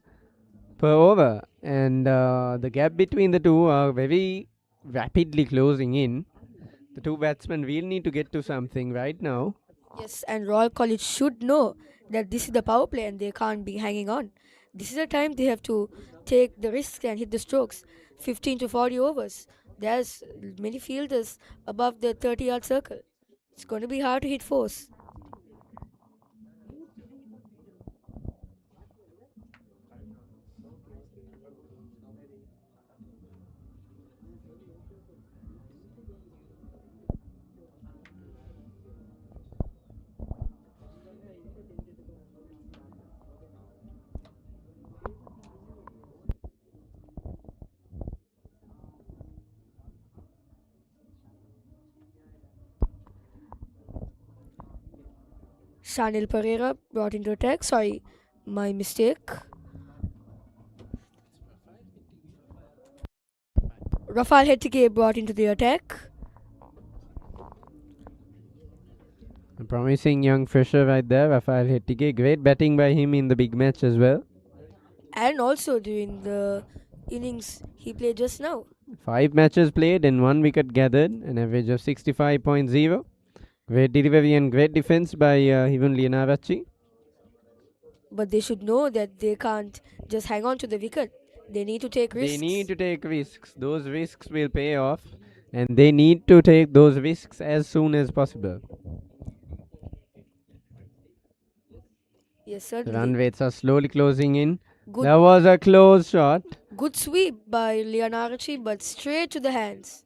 per over. And the gap between the two are very rapidly closing in. The two batsmen will need to get to something right now. Yes, and Royal College should know that this is the power play and they can't be hanging on. This is the time they have to take the risks and hit the strokes. 15 to 40 overs. There's many fielders above the 30-yard circle. It's going to be hard to hit fours. Sanil Pereira brought into attack. Sorry, my mistake. Rafael Hetike brought into the attack. A promising young fresher right there, Rafael Hettige. Great batting by him in the big match as well. And also during the innings he played just now. 5 matches played and 1 wicket gathered, an average of 65.0. Great delivery and great defense by even Lianarachi. But they should know that they can't just hang on to the wicket. They need to take risks. They need to take risks. Those risks will pay off, and they need to take those risks as soon as possible. Yes, certainly. Run rates are slowly closing in. Good, That was a close shot. good sweep by Lianarachi, but straight to the hands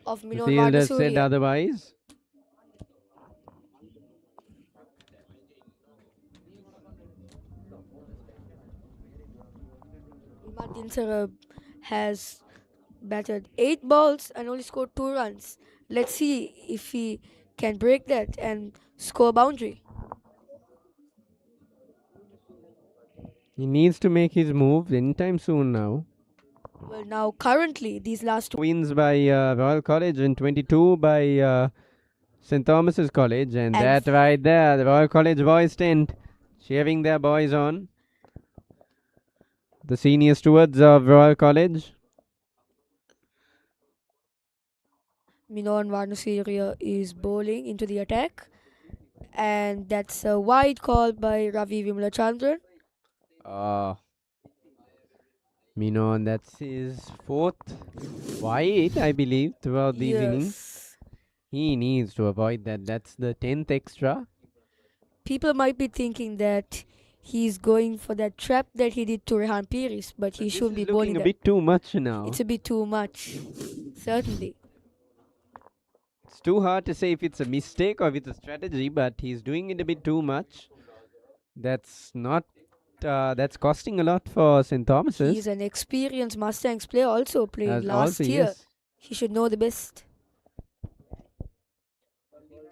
of The Minon fielder said Varnasuriya. otherwise. Martin Sarab has batted 8 balls and only scored 2 runs. Let's see if he can break that and score a boundary. He needs to make his move anytime soon now. Well, now currently these last 2 Wins by Royal College and 22 by St. Thomas's College. And that right there, the Royal College boys tent, cheering their boys on. The senior stewards of Royal College. Minon Varnasuriya is bowling into the attack, and that's a wide call by Ravi Vimalachandran. Minon, that's his 4th wide, I believe, throughout these innings. He needs to avoid that. That's the 10th extra. People might be thinking that he's going for that trap that he did to Rehan Piris, but he shouldn't be bowling a that. bit too much now. It's a bit too much, certainly. It's too hard to say if it's a mistake or if it's a strategy, but he's doing it a bit too much. That's not. That's costing a lot for St. Thomas's. He's an experienced Mustangs player, also played last Also, year. yes. He should know the best.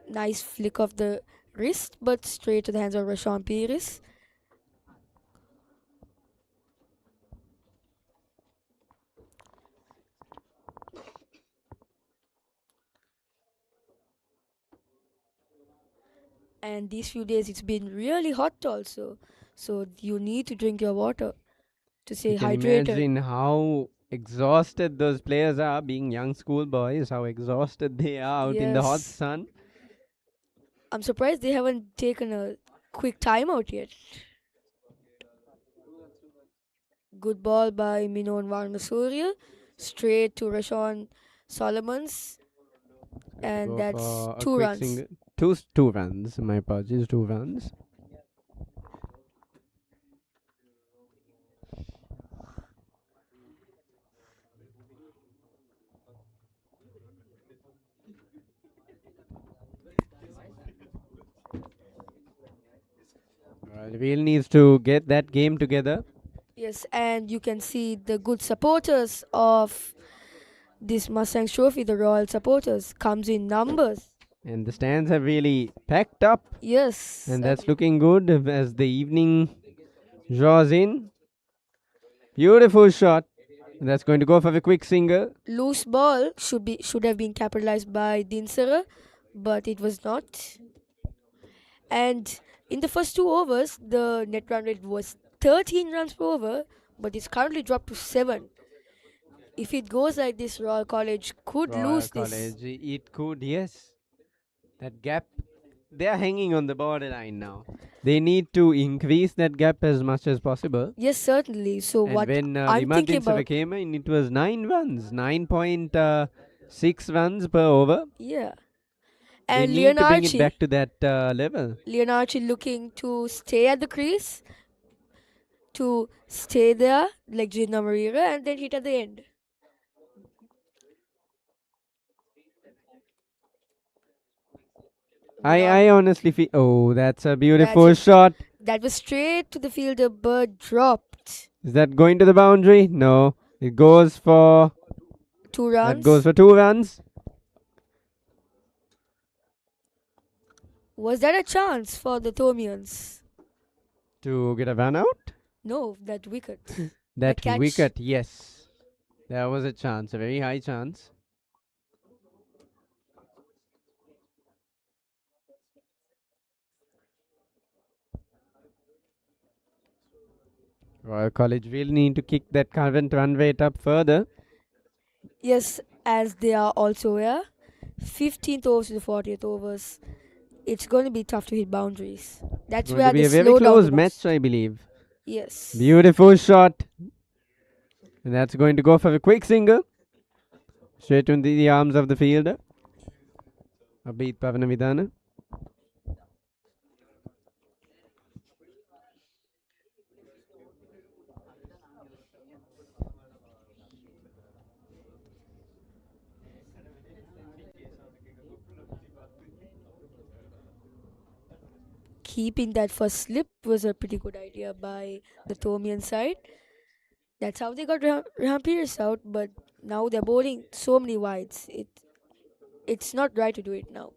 Nice flick of the wrist, but straight to the hands of Rashawn Piris. And these few days it's been really hot also. So you need to drink your water to stay You can hydrated. imagine how exhausted those players are, being young school boys, how exhausted they are out in the hot Yes. sun. I'm surprised they haven't taken a quick timeout yet. Good ball by Minon Varnasuriya. Straight to Rashawn Solomons. And Go that's for a 2 quick runs. single. Two runs. My apologies, 2 runs. Real needs to get that game together. Yes, and you can see the good supporters of this Mustangs trophy, the Royal supporters, comes in numbers. And the stands have really packed up. Yes. And that's looking good as the evening draws in. Beautiful shot. And that's going to go for a quick single. Loose ball should have been capitalized by Dinsara, but it was not. And in the first 2 overs, the net run rate was 13 runs per over, but it's currently dropped to 7. If it goes like this, Royal College could lose this. It could, yes. That gap, they are hanging on the borderline now. They need to increase that gap as much as possible. Yes, certainly. So And what when I'm thinking Dinsara about, came in, it was 9 runs, 9.6 runs per over. yeah. They And need to bring it back to that level. Leonarchi looking to stay at the crease, to stay there like Amaraweera, and then hit at the end. I honestly feel. Oh, that's a beautiful That's shot. That was straight to the fielder, but dropped. Is that going to the boundary? No. It goes for 2 runs. That goes for 2 runs. Was that a chance for the Thomians? To get a run out? No, that wicket. That catch. wicket, yes. There was a chance, a very high chance. Royal College will need to kick that current run rate up further. Yes, as they are also here. 15th overs to the 40th overs. It's going to be tough to hit boundaries. That's Going where to be they a very slow down close the match, most. I believe. Yes. Beautiful shot. And that's going to go for a quick single. Straight into the arms of the fielder. Abid Pavanavidana. Keeping that first slip was a pretty good idea by the Thomian side. That's how they got Rehan Pierce out, but now they're bowling so many wides. It's not right to do it now.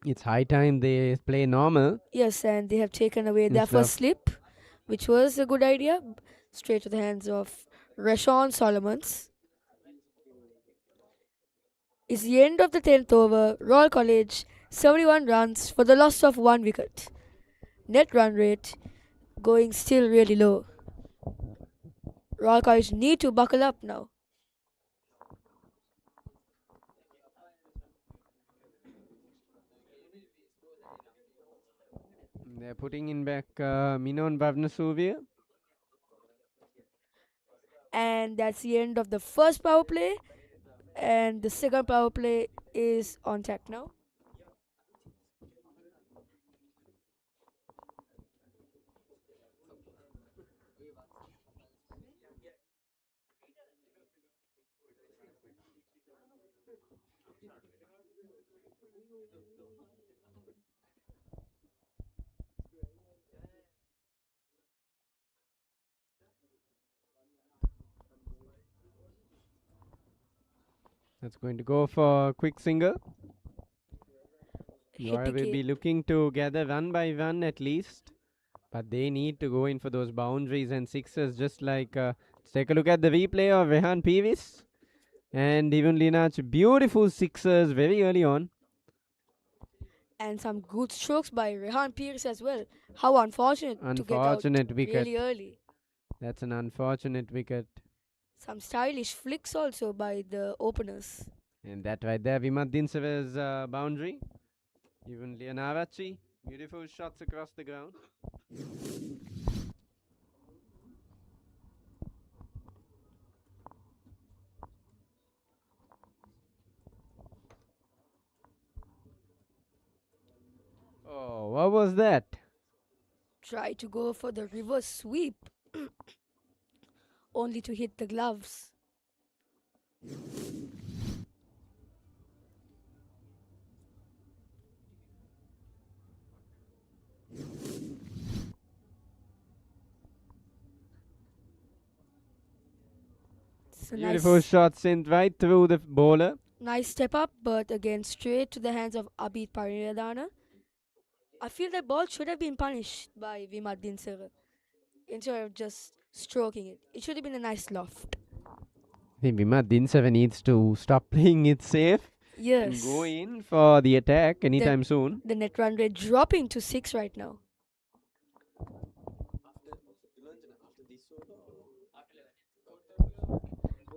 It's high time they play normal. Yes, and they have taken away their Instead of- first slip, which was a good idea. Straight to the hands of Rashawn Solomons. It's the end of the 10th over. Royal College 71 runs for the loss of 1 wicket. Net run rate going still really low. Royal College need to buckle up now. They're putting in back Minon Bhavnasuvia. And that's the end of the first power play. And the second power play is on track now. That's going to go for a quick single. Royal will be looking to gather run by run at least. But they need to go in for those boundaries and sixes, just like let's take a look at the replay of Rehan Peavis and even Linach. Beautiful sixers very early on. And some good strokes by Rehan Pierce as well. How unfortunate to get out Unfortunate wicket. really early. That's an unfortunate wicket. Some stylish flicks also by the openers. And that right there, Vimad Dinsave's boundary. Even Leonarachi, beautiful shots across the ground. Oh, what was that? Try to go for the reverse sweep. Only to hit the gloves. Beautiful shot sent right through the bowler. Nice step up, but again straight to the hands of Abid Pariradana. I feel that ball should have been punished by Vimad Dinsera instead of just stroking it. It should have been a nice loft. I think Vimad Dinsava needs to stop playing it safe. Yes. And go in for the attack anytime soon. The net run rate dropping to 6 right now.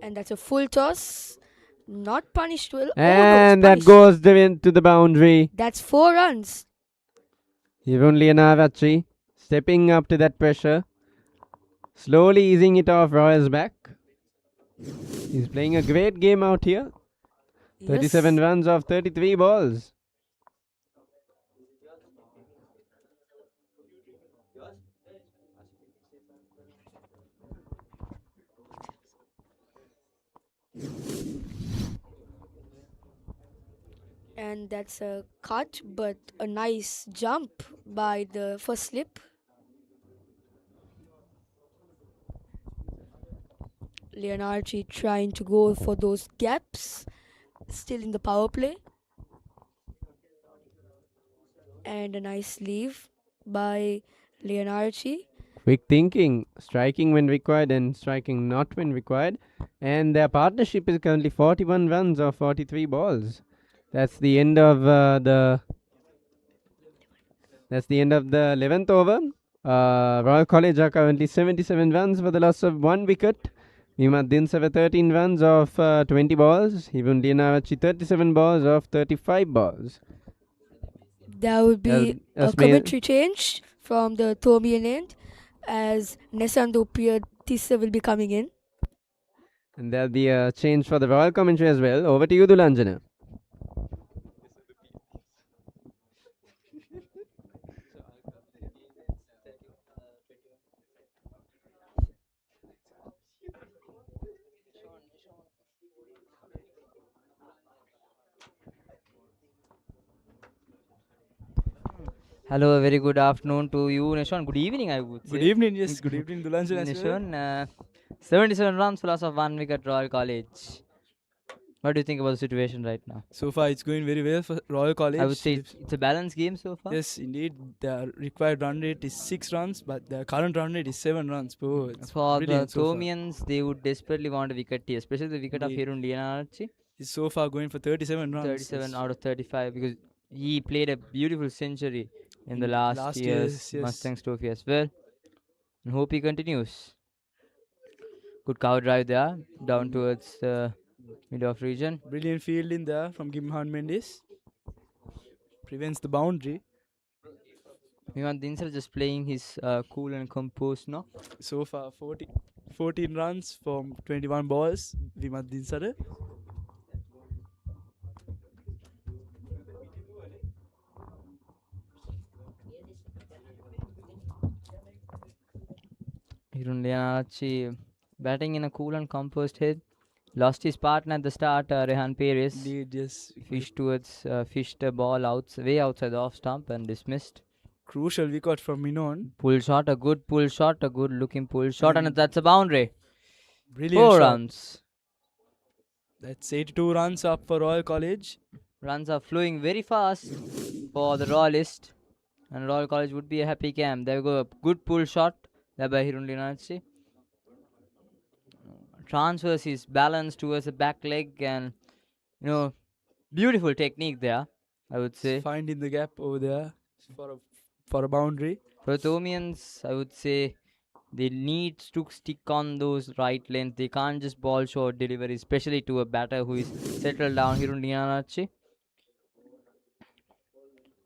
And that's a full toss. Not punished well. And that goes into the boundary. That's 4 runs. Even Leonarachi stepping up to that pressure. Slowly easing it off Royal's back. He's playing a great game out here. 37 runs off 33 balls. And that's a cut, but a nice jump by the first slip. Leonardi trying to go for those gaps. Still in the power play. and a nice leave by Leonardo. Quick thinking, striking when required and striking not when required. And their partnership is currently 41 runs off 43 balls. That's the end of the end of the 11th over. Royal College are currently 77 runs for the loss of 1 wicket. Vimad Dinsara 13 runs off 20 balls. Even Lianarachi 37 balls off 35 balls. There will be a commentary change from the Thomian end as Nesando Tissa will be coming in. And there'll be a change for the Royal commentary as well. Over to you, Dulanjana. Hello, a very good afternoon to you, Nishon. Good evening, I would say. Good evening, yes. Good evening, Dulanjan as well. Nishon, 77 runs for loss of 1 wicket, Royal College. What do you think about the situation right now? So far, it's going very well for Royal College. I would say it's a balanced game so far. Yes, indeed. The required run rate is 6 runs, but the current run rate is 7 runs. Oh, it's for the so Thomians, they would desperately want a wicket here, especially the wicket of Hirun Lianarchi. He's so far going for 37 runs. 37 out of 35 because he played a beautiful century in the last year's Mustangs trophy as well. And hope he continues. Good cover drive there, down towards the mid-off region. Brilliant fielding there from Gimhan Mendes. Prevents the boundary. Viman Dinsal just playing his cool and composed now. So far, 14 runs from 21 balls. Viman Dinsal. Hirun Lianarchi batting in a cool and composed head. Lost his partner at the start, Rehan Perez. Indeed, yes. Fished a ball way outside the off stump and dismissed. Crucial wicket from Minon. Pull shot, a good looking pull shot, and that's a boundary. Brilliant 4 shot. runs. That's 82 runs up for Royal College. Runs are flowing very fast for the Royalist, and Royal College would be a happy camp. There we go, a good pull shot there by Hirun Lianarchi. Transfers his balance towards the back leg, and beautiful technique there, I would say. Finding the gap over there for a boundary. For the Thomians, I would say they need to stick on those right length. They can't just ball short delivery, especially to a batter who is settled down. Hirun Lianarchi.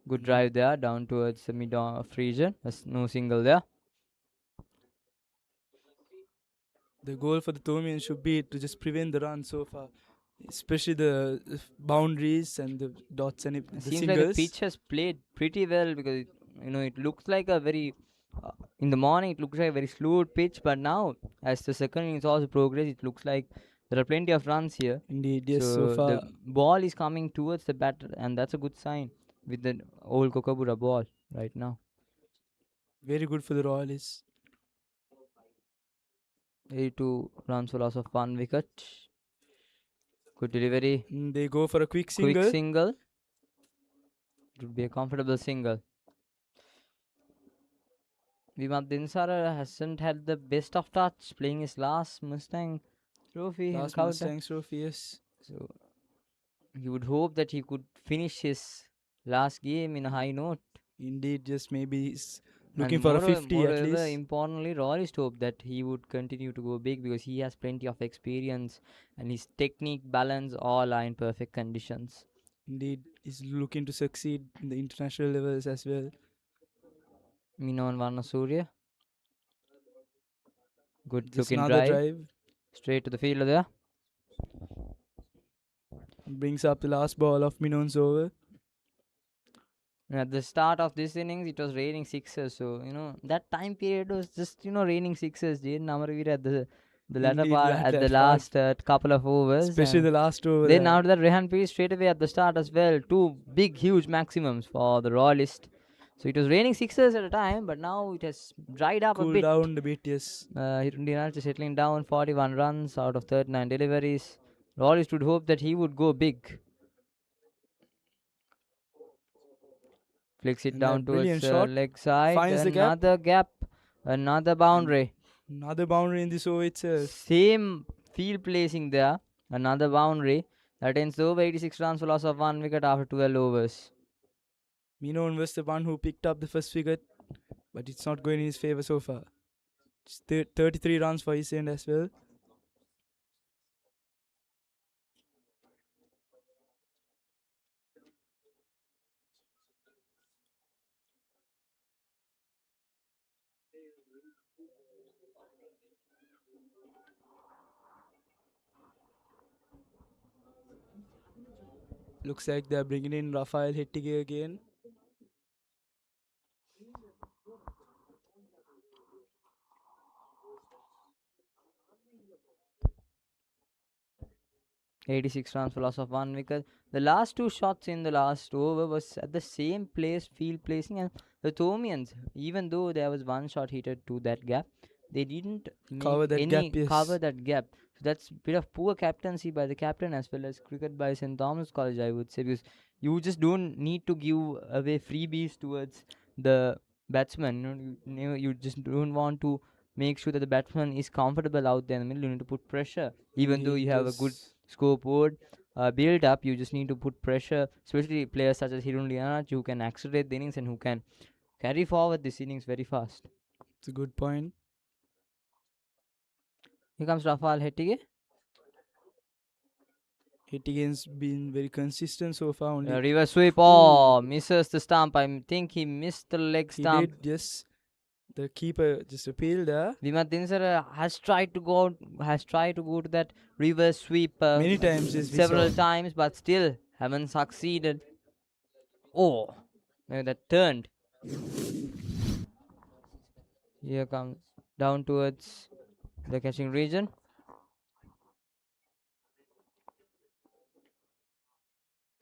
Good drive there, down towards the mid-off region. There's no single there. The goal for the Thomian should be to just prevent the run so far, especially the boundaries and the dots and the Seems singles. like the pitch has played pretty well because it looks like a very in the morning it looks like a very slow pitch, but now as the second innings also progress, it looks like there are plenty of runs here. Indeed, yes. So far, the ball is coming towards the batter, and that's a good sign with the old Kokabura ball right now. Very good for the Royalists. 82 runs for loss of 1 wicket. Good delivery. They go for a quick single. It would be a comfortable single. Vimal Dinsara hasn't had the best of touch playing his last Mustang trophy. Mustangs trophy, yes. So he would hope that he could finish his last game in a high note. Indeed, just maybe he's looking for a 50 at least. Importantly, Royalist hope that he would continue to go big because he has plenty of experience and his technique, balance, all are in perfect conditions. Indeed, he's looking to succeed in the international levels as well. Minon Varnasurya. Good Just looking drive. Straight to the fielder there. Brings up the last ball of Minon's over. At the start of this innings, it was raining sixes. So, that time period was just, raining sixes. Amaraweera at the latter part, at the last couple of overs. Especially the last over. Then after that, Rehan Piri straight away at the start as well. 2 big, huge maximums for the Royalist. So, it was raining sixes at a time, but now it has dried up a bit. Cooled down a bit, yes. Hirun Lianarchi settling down, 41 runs out of 39 deliveries. Royalist would hope that he would go big. Flicks it And down that brilliant towards shot. leg side. Finds the gap. Another gap. Another boundary. Another boundary in this over itself. Same field placing there. Another boundary. That ends the over. 86 runs for loss of 1 wicket after 12 overs. Minoan was the one who picked up the first wicket, but it's not going in his favour so far. It's 33 runs for his end as well. Looks like they're bringing in Rafael Hettige again. '86 runs for loss of 1 wicket. The last two shots in the last over was at the same place, field placing, and the Thomians, even though there was one shot heated to that gap, they didn't Cover that gap, yes. cover that gap. So that's a bit of poor captaincy by the captain as well as cricket by St. Thomas College, I would say, because you just don't need to give away freebies towards the batsman. You just don't want to make sure that the batsman is comfortable out there in the middle. You need to put pressure, even though you have a good scoreboard build up. You just need to put pressure, especially players such as Hirun Lianach, who can accelerate the innings and who can carry forward this innings very fast. It's a good point. Here comes Rafael Hettige. Hettige's been very consistent so far. Only Reverse sweep. Oh, misses the stump. I think he missed the leg he stump. did, yes. The keeper just appealed there. Vimat Dinsara has tried to go to that reverse sweep Many times, yes, several times, but still haven't succeeded. Oh, maybe that turned. Here comes down towards the catching region.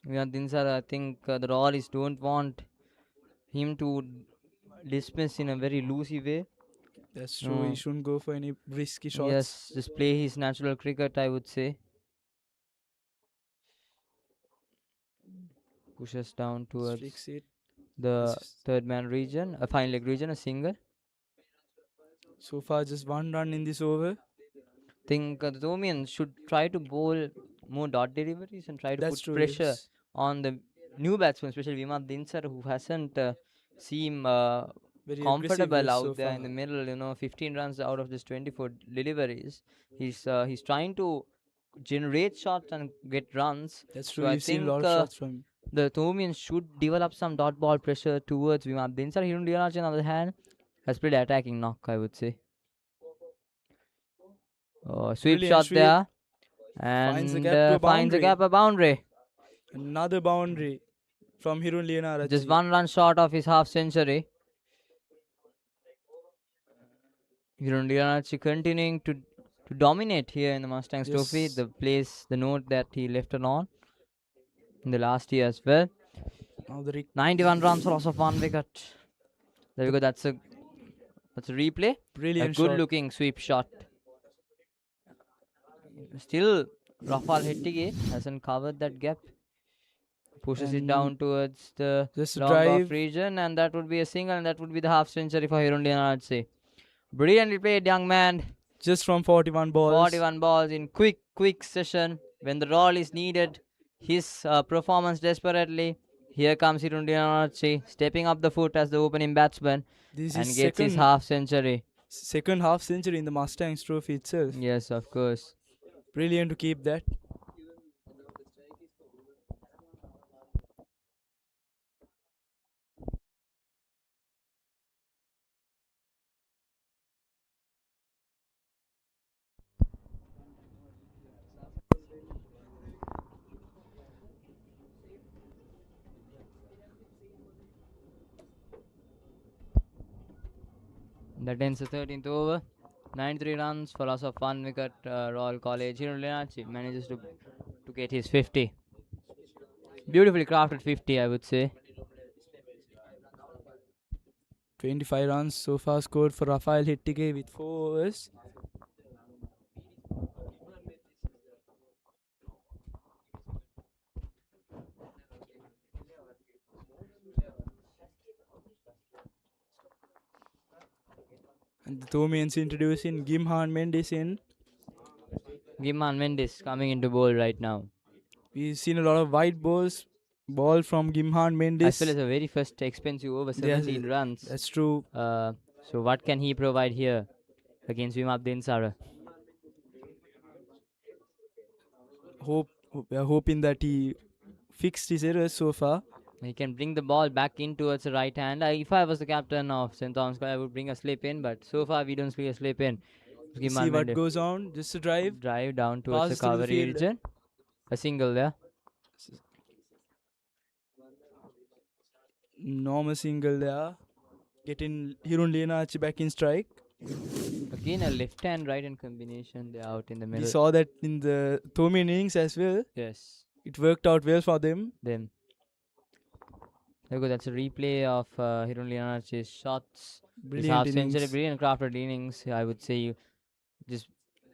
Vimat Dinsara, I think the Rollies don't want him to dismiss in a very loosey way. That's true. He shouldn't go for any risky shots. Yes, just play his natural cricket, I would say. Pushes down towards the third man region, a fine leg region, a single. So far, just one run in this over. Think the Thomian should try to bowl more dot deliveries and try to put pressure on the new batsman, especially Vimat Dinsar, who hasn't seemed comfortable out there in the middle. 15 runs out of just 24 deliveries. He's trying to generate shots and get runs. That's true. So You've seen a lot of shots from him. The Thomian should develop some dot ball pressure towards Vimat Dinsar. Hirun Lianach, on the other hand, has played attacking knock, I would say. Sweep shot there. And finds the gap, a boundary. Another boundary from Hirun Lianach. Just 1 run short of his half century. Hirun Lianach continuing to dominate here in the Mustangs Trophy. The note that he left it on in the last year as well. 91 runs for loss of 1 wicket. There we go. That's a replay. Brilliant a good looking sweep shot. Still, Rafael Hettige hasn't covered that gap. Pushes it down towards the long off region, and that would be a single, and that would be the half century for Hirun Lianach. Brilliantly played, young man. Just from 41 balls. 41 balls in quick session when the roll is needed. His performance desperately. Here comes Hirun Lianach stepping up the foot as the opening batsman and gets his half century. Second half century in the Mustangs Trophy itself. Yes, of course. Brilliant to keep that. That ends the 13th over. 93 runs for loss of 1 wicket. Royal College. Hirun Lianach manages to get his 50. Beautifully crafted 50, I would say. 25 runs so far scored for Rafael Hettige with 4 overs. And the Thomians introducing Gimhan Mendes in. Gimhan Mendes coming into bowl right now. We've seen a lot of white balls. Ball from Gimhan Mendes. As well as a very first expensive over 17 runs. That's true. So what can he provide here against Vimab Dinsara? We are hoping that he fixed his errors so far. He can bring the ball back in towards the right hand. If I was the captain of St. Thomas, I would bring a slip in, but so far we don't see a slip in. See what goes on. Just a drive. Drive down towards the cover region. A single there. Normal single there. Getting Hirun Lenachi back in strike. Again a left hand right hand combination. They're out in the middle. We saw that in the Thomian innings as well. Yes. It worked out well for them. There you go. That's a replay of Hirun Lenachi's shots. Brilliant half innings. century, brilliant crafted innings. I would say just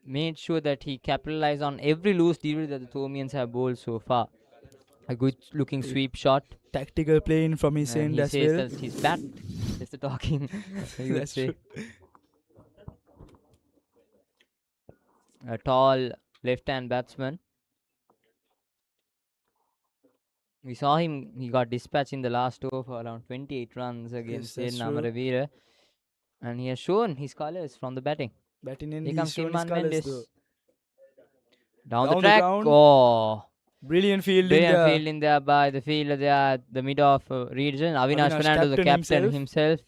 made sure that he capitalized on every loose delivery that the Thomians have bowled so far. A good looking sweep shot. Tactical playing from his end as well. He says that he's bat. That's the talking. That's true. A tall left-hand batsman. We saw him. He got dispatched in the last over for around 28 runs against Amaraweera, and he has shown his colours from the batting. Here comes Gimhan Mendes. Down the the track. ground. Oh. Brilliant fielding Brilliant fielding there by the fielder there at the mid of region. Avinash Fernando, the captain himself.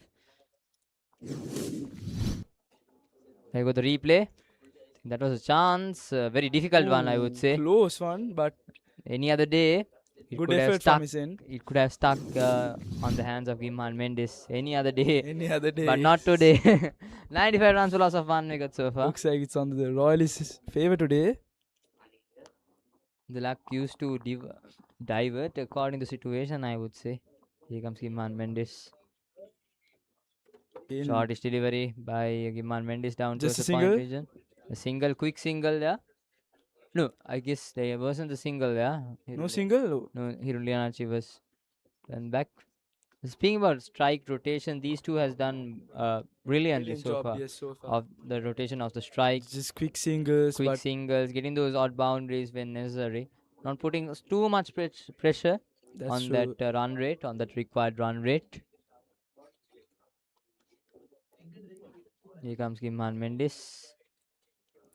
There you go, the replay. That was a chance. Very difficult one, I would say. Close one, but any other day, good effort from his end. It could have stuck on the hands of Gimhan Mendes. Any other day. Any other day. But not today. 95 runs for loss of 1 wicket so far. Looks like it's on the Royalists' favour today. The luck used to divert according to the situation, I would say. Here comes Gimhan Mendes. Shortish delivery by Gimhan Mendes down to the point region. A single, quick single there. No, I guess there wasn't a single there. No single? No, Hirun Lenachi was done back. Speaking about strike rotation, these two has done brilliantly so far. Yes, so far. Of the rotation of the strikes. Just quick singles. Getting those odd boundaries when necessary. Not putting too much pressure on that run rate, on that required run rate. Here comes Gimhan Mendes.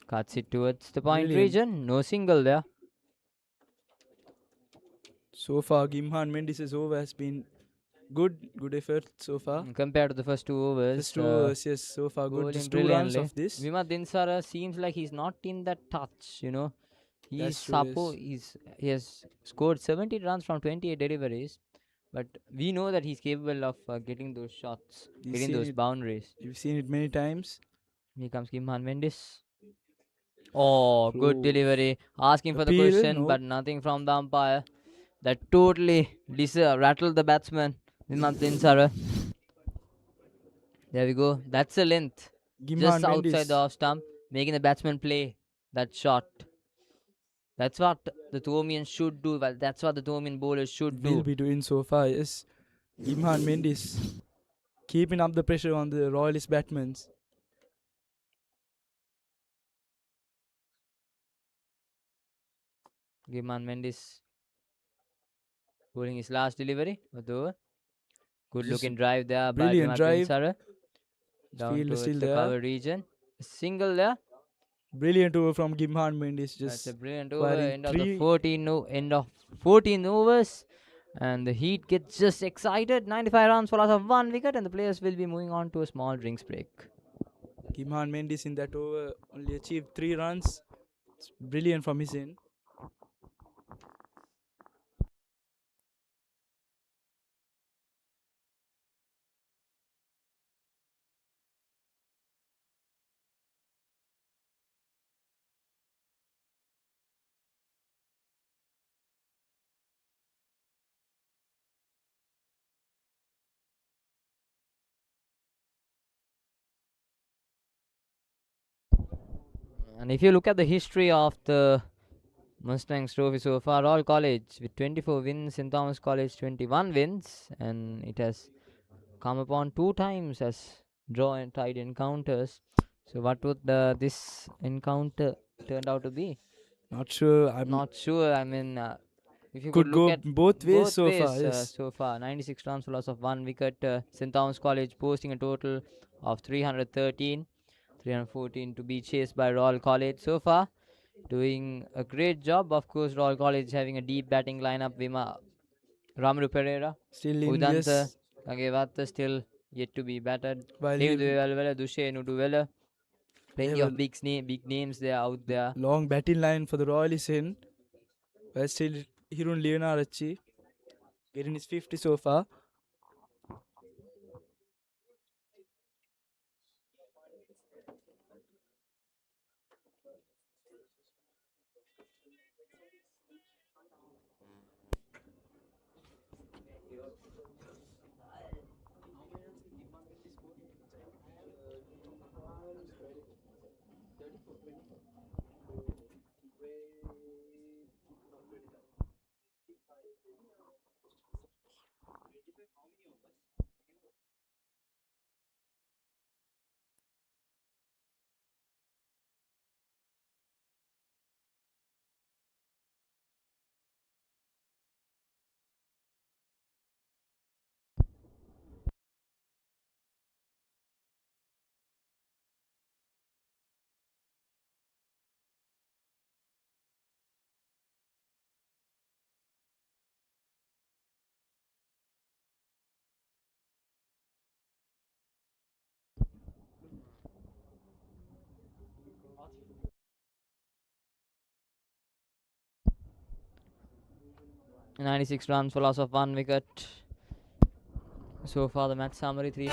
Cuts it towards the point region. No single there. So far, Gimhan Mendes' over has been good effort so far. Compared to the first 2 overs. First 2 overs, yes, so far good. Just 2 runs of this. Vimab Dinsara seems like he's not in that touch, you know. He has scored 17 runs from 28 deliveries. But we know that he's capable of getting those shots, getting those boundaries. You've seen it many times. Here comes Gimhan Mendes. Oh, good delivery. Asking for the question, but nothing from the umpire. That totally rattled the batsman. Vimab Dinsara. There we go. That's a length. Just outside the off stump, making the batsman play that shot. That's what the Thomian should do. Well, that's what the Thomian bowlers should do. Will be doing so far, yes. Gimhan Mendes keeping up the pressure on the Royalist batsmen. Gimhan Mendes bowling his last delivery of the over. Good looking drive there by Vimab Dinsara. Down towards the cover region. A single there. Brilliant over from Gimhan Mendes. That's a brilliant over. End of 14 overs. And the Heat gets just excited. 95 runs for loss of 1 wicket. And the players will be moving on to a small drinks break. Gimhan Mendes in that over only achieved 3 runs. It's brilliant from his end. And if you look at the history of the Mustangs trophy so far, all college with 24 wins, St. Thomas College 21 wins, and it has come upon 2 times as draw and tied encounters. So what would this encounter turned out to be? Not sure. I'm Not sure. I mean, if you could could look go at both ways so far. ways, Yes. so far, 96 runs for loss of 1 wicket. St. Thomas College posting a total of 313, 314 to be chased by Royal College so far. Doing a great job. Of course, Royal College having a deep batting lineup. Ramaru Pereira, Still in, Udanta, yes. Kagewata still yet to be battered. While Dushe Nuduvela. they Plenty have of big names there out there. a long batting line for the Royalists in. But still, Hirun Leonarachi getting his 50 so far. Mm. 96 runs for loss of 1 wicket. So far, the match summary 3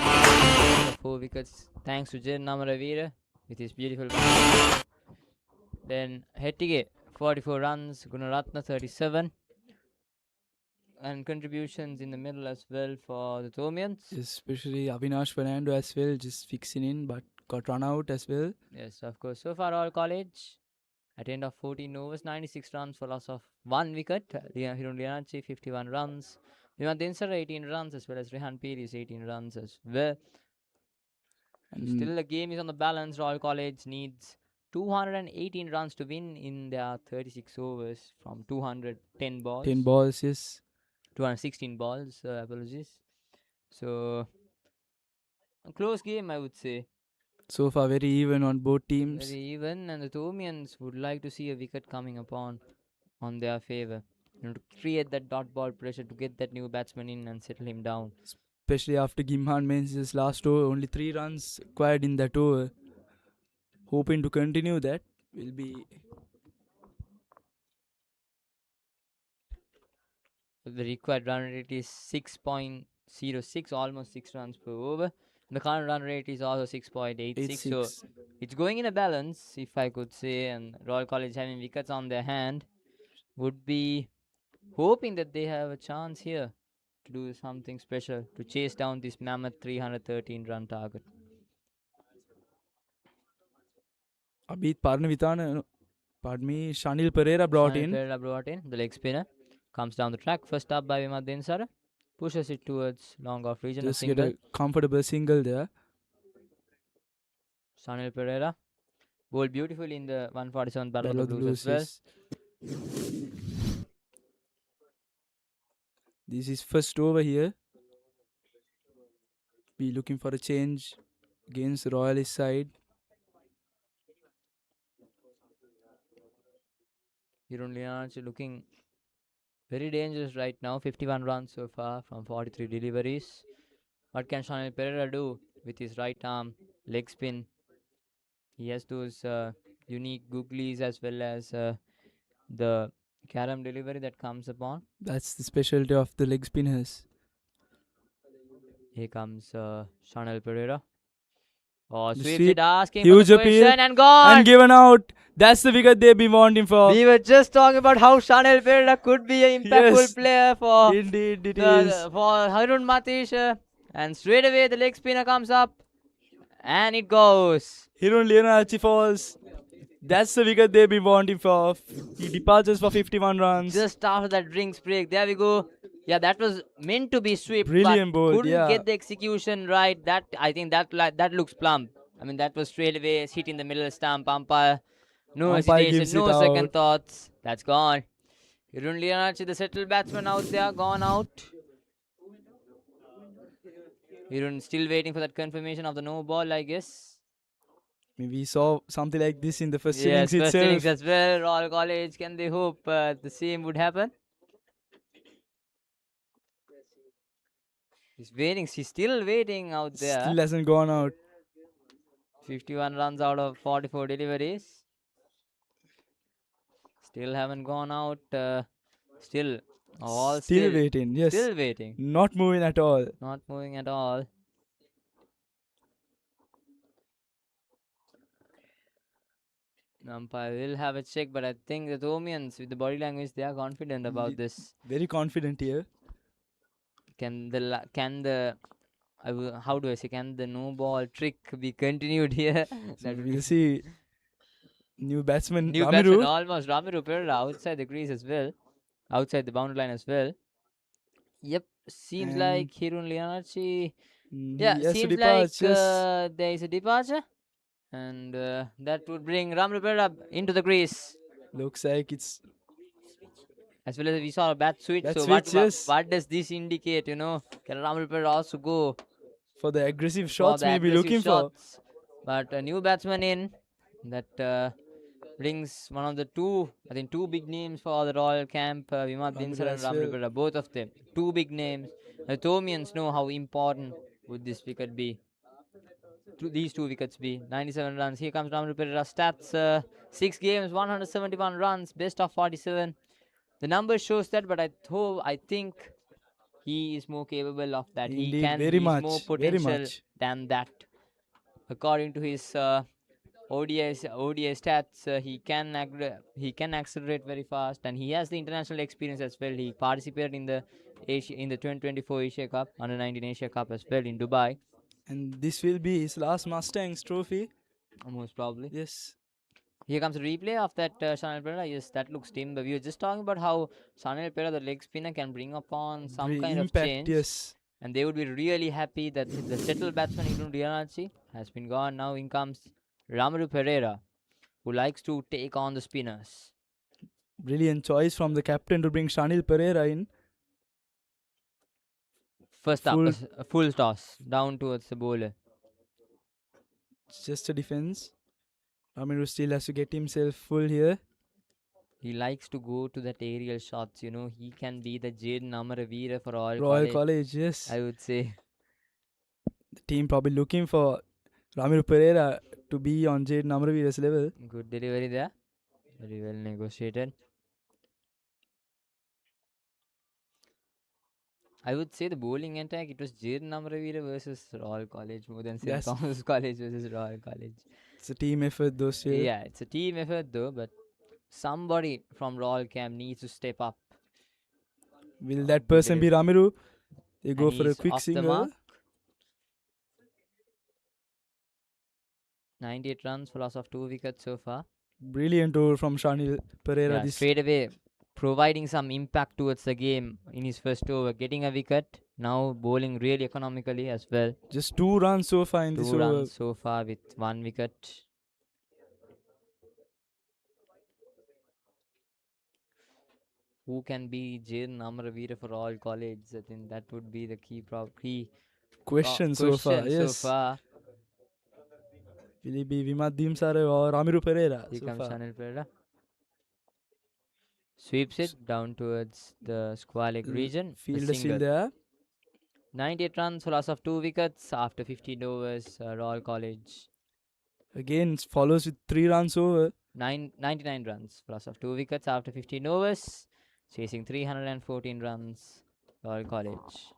4 wickets. Thanks to Jen Amaraweera with his beautiful. Then Hettige 44 runs, Gunaratna 37. And contributions in the middle as well for the Thomians. Especially Avinash Fernando as well, just fixing in, but got run out as well. Yes, of course. So far, all college at the end of 14 overs, 96 runs for loss of 1 wicket. Hirun Lianachi 51 runs. Viman Dinsara 18 runs as well as Rehan Piri's 18 runs as well. And Still, the game is on the balance. Royal College needs 218 runs to win in their 36 overs from 210 balls. 10 balls, yes. 216 balls, apologies. So, a close game, I would say. So far, very even on both teams. Very even, and the Thomians would like to see a wicket coming upon on their favour. To create that dot ball pressure, to get that new batsman in and settle him down. Especially after Gimhan Menzies' last over, only 3 runs acquired in that over. Hoping to continue that will be. The required run rate is 6.06, almost 6 runs per over. The current run rate is also 6.86. So it's going in a balance, if I could say. And Royal College having wickets on their hand would be hoping that they have a chance here to do something special to chase down this mammoth 313 run target. Abhit Parnavitana, pardon me, Shanil Pereira brought in. The leg spinner. Comes down the track. First up by Vimal Dinsara. Pushes it towards long off region. Just get a comfortable single there. Shanil Pereira. Bowled beautifully in the 147 Battle of the Blues as well. This is first over here. Be looking for a change against the Royalist side. Hirun Lianachi looking very dangerous right now. 51 runs so far from 43 deliveries. What can Shanil Pereira do with his right arm leg spin? He has those unique googlies as well as the carom delivery that comes upon. That's the specialty of the leg spinners. Here comes Shanil Pereira. Oh, The sweeps it, asking huge for the appeal position and gone. and given out. That's the wicket they've been wanting for. We were just talking about how Shanil Pereira could be an impactful player for Indeed, it is. For Harun Matish. And straight away the leg spinner comes up and it goes. Hirun Leonarachi falls. That's the wicket they've been wanting for. He departures for 51 runs. Just after that drinks break, there we go. Yeah, that was meant to be swept, Brilliant but ball, couldn't yeah. get the execution right. That I think that looks plump. I mean, that was straight away hit in the middle stump. Umpire, no Umpire hesitation, gives no it second out. thoughts. That's gone. Hirun Leonarchi, the settled batsman out there, gone out. Hirun still waiting for that confirmation of the no ball, I guess. We saw something like this in the first Yes, innings first innings itself. as well. Royal College, can they hope the same would happen? He's waiting. He's still waiting out there. Still hasn't gone out. 51 runs out of 44 deliveries. Still haven't gone out. Still Waiting, yes. Still waiting. Not moving at all. Not moving at all. Umpire will have a check, but I think the Thomians, with the body language, they are confident about this. Very confident here. Can the how do I say? Can the no ball trick be continued here? We'll see. New batsman New Ramiru. batsman almost Ramiru Pereira outside the crease as well, outside the boundary line as well. Yep, seems And like Hirun Leonarchi. he Yeah, has to seems depart, like yes. there is a departure, and that would bring Ramiru Pereira into the crease. Looks like it's As well as we saw a bat switch. Bat So switch, yes. what does this indicate? You know, can Ramiru Pereira also go for the aggressive for shots the we'll be aggressive looking shots? But a new batsman in that brings one of the two big names for the Royal camp, Vimad Ramiru Dinsar and as Ramiru well. Pereira, both of them. Two big names. The Thomians know how important would this wicket be. These two wickets be. 97 runs. Here comes Ramiru Pereira. Stats, 6 games, 171 runs, best of 47. The number shows that, but I think he is more capable of that. Indeed, He's very more much, very potential much. than that. According to his ODI stats, he can accelerate very fast, and he has the international experience as well. He participated in the 2024 Asia Cup, under 19 Asia Cup as well in Dubai. And this will be his last Mustangs trophy. Most probably. Yes. Here comes a replay of that Sanil Pereira. Yes, that looks timber. We were just talking about how Sanil Pereira, the leg spinner, can bring upon some kind impact, of change. yes. And they would be really happy that the settled batsman, Hirun Leonarchi, has been gone. Now in comes Ramiru Pereira, who likes to take on the spinners. Brilliant choice from the captain to bring Sanil Pereira in. First up, a full toss down towards the bowler. It's just a defense. Ramiru still has to get himself full here. He likes to go to that aerial shots. You know, he can be the Jaden Amaraweera for Royal College, yes. I would say. The team probably looking for Ramiru Pereira to be on Jaden Amaraweera's level. Good delivery there. Very well negotiated. I would say the bowling attack, it was Jaden Amaraweera versus Royal College more than St. Thomas College versus Royal College. It's a team effort though still. Yeah, it's a team effort though, but somebody from Royal Camp needs to step up. Will that person be Ramiru? They go for a quick off the single. mark. 98 runs for loss of 2 wickets so far. Brilliant over from Sanil Pereira. Yeah, straight away providing some impact towards the game in his first over, getting a wicket, now bowling really economically as well. Just 2 runs so far in this over. 2 runs so far with 1 wicket. Who can be Jaden Amaraweera for Royal College? I think that would be the key question so far. Yes. Will it be Vimad Dinsar or Ramiru Pereira? Here so comes far. Sanil Pereira. Sweeps it down towards the square leg region. Fielder still there. 98 runs for loss of 2 wickets after 15 overs. Royal College. Again, follows with 3 runs over. 99 runs for loss of 2 wickets after 15 overs. Chasing 314 runs. Royal College.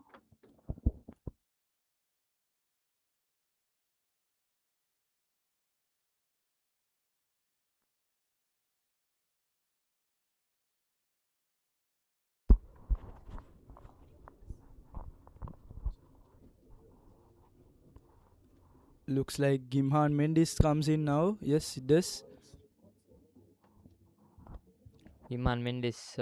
Looks like Gimhan Mendes comes in now. Yes, it does. Gimhan Mendes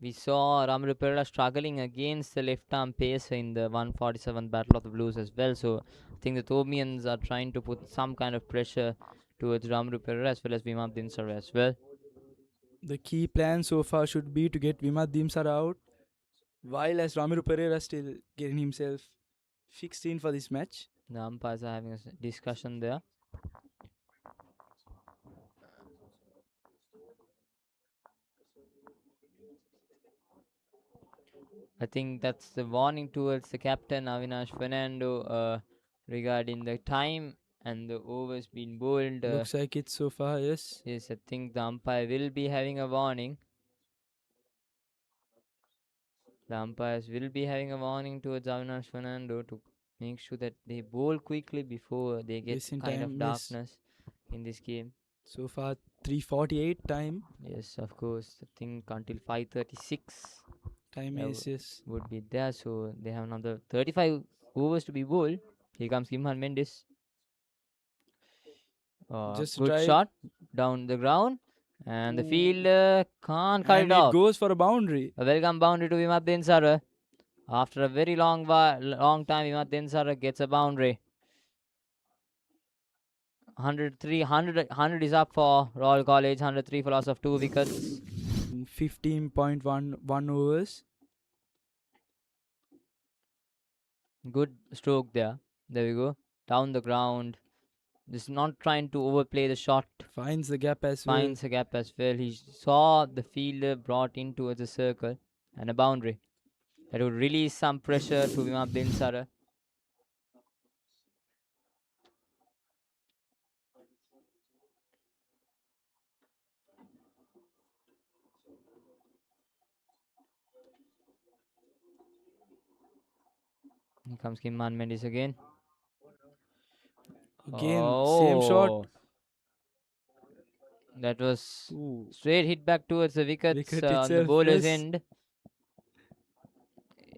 We saw Ramiro Pereira struggling against the left-arm pacer in the 147th Battle of the Blues as well. So I think the Thomians are trying to put some kind of pressure towards Ramiro Pereira as well as Vimat Dinsara as well. The key plan so far should be to get Vimat Dimsar out, while as Ramiro Pereira still getting himself fixed in for this match. The umpires are having a discussion there. I think that's the warning towards the captain Avinash Fernando regarding the time and the overs being bowled. Looks like it so far, yes. Yes, I think the umpire will be having a warning. The umpires will be having a warning towards Avinash Fernando to make sure that they bowl quickly before they get Yes, in kind time, of darkness in this game. So far, 3:48 time. Yes, of course. I think until 5:36 Time Yeah, is, yes. would be there. So they have another 35 overs to be bowled. Here comes Kimhan Mendes. Just Good try. shot down the ground. And the fielder can't cut And it it off. goes for a boundary. A welcome boundary to Vimat Dinsara. After a very long time, Vimat Dinsara gets a boundary. 100 is up for Royal College. 103 for loss of 2 wickets. 15.11 overs. Good stroke there. There we go. Down the ground. Just not trying to overplay the shot. Finds the gap as well. Finds a gap as well. He saw the fielder brought in towards the circle and a boundary. That would release some pressure to Vimat Dinsara. Here comes Kimman Mendes again. Again, same shot. That was straight hit back towards the wickets Wicket on the itself, bowler's yes. end.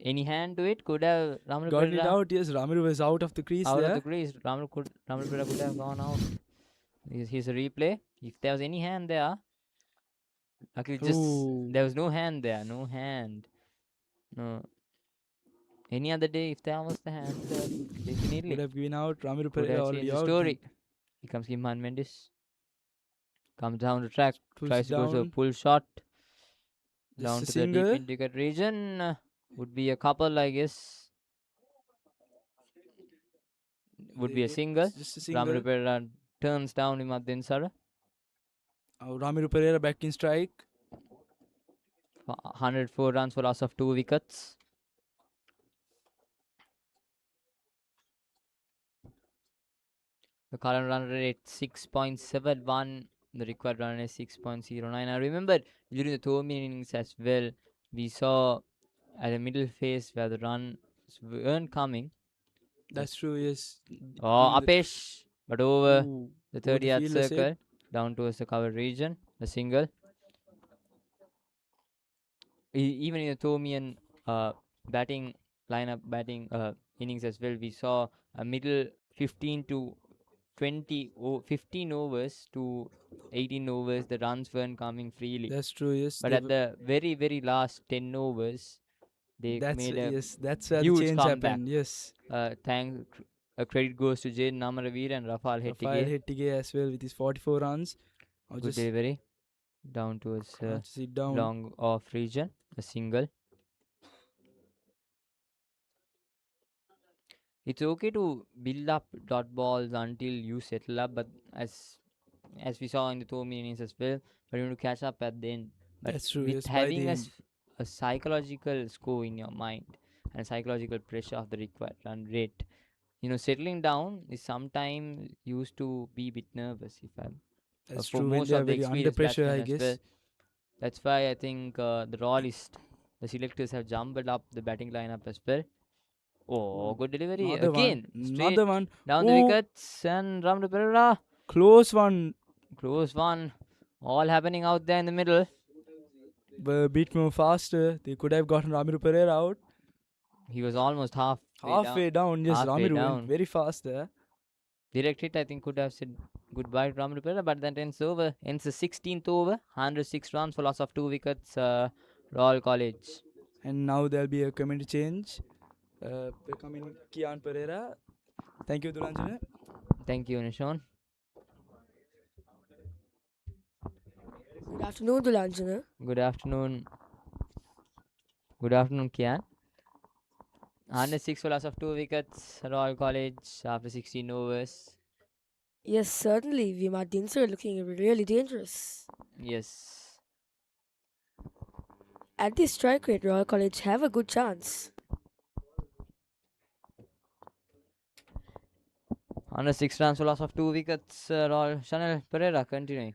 Any hand to it? Could have Ramiro Got it Pereira out, yes. Ramiro was out of the crease out there. of the crease. Ramiro Pereira could have gone out. Here's a replay. If there was any hand there, luckily there was no hand there. No hand. No. Any other day, if there was the hand, definitely Would have given out. Ramiro could Pereira have already changed the out. story. Here comes Kimhan Mendes. Comes down the track. Pulls Tries to go to a down. pull shot. Just Down a to single. the deep mid-wicket region. Would be a couple, I guess. Would be a single. Just a single. Ramiro Pereira turns down Vimat Dinsara. Ramiro Pereira back in strike. 104 runs for loss of 2 wickets. The current run rate 6.71. The required run is 6.09. I remember during the Thomian innings as well, we saw at the middle phase where the runs weren't coming. That's true, yes. Upish, but over the over 30-yard fielder circle, said. down towards the cover region, a single. Even in the Thomian batting lineup, batting innings as well, we saw a middle 15 to 15 overs to 18 overs, the runs weren't coming freely. That's true, yes. But at the very, very last 10 overs, they made a that's where huge the change comeback. happened, yes. Credit goes to Jaden Amaraweera and Rafael Hettige as well with his 44 runs. Good delivery. Down towards sit down. long off region, a single. It's okay to build up dot balls until you settle up, but as we saw in the 2 innings as well, but you need to catch up at the end. But That's true, with yes, by having the a end. a psychological score in your mind and psychological pressure of the required run rate, settling down is sometimes used to be a bit nervous. If I'm That's for true, when most they are of the very under experienced pressure, batsmen I as guess. well. That's why I think the selectors have jumbled up the batting lineup as well. Oh, good delivery Another again. one. Straight Another one. down the wickets and Ramiro Pereira. Close one. Close one. All happening out there in the middle. But a bit more faster. They could have gotten Ramiro Pereira out. He was almost Halfway down. Yes, halfway Ramiro down. went very fast there. Direct hit, I think, could have said goodbye to Ramiro Pereira, but that ends the 16th over. 106 runs for loss of 2 wickets. Royal College. And now there'll be a committee change. Becoming Kian Pereira. Thank you, Dulanjana. Thank you, Nishon. Good afternoon, Dulanjana. Good afternoon. Good afternoon, Kian. 106 for loss of 2 wickets. Royal College after 16 overs. Yes, certainly. Vimadinsa are looking really dangerous. Yes. At this strike rate, Royal College have a good chance. 106 runs for loss of 2 wickets. Royal Chanel Pereira continuing.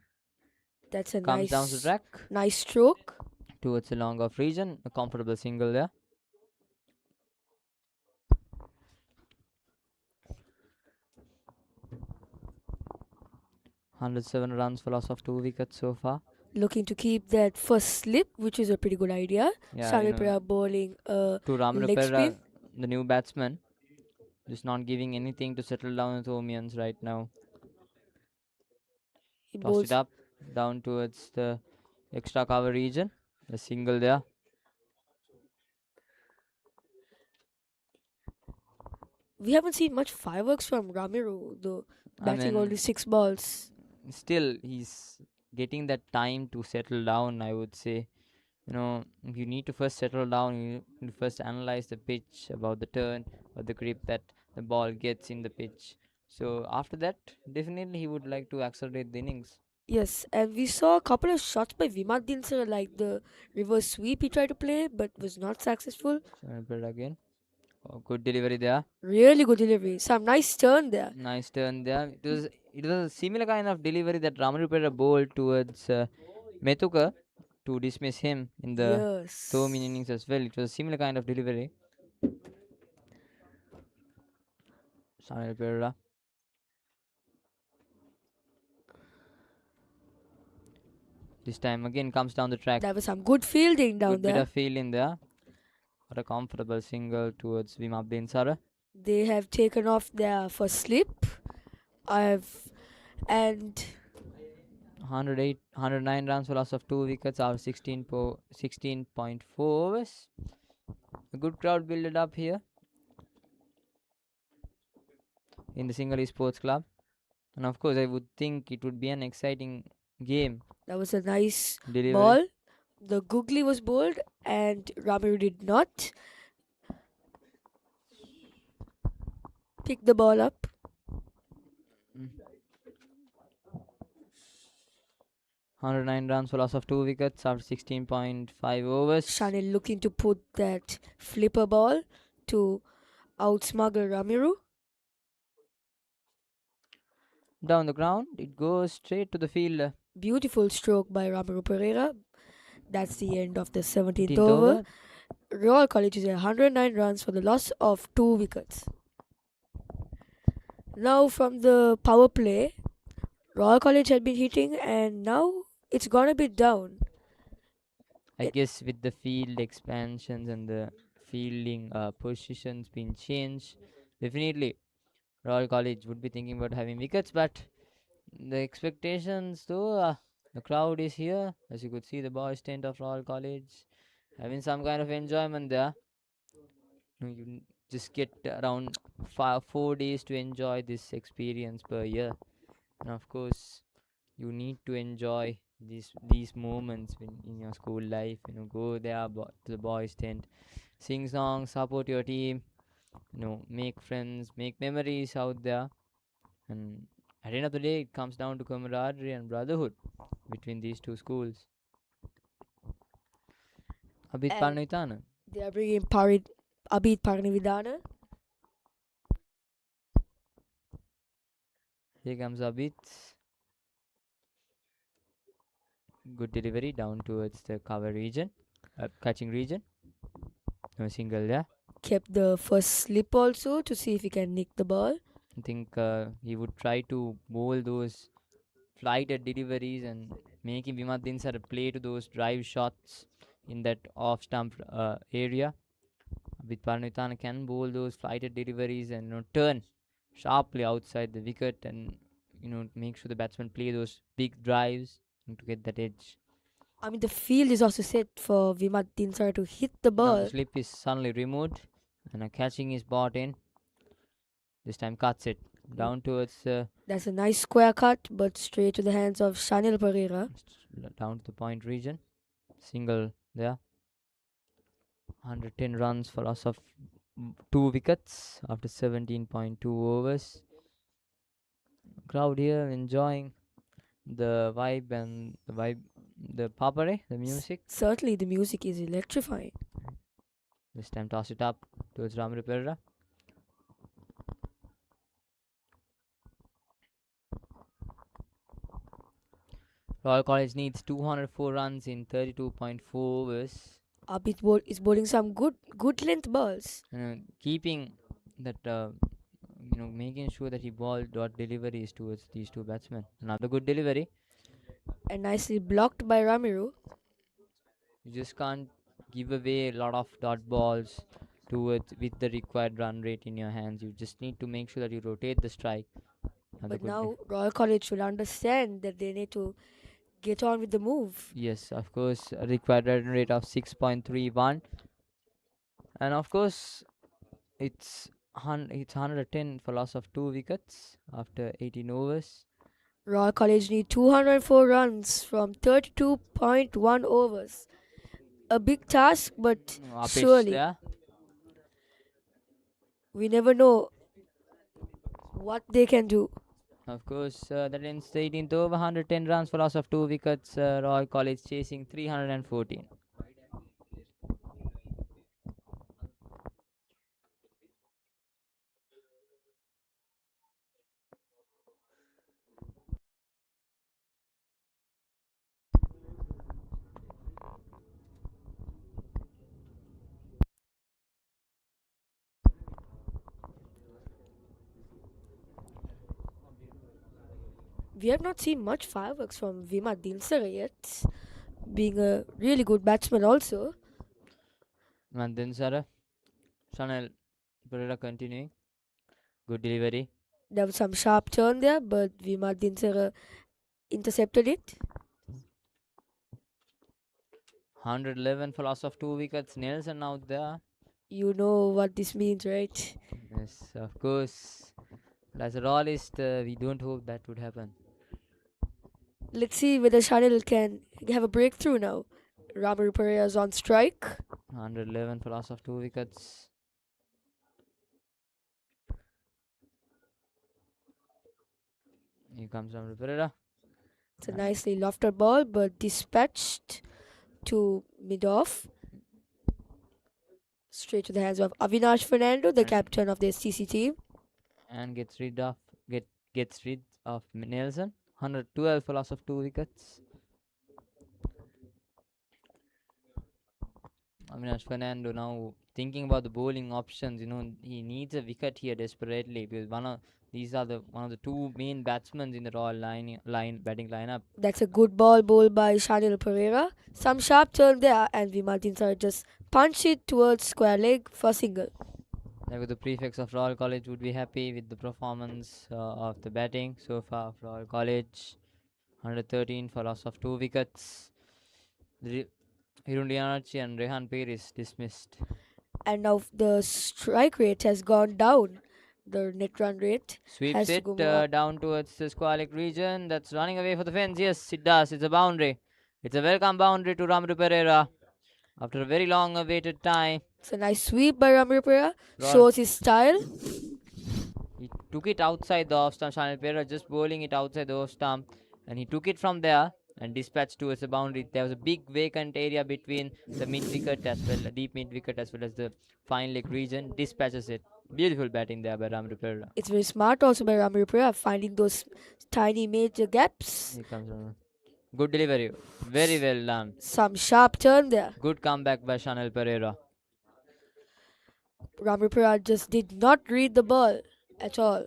That's a Comes down the track nice stroke. towards the long off region. A comfortable single there. (107 runs for loss of 2 wickets so far. Looking to keep that first slip, which is a pretty good idea. Yeah, Chanel Pereira bowling to Ramiro leg Pereira, spin. the new batsman, just not giving anything to settle down the Thomians right now. He Tossed bowls it up down towards the extra cover region. A single there. We haven't seen much fireworks from Ramiro, though, batting only 6 balls. Still, he's getting that time to settle down, I would say. You know, you need to first settle down. You need to first analyze the pitch, about the turn or the grip that the ball gets in the pitch. So after that, definitely he would like to accelerate the innings. Yes, and we saw a couple of shots by Vimadin sir, like the reverse sweep he tried to play, but was not successful. Again. Oh, good delivery there. Really good delivery. Some nice turn there. Nice turn there. It was a similar kind of delivery that Ramanu Pereira bowled towards Metuka to dismiss him in the Thomian innings as well. It was a similar kind of delivery. Samuel Pereira. This time again comes down the track. That was some good fielding down there. Good bit of fielding there. What a comfortable single towards Vimab Dinsara. They have taken off their first slip. And 109 runs for loss of 2 wickets out of 16.4 overs. A good crowd built up here in the Sinhalese Sports Club. And of course, I would think it would be an exciting game. That was a nice delivery. Ball. The googly was bowled and Ramiro did not pick the ball up. 109 runs for loss of 2 wickets after 16.5 overs. Chanel looking to put that flipper ball to outsmuggle Ramiro. Down the ground, it goes straight to the fielder. Beautiful stroke by Ramiro Pereira. That's the end of the 17th over. Royal College is at 109 runs for the loss of 2 wickets. Now from the power play, Royal College had been hitting and now it's gone a bit down. I guess with the field expansions and the fielding positions being changed, definitely Royal College would be thinking about having wickets, but the expectations though, the crowd is here. As you could see, the boys tent of Royal College having some kind of enjoyment there. You just get around 4 days to enjoy this experience per year, and of course you need to enjoy these moments in your school life. Go there to the boys tent, sing songs, support your team, make friends, make memories out there. And at the end of the day, it comes down to camaraderie and brotherhood between these two schools. Abid Parnavitana. They are bringing Abid Parnavitana. Here comes Abid. Good delivery down towards the cover region, catching region. No single there. Kept the first slip also to see if he can nick the ball. I think he would try to bowl those flighted deliveries and making Vimad Dinsar play to those drive shots in that off stump area. With Parnavitana can bowl those flighted deliveries and turn sharply outside the wicket and make sure the batsman play those big drives to get that edge. I mean, the field is also set for Vimat Dinsara to hit the Now the ball. slip is suddenly removed, and a catching is brought in. This time cuts it down towards That's a nice square cut, but straight to the hands of Shanil Pereira. down to the point region. Single there. 110 runs for loss of 2 wickets after 17.2 overs. Crowd here enjoying the vibe and the papare, the music. Certainly, the music is electrifying. This time toss it up towards Ramiro Pereira. Royal College needs 204 runs in 32.4 overs. Abid is bowling some good length balls. Keeping that, making sure that he bowled dot deliveries towards these two batsmen. Another good delivery. And nicely blocked by Ramiro. You just can't give away a lot of dot balls with the required run rate in your hands. You just need to make sure that you rotate the strike. But now Royal College should understand that they need to get on with the move. Yes, of course, a required run rate of 6.31. And of course, it's 110 for loss of 2 wickets after 18 overs. Royal College need 204 runs from 32.1 overs. A big task, but surely we never know what they can do. Of course, that ends the 18th over. 110 runs for loss of 2 wickets. Royal College chasing 314. We have not seen much fireworks from Vimat Dinsara yet, being a really good batsman also. And then Shanil Pereira continuing. Good delivery. There was some sharp turn there, but Vimat Dinsara intercepted it. 111 for loss of 2 wickets. Nelson out there. You know what this means, right? Yes, of course. But as a royalist, we don't hope that would happen. Let's see whether Shanil can have a breakthrough now. Ramiro Pereira is on strike. 111 for loss of 2 wickets. Here comes Ramiro Pereira. It's a nicely lofted ball, but dispatched to mid-off. Straight to the hands of Avinash Fernando, the captain of the STC team. And gets rid of Nelson. 112 for loss of 2 wickets. Avinash Fernando now thinking about the bowling options. He needs a wicket here desperately because one of the two main batsmen in the Royal batting lineup. That's a good ball bowled by Shanil Pereira. Some sharp turn there, and Vimat Dinsara just punched it towards square leg for single. The prefects of Royal College would be happy with the performance of the batting so far of Royal College. 113 for loss of 2 wickets. Hirundianachi and Rehan Peris dismissed. And now the strike rate has gone down. The net run rate sweeps it down towards the square leg region. That's running away for the fence. Yes, it does. It's a boundary. It's a welcome boundary to Ramiro Pereira after a very long awaited time. It's a nice sweep by Ramiro Pereira. Shows his style. He took it outside the off stump. Shanil Pereira just bowling it outside the off stump, and he took it from there and dispatched towards the boundary. There was a big vacant area between the mid wicket as well, the deep mid wicket as well as the fine leg region. Dispatches it. Beautiful batting there by Ramiro Pereira. It's very smart also by Ramiro Pereira, finding those tiny major gaps. Here comes Ramiro. Good delivery. Very well done. Some sharp turn there. Good comeback by Shanil Pereira. Ramiro Pereira just did not read the ball at all.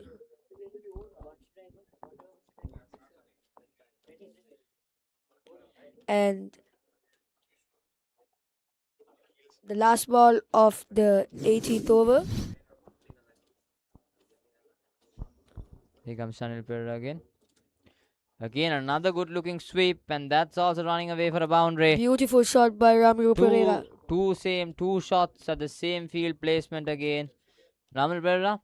And the last ball of the 18th over. Here comes Shanil Pereira again. Again, another good looking sweep, and that's also running away for a boundary. Beautiful shot by Ramiro Pereira. Two shots at the same field placement again. Ramiro Pereira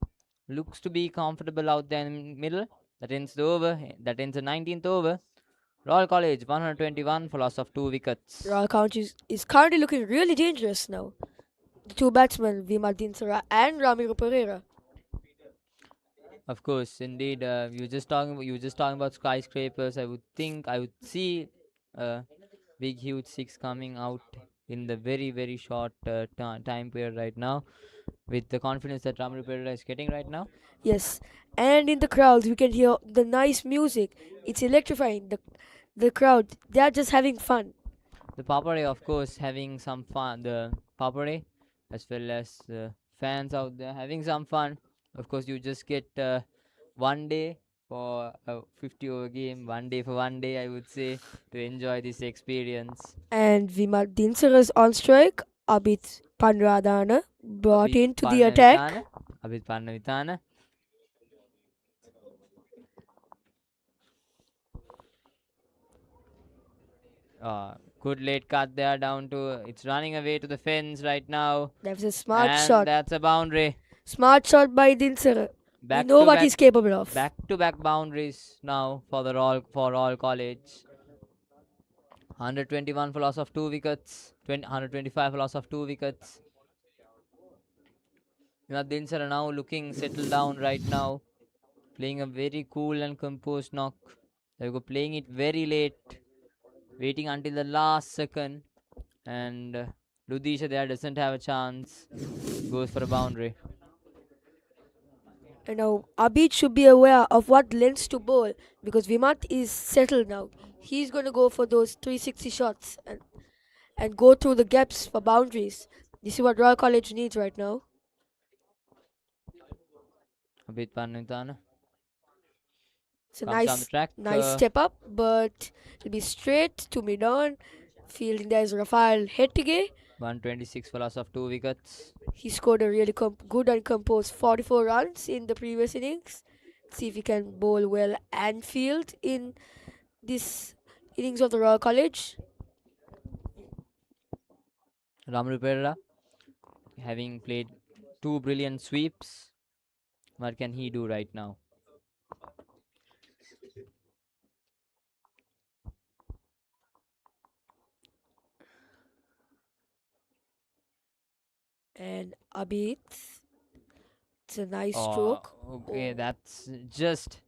looks to be comfortable out there in the middle. That ends the over. That ends the 19th over. Royal College 121 for loss of 2 wickets. Royal College is currently looking really dangerous now. The two batsmen, Vimal Dinsara and Ramiro Pereira. Of course, indeed. You were just talking about skyscrapers. I would see big huge six coming out in the very short time period right now, with the confidence that Ramiro Pereira is getting right now. Yes, and in the crowds we can hear the nice music. It's electrifying. The crowd, they are just having fun. The Papare, of course, having some fun. The Papare, as well as the fans out there having some fun. Of course, you just get 1 day for a 50 over game, 1 day for 1 day, I would say, to enjoy this experience. And Vimal Dinsara's on strike. Abid Panradana brought into the attack. Abid Panavitana. Good late cut there down to it's running away to the fence right now. That's a smart shot. That's a boundary. Smart shot by Dinsara. We know what he's capable of. Back-to-back boundaries now for Royal College. 121 for loss of 2 wickets. 125 for loss of 2 wickets. Dinsara now looking settled down right now. Playing a very cool and composed knock. They go playing it very late. Waiting until the last second. And Ludisha there doesn't have a chance. Goes for a boundary. And now Abid should be aware of what lengths to bowl because Vimat is settled now. He's going to go for those 360 shots and go through the gaps for boundaries. This is what Royal College needs right now. Abid Panavitana. It's a nice step up, but it'll be straight to mid-on. Fielding there is Rafael Hettige. 126 for loss of 2 wickets. He scored a really good and composed 44 runs in the previous innings. See if he can bowl well and field in this innings of the Royal College. Ramiro Pereira having played 2 brilliant sweeps. What can he do right now? And Abid, it's a nice stroke. Okay, that's just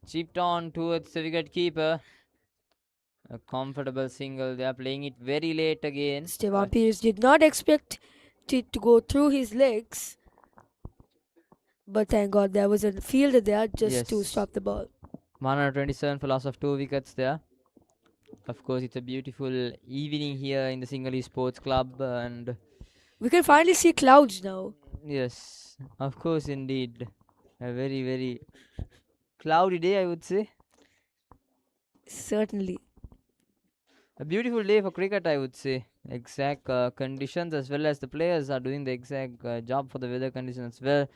chipped on towards the wicket keeper. A comfortable single. They are playing it very late again. Stevan Pires did not expect it to go through his legs. But thank God there was a fielder there just to stop the ball. 127 for loss of 2 wickets there. Of course, it's a beautiful evening here in the Sinhalese Sports Club, and we can finally see clouds now. Yes, of course, indeed. A very cloudy day, I would say. Certainly. A beautiful day for cricket, I would say. Exact conditions, as well as the players are doing the exact job for the weather conditions as well.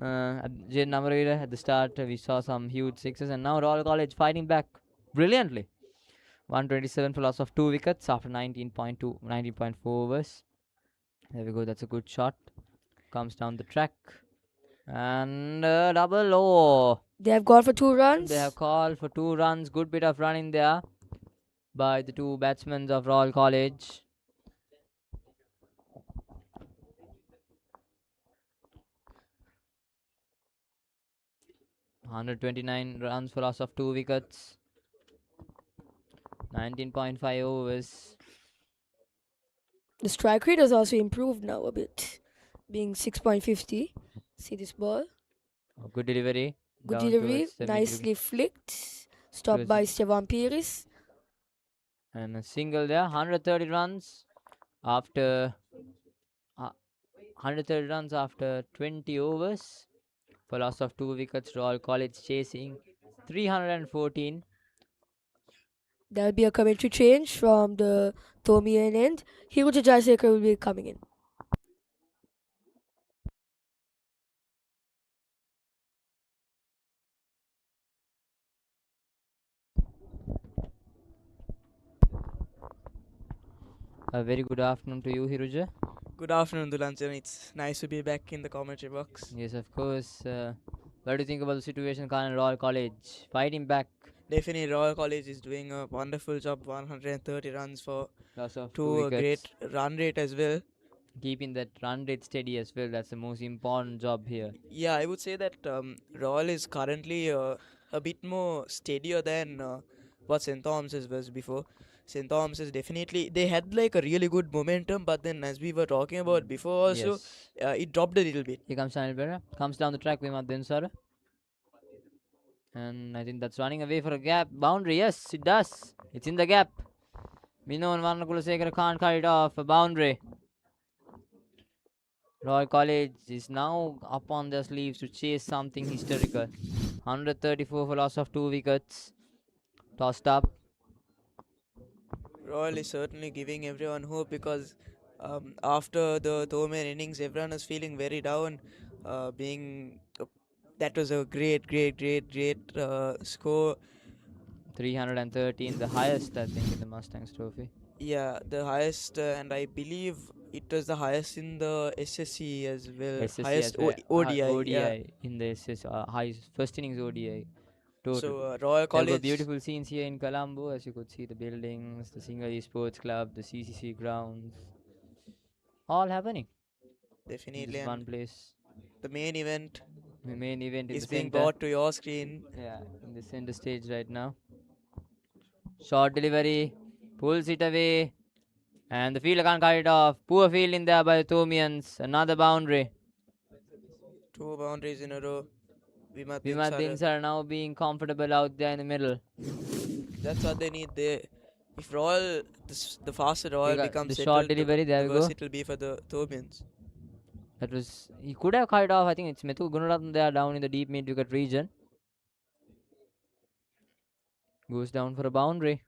Amaraweera at the start, we saw some huge sixes, and now Royal College fighting back brilliantly. 127 for loss of 2 wickets after 19.4 overs. There we go, that's a good shot. Comes down the track. And double. Oh, they have gone for 2 runs. They have called for 2 runs. Good bit of running there by the 2 batsmen of Royal College. $129 runs for loss of 2 wickets. 19.5 overs. The strike rate has also improved now a bit, being 6.50. See this ball? Oh, good delivery. Good delivery, nicely flicked. Stopped by Stevan Pires. And a single there. 130 runs after 20 overs. For loss of 2 wickets, Royal College chasing 314. There'll be a commentary change from the Thomian end. Hiruja Jayasekar will be coming in. A very good afternoon to you, Hiruja. Good afternoon, Dulanjan. It's nice to be back in the commentary box. Yes, of course. What do you think about the situation in Royal College? Fighting back. Definitely, Royal College is doing a wonderful job. 130 runs for Loss of 2 two wickets. great run rate as well. Keeping that run rate steady as well. That's the most important job here. Yeah, I would say that Royal is currently a bit more steadier than what St. Thomas's was before. St. Thomas's definitely they had like a really good momentum, but then as we were talking about before also, Yes. it dropped a little bit. Here comes Sinhalese. Comes down the track with Dinsar. And I think that's running away for a gap. Boundary, yes, it does. It's in the gap. Mino and Varnakulasekara can't cut it off. A boundary. Royal College is now up on their sleeves to chase something historical. 134 for loss of 2 wickets. Tossed up. Royal is certainly giving everyone hope because after the Thomian innings, everyone is feeling very down. That was a great score. 313, the highest I think in the Mustangs trophy. Yeah, the highest, and I believe it was the highest in the SSC as well. SSC Highest as well. ODI. ODI Yeah. in the SS, highest first innings ODI. Total. So Royal There College. were beautiful scenes here in Colombo, as you could see the buildings, the Sinhalese Sports Club, the CCC grounds, all happening in Definitely, this one and place. the main event The main event in is the being center. brought to your screen. Yeah, in the center stage right now. Short delivery, pulls it away, and the fielder can't cut it off. Poor fielding there by the Thomians. Another boundary. 2 boundaries in a row. Vimat Dinsara. Dinsar now being comfortable out there in the middle. That's what they need. If Royal, the faster Royal becomes the settled, short delivery, there the we worse go. it will be for the Thomians. That was, he could have cut it off. I think it's Methu Gunarathan there down in the deep mid wicket region. Goes down for a boundary.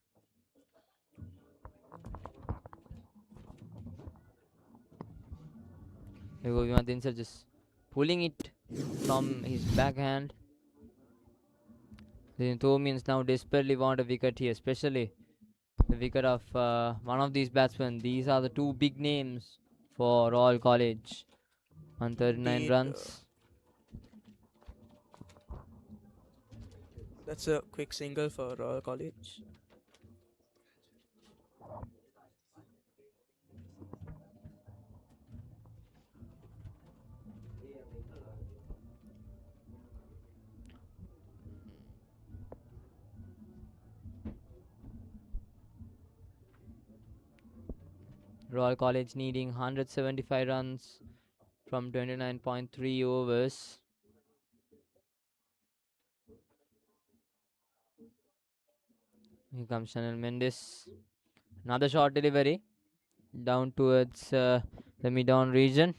There we go, Vimat Dinsar just pulling it from his backhand. The Thomians now desperately want a wicket here, especially the wicket of one of these batsmen. These are the two big names for Royal College. 139 Indeed, runs. That's a quick single for Royal College. Royal College needing 175 runs from 29.3 overs. Here comes Chanel Mendes. Another short delivery down towards the mid-on region.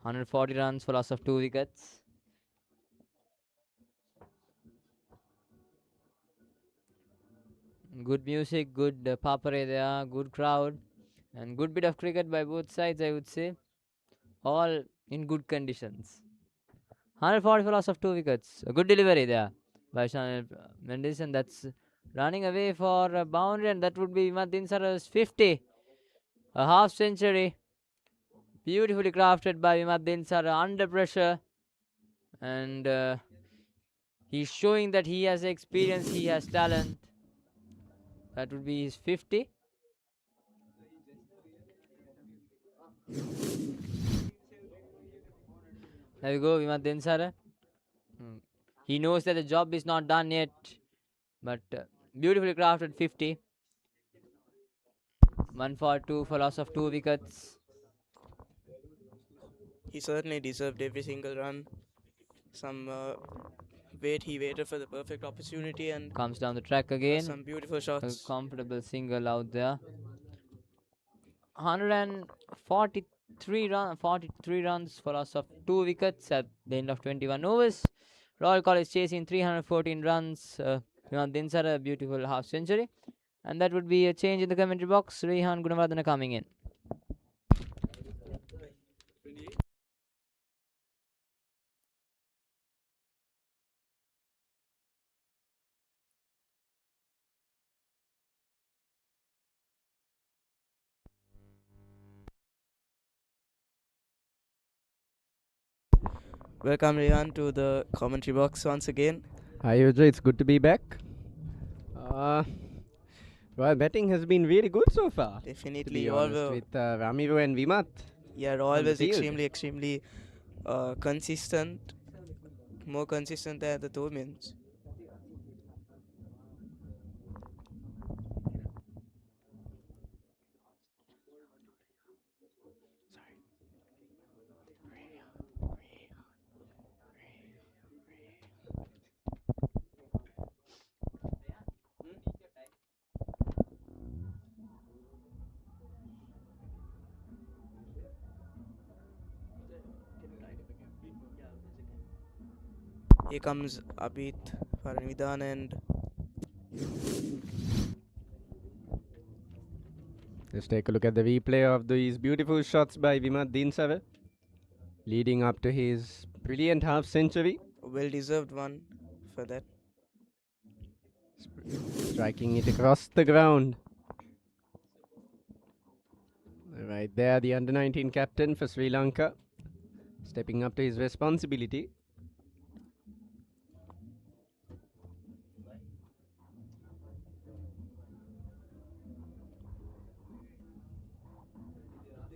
...140 runs for loss of 2 wickets. Good music, good papare there, good crowd, and good bit of cricket by both sides, I would say. All in good conditions. 140 for loss of 2 wickets. A good delivery there by Chanel Mendes, and that's running away for a boundary, and that would be Vimat Dinsara's 50. A half century. Beautifully crafted by Vimat Dinsara under pressure. And he's showing that he has experience, he has talent. That would be his 50. There we go, Vimat Dinsara. He knows that the job is not done yet, but beautifully crafted 50. 142 for loss of 2 wickets. He certainly deserved every single run. Some he waited for the perfect opportunity and comes down the track again. Some beautiful shots. A comfortable single out there. 143 runs for loss of 2 wickets at the end of 21 overs. Royal College chasing 314 runs. Dinsara, a beautiful half century. And that would be a change in the commentary box. Rehan Gunavardhana coming in. Welcome Rihan to the commentary box once again. Hi Uja, it's good to be back. Well, betting has been really good so far. Definitely, to be all honest, were, with Ramiru and Vimat. yeah, the always field. extremely consistent, more consistent than the Thomians. Here comes Abid Paranidan and Let's take a look at the replay of these beautiful shots by Vimat Dinsave, leading up to his brilliant half century. a well-deserved one for that. Striking it across the ground. Right there, the under 19 captain for Sri Lanka, stepping up to his responsibility.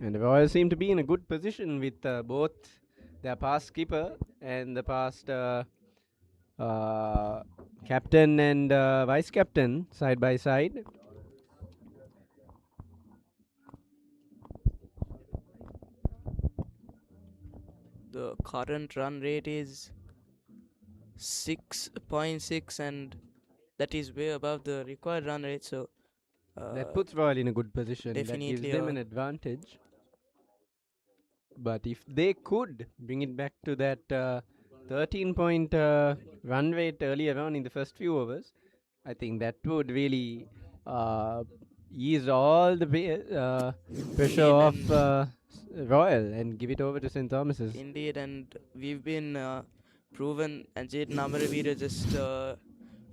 And the Royals seem to be in a good position with both their past skipper and the past captain and vice captain side by side. The current run rate is 6.6 and that is way above the required run rate, so That puts Royal in a good position. That gives definitely them an advantage. But if they could bring it back to that 13-point run rate earlier on in the first few overs, I think that would really ease all the pressure off Royal and give it over to St. Thomas's. Indeed, and we've been proven, and Jaden Amaraweera just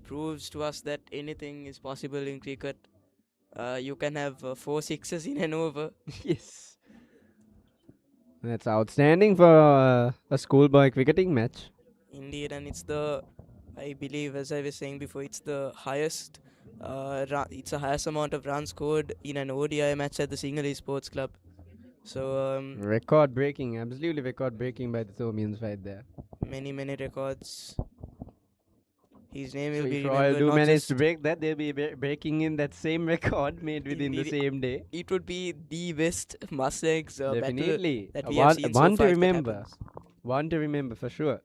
proves to us that anything is possible in cricket. You can have 4 sixes in an over. Yes. That's outstanding for a schoolboy cricketing match. Indeed, and it's the, I believe, as I was saying before, it's the highest, it's the highest amount of runs scored in an ODI match at the Sinhalese Sports Club. So record breaking, absolutely record breaking by the Thomians right there. many records. His name So will be if Royal remembered. do not manage just to break that, they'll be breaking in that same record made within the Indeed, same day. it would be the best Mustangs battle Definitely. that we have seen so one far. to if that remember. happens. One to remember for sure.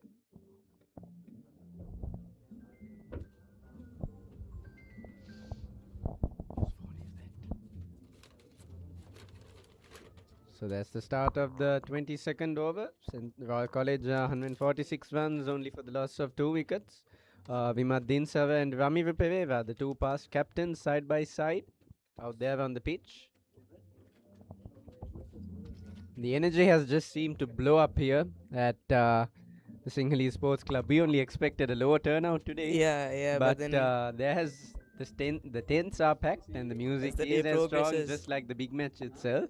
So that's the start of the 22nd over. Royal College 146 runs only for the loss of 2 wickets. Vimat Dinsava and Ramiru Pereira, the two past captains side by side out there on the pitch. The energy has just seemed to blow up here at the Sinhalese Sports Club. We only expected a lower turnout today. Yeah, but then there has the tents are packed and the music the is day as strong, progresses, just like the big match itself.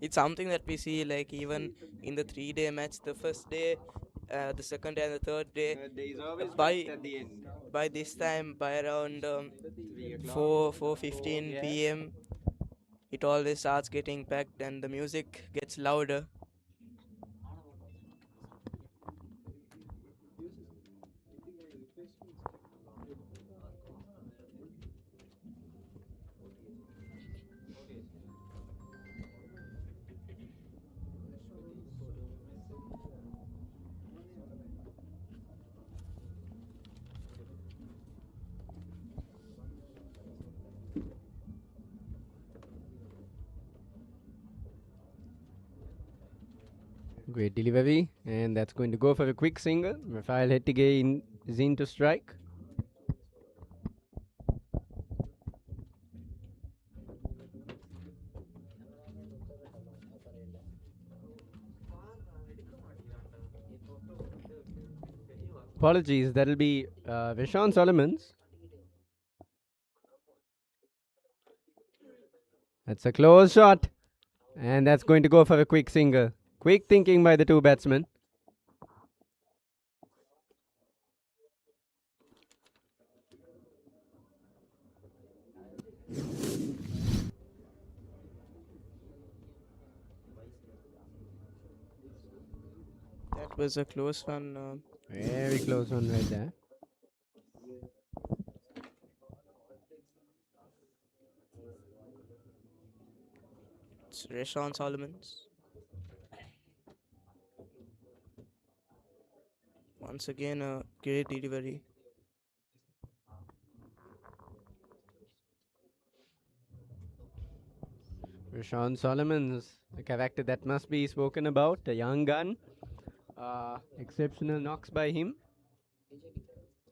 it's something that we see like even in the 3-day match, the first day, the second day and the third day. There is always by at the end. by this time, by around 4:15 yeah. p.m., it always starts getting packed and the music gets louder. Great delivery, and that's going to go for a quick single. Rafael Hettige is in to strike. Apologies, that'll be Vishon Solomons. That's a close shot, and that's going to go for a quick single. Quick thinking by the two batsmen. That was a close one. Very close one right there. It's Rashawn Solomons. Once again, a great delivery. Rashawn Solomons, a character that must be spoken about, a young gun. Exceptional knocks by him.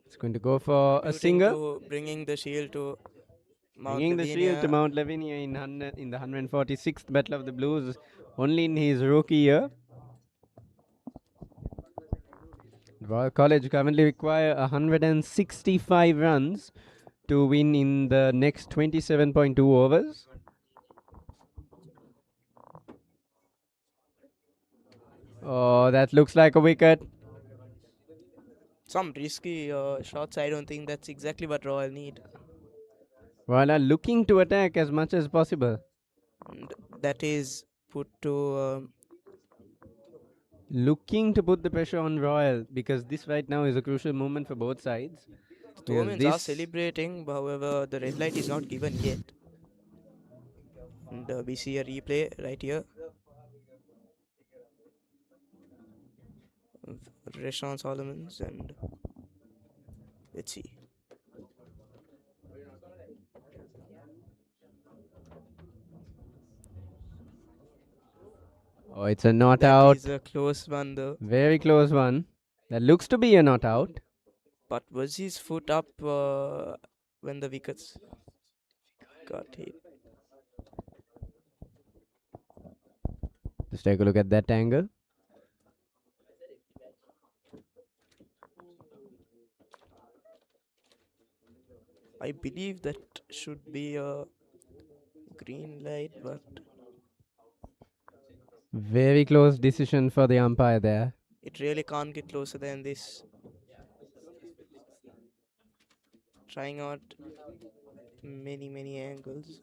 It's going to go for a single. Bringing the shield to Mount Bringing the shield to Lavinia. Mount Lavinia in the 146th Battle of the Blues, only in his rookie year. Royal College currently require 165 runs to win in the next 27.2 overs. Oh, that looks like a wicket. Some risky shots. I don't think that's exactly what Royal need. Royal are looking to attack as much as possible. And that is put to... looking to put the pressure on Royal, because this right now is a crucial moment for both sides. The Thomians are celebrating, however, the red light is not given yet. And we see a replay right here. Rashawn Solomons, and let's see. Oh, it's a not out. That is a close one though. Very close one. That looks to be a not out. But was his foot up when the wickets got hit? Just take a look at that angle. I believe that should be a green light, but very close decision for the umpire there. It really can't get closer than this. Trying out many angles.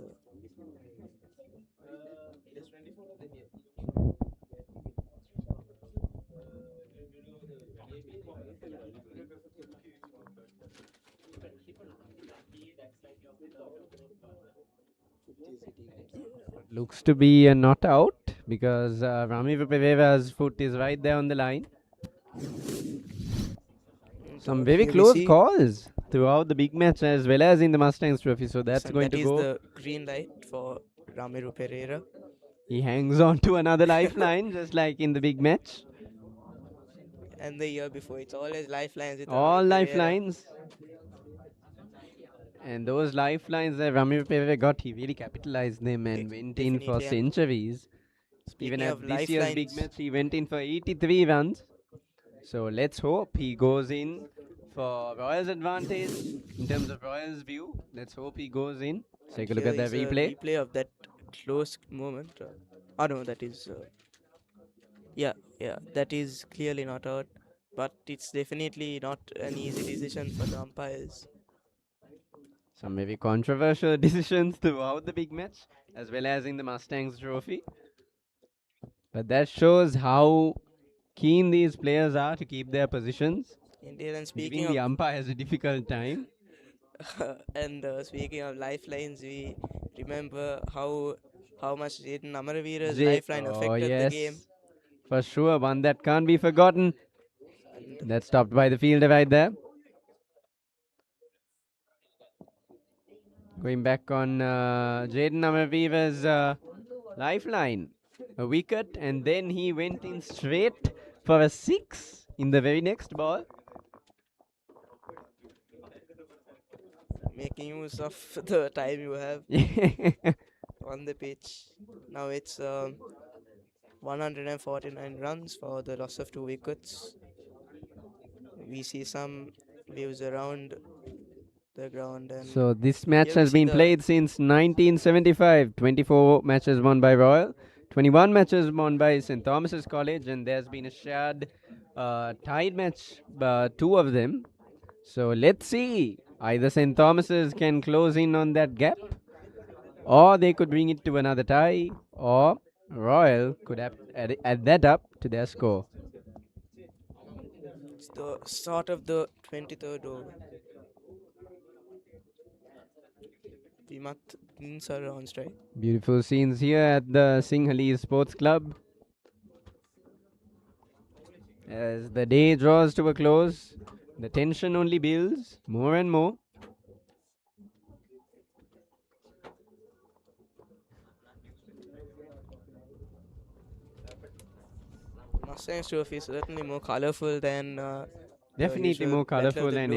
Looks to be a not out because Amaraweera Pereira's foot is right there on the line. Some very close calls throughout the big match as well as in the Mustangs trophy. So that's going to go. That is the green light for Amaraweera Pereira. He hangs on to another lifeline just like in the big match. And the year before, it's always lifelines. All lifelines. And those lifelines that Amaraweera Pereira got, he really capitalized them and went in for centuries. Even at this year's big match, he went in for 83 runs. So let's hope he goes in for Royals' advantage in terms of Royals' view. Let's hope he goes in. Take a look at that replay. Replay of that close moment. Oh no, that is... yeah, that is clearly not out. But it's definitely not an easy decision for the umpires. Some maybe controversial decisions throughout the big match as well as in the Mustangs trophy. But that shows how keen these players are to keep their positions. Indeed, and speaking Giving the umpires a difficult time. And speaking of lifelines, we remember how much Amaraweera's lifeline affected the game. For sure, one that can't be forgotten. That's stopped by the fielder right there. Going back on Jaden Amaraweera's lifeline. A wicket, and then he went in straight for a 6 in the very next ball. Making use of the time you have on the pitch. Now it's 149 runs for the loss of 2 wickets. We see some views around the ground. And so this match has been played since 1975. 24 matches won by Royal, 21 matches won by St. Thomas's College, and there's been a shared tied match, 2 of them. So let's see. Either St. Thomas's can close in on that gap, or they could bring it to another tie, or Royal could add that up to their score. It's the start of the 23rd over. We must are on strike. Beautiful scenes here at the Sinhalese Sports Club. As the day draws to a close, the tension only builds more and more. Mustangs trophy is certainly more colorful than Definitely more colorful and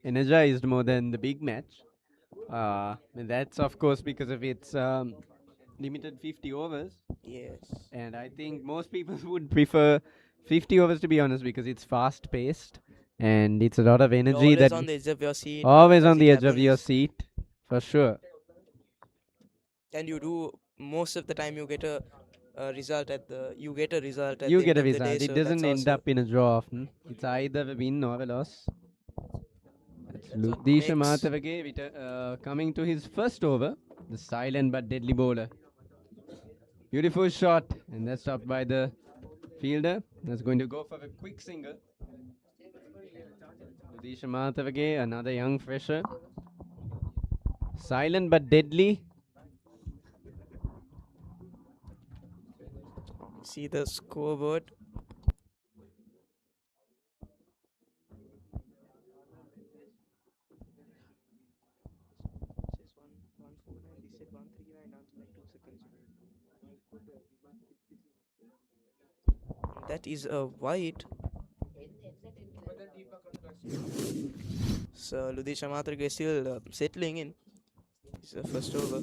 energized more than the big match. And that's of course because of its limited 50 overs. Yes. And I think most people would prefer 50 overs, to be honest, because it's fast paced and it's a lot of energy. Always that on the edge of your seat. Always on the edge of your seat, for sure. And you do, most of the time you get a result at the You get a get result. a Day, result. It so doesn't that's end also up in a draw often. It's either a win or a loss. That's what Ludisha makes- Mathavage coming to his first over. The silent but deadly bowler. Beautiful shot, and that's stopped by the fielder. That's going to go for a quick single. Ludisha Mathavage, another young fresher. Silent but deadly. See the scoreboard. That is a wide. So Ludisha Matrake is still settling in. It's the first over.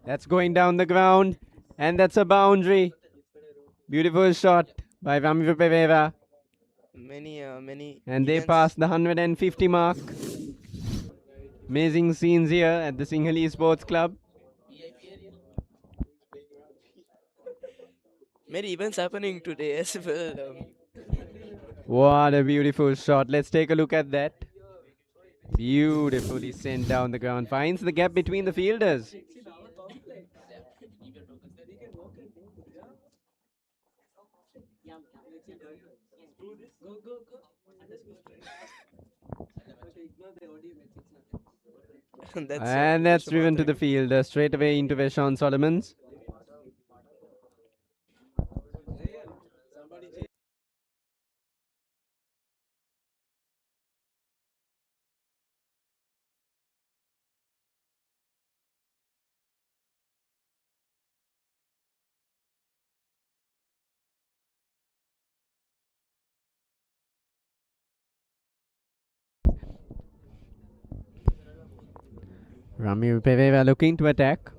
That's going down the ground, and that's a boundary. Beautiful shot by Ramiro Pereira. Many. And they events- passed the 150 mark. Amazing scenes here at the Sinhalese Sports Club. Many events happening today as well. What a beautiful shot. Let's take a look at that. Beautifully sent down the ground. Finds the gap between the fielders. And that's driven to the field straight away into Veshawn Solomons. Ramiro Pereira looking to attack.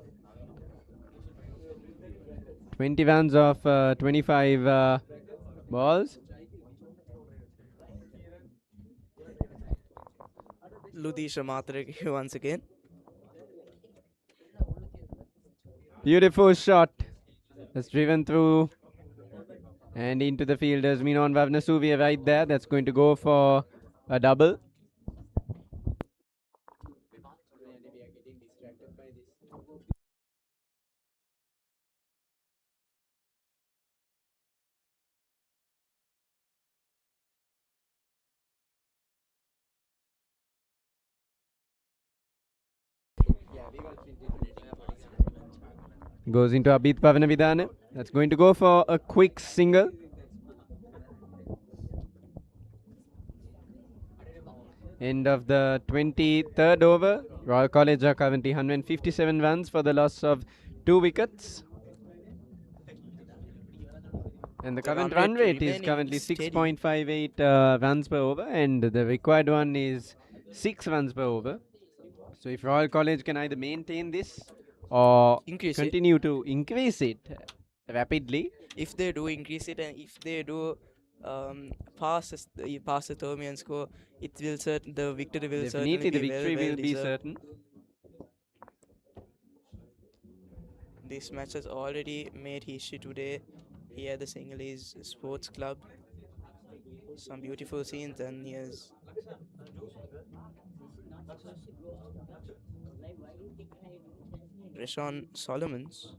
20 runs off 25 balls. Ludisha Matrake once again. Beautiful shot. That's driven through and into the fielders. Minon Vavnasuvia right there. That's going to go for a double. Goes into Abhit Pavanavidana. That's going to go for a quick single. End of the 23rd over. Royal College are currently 157 runs for the loss of 2 wickets. And the current run rate is currently 6.58 runs per over, and the required one is 6 runs per over. So if Royal College can either maintain this or continue to increase it rapidly. If they do increase it, and if they do pass the Thomian score, it will the victory will Definitely the victory will be deserved. certain. This match has already made history today here at the Sinhalese Sports Club. Some beautiful scenes, and here's Rashawn Solomons.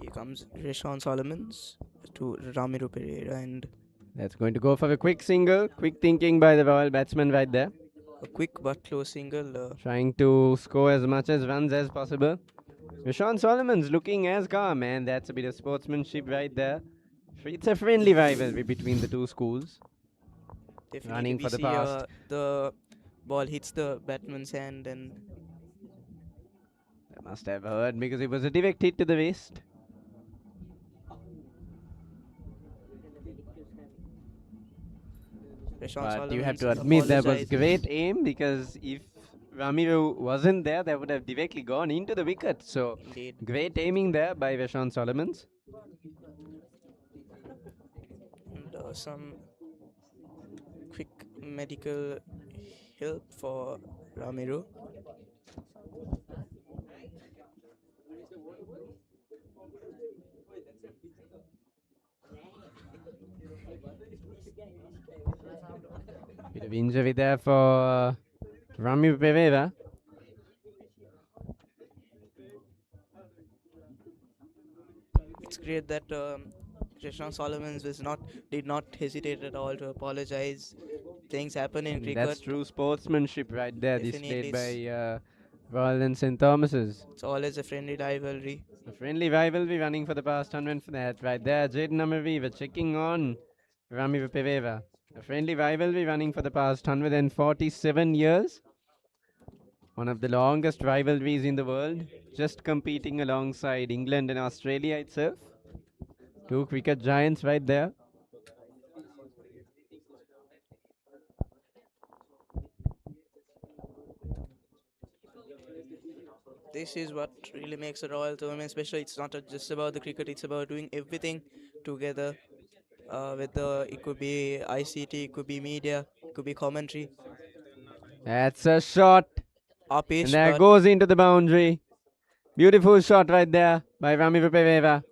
Here comes Rashawn Solomons to Ramiro Pereira, and That's going to go for a quick single. Quick thinking by the Royal batsman right there. a quick but close single. Trying to score as much as runs as possible. Rashawn Solomon's looking as calm, and that's a bit of sportsmanship right there. It's a friendly rivalry between the two schools. Definitely Running we for the see, past. the ball hits the batsman's hand, and I must have heard because it was a direct hit to the wrist. Rashawn But you have to Solomons admit that was apologized. great aim, because if Ramiro wasn't there, that would have directly gone into the wicket. So Indeed. great aiming there by Rashawn Solomons. And some quick medical help for Ramiro. Bit of injury there for Ramiro Pereira. It's great that Rashawn Solomons did not hesitate at all to apologize. Things happen in cricket. That's true sportsmanship right there, Definitely displayed by Royal and St. Thomas's. It's always a friendly rivalry. A friendly rivalry running for the past 100 for that right there. Jaden Amaraweera checking on Ramiro Pereira. A friendly rivalry running for the past 147 years. One of the longest rivalries in the world. Just competing alongside England and Australia itself. Two cricket giants right there. This is what really makes a Royal tournament special. It's not just about the cricket, it's about doing everything together. Whether it could be ICT, it could be media, it could be commentary. That's a shot. Upish, And that but goes into the boundary. Beautiful shot right there by Ramiro Pereira.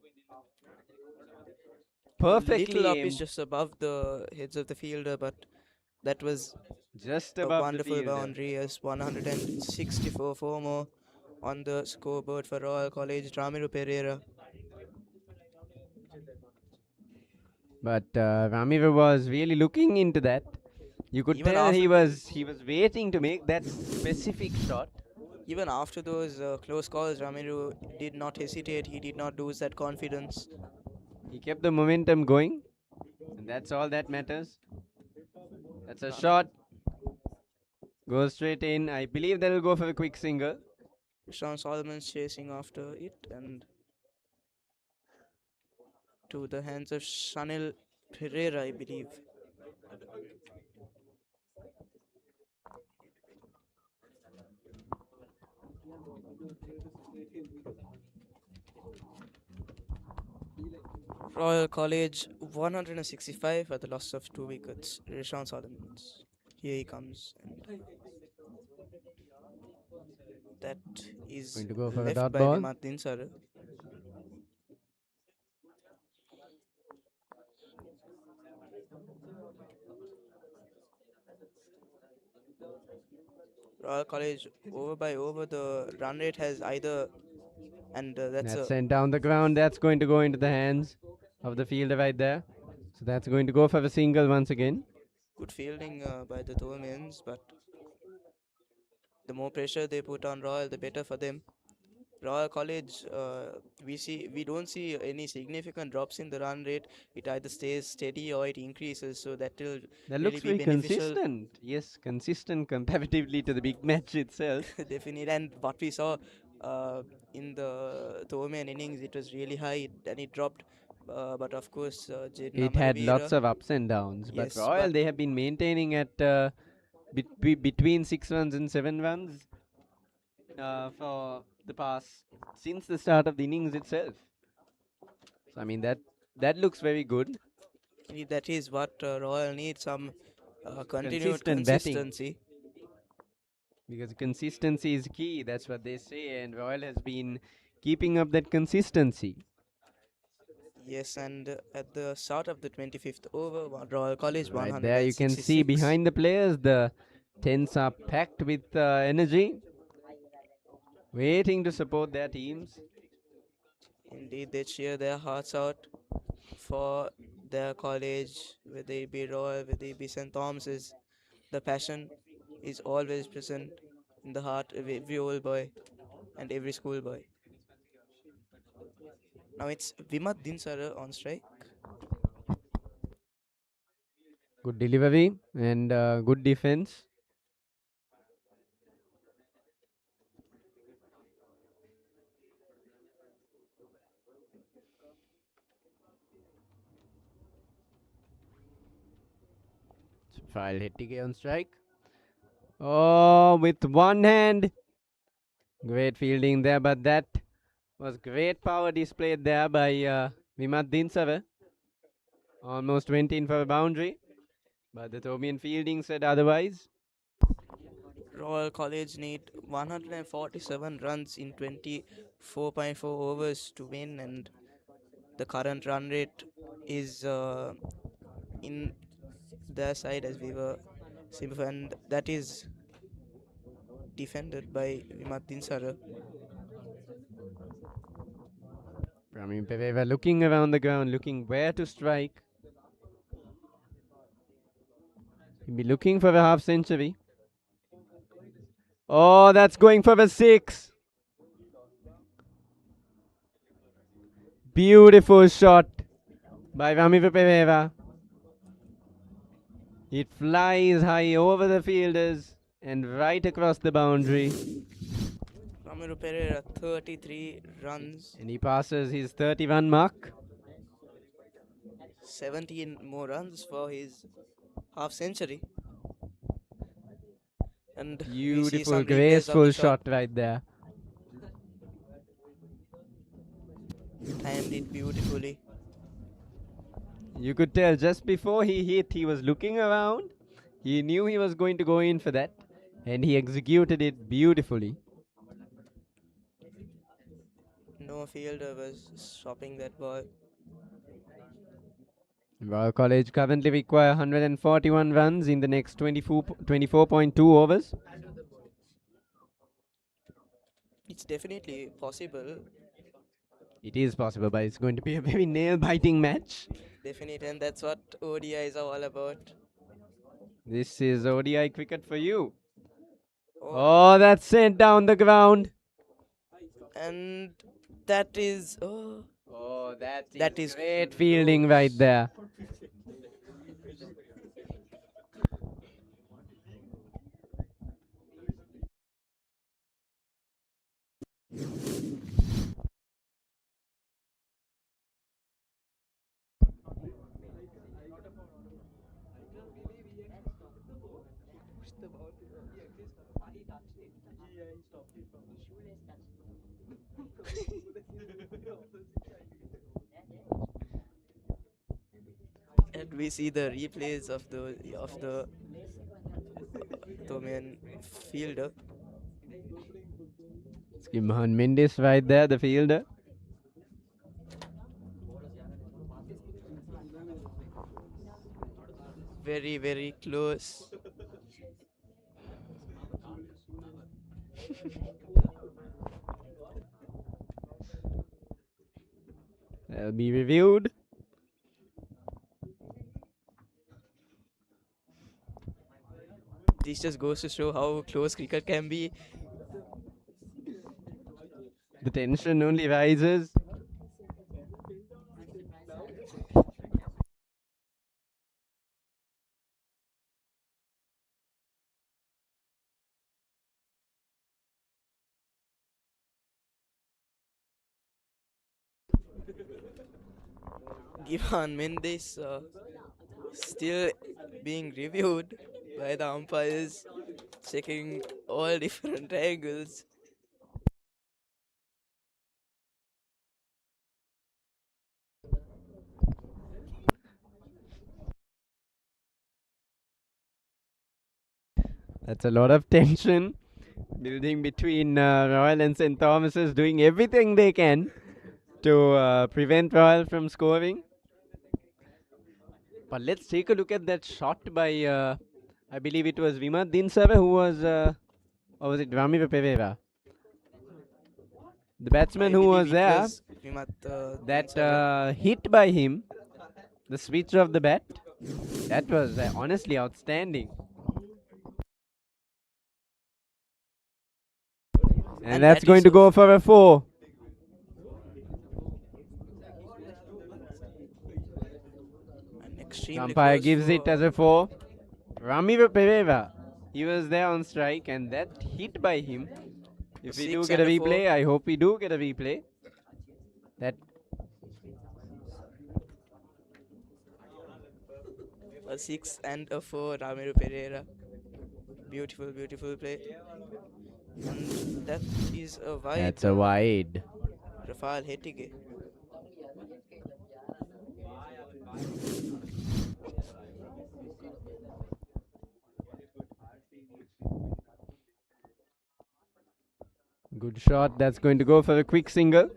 Perfectly little up is aimed. just above the heads of the fielder, but that was Just a above the wonderful fielder. boundary. As 164 for more on the scoreboard for Royal College, Ramiro Pereira. But Ramiro was really looking into that. You could Even tell he after was waiting to make that specific shot. Even after those close calls, Ramiro did not hesitate. He did not lose that confidence. He kept the momentum going, and that's all that matters. That's a shot. Goes straight in. I believe that'll go for a quick single. Sean Solomon's chasing after it, and to the hands of Shanil Pereira, I believe. Royal College 165 at the loss of 2 wickets. Rashawn Solomons. Here he comes. And that is Going to go for a left dot by ball. Vimat Dinsara. Royal College over by over. The run rate has either, and that's That's a sent down the ground. That's going to go into the hands of the fielder right there. So that's going to go for a single once again. good fielding by the Thomians, but the more pressure they put on Royal, the better for them. Royal College, we don't see any significant drops in the run rate. It either stays steady or it increases, so that will That really looks be very beneficial. consistent. Yes, consistent comparatively to the big match itself. Definitely, and what we saw in the Thomian innings, it was really high and it dropped. But of course, Jaden It had lots Amaraweera, of ups and downs. yes, But Royal, but they have been maintaining at between 6 runs and 7 runs for the past, since the start of the innings itself. So, I mean, that looks very good. that is what Royal needs, some continued Consistent batting. consistency. Because consistency is key. That's what they say, and Royal has been keeping up that consistency. Yes, and at the start of the 25th over, Royal College Right there, you can see 166. behind the players, the tents are packed with energy, waiting to support their teams. Indeed, they cheer their hearts out for their college, whether it be Royal, whether it be St. Thomas's. The passion is always present in the heart of every old boy and every schoolboy. Now it's Vimat Dinsara on strike. Good delivery and good defense. File Hettige on strike. Oh, with one hand. Great fielding there, but that was great power displayed there by Vimat Dinsara. Almost went in for a boundary, but the Thomian fielding said otherwise. Royal College need 147 runs in 24.4 overs to win, and the current run rate is in their side as we were simple, and that is defended by Vimat Dinsara. Ramin Pereira looking around the ground, looking where to strike. He'll be looking for a half century. Oh, that's going for a 6. Beautiful shot by Ramiro Pereira. It flies high over the fielders and right across the boundary. Ramiro Pereira 33 runs, And he passes his 30-run mark. 17 more runs for his half century. And we see Beautiful, some replays of graceful the shot right there. Timed it beautifully. You could tell just before he hit, he was looking around. He knew he was going to go in for that, and he executed it beautifully. No fielder was stopping that ball. Royal College currently require 141 runs in the next 24.2 overs. It's definitely possible. It is possible, but it's going to be a very nail-biting match. Definitely, and that's what ODIs are all about. This is ODI cricket for you. Oh, Oh, that's sent down the ground. and that is that is Great fielding right there. and we see the replays of the Thomian fielder. Skimhan Mendes right there, the fielder. Very, very close. That'll be reviewed. This just goes to show how close cricket can be. The tension only rises. Givan Mendes still being reviewed by the umpires, checking all different angles. That's a lot of tension. Building between Royal and St. Thomas's, doing everything they can to prevent Royal from scoring. But let's take a look at that shot by, I believe it was Vimad Dinsara who was, or was it Ramiro Pereira? The batsman who was there, that hit by him, the switch of the bat, that was honestly outstanding. And that's going to go for a 4. Umpire gives it as a 4. Ramiro Pereira, he was there on strike, and that hit by him. If we do get a replay, I hope we do get a replay. That a 6 and a 4, Ramiro Pereira. Beautiful, beautiful play. And that is a wide. That's a wide. Rafael Hettige. Good shot. That's going to go for a quick single.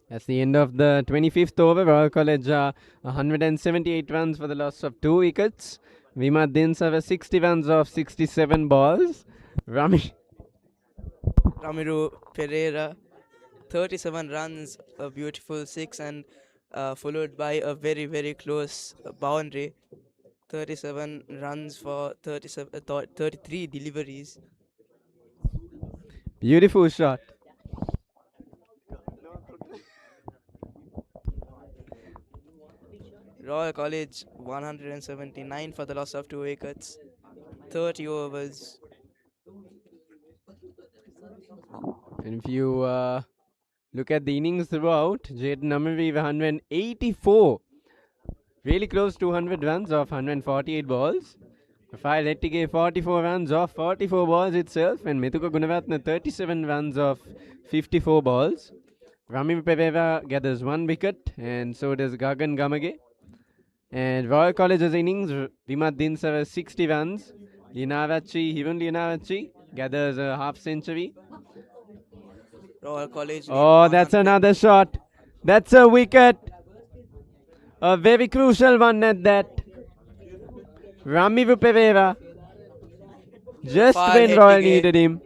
That's the end of the 25th over. Royal College 178 runs for the loss of 2 wickets. Vimad Dinsara 60 runs off 67 balls. Ramiro Pereira 37 runs, a beautiful 6, and followed by a very, very close boundary. 37 runs for 33 deliveries. Beautiful shot. Royal College 179 for the loss of 2 wickets. 30 overs. And if you look at the innings throughout, Jaden Amaraweera 184. Really close to 100 runs off 148 balls. Rafael Hettige 44 runs off 44 balls itself. And Methuka Gunaratne 37 runs off 54 balls. Ramiro Pereira gathers 1 wicket, and so does Gagan Gamage. And Royal College's innings, Vimad Dinsara 60 runs. Hirun Linarachi gathers a half century. Royal College. Oh, that's another shot. That's a wicket. A very crucial one at that. Ramiro Pereira. Just when Royal needed him.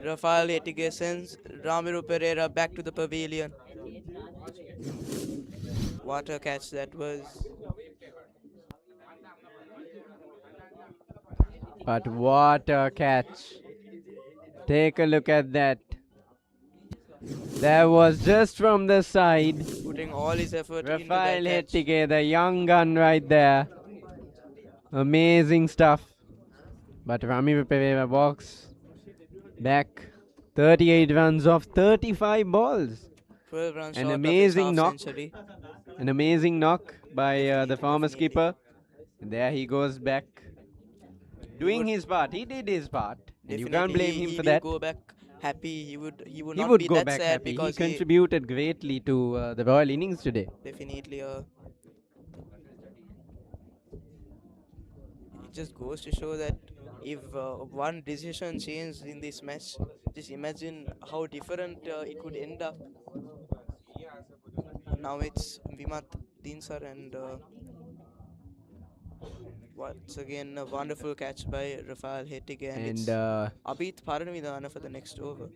Rafael Hettige sends Ramiro Pereira back to the pavilion. What a catch that was. But what a catch. Take a look at that. That was just from the side. Putting all his effort into that Rafael catch. Hettige, the young gun right there. Amazing stuff. But Ramiro Pereira walks back. 38 runs off 35 balls. 12 runs An short amazing of his knock. half-century. An amazing knock by the former skipper. And there he goes back. Doing his part. He did his part. And you can't blame him for that. He will go back happy. He would He not would be go that back sad happy. He because contributed greatly to the Royal innings today. definitely it just goes to show that if one decision changed in this match, just imagine how different it could end up. Now it's Vimad Dinsar and once again a wonderful catch by Rafael Hettige, and it's Abhit Paranvidhana for the next over.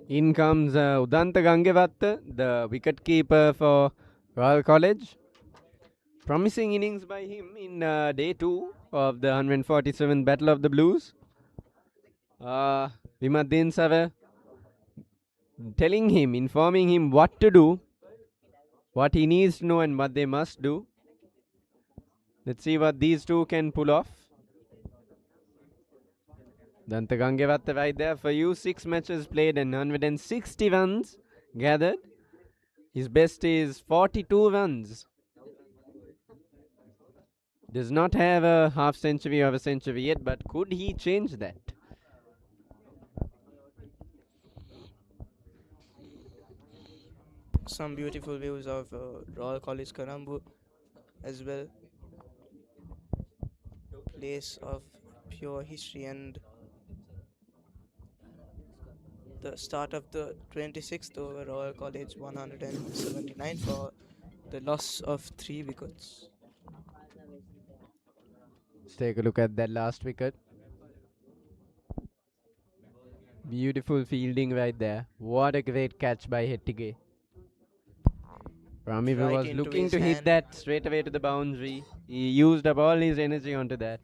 In comes Udanta Gangevatta, the wicket-keeper for Royal College. Promising innings by him in day 2 of the 147th Battle of the Blues. Vimad Dinsara telling him, informing him what to do, what he needs to know and what they must do. Let's see what these two can pull off. Danta Gangevatta right there for you. 6 matches played and 160 runs gathered. His best is 42 runs. Does not have a half century or a century yet, but could he change that? Some beautiful views of Royal College Colombo. as well. Place of pure history and the start of the 26th over, Royal College 179 for the loss of 3 wickets. Let's take a look at that last wicket. Beautiful fielding right there. What a great catch by Hettige. Ramivu Right was into looking his to hit hand. that straight away to the boundary. He used up all his energy onto that.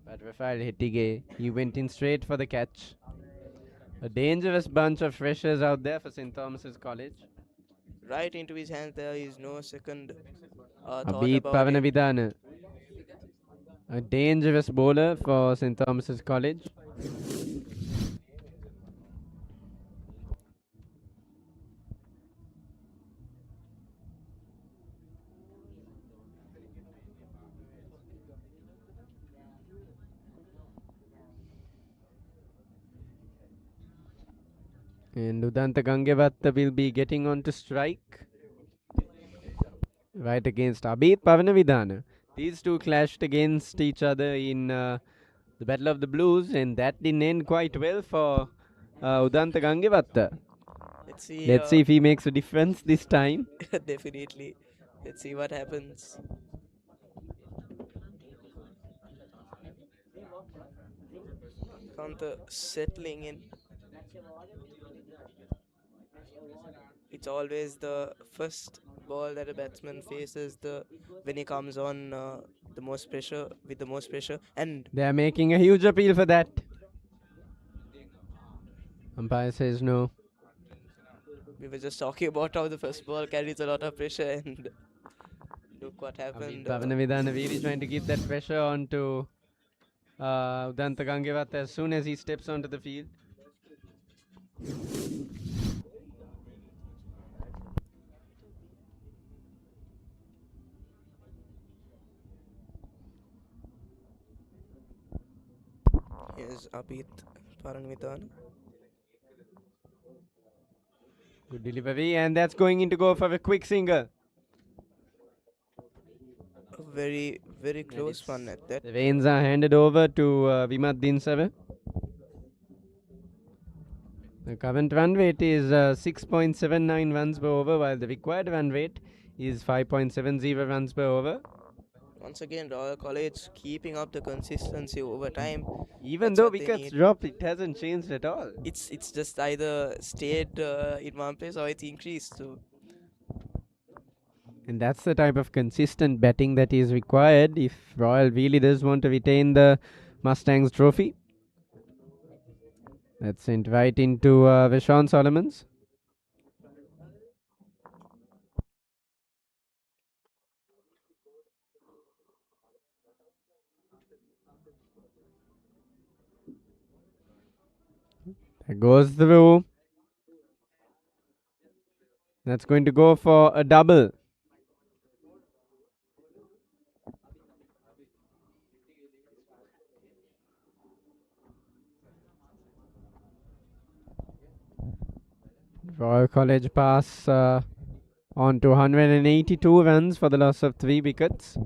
But Rafael Hettige, he went in straight for the catch. A dangerous bunch of freshers out there for St. Thomas's College. Right into his hands, there is no second thought Abid about it. Pavanavidana. A dangerous bowler for St. Thomas's College. And Udanta Gangevatta will be getting on to strike. Right against Abid Pavanavidana. These two clashed against each other in the Battle of the Blues, and that didn't end quite well for Udanta Gangevatta. Let's see if he makes a difference this time. Definitely. Let's see what happens. Kanta settling in. It's always the first ball that a batsman faces when he comes on the most pressure and They're making a huge appeal for that. Umpire says no. we were just talking about how the first ball carries a lot of pressure and look what happened. Pavanavidana really trying to keep that pressure onto Udanta Gangevatta as soon as he steps onto the field. Here's Abid Paranvidhan. Good delivery, and that's going in to go for a quick single. A very, very close one at that. The reins are handed over to Vimat Dinsave. The current run rate is 6.79 runs per over, while the required run rate is 5.70 runs per over. Once again, Royal College keeping up the consistency over time. Even That's though what they wickets need. drop, it hasn't changed at all. It's just either stayed in one place or it's increased. So And that's the type of consistent batting that is required if Royal really does want to retain the Mustangs trophy. That's sent right into Vishon Solomons. That goes through. That's going to go for a double. Royal College pass on to 182 runs for the loss of 3 wickets.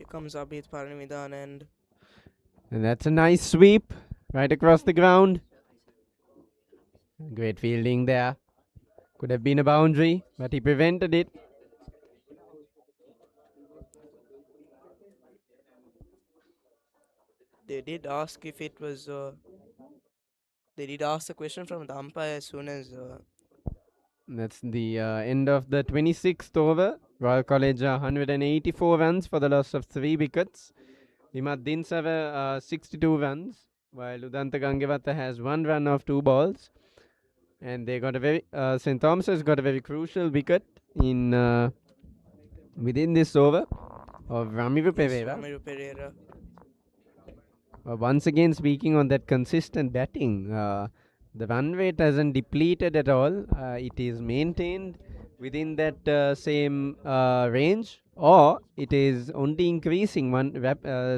here comes Abid Paranvidhan and that's a nice sweep right across the ground. Great fielding there. Could have been a boundary, but he prevented it. they did ask if it was. They did ask the question from the umpire as soon as. That's the end of the 26th over. Royal College 184 runs for the loss of 3 wickets. Vimat Dinsave 62 runs, while Udanta Gangevatta has 1 run off 2 balls. And they got a very St. Thomas has got a very crucial wicket in within this over of Ramiru Pereira. Ramiru Pereira. Once again, speaking on that consistent batting, The run rate hasn't depleted at all. It is maintained within that same range, or it is only increasing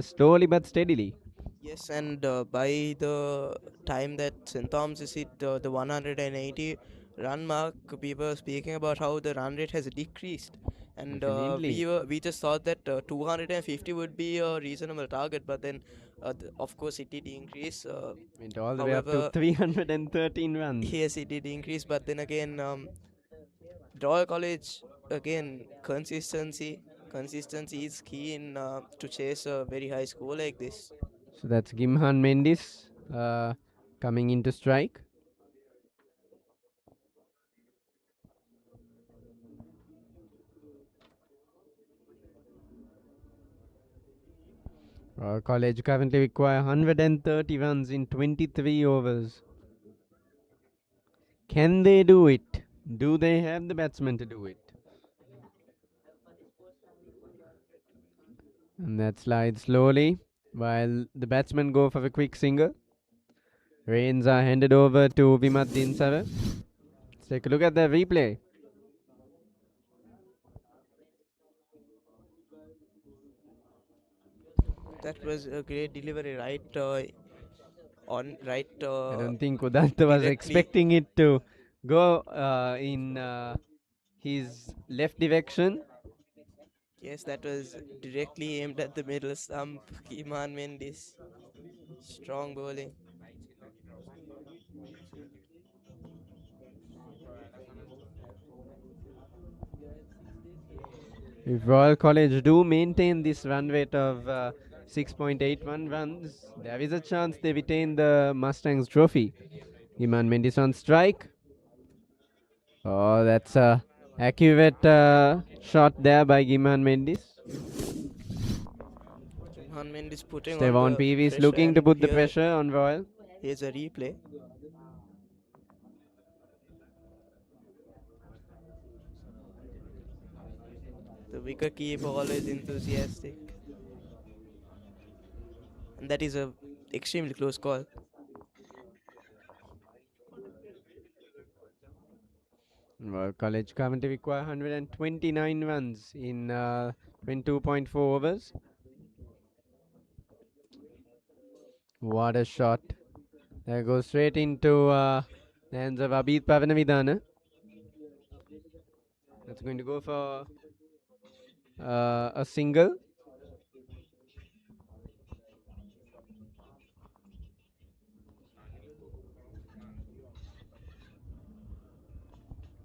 slowly but steadily. Yes, and by the time that St. Thomas is hit the 180 run mark, we were speaking about how the run rate has decreased, and Definitely. we just thought that 250 would be a reasonable target, but then of course it did increase. Went all the way up to However, 313 runs. yes, it did increase, but then again, Royal College again consistency is key in to chase a very high score like this. So that's Gimhan Mendis coming into strike. College currently require 130 runs in 23 overs. Can they do it? Do they have the batsmen to do it? And that slides slowly while the batsmen go for a quick single. Reins are handed over to Vimat Dinsara. Let's take a look at the replay. That was a great delivery, right? Right. I don't think Udanta was expecting it to go in his left direction. Yes, that was directly aimed at the middle stump. Iman Mendes. Strong bowling. If Royal College do maintain this run rate of 6.81 runs, there is a chance they retain the Mustangs trophy. Iman Mendes on strike. Oh, that's a accurate shot there by Giman Mendes. Iman Mendes putting Stevon on the Peavy is pressure, looking to and put the here- pressure on Royal. Here's a replay. The wicket keeper always enthusiastic. And that is a extremely close call. Royal College currently require 129 runs in 22.4 overs. What a shot. That goes straight into the hands of Abid Pavanavidana. That's going to go for a single.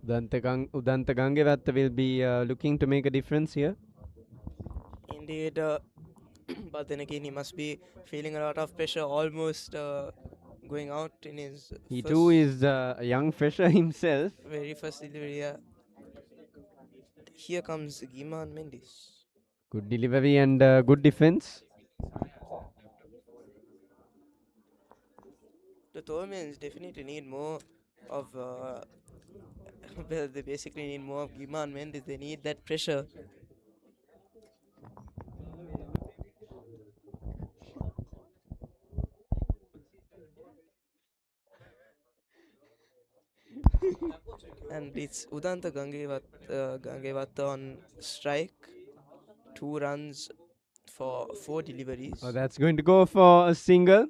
Udanta Gangevatta will be looking to make a difference here. Indeed, but then again, he must be feeling a lot of pressure, almost going out in his. He first too is a young fresher himself. very first delivery. Yeah. Here comes Giman Mendes. Good delivery and good defense. The Thomians definitely need more of. Well, they basically need more of Giman Mendes. They need that pressure. And it's Udanta Gangevatta on strike. 2 runs for 4 deliveries. Oh, that's going to go for a single.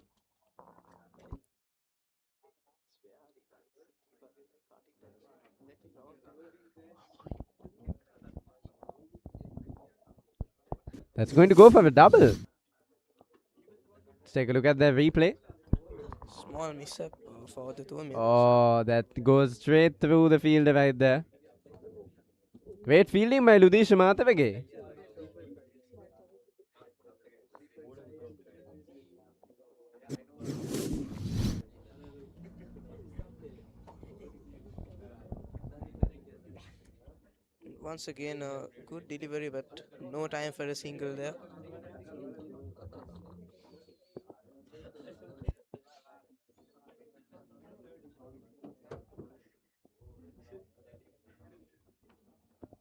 That's going to go for a double. Let's take a look at the replay. Small mishap for the Thomians. Oh, that goes straight through the fielder right there. Great fielding by Ludish Matavage. Once again, a good delivery, but no time for a single there.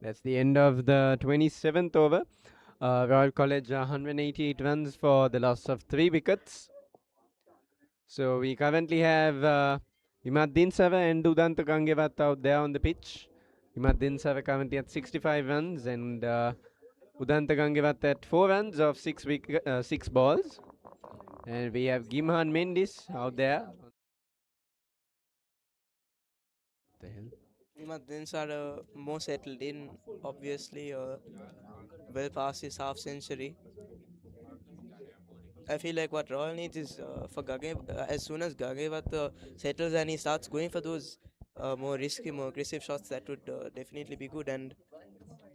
That's the end of the 27th over. Royal College 188 runs for the loss of 3 wickets. So we currently have Imaddin Sava and Udanta Gangevat out there on the pitch. Imaddin Sava currently at 65 runs and Udanta Gangevat at 4 runs of 6 balls. And we have Gimhan Mendis out there. The hell? Mustangs are more settled in, obviously, well past his half century. I feel like what Royal needs is for as soon as Gagevat settles and he starts going for those more risky, more aggressive shots, that would definitely be good. And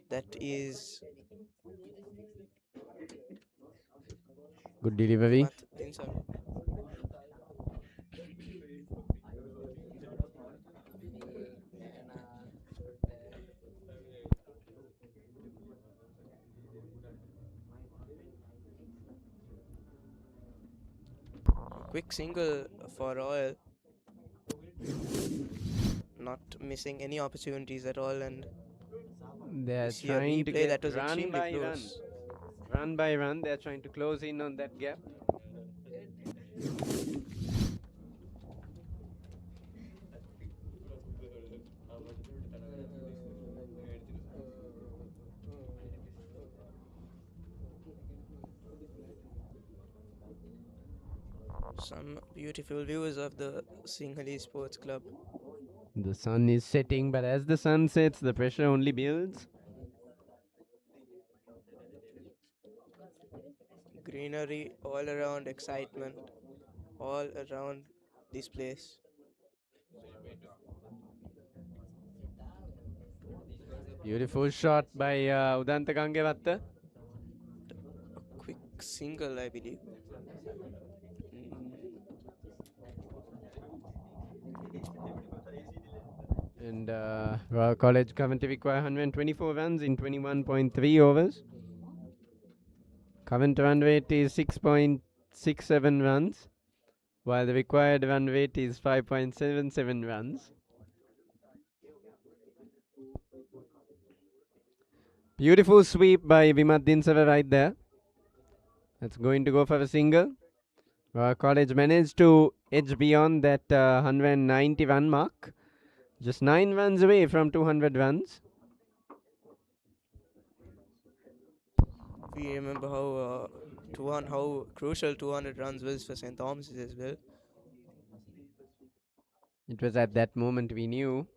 that is Good delivery. Mustangs. Quick single for Royal. Not missing any opportunities at all, and They're see a trying to replay get that was run extremely by run. close. Run by run, they're trying to close in on that gap. Some beautiful views of the Sinhalese Sports Club. The sun is setting, but as the sun sets, the pressure only builds. Greenery all around, excitement all around this place. Beautiful shot by Udanta Gangevatta. A quick single, I believe. And Royal College currently require 124 runs in 21.3 overs. Current run rate is 6.67 runs, while the required run rate is 5.77 runs. Beautiful sweep by Vimaddin Sava right there. That's going to go for a single. Royal College managed to edge beyond that 190 run mark. Just 9 runs away from 200 runs. We remember how crucial 200 runs was for St. Thomas's as well. It was at that moment we knew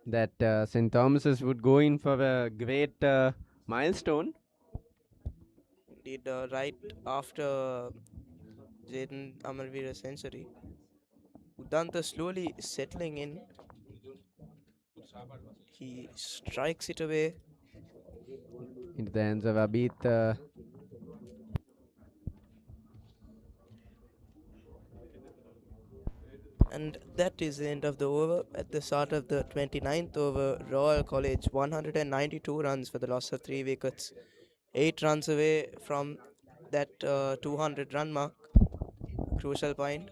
that St. Thomas's would go in for a great milestone. Indeed, right after Jaden Amaraweera's century. Udanta slowly settling in. He strikes it away. Into the hands of Abid. And that is the end of the over. At the start of the 29th over, Royal College 192 runs for the loss of 3 wickets. 8 runs away from that 200 run mark. Crucial point.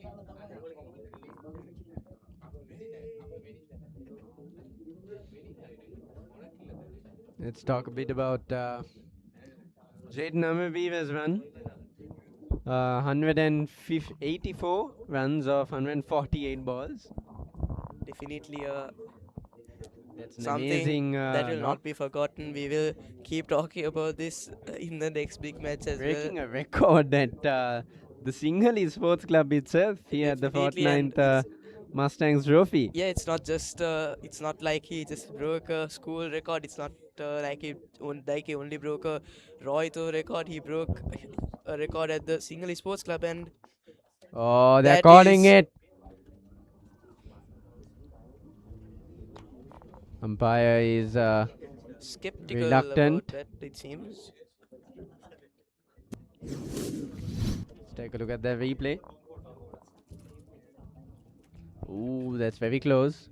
Let's talk a bit about Jaden Amaraweera's run. 184 runs of 148 balls. Definitely That's an something amazing that will knock. not be forgotten. We will keep talking about this in the next big match as Breaking well. a record at the Sinhalese Sports Club itself here at the Definitely, and 49th Mustangs Trophy. Yeah, it's not just it's not like he just broke a school record. It's not like he only broke a Roy Tour record. He broke a record at the Sinhalese Sports Club, and Oh, they're that calling is it. Umpire is skeptical reluctant. about that, it seems. Let's take a look at the replay. Ooh, that's very close.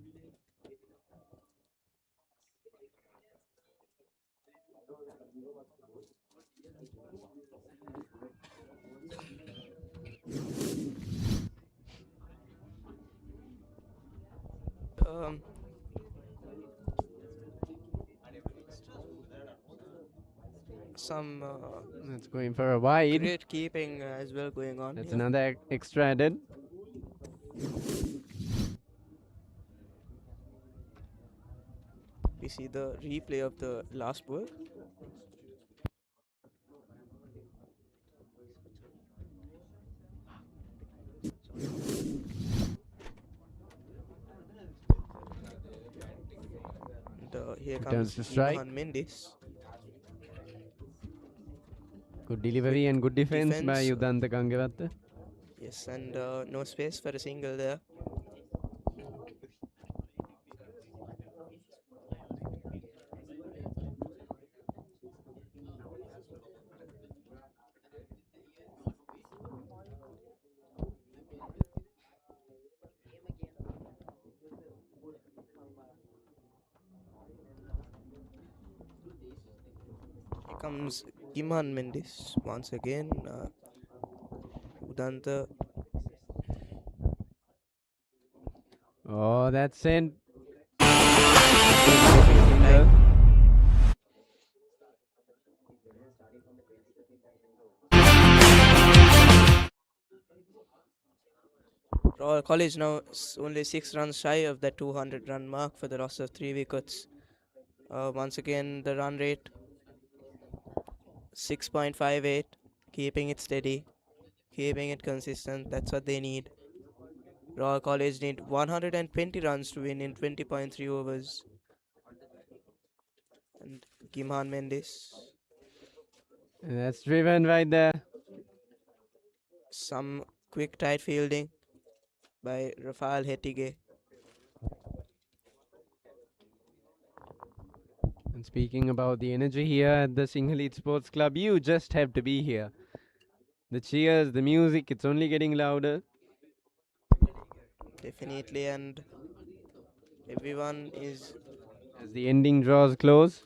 Some That's going for a wide. great keeping as well going on That's here. another extra added. we see the replay of the last ball. And here Returns comes to strike. Imran Mendes. Good delivery Quick and good defense by defense. Udanta Gangavatne. Yes, and no space for a single there. Here comes Imran Mendes once again. Udanta. Oh, that's sent. Royal College now only 6 runs shy of that 200 run mark for the loss of 3 wickets. Once again, the run rate 6.58, keeping it steady, keeping it consistent. That's what they need. Royal College need 120 runs to win in 20.3 overs. And Imran Mendes. That's driven right there. Some quick tight fielding by Rafael Hettige. And speaking about the energy here at the Sinhalese Sports Club, you just have to be here. The cheers, the music, it's only getting louder. Definitely, and everyone is... As the ending draws close,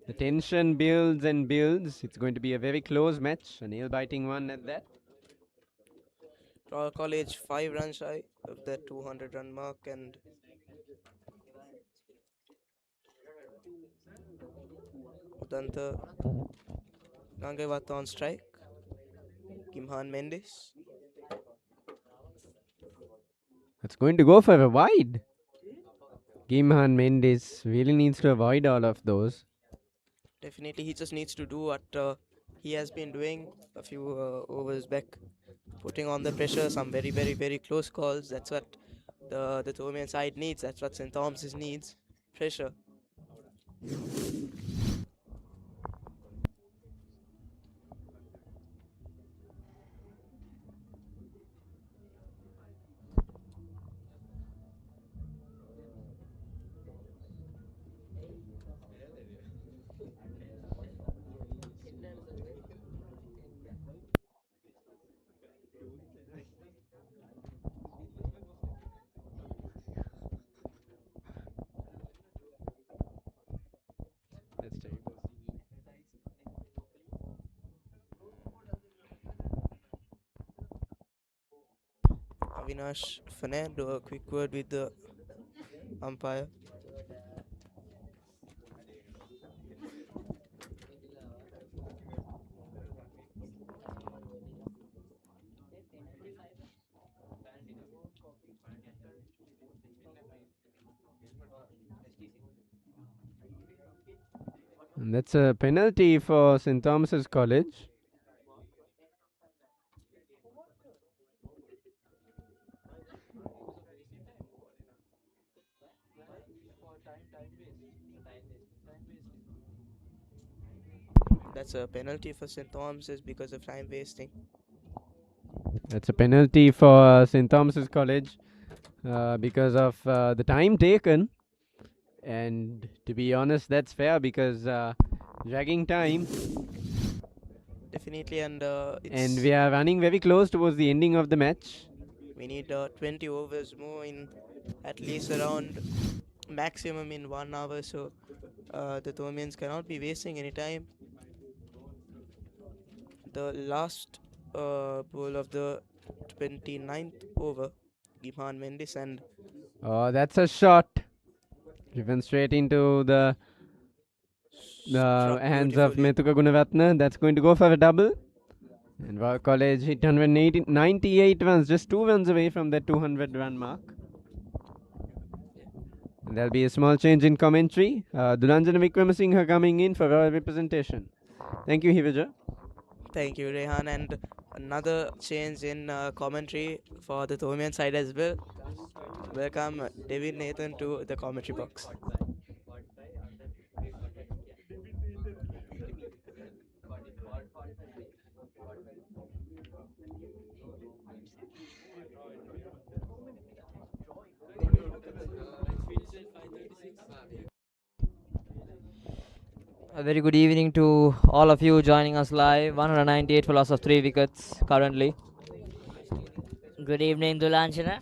the tension builds and builds. It's going to be a very close match, a nail-biting one at that. Royal College 5 runs shy of that 200 run mark, and Udanta Gangavatne on strike. Imran Mendes. It's going to go for a wide. Imran Mendes really needs to avoid all of those. Definitely, he just needs to do what he has been doing a few overs back, putting on the pressure, some very, very, very close calls. That's what the Thomian side needs. That's what St. Thomas's needs. Pressure. That's terrible. Avinash Fernando, a quick word with the umpire. And that's a penalty for St. Thomas's College. That's a penalty for St. Thomas's because of time wasting. That's a penalty for St. Thomas's College because of the time taken. And to be honest, that's fair because dragging time. Definitely, and And we are running very close towards the ending of the match. we need 20 overs more in at least around maximum in 1 hour. So the Thomians cannot be wasting any time. The last ball of the 29th over, Imran Mendes, and Oh, that's a shot. Driven straight into the struck hands of beautifully. Methuka Gunaratne. That's going to go for a double. And Royal College hit 98 runs, just 2 runs away from that 200 run mark. There'll be a small change in commentary. Dulanjana Wickramasinghe coming in for our representation. Thank you, Hivaja. Thank you, Rehan. And another change in commentary for the Thomian side as well. Welcome David Nathan to the commentary box. A very good evening to all of you joining us live. 198 for loss of 3 wickets currently. Good evening, Dulanjana.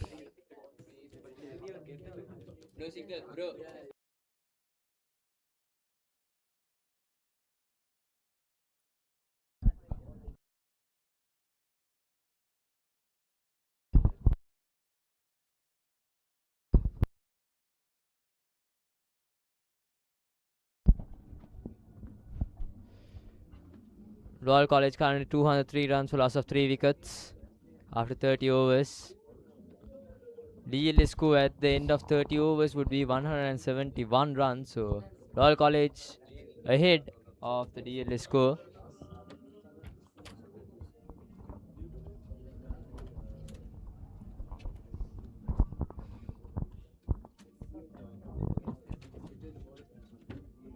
Royal College currently 203 runs for loss of 3 wickets after 30 overs. DLS score at the end of 30 overs would be 171 runs. So Royal College ahead of the DLS score.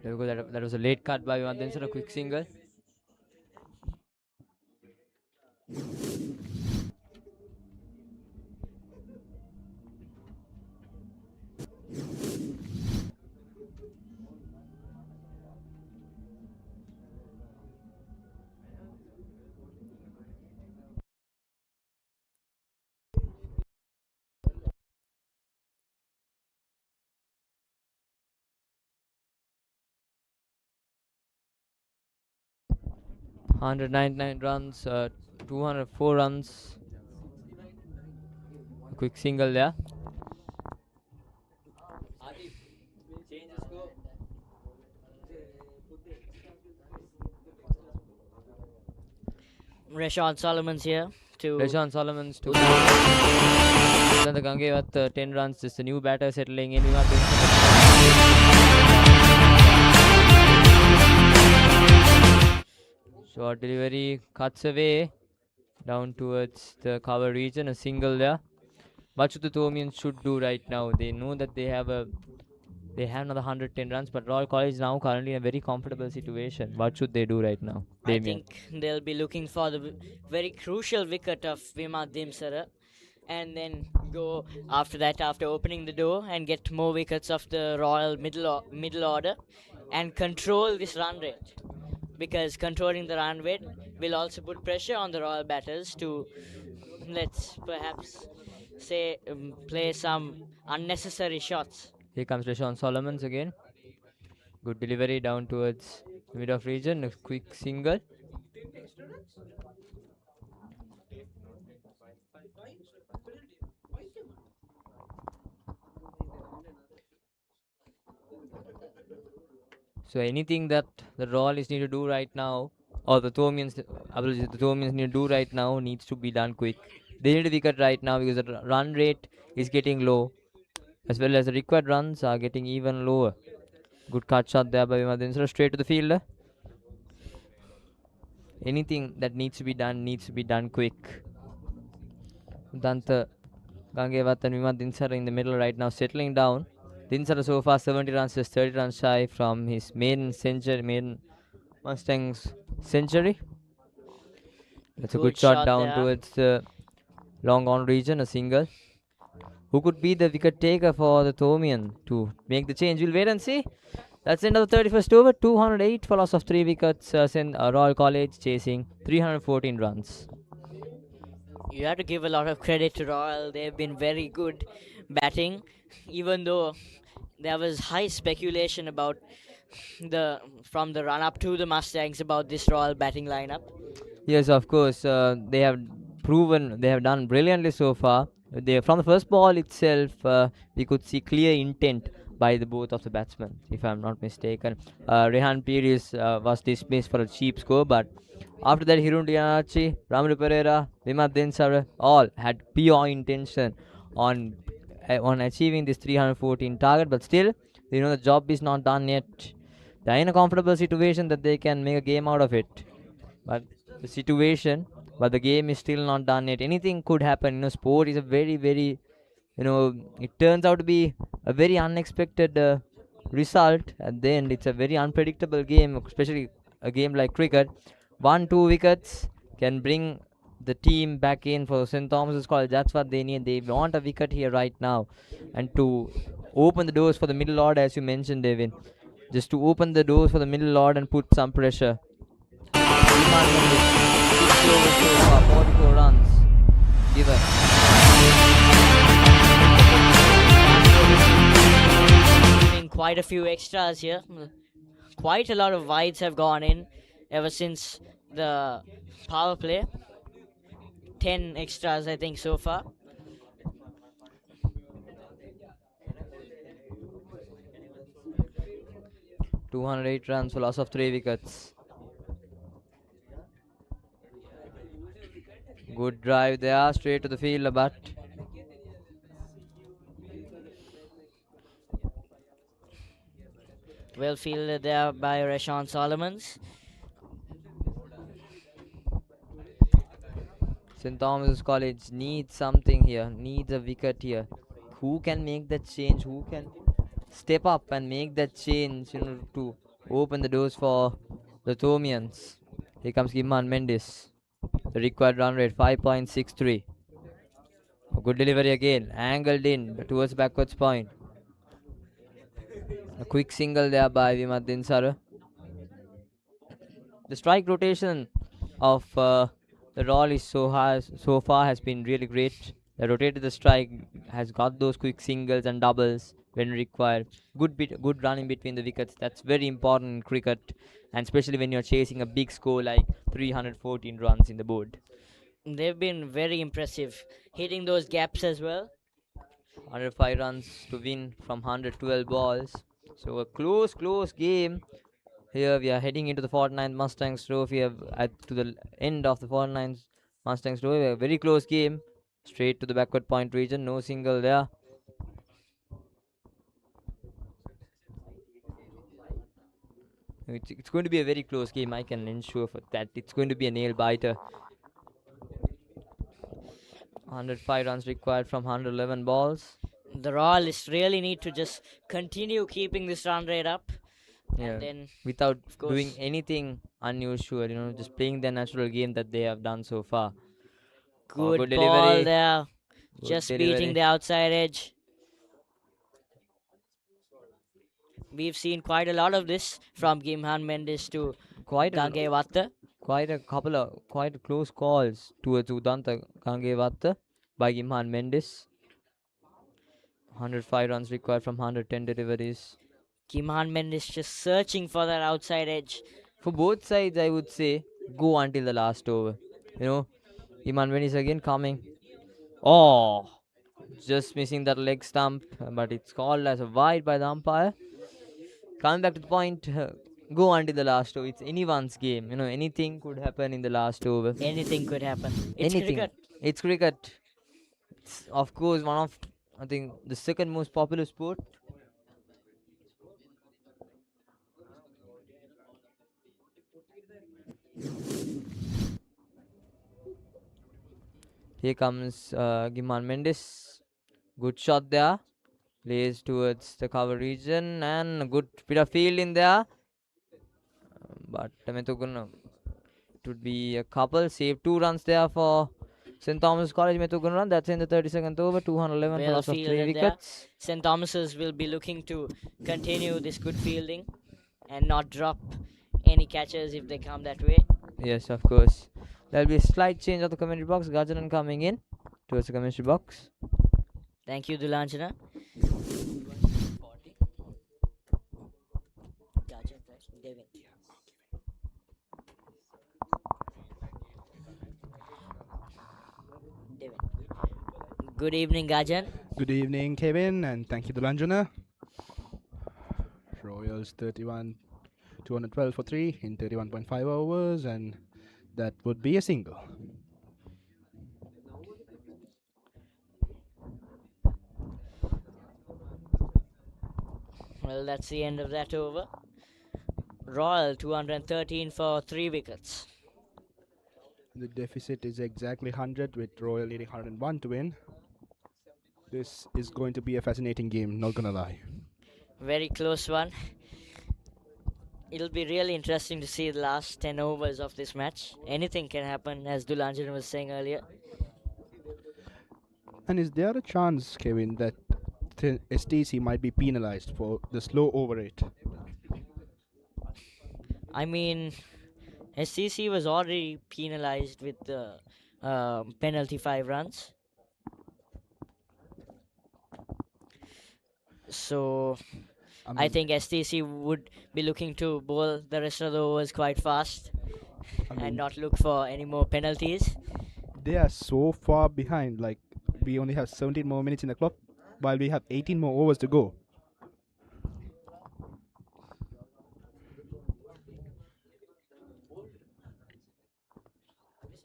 There we go. That was a late cut by one. Then a quick single. $199 runs, 204 runs. A quick single there. Rashawn Solomon's here to. Rashawn Solomon's to. Then the Gange with 10 runs. Just a new batter settling in. Short delivery cuts away down towards the cover region. A single there. What should the Thomians should do right now? They know that they have another 110 runs, but Royal College now currently in a very comfortable situation. What should they do right now? I think they'll be looking for the very crucial wicket of Vimad Dimsara, and then go after that, after opening the door, and get more wickets of the Royal middle order and control this run rate, because controlling the run rate will also put pressure on the Royal batters to, let's perhaps say, play some unnecessary shots. Here comes Rashawn Solomons again. Good delivery down towards the mid of region. A quick single. So anything that the Royals need to do right now, or the Thomians need to do right now, needs to be done quick. They need a wicket right now because the run rate is getting low, as well as the required runs are getting even lower. Good cut shot there by Vimadensra, straight to the fielder. Anything that needs to be done quick. Danta Gangevat and Vimadensra in the middle right now, settling down. Dinsara so far 70 runs, just 30 runs shy from his maiden Mustangs century. That's a good shot down towards the long on region, a single. Who could be the wicket taker for the Thomian to make the change? We'll wait and see. That's the end of the 31st over. 208 for loss of 3 wickets. Royal College chasing 314 runs. You have to give a lot of credit to Royal. They've been very good batting, even though there was high speculation about from the run up to the Mustangs about this Royal batting lineup. Yes, of course. They have done brilliantly so far. From the first ball itself, we could see clear intent by both of the batsmen, if I'm not mistaken. Rehan Pires was dismissed for a cheap score, but after that, Hirun Dianachi, Ramlu Pereira, Vimad Densara all had pure intention on on achieving this 314 target, but still, the job is not done yet. They're in a comfortable situation that they can make a game out of it. But the game is still not done yet. Anything could happen. Sport is a very, very, it turns out to be a very unexpected result at the end. It's a very unpredictable game, especially a game like cricket. 1-2 wickets can bring the team back in for St. Thomas's College. That's what they need. They want a wicket here right now, and to open the doors for the middle order, as you mentioned, Devin. Just to open the doors for the middle order and put some pressure. 44 runs. Given. Quite a few extras here. Quite a lot of wides have gone in ever since the power play. 10 extras, I think, so far. $208 runs for loss of 3 wickets. Good drive there, straight to the field, but well fielded there by Rashawn Solomons. St. Thomas's College needs something here, needs a wicket here. Who can make that change? Who can step up and make that change, to open the doors for the Thomians? Here comes Gimman Mendes. The required run rate 5.63. A good delivery again, angled in towards backwards point. A quick single there by Vimaddin Sara. The strike rotation of the Raleigh so far has been really great. They rotated the strike, has got those quick singles and doubles when required. Good running between the wickets. That's very important in cricket, and especially when you're chasing a big score like 314 runs in the board. They've been very impressive, hitting those gaps as well. 105 runs to win from 112 balls. So a close game. Here we are heading into the 49th Mustangs Trophy. To the end of the 49th Mustangs Trophy. A very close game. Straight to the backward point region. No single there. It's going to be a very close game. I can ensure for that. It's going to be a nail biter. 105 runs required from 111 balls. The Royalists really need to just continue keeping this run rate up. Yeah. And then, without doing anything unusual, just playing their natural game that they have done so far. Good good ball delivery. there. Good Just delivery. beating the outside edge. We've seen quite a lot of this from Gimhan Mendes to Gangevatta. Quite a close calls towards Udanta Gangevatta by Gimhan Mendes. 105 runs required from 110 deliveries. Gimhan Mendes just searching for that outside edge. For both sides, I would say go until the last over. Gimhan Mendes again coming. Oh, just missing that leg stump, but it's called as a wide by the umpire. Coming back to the point, go until the last over. It's anyone's game. Anything could happen in the last over. Anything could happen. Cricket. It's cricket. It's, of course, one of, I think, the second most popular sport. Here comes Gimman Mendes. Good shot there. Plays towards the cover region and a good bit of field in there. But Methugun, it would be a couple. Save 2 runs there for St. Thomas College. Methugun run. That's in the 32nd over. 211 for loss of 3 wickets. St. Thomas's will be looking to continue this good fielding and not drop any catches if they come that way. Yes, of course. There'll be a slight change of the commentary box. Gajanan coming in towards the commentary box. Thank you, Dulanjana. Good evening, Gajan. Good evening, Kevin, and thank you, Dulanjana. Royals 212 for 3 in 31.5 overs, and that would be a single. Well, that's the end of that over. Royal 213 for 3 wickets. The deficit is exactly 100 with Royal leading 101 to win. This is going to be a fascinating game, not gonna lie. Very close one. It'll be really interesting to see the last 10 overs of this match. Anything can happen, as Dulanjan was saying earlier. And is there a chance, Kevin, that STC might be penalized for the slow over rate? I mean, SCC was already penalized with the penalty 5 runs. So I think STC would be looking to bowl the rest of the overs quite fast and not look for any more penalties. They are so far behind. Like, we only have 17 more minutes in the clock, while we have 18 more overs to go.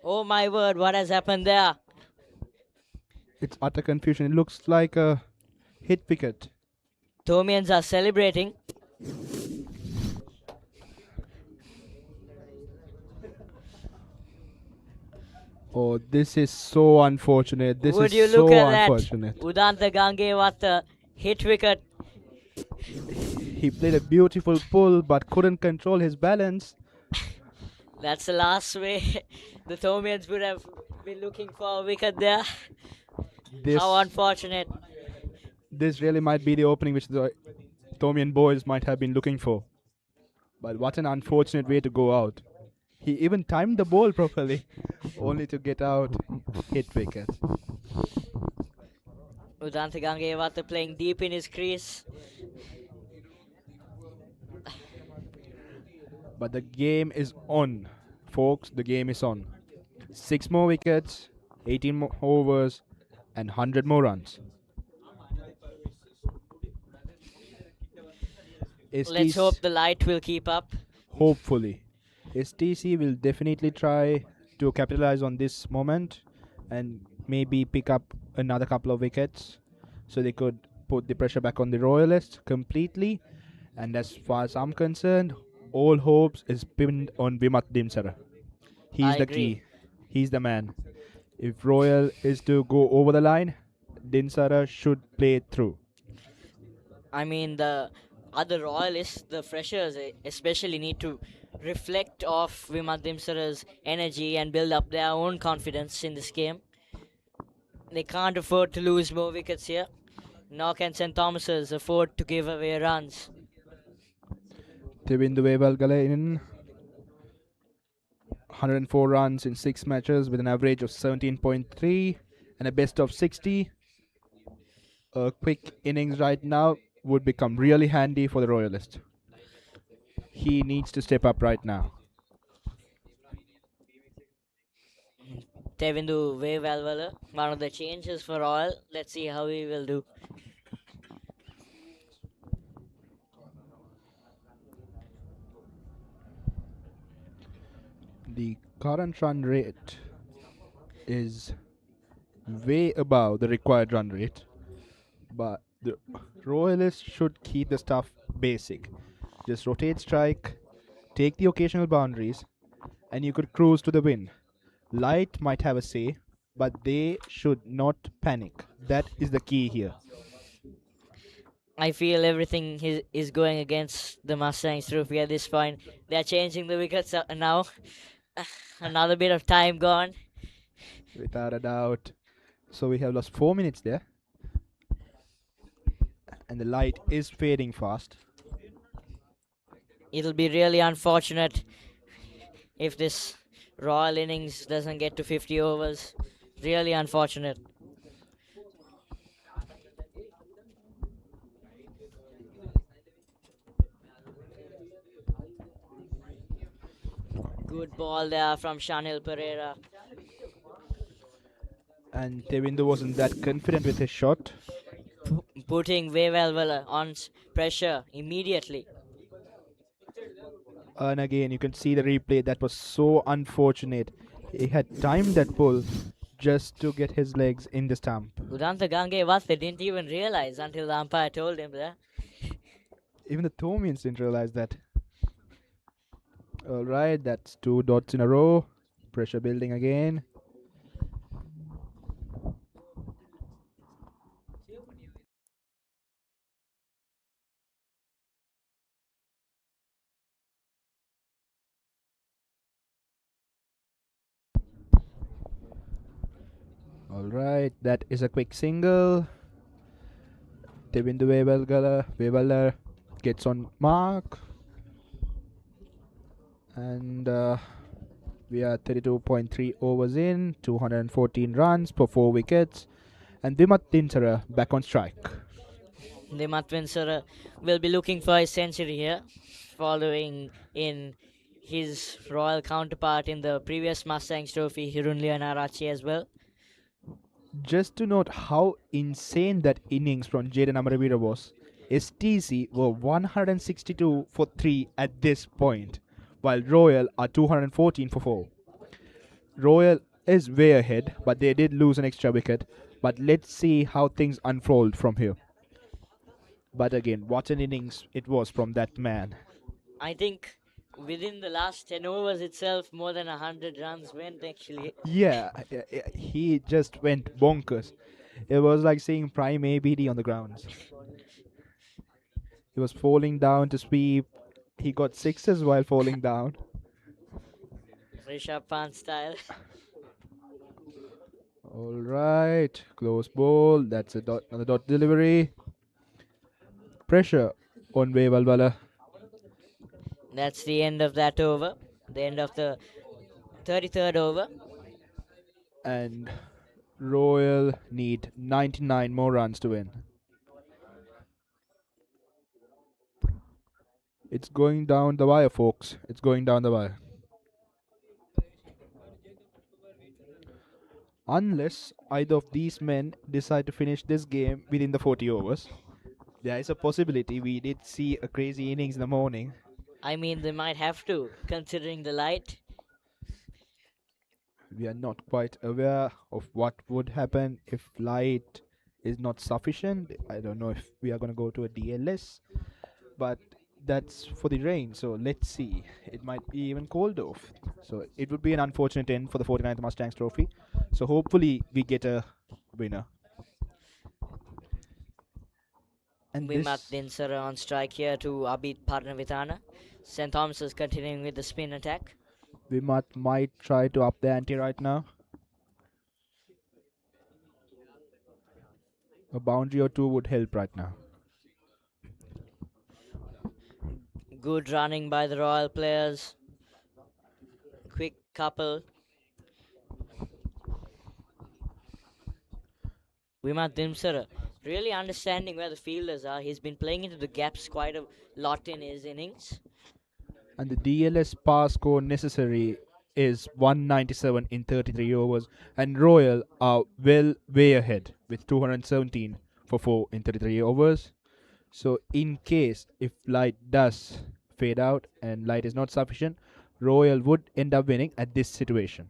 Oh my word, what has happened there? It's utter confusion. It looks like a hit wicket. Thomians are celebrating. Oh, this is so unfortunate. This Would is you so look at unfortunate. that? Udanta Gangewatha hit wicket. He played a beautiful pull but couldn't control his balance. That's the last way the Thomians would have been looking for a wicket there. How unfortunate. This really might be the opening which the Thomian boys might have been looking for. But what an unfortunate way to go out. He even timed the ball properly, only to get out hit wicket. Udanta Gangewatha playing deep in his crease. But the game is on, folks. The game is on. 6 more wickets, 18 more overs, and 100 more runs. Let's hope the light will keep up. Hopefully. STC will definitely try to capitalize on this moment and maybe pick up another couple of wickets so they could put the pressure back on the Royalists completely. And as far as I'm concerned, all hopes is pinned on Vimat Dimsara. He's the key. He's the man. If Royal is to go over the line, Dinsara should play it through. I mean, the other Royalists, the freshers especially, need to reflect off Vimat Dimsara's energy and build up their own confidence in this game. They can't afford to lose more wickets here. Nor can St. Thomas's afford to give away runs. Tevindu Wevalgala in 104 runs in 6 matches with an average of 17.3 and a best of 60. A quick innings right now would become really handy for the Royalist. He needs to step up right now. Tevindu Wevalvala, one of the changes for Royal. Let's see how he will do. The current run rate is way above the required run rate, but the Royalists should keep the stuff basic. Just rotate strike, take the occasional boundaries, and you could cruise to the win. Light might have a say, but they should not panic. That is the key here. I feel everything is going against the Mustangs trophy at this point. They're changing the wickets now. Another bit of time gone. Without a doubt. So we have lost 4 minutes there. And the light is fading fast. It'll be really unfortunate if this Royal innings doesn't get to 50 overs. Really unfortunate. Good ball there from Shanil Pereira. And Tevindu wasn't that confident with his shot. Putting Wevalvala on pressure immediately. And again, you can see the replay. That was so unfortunate. He had timed that pull just to get his legs in the stump. Udanta Gangewatha didn't even realize until the umpire told him that. Even the Thomians didn't realize that. Alright, that's 2 dots in a row. Pressure building again. Alright, that is a quick single. Devindu Wevaller gets on mark. And we are 32.3 overs in, 214 runs for 4 wickets. And Vimat Dinsara back on strike. Vimat Dinsara will be looking for a century here, following in his royal counterpart in the previous Mustangs trophy, Hirunlia Narachi, as well. Just to note how insane that innings from Jaden Amaraweera was, STC were 162 for 3 at this point, while Royal are 214 for 4. Royal is way ahead, but they did lose an extra wicket. But let's see how things unfold from here. But again, what an innings it was from that man. I think within the last 10 overs itself, more than 100 runs went actually. Yeah, he just went bonkers. It was like seeing prime ABD on the grounds. He was falling down to sweep. He got sixes while falling down. Rishabh Pant style. Alright, close ball. That's a dot, another dot delivery. Pressure on Wevalwala. That's the end of that over. The end of the 33rd over. And Royal need 99 more runs to win. It's going down the wire, folks. It's going down the wire. Unless either of these men decide to finish this game within the 40 overs, there is a possibility. We did see a crazy innings in the morning. I mean, they might have to, considering the light. We are not quite aware of what would happen if light is not sufficient. I don't know if we are going to go to a DLS, but that's for the rain. So let's see. It might be even cold off. So it would be an unfortunate end for the 49th Mustangs trophy. So hopefully we get a winner. And Vimat Dinsara on strike here to Abid Parnavitana. St. Thomas is continuing with the spin attack. Vimat might try to up the ante right now. A boundary or two would help right now. Good running by the Royal players. Quick couple. Vimat Dinsara really understanding where the fielders are. He's been playing into the gaps quite a lot in his innings. And the DLS par score necessary is 197 in 33 overs. And Royal are way ahead with 217 for 4 in 33 overs. So in case if light does fade out and light is not sufficient, Royal would end up winning at this situation.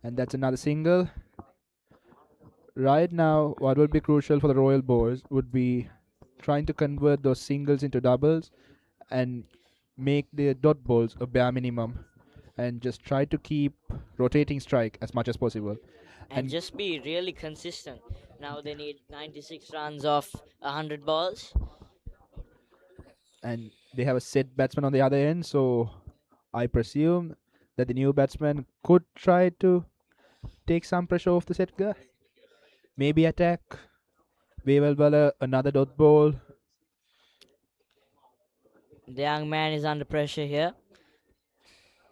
And that's another single. Right now, what would be crucial for the Royal boys would be trying to convert those singles into doubles and make their dot balls a bare minimum and just try to keep rotating strike as much as possible. And just be really consistent. Now they need 96 runs off 100 balls. And they have a set batsman on the other end, so I presume that the new batsman could try to take some pressure off the set guy. Maybe attack. Wevalwala, another dot ball. The young man is under pressure here.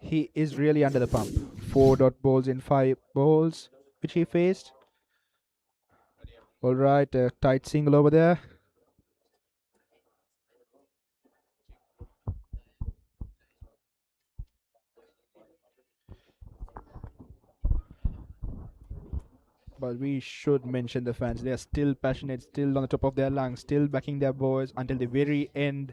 He is really under the pump. 4 dot balls in 5 balls, which he faced. Alright, a tight single over there. But we should mention the fans. They are still passionate, still on the top of their lungs, still backing their boys until the very end.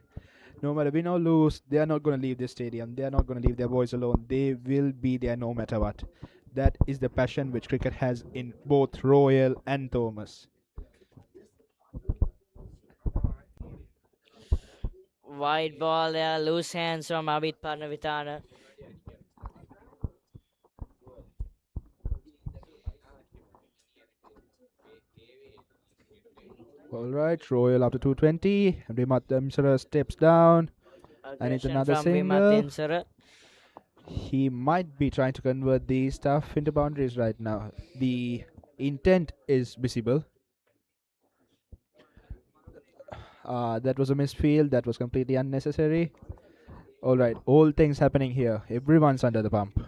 No matter win or lose, they are not going to leave this stadium. They are not going to leave their boys alone. They will be there no matter what. That is the passion which cricket has in both Royal and Thomas. Wide ball there, loose hands from Abid Parnavitana. All right, Royal up to 220. Vimat Damsara steps down. And it's Aggression another from single. Vimat Dinsara. He might be trying to convert the stuff into boundaries right now. The intent is visible. That was a misfield. That was completely unnecessary. All right, all things happening here. Everyone's under the pump.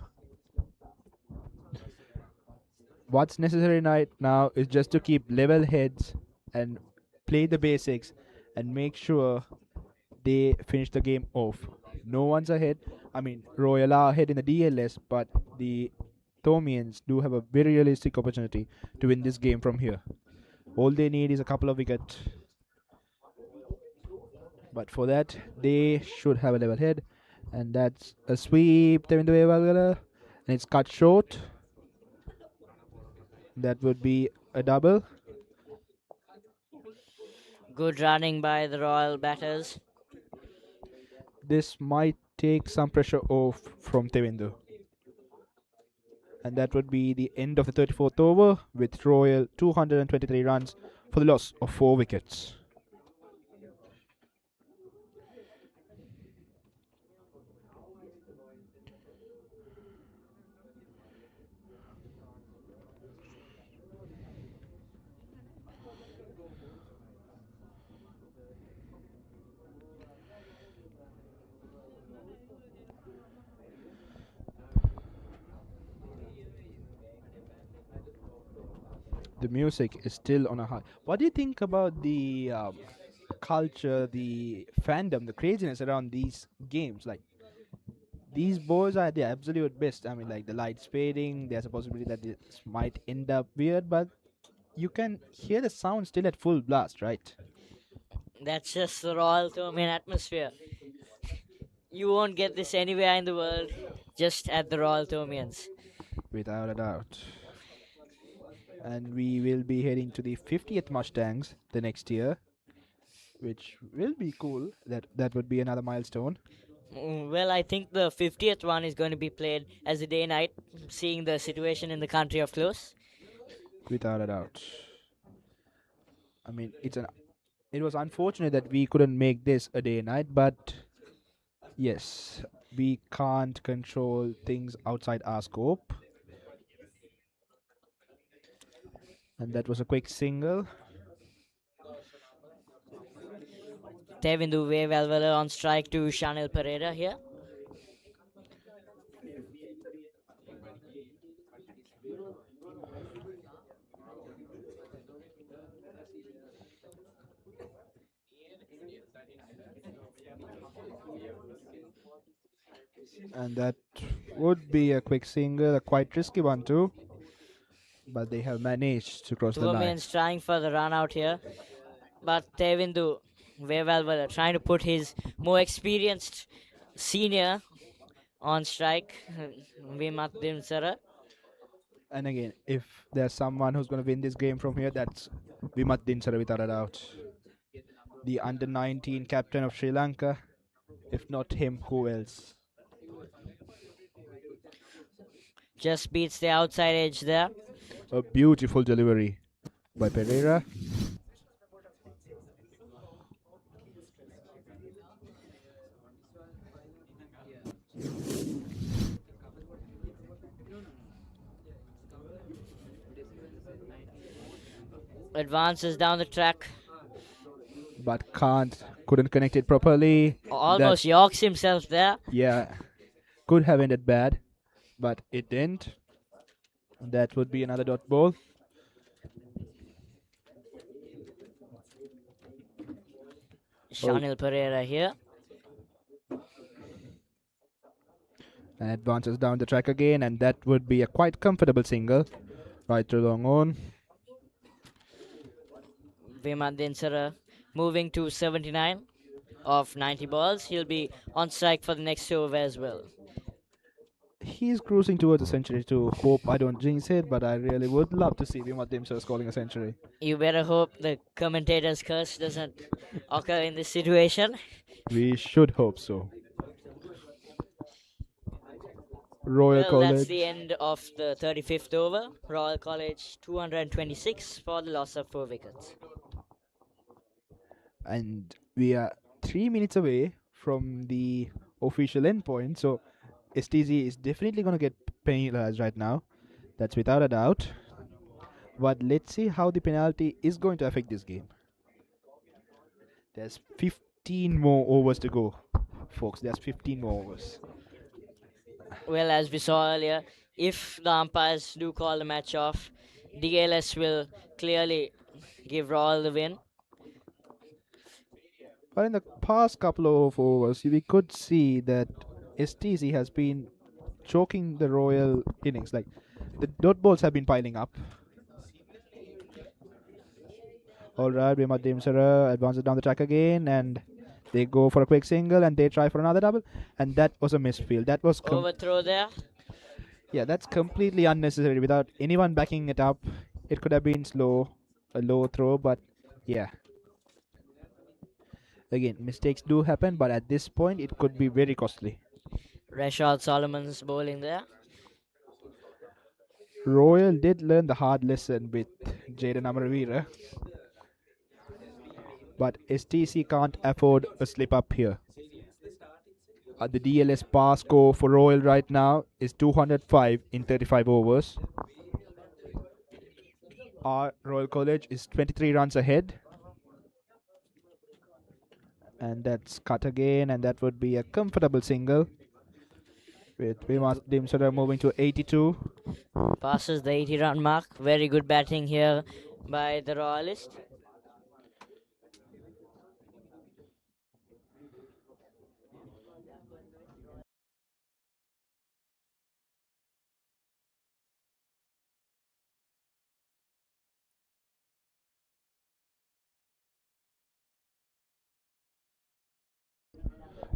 What's necessary right now is just to keep level heads and play the basics and make sure they finish the game off. No one's ahead. I mean, Royal are ahead in the DLS, but the Thomians do have a very realistic opportunity to win this game from here. All they need is a couple of wickets. But for that, they should have a level head. And that's a sweep. And it's cut short. That would be a double. Good running by the Royal batters. This might take some pressure off from Tevindu. And that would be the end of the 34th over with Royal 223 runs for the loss of 4 wickets. The music is still on a high. What do you think about the culture, the fandom, the craziness around these games? Like, these boys are the absolute best. I mean, like the lights fading, there's a possibility that this might end up weird, but you can hear the sound still at full blast, right? That's just the Royal Thomian atmosphere. You won't get this anywhere in the world, just at the Royal Thomians. Without a doubt. And we will be heading to the 50th Mustangs the next year, which will be cool. That would be another milestone. Well, I think the 50th one is going to be played as a day-night, seeing the situation in the country up close. Without a doubt. I mean, it was unfortunate that we couldn't make this a day-night, but yes, we can't control things outside our scope. And that was a quick single. Tevindu Vevalvala on strike to Shanil Pereira here. And that would be a quick single, a quite risky one too. But they have managed to cross the line. Thomian's trying for the run out here. But Tevindu Vevalvala trying to put his more experienced senior on strike, Vimat Dimsara. And again, if there's someone who's going to win this game from here, that's Vimat Dinsara without a doubt. The under 19 captain of Sri Lanka. If not him, who else? Just beats the outside edge there. A beautiful delivery by Pereira. Advances down the track. But couldn't connect it properly. Almost yorks himself there. Yeah, could have ended bad, but it didn't. That would be another dot ball. Shanil Pereira here. And advances down the track again, and that would be a quite comfortable single. Right to long on. Vimat Dinsara moving to 79 of 90 balls. He'll be on strike for the next over as well. he's cruising towards a century too. Hope I don't jinx it, but I really would love to see Vimat Dimsara scoring a century. You better hope the commentator's curse doesn't occur in this situation. We should hope so. Royal Well, that's the College. end of the 35th over. Royal College 226 for the loss of 4 wickets. And we are 3 minutes away from the official endpoint, so STZ is definitely going to get penalized right now. That's without a doubt. But let's see how the penalty is going to affect this game. There's 15 more overs to go, folks. There's 15 more overs. Well, as we saw earlier, if the umpires do call the match off, DLS will clearly give Royal the win. But in the past couple of overs, we could see that STC has been choking the Royal innings. Like, the dot balls have been piling up. Alright, Vimat Dimsara advances down the track again, and they go for a quick single, and they try for another double, and that was a misfield. That was Overthrow there. yeah, that's completely unnecessary without anyone backing it up. It could have been a low throw, but yeah. Again, mistakes do happen, but at this point, it could be very costly. Rashad Solomon's bowling there. Royal did learn the hard lesson with Jaden Amaraweera, but STC can't afford a slip up here. The DLS par score for Royal right now is 205 in 35 overs. Our Royal College is 23 runs ahead. And that's cut again, and that would be a comfortable single. With Vimat Dimsara moving to 82. Passes the 80-run mark. Very good batting here by the Royalist.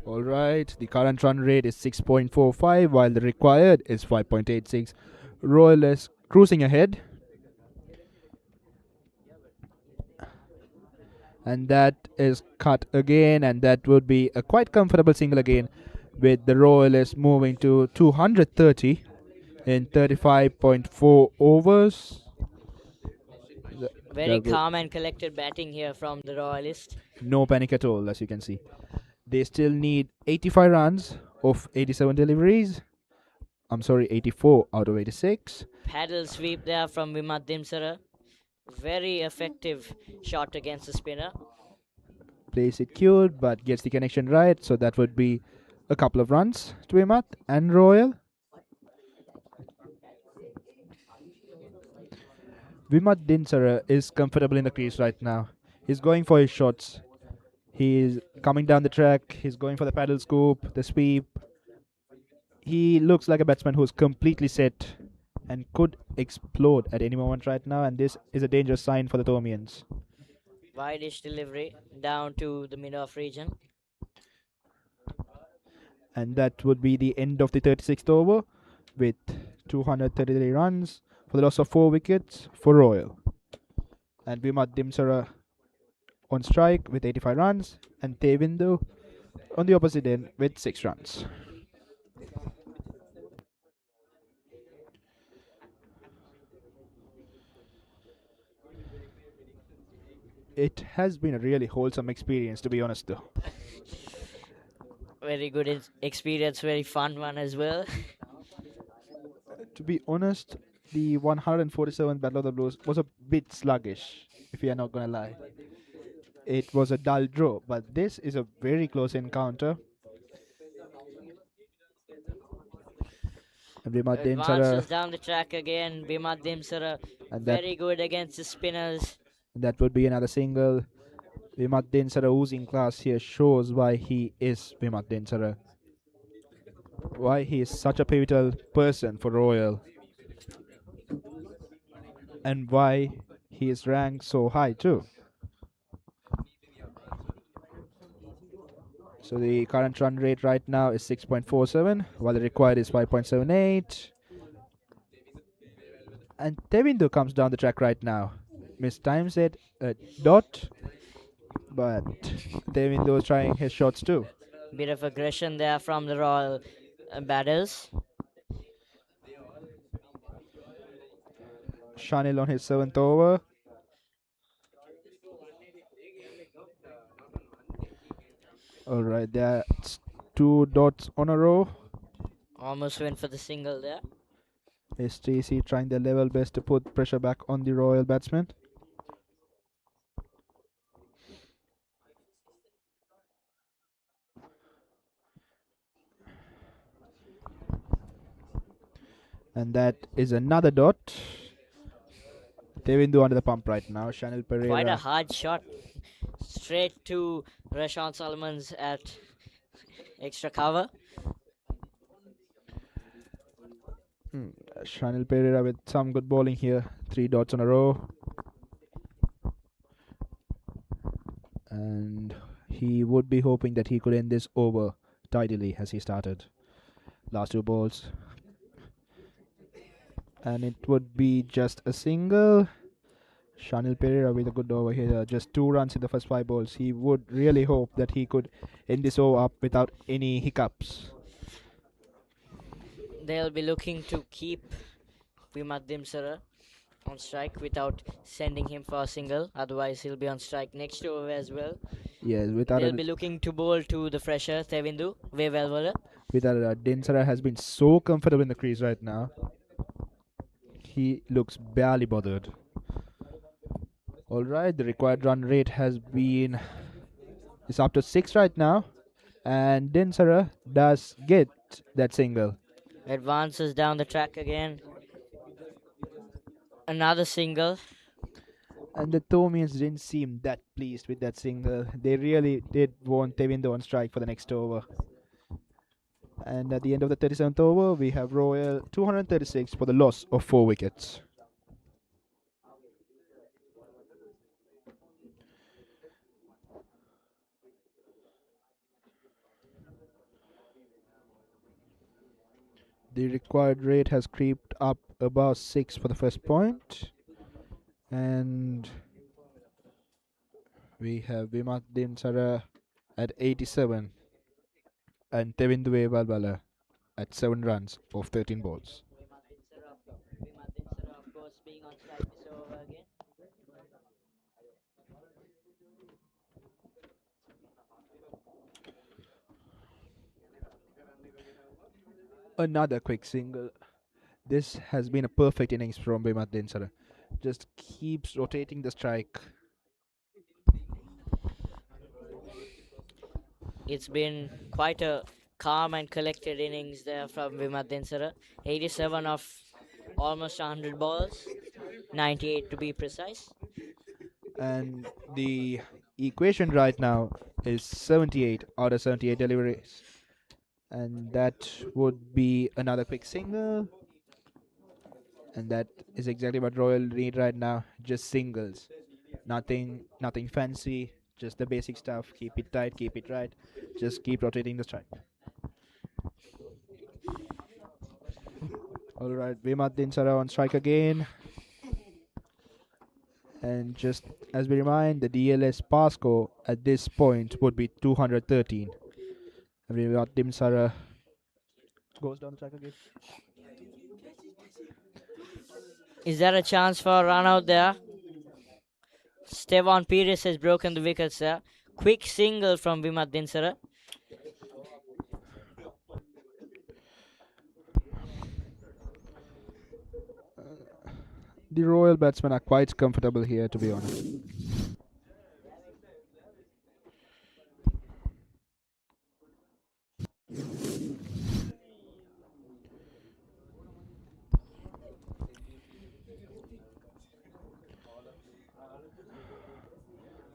Alright, the current run rate is 6.45 while the required is 5.86. Royal is cruising ahead. And that is cut again, and that would be a quite comfortable single again, with the Royalists moving to 230 in 35.4 overs. Very calm and collected batting here from the Royalist. No panic at all, as you can see. They still need 85 runs of 87 deliveries. I'm sorry, 84 out of 86. Paddle sweep there from Vimat Dimsara. Very effective shot against the spinner. Plays it cute, but gets the connection right, so that would be a couple of runs to Vimat and Royal. Vimat Dinsara is comfortable in the crease right now. He's going for his shots. He's coming down the track. He's going for the paddle scoop, the sweep. He looks like a batsman who's completely set and could explode at any moment right now, and this is a dangerous sign for the Thomians. Wide-ish delivery down to the mid-off region. And that would be the end of the 36th over with 233 runs for the loss of 4 wickets for Royal. And Vimat Dimsara on strike with 85 runs, and Tevindu on the opposite end with 6 runs. It has been a really wholesome experience, to be honest, though. Very good experience, very fun one as well. To be honest, the 147th Battle of the Blues was a bit sluggish, if we are not gonna lie. It was a dull draw, but this is a very close encounter. And Vimat Advances Dimsara, down the track again. Vimat Dimsara and that, very good against the spinners. that would be another single. Vimat Dimsara oozing class here shows why he is Vimat Dimsara. Why he is such a pivotal person for Royal. And why he is ranked so high too. So the current run rate right now is 6.47, while the required is 5.78. And Tevindu comes down the track right now. Mistimes it a dot, but Tevindu is trying his shots too. Bit of aggression there from the Royal batters. Shanil on his 7th over. Alright, that's 2 dots on a row. Almost went for the single there. STC trying their level best to put pressure back on the Royal batsman. And that is another dot. Devindu under the pump right now. Shanil Pereira. Quite a hard shot. Straight to Rashawn Solomons at extra cover. Shanil Pereira with some good bowling here. 3 dots on a row. And he would be hoping that he could end this over tidily as he started. Last 2 balls. And it would be just a single. Shanil Pereira with a good over here. Just 2 runs in the first 5 balls. He would really hope that he could end this over up without any hiccups. They'll be looking to keep Vimat Dimsara on strike without sending him for a single. Otherwise, he'll be on strike next over as well. Yes, without They'll be looking to bowl to the fresher Tevindu Vevelwala. Without Dinsara has been so comfortable in the crease right now. He looks barely bothered. Alright, the required run rate is up to 6 right now. And Dinsara does get that single. Advances down the track again. Another single. And the Thomians didn't seem that pleased with that single. They really did want Tevindu on strike for the next over. And at the end of the 37th over, we have Royal 236 for the loss of 4 wickets. The required rate has creeped up above 6 for the first point. And we have Vimat Dinsara at 87 and Tevindu Vevelwala at 7 runs of 13 balls. Vimat Dinsara, of course, being on strike this over again. Another quick single. This has been a perfect innings from Vimat Dinsara. Just keeps rotating the strike. It's been quite a calm and collected innings there from Vimat Dinsara. 87 of almost 100 balls. 98 to be precise. And the equation right now is 78 out of 78 deliveries. And that would be another quick single. And that is exactly what Royal need right now. Just singles. Nothing fancy. Just the basic stuff. Keep it tight, keep it right. Just keep rotating the strike. Alright, Vimat Dinsara on strike again. And just as we remind, the DLS pass score at this point would be 213. Vimat Dinsara goes down the track again. Is there a chance for a run out there? Stevon Pires has broken the wickets there. Quick single from Vimat Dinsara. The Royal batsmen are quite comfortable here, to be honest.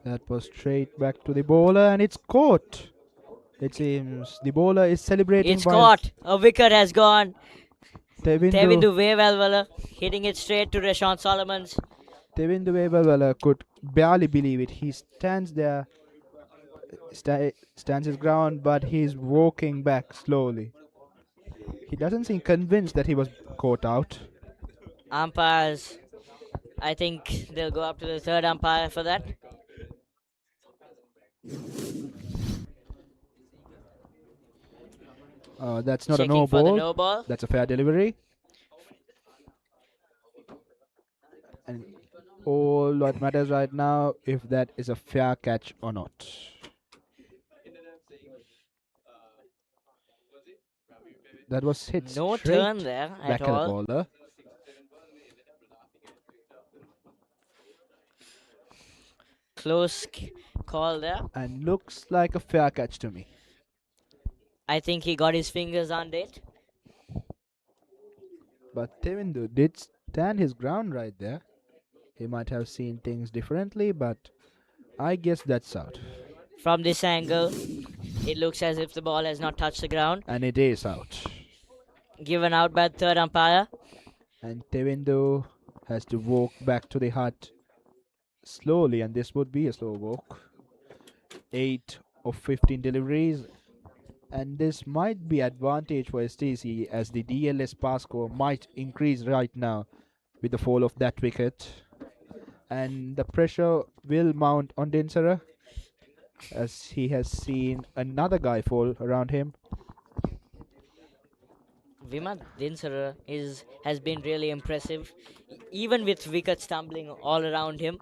That was straight back to the bowler, and it's caught. It seems the bowler is celebrating. It's caught. A wicket has gone. Tevindu Vevelwala hitting it straight to Rashawn Solomons. Tevindu Vevelwala could barely believe it. He stands there stands his ground, but he's walking back slowly. He doesn't seem convinced that he was caught out. Umpires, I think they'll go up to the third umpire for that. That's not Checking a no for the ball. no ball. That's a fair delivery. And all what matters right now if that is a fair catch or not. That was hit No straight turn there back at at the all. bowler. Close call there. And looks like a fair catch to me. I think he got his fingers on it. But Tevindu did stand his ground right there. He might have seen things differently, but I guess that's out. From this angle, it looks as if the ball has not touched the ground. And it is out. Given out by the third umpire. And Tevindu has to walk back to the hut slowly, and this would be a slow walk. 8 of 15 deliveries. And this might be advantage for STC as the DLS pass score might increase right now with the fall of that wicket. And the pressure will mount on Dinsara as he has seen another guy fall around him. Vimat Dinsara has been really impressive, even with wickets tumbling all around him.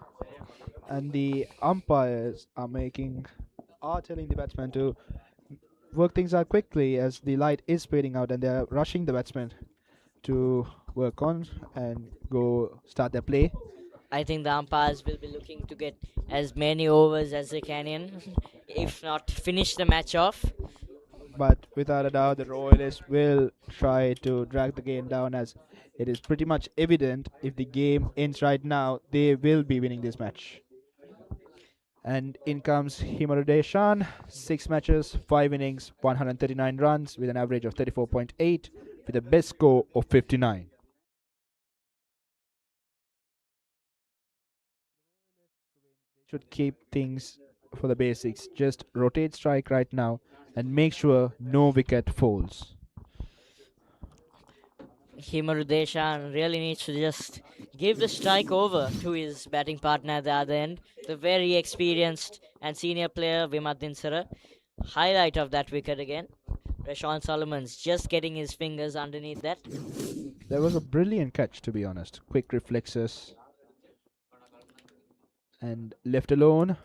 And the umpires are telling the batsman to work things out quickly as the light is fading out, and they are rushing the batsman to work on and go start their play. I think the umpires will be looking to get as many overs as they can in, if not finish the match off. But without a doubt, the Royalists will try to drag the game down as it is pretty much evident if the game ends right now, they will be winning this match. And in comes Himarudeshan, 6 matches, 5 innings, 139 runs with an average of 34.8 with a best score of 59. Should keep things for the basics. Just rotate strike right now and make sure no wicket falls. Himarudeshan really needs to just give the strike over to his batting partner at the other end. The very experienced and senior player Vimat Dinsara. Highlight of that wicket again. Rashawn Solomon's just getting his fingers underneath that. That was a brilliant catch, to be honest. Quick reflexes. And left alone,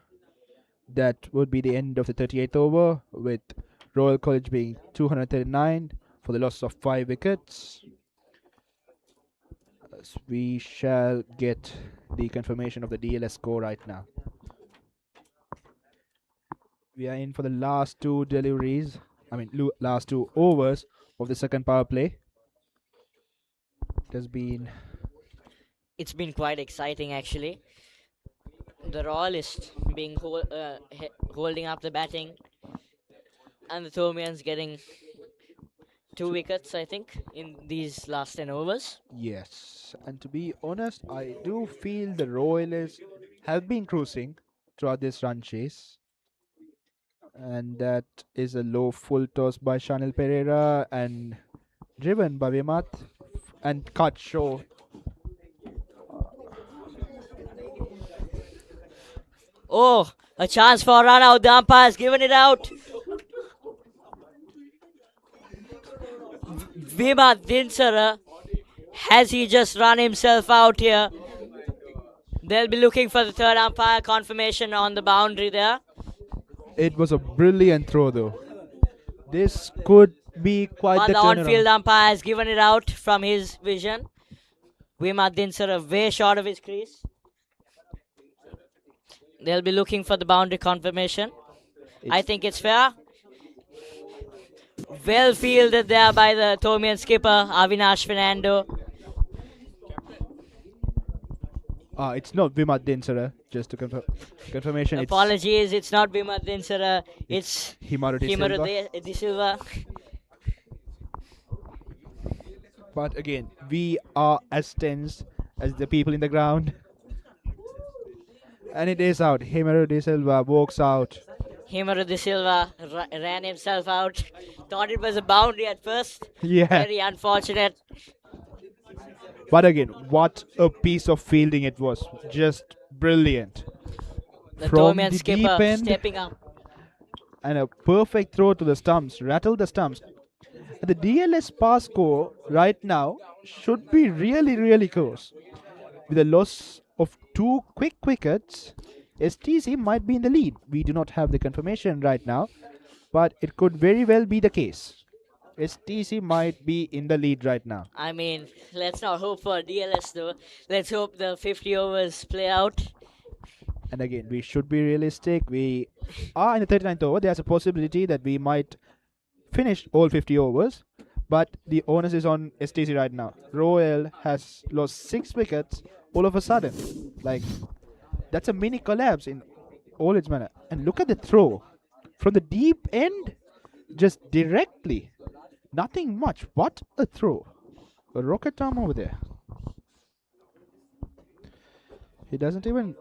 that would be the end of the 38th over, with Royal College being 239 for the loss of 5 wickets. We shall get the confirmation of the DLS score right now. We are in for the last 2 deliveries. Last 2 overs of the second power play. It's been quite exciting actually. The Royalists being holding up the batting, and the Thomians getting 2 wickets, I think, in these last 10 overs. Yes, and to be honest, I do feel the Royalists have been cruising throughout this run chase. And that is a low full toss by Shanil Pereira and driven by Vimat and cut short. Oh, a chance for a run out. The umpire's given it out. Vimat Dinsara, has he just run himself out here? They'll be looking for the third umpire confirmation on the boundary there. It was a brilliant throw though. This could be quite the turnaround. The on-field umpire has given it out from his vision. Vimat Dinsara way short of his crease. They'll be looking for the boundary confirmation. I think it's fair. Well fielded there by the Thomian skipper, Avinash Fernando. It's not Vimat Dinsara, just to confirmation. Apologies, it's not Vimat Dinsara. It's Himaru De Silva. But again, we are as tense as the people in the ground. And it is out. Himaru De Silva walks out Himaru De Silva ran himself out. Thought it was a boundary at first. Yeah. Very unfortunate. But again, what a piece of fielding it was. Just brilliant. The From Thomian the skipper deep end, stepping up. and a perfect throw to the stumps, rattled the stumps. The DLS pass score right now should be really, really close. With a loss of 2 quick wickets, STC might be in the lead. We do not have the confirmation right now, but it could very well be the case. STC might be in the lead right now. I mean, let's not hope for DLS though. Let's hope the 50 overs play out. And again, we should be realistic. We are in the 39th over. There's a possibility that we might finish all 50 overs, but the onus is on STC right now. Royal has lost 6 wickets all of a sudden. Like, that's a mini collapse in all its manner. And look at the throw from the deep end, just directly. Nothing much. What a throw. A rocket arm over there. He doesn't even.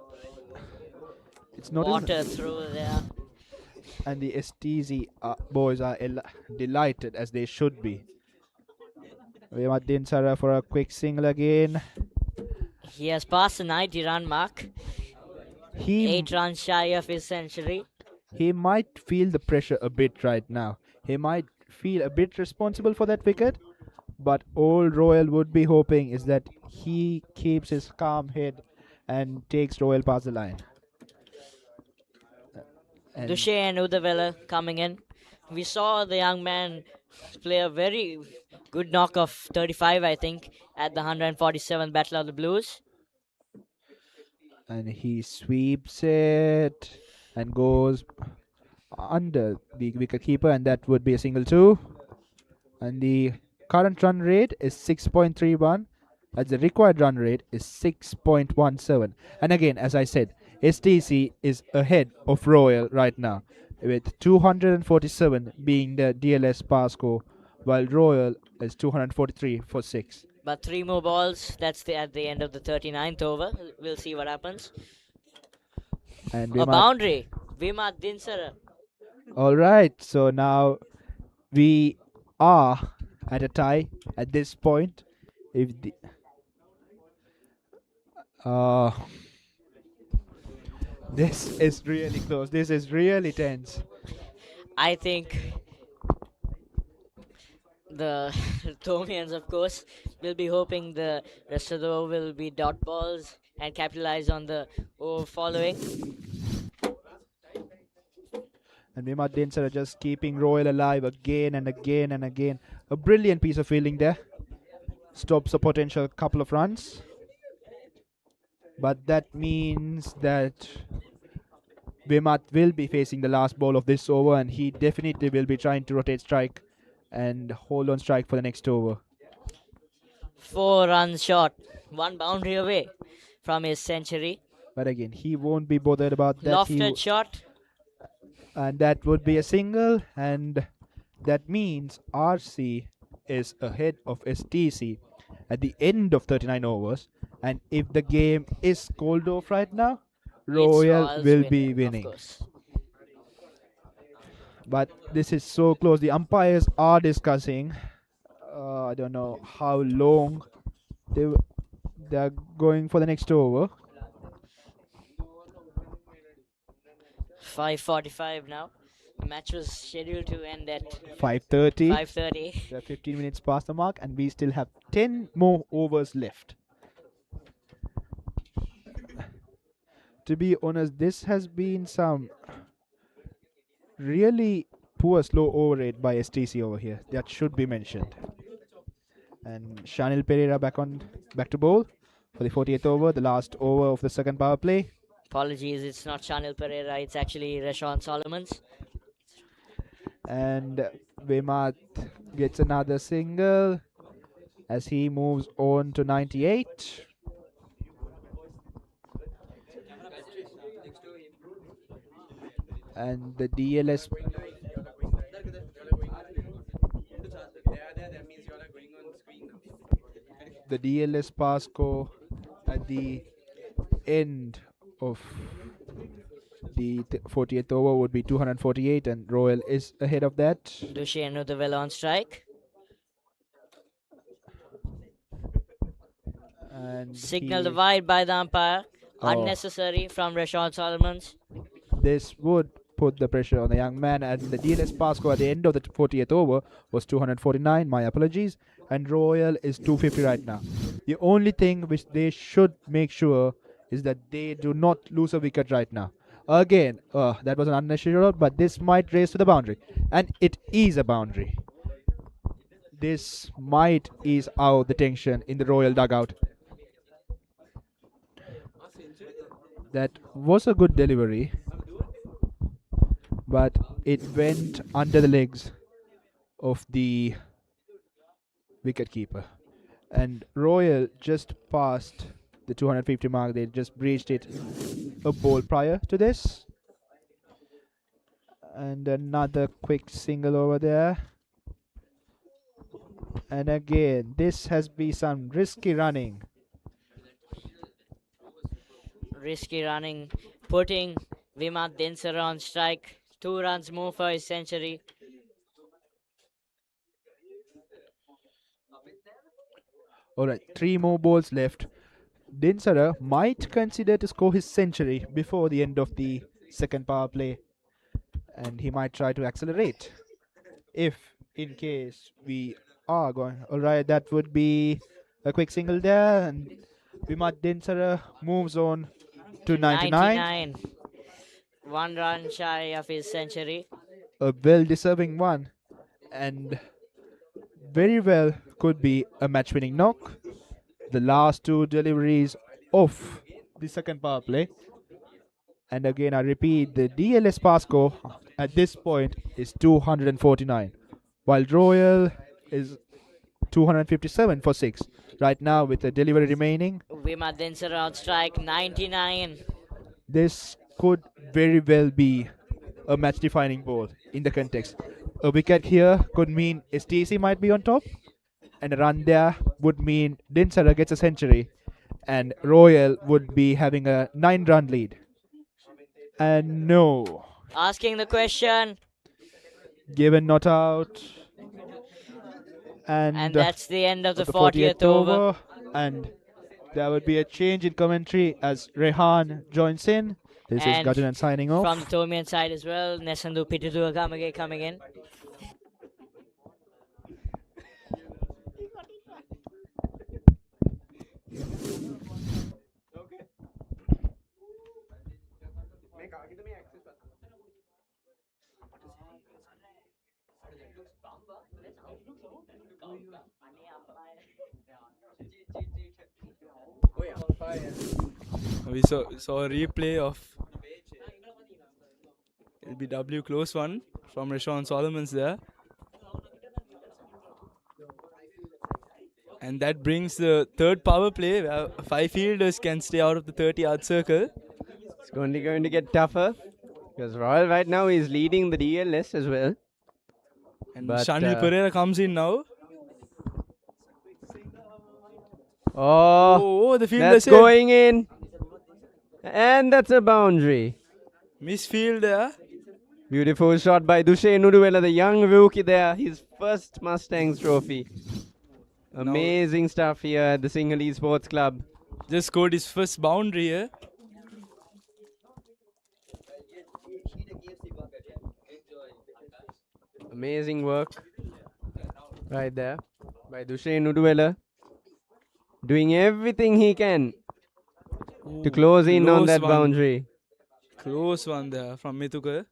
It's not Water even. through there. And the STZ boys are delighted, as they should be. Vemaddin Sara for a quick single again. He has passed the 90 run mark. 8 runs shy of his century. He might feel the pressure a bit right now. He might feel a bit responsible for that wicket. But old Royal would be hoping is that he keeps his calm head and takes Royal past the line. Dushe and Udavela coming in. We saw the young man play a very good knock of 35, I think, at the 147th Battle of the Blues. And he sweeps it and goes under the wicketkeeper, and that would be a single 2. And the current run rate is 6.31, as the required run rate is 6.17. And again, as I said, STC is ahead of Royal right now, with 247 being the DLS pass score, while Royal is 243 for 6. But 3 more balls. That's at the end of the 39th over. We'll see what happens. And a boundary. Vemaddin Sara. All right, so now we are at a tie at this point. If the this is really close. This is really tense. I think the Thomians, of course, will be hoping the rest of the over will be dot balls and capitalize on the over following. And Vemaddin Sara just keeping Royal alive again and again and again. A brilliant piece of fielding there. Stops a potential couple of runs. But that means that Vimat will be facing the last ball of this over, and he definitely will be trying to rotate strike and hold on strike for the next over. 4 runs short, 1 boundary away from his century. But again, he won't be bothered about that. Lofted shot. And that would be a single, and that means RC is ahead of STC at the end of 39 overs. And if the game is called off right now, Royal will be winning. But this is so close. The umpires are discussing. I don't know how long they're going for the next over. 5:45 now. The match was scheduled to end at 5:30. 5:30. They're 15 minutes past the mark, and we still have 10 more overs left. To be honest, this has been some really poor slow over rate by STC over here. That should be mentioned. And Shanil Pereira back to bowl for the 40th over, the last over of the second power play. Apologies, it's not Shanil Pereira, it's actually Rashawn Solomons. And Vimat gets another single as he moves on to 98. And the DLS pass score at the end of the 40th over would be 248, and Royal is ahead of that. Dushane Udavela on strike. And Signal wide by the umpire. Unnecessary from Rashawn Solomons. This would put the pressure on the young man, and the DLS pass score at the end of the 40th over was 249. My apologies. And Royal is 250 right now. The only thing which they should make sure is that they do not lose a wicket right now. Again, that was an unnecessary, but this might race to the boundary, and it is a boundary. This might ease out the tension in the Royal dugout. That was a good delivery, but it went under the legs of the wicketkeeper. And Royal just passed the 250 mark. They just breached it a ball prior to this. And another quick single over there. And again, this has been some risky running. Risky running, putting Vimat Dinsara on strike. 2 runs more for his century. Alright, 3 more balls left. Dinsara might consider to score his century before the end of the second power play. And he might try to accelerate. If, in case, we are going. Alright, that would be a quick single there. And Vimat Dinsara moves on to 99. 1 run shy of his century. A well-deserving one. And very well could be a match-winning knock. The last 2 deliveries of the second power play. And again, I repeat, the DLS pass score at this point is 249, while Royal is 257 for 6 right now with a delivery remaining. Vimat Dinsara on strike, 99. This could very well be a match-defining ball in the context. A wicket here could mean STC might be on top, and a run there would mean Dinsara gets a century, and Royal would be having a 9-run lead. And no. Asking the question. Given not out. And that's the end of the 40th 40th over. And there would be a change in commentary as Rehan joins in. This is Gajanan signing off. From the Thomian side as well, Nesandu Pituduagamage coming in. We saw a replay of it'll be W close one from Rashawn Solomons there. And that brings the third power play where 5 fielders can stay out of the 30-yard circle. It's only going to get tougher because Royal right now is leading the DLS as well. And Shanil Pereira comes in now. Oh, the fielder that's said. going in. And that's a boundary. Misfield there. Beautiful shot by Dushane Udavela, the young rookie there. His first Mustangs trophy. Amazing stuff here at the Sinhalese Sports Club. Just scored his first boundary here. Amazing work right there by Dushane Udavela. Doing everything he can to close in on that boundary. Close one there from Mithuka.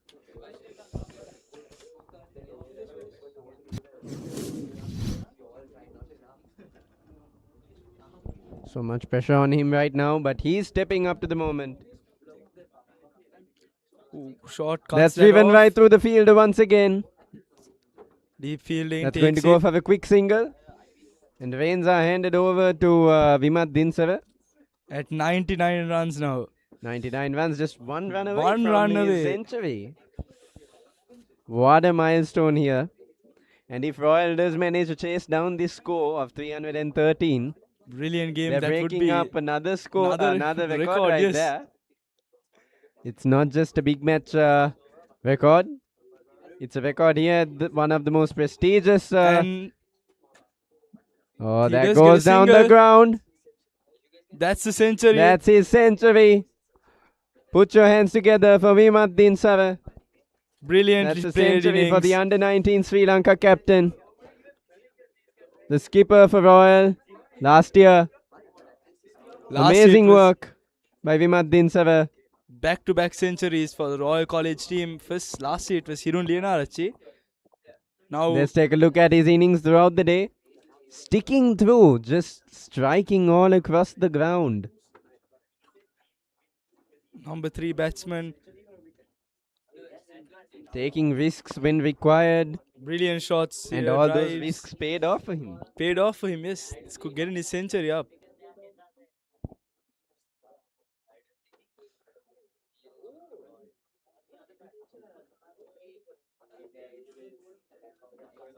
So much pressure on him right now, but he's stepping up to the moment. Short cuts. That's driven right through the fielder once again. Deep fielding. That's going to go for a quick single. And the reins are handed over to Vimat Dinsara. At 99 runs now. 99 runs, just 1 run away One from run his away. century. What a milestone here. And if Royal does manage to chase down this score of 313, brilliant game. they're That would breaking be up another score, another record right yes. there. It's not just a big match record. It's a record here, one of the most prestigious. And Oh, he that does get a goes down the single. ground. That's the century. That's his century. Put your hands together for Vimaddin Sava. Brilliantly That's a played century for the innings. under-19 Sri Lanka captain. The skipper for Royal last year. Amazing work by Vimaddin Sava. Back-to-back centuries for the Royal College team. First, last year it was Hirun Lienarachi. Now Let's take a look at his innings throughout the day. Sticking through, just striking all across the ground. number 3 batsman. Taking risks when required. Brilliant shots. And here, all drives. those risks paid off for him. Paid off for him, yes. This could get in his century up.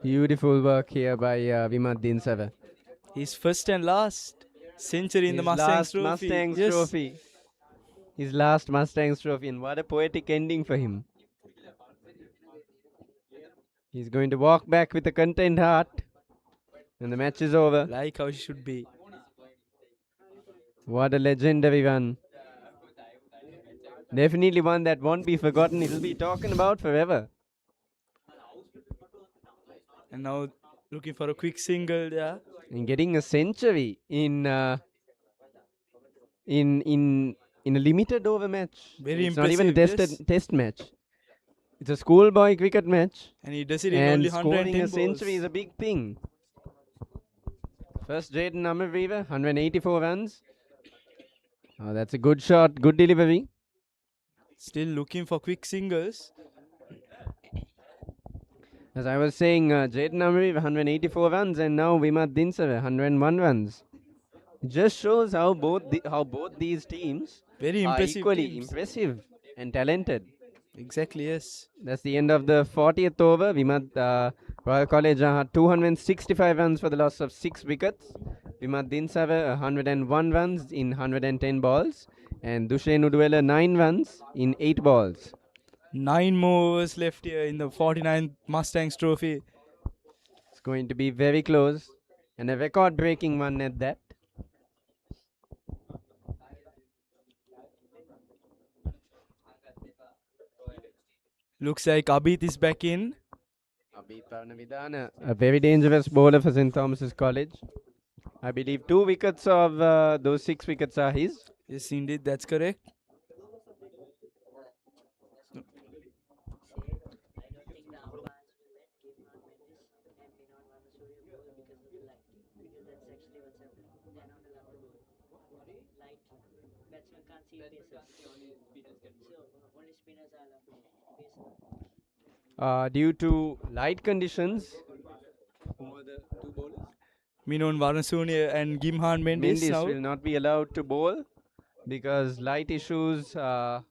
Beautiful work here by Vimaddin Sava. His first and last century in the Mustangs trophy. Mustangs Yes. trophy. His last Mustangs trophy, and what a poetic ending for him. He's going to walk back with a content heart, and the match is over. Like how he should be. What a legendary run. Definitely one that won't be forgotten. It'll be talking about forever. And now looking for a quick single there. And getting a century in a limited over match. Very it's not even a impressive, test match. It's a schoolboy cricket match. And he does it in And only scoring 110 a balls. century is a big thing. First, Jaden Amaraweera, 184 runs. Oh, that's a good shot, good delivery. Still looking for quick singles. As I was saying, Jaden Amaraweera, 184 runs, and now Vimaddin Sava, 101 runs. It just shows how both these teams Very are impressive equally teams. impressive and talented. Exactly, yes. That's the end of the 40th over. Royal College had 265 runs for the loss of 6 wickets. Vimaddin Sava 101 runs in 110 balls. And Dushen Udwela 9 runs in 8 balls. 9 more overs left here in the 49th Mustangs trophy. It's going to be very close. And a record-breaking one at that. Looks like Abhit is back in. Abhit Parnavidana, a very dangerous bowler for St. Thomas's College. I believe 2 wickets of those 6 wickets are his. Yes, indeed, that's correct. Due to light conditions, Minon Varnasunia and Gimhan Mendes Mendes now. will not be allowed to bowl because light issues. The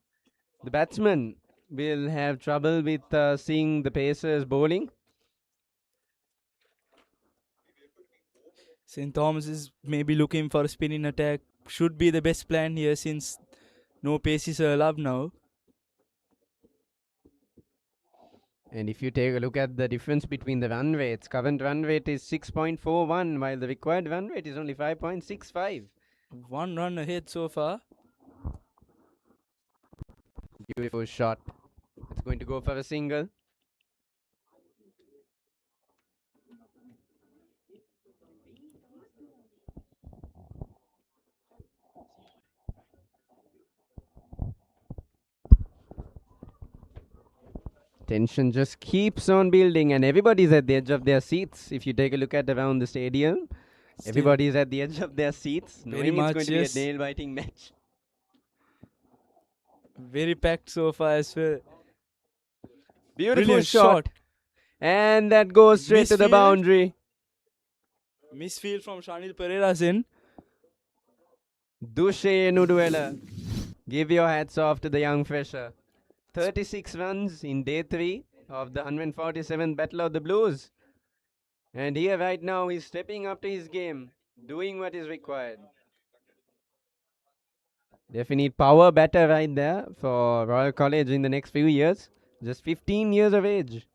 batsman will have trouble with seeing the pacers bowling. St. Thomas is maybe looking for a spinning attack. Should be the best plan here since no paces are allowed now. And if you take a look at the difference between the run rates, current run rate is 6.41 while the required run rate is only 5.65. 1 run ahead so far. Beautiful shot. It's going to go for a single. Tension just keeps on building and everybody's at the edge of their seats. If you take a look at around the stadium, everybody's at the edge of their seats, Very knowing much, it's going to yes. be a nail-biting match. Very packed so far as well. Beautiful Brilliant shot. And that goes straight to the Misfield. boundary. Misfield from Shanil Pereira's in. Dushe Nuduela. Give your hats off to the young fresher. 36 runs in day 3 of the 147th Battle of the Blues. And here right now he's stepping up to his game, doing what is required. Definite power batter right there for Royal College in the next few years. Just 15 years of age.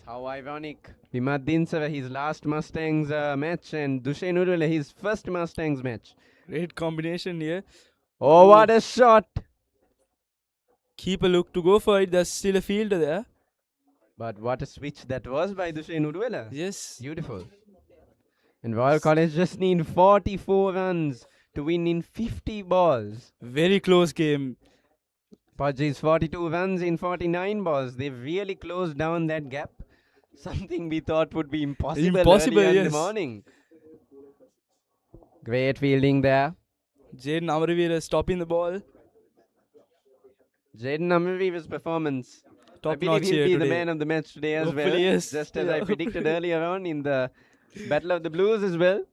How ironic. Vimaddin Sara, his last Mustangs match, and Dushain Udwala, his first Mustangs match. Great combination here. Oh, what a shot! Keep a look to go for it. There's still a fielder there. But what a switch that was by Dushain Udwala. Yes. Beautiful. And Royal College just need 44 runs to win in 50 balls. Very close game. Pudgy's 42 runs in 49 balls. They've really closed down that gap. Something we thought would be impossible earlier in the morning. Great fielding there. Jaden Amaraweera stopping the ball. Jaden Amaraweera's performance. Top I believe notch he'll here be today. the man of the match today as Hopefully, well. yes. Just as I predicted earlier on in the Battle of the Blues as well.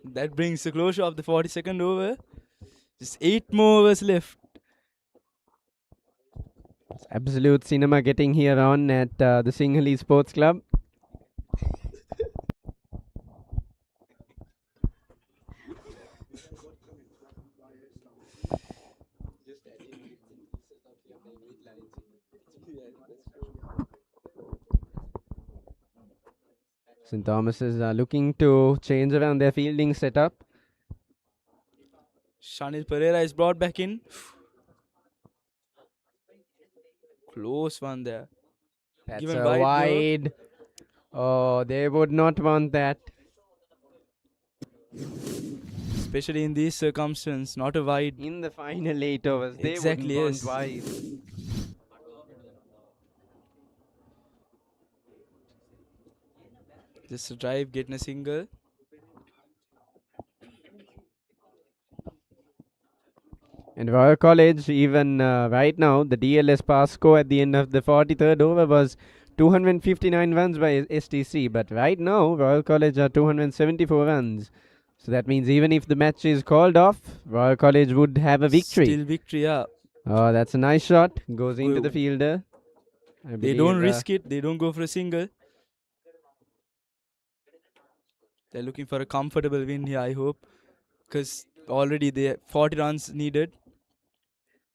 That brings the closure of the 42nd over. Just 8 more overs left. It's absolute cinema getting here on at the Sinhalese Sports Club. St. Thomas's are looking to change around their fielding setup. Shanil Pereira is brought back in. Close one there. That's Given a wide wide. Oh, they would not want that. Especially in these circumstances, not a wide. In the final 8 overs, they Exactly, wouldn't yes. want wide. Just a drive, getting a single. And Royal College, even right now, the DLS pass score at the end of the 43rd over was 259 runs by STC. But right now, Royal College are 274 runs. So that means even if the match is called off, Royal College would have a victory. Still victory, yeah. Oh, that's a nice shot. Goes into the fielder. They don't risk it. They don't go for a single. They're looking for a comfortable win here, I hope. Because already they have 40 runs needed.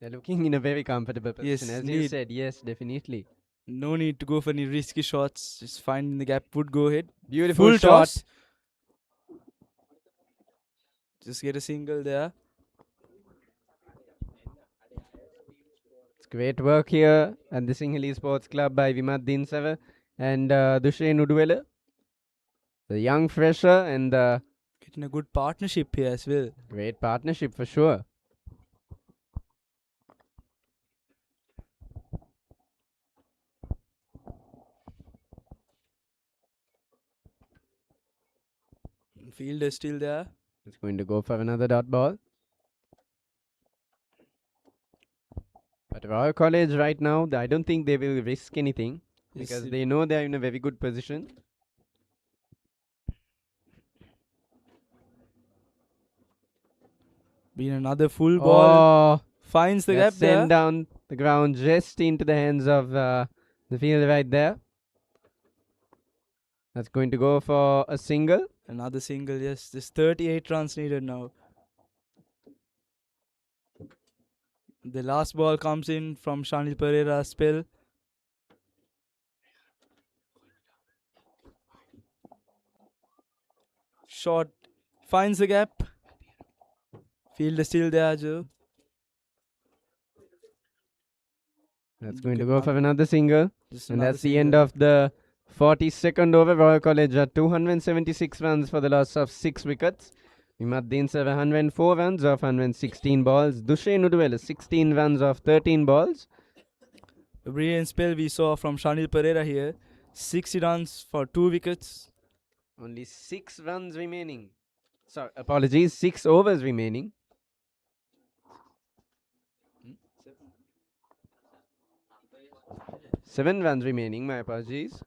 They're looking in a very comfortable position. Yes, As you said, yes, definitely. No need to go for any risky shots. Just finding the gap would go ahead. Beautiful Full shot. toss. Just get a single there. It's great work here at the Sinhalese Sports Club by Vimaddin Sara and Dushain Udwala. The young fresher and the Getting a good partnership here as well. great partnership for sure. Fielder still there. It's going to go for another dot ball. But Royal College right now, I don't think they will risk anything because they know they're in a very good position. Been another full ball. Finds the gap there. Sent down the ground just into the hands of the fielder right there. That's going to go for a single. Another single, yes. There's 38 runs needed now. The last ball comes in from Shanil Pereira's spell. Shot. Finds the gap. Fielder still there, Joe. That's going to go for another single. Just And another that's the end single. of the 42nd over. Royal College at 276 runs for the loss of 6 wickets. Vimaddin Sara 104 runs off 116 balls. Dushain Udwala 16 runs off 13 balls. A brilliant spell we saw from Shanil Pereira here. 60 runs for 2 wickets. Only 6 runs remaining. Sorry, apologies, 6 overs remaining. 7 runs remaining, my apologies.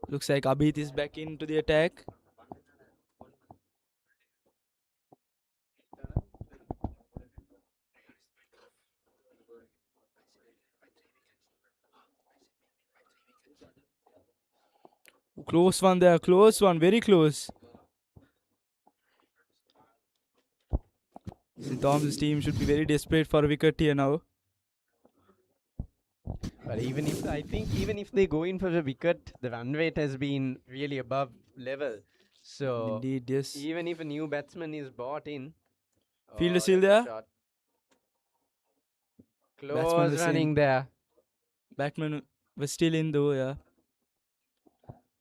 Looks like Abhit is back into the attack. Close one there. Close one. Very close. St. Thomas' team should be very desperate for a wicket here now. But even if they go in for the wicket, the run rate has been really above level. So Indeed, yes. even if a new batsman is brought in, Fielder still there? shot. Batsman Close was running in. there. Batsman was still in though, yeah.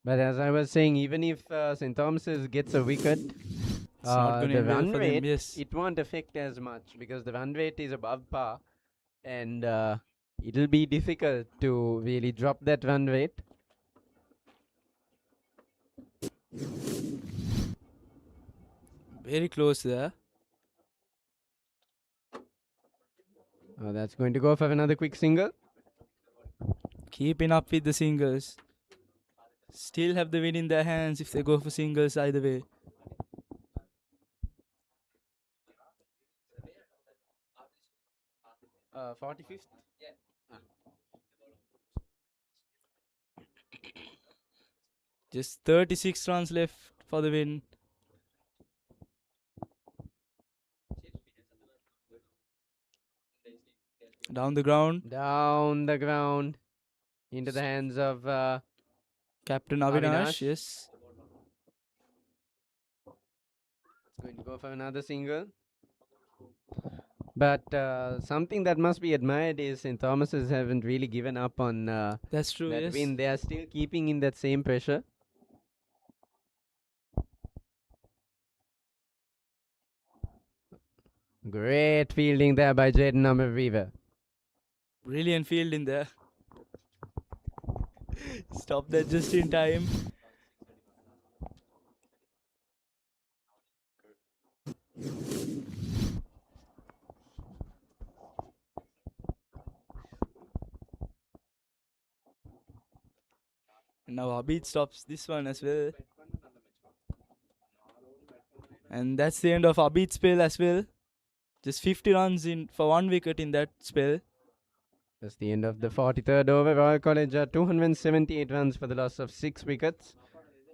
But as I was saying, even if St. Thomas's gets a wicket, It's not going to the end well run for rate, them, yes. it won't affect as much because the run rate is above par, and it'll be difficult to really drop that run rate. Very close there. That's going to go for another quick single. Keeping up with the singles. Still have the win in their hands if they go for singles either way. Uh, 45th? Just 36 runs left for the win. Down the ground. Down the ground. Into the hands of Captain Avinash, yes. It's going to go for another single. But something that must be admired is St. Thomas's haven't really given up on That's true, that yes. win. They are still keeping in that same pressure. Great fielding there by Jaden Amaraweera. Brilliant fielding there. Stop that just in time. And now Abid stops this one as well. And that's the end of Abid's spell as well. Just 50 runs in for 1 wicket in that spell. That's the end of the 43rd over. Royal College are 278 runs for the loss of 6 wickets.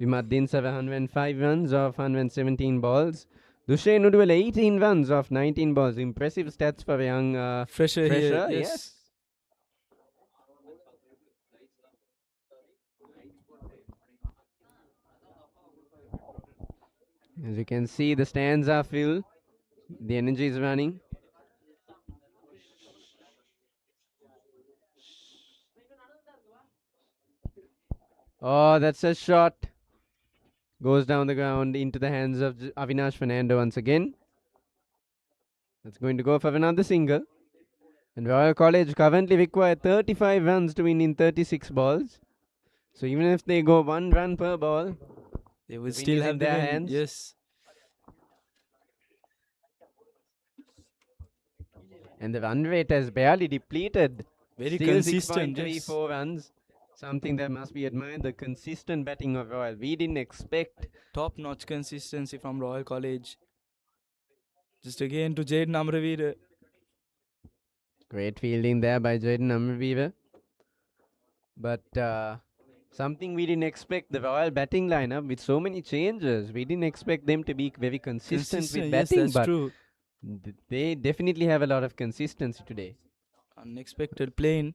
Vimaddin 705 runs off 117 balls. Dushain Udwal 18 runs off 19 balls. Impressive stats for a young Fresher here, yes. As you can see, the stands are filled. The energy is running. Oh, that's a shot. Goes down the ground into the hands of Avinash Fernando once again. That's going to go for another single. And Royal College currently require 35 runs to win in 36 balls. So even if they go 1 run per ball, they would the still win is have in the their win. hands. Yes. And the run rate has barely depleted. Very Still consistent. 6.34 runs. Something that must be admired. The consistent batting of Royal. We didn't expect. Top-notch consistency from Royal College. Just again to Jaden Amaraweera. Great fielding there by Jaden Amaraweera. But something we didn't expect. The Royal batting lineup with so many changes. We didn't expect them to be very consistent with batting. Yes, that's but true. They definitely have a lot of consistency today. Unexpected plane.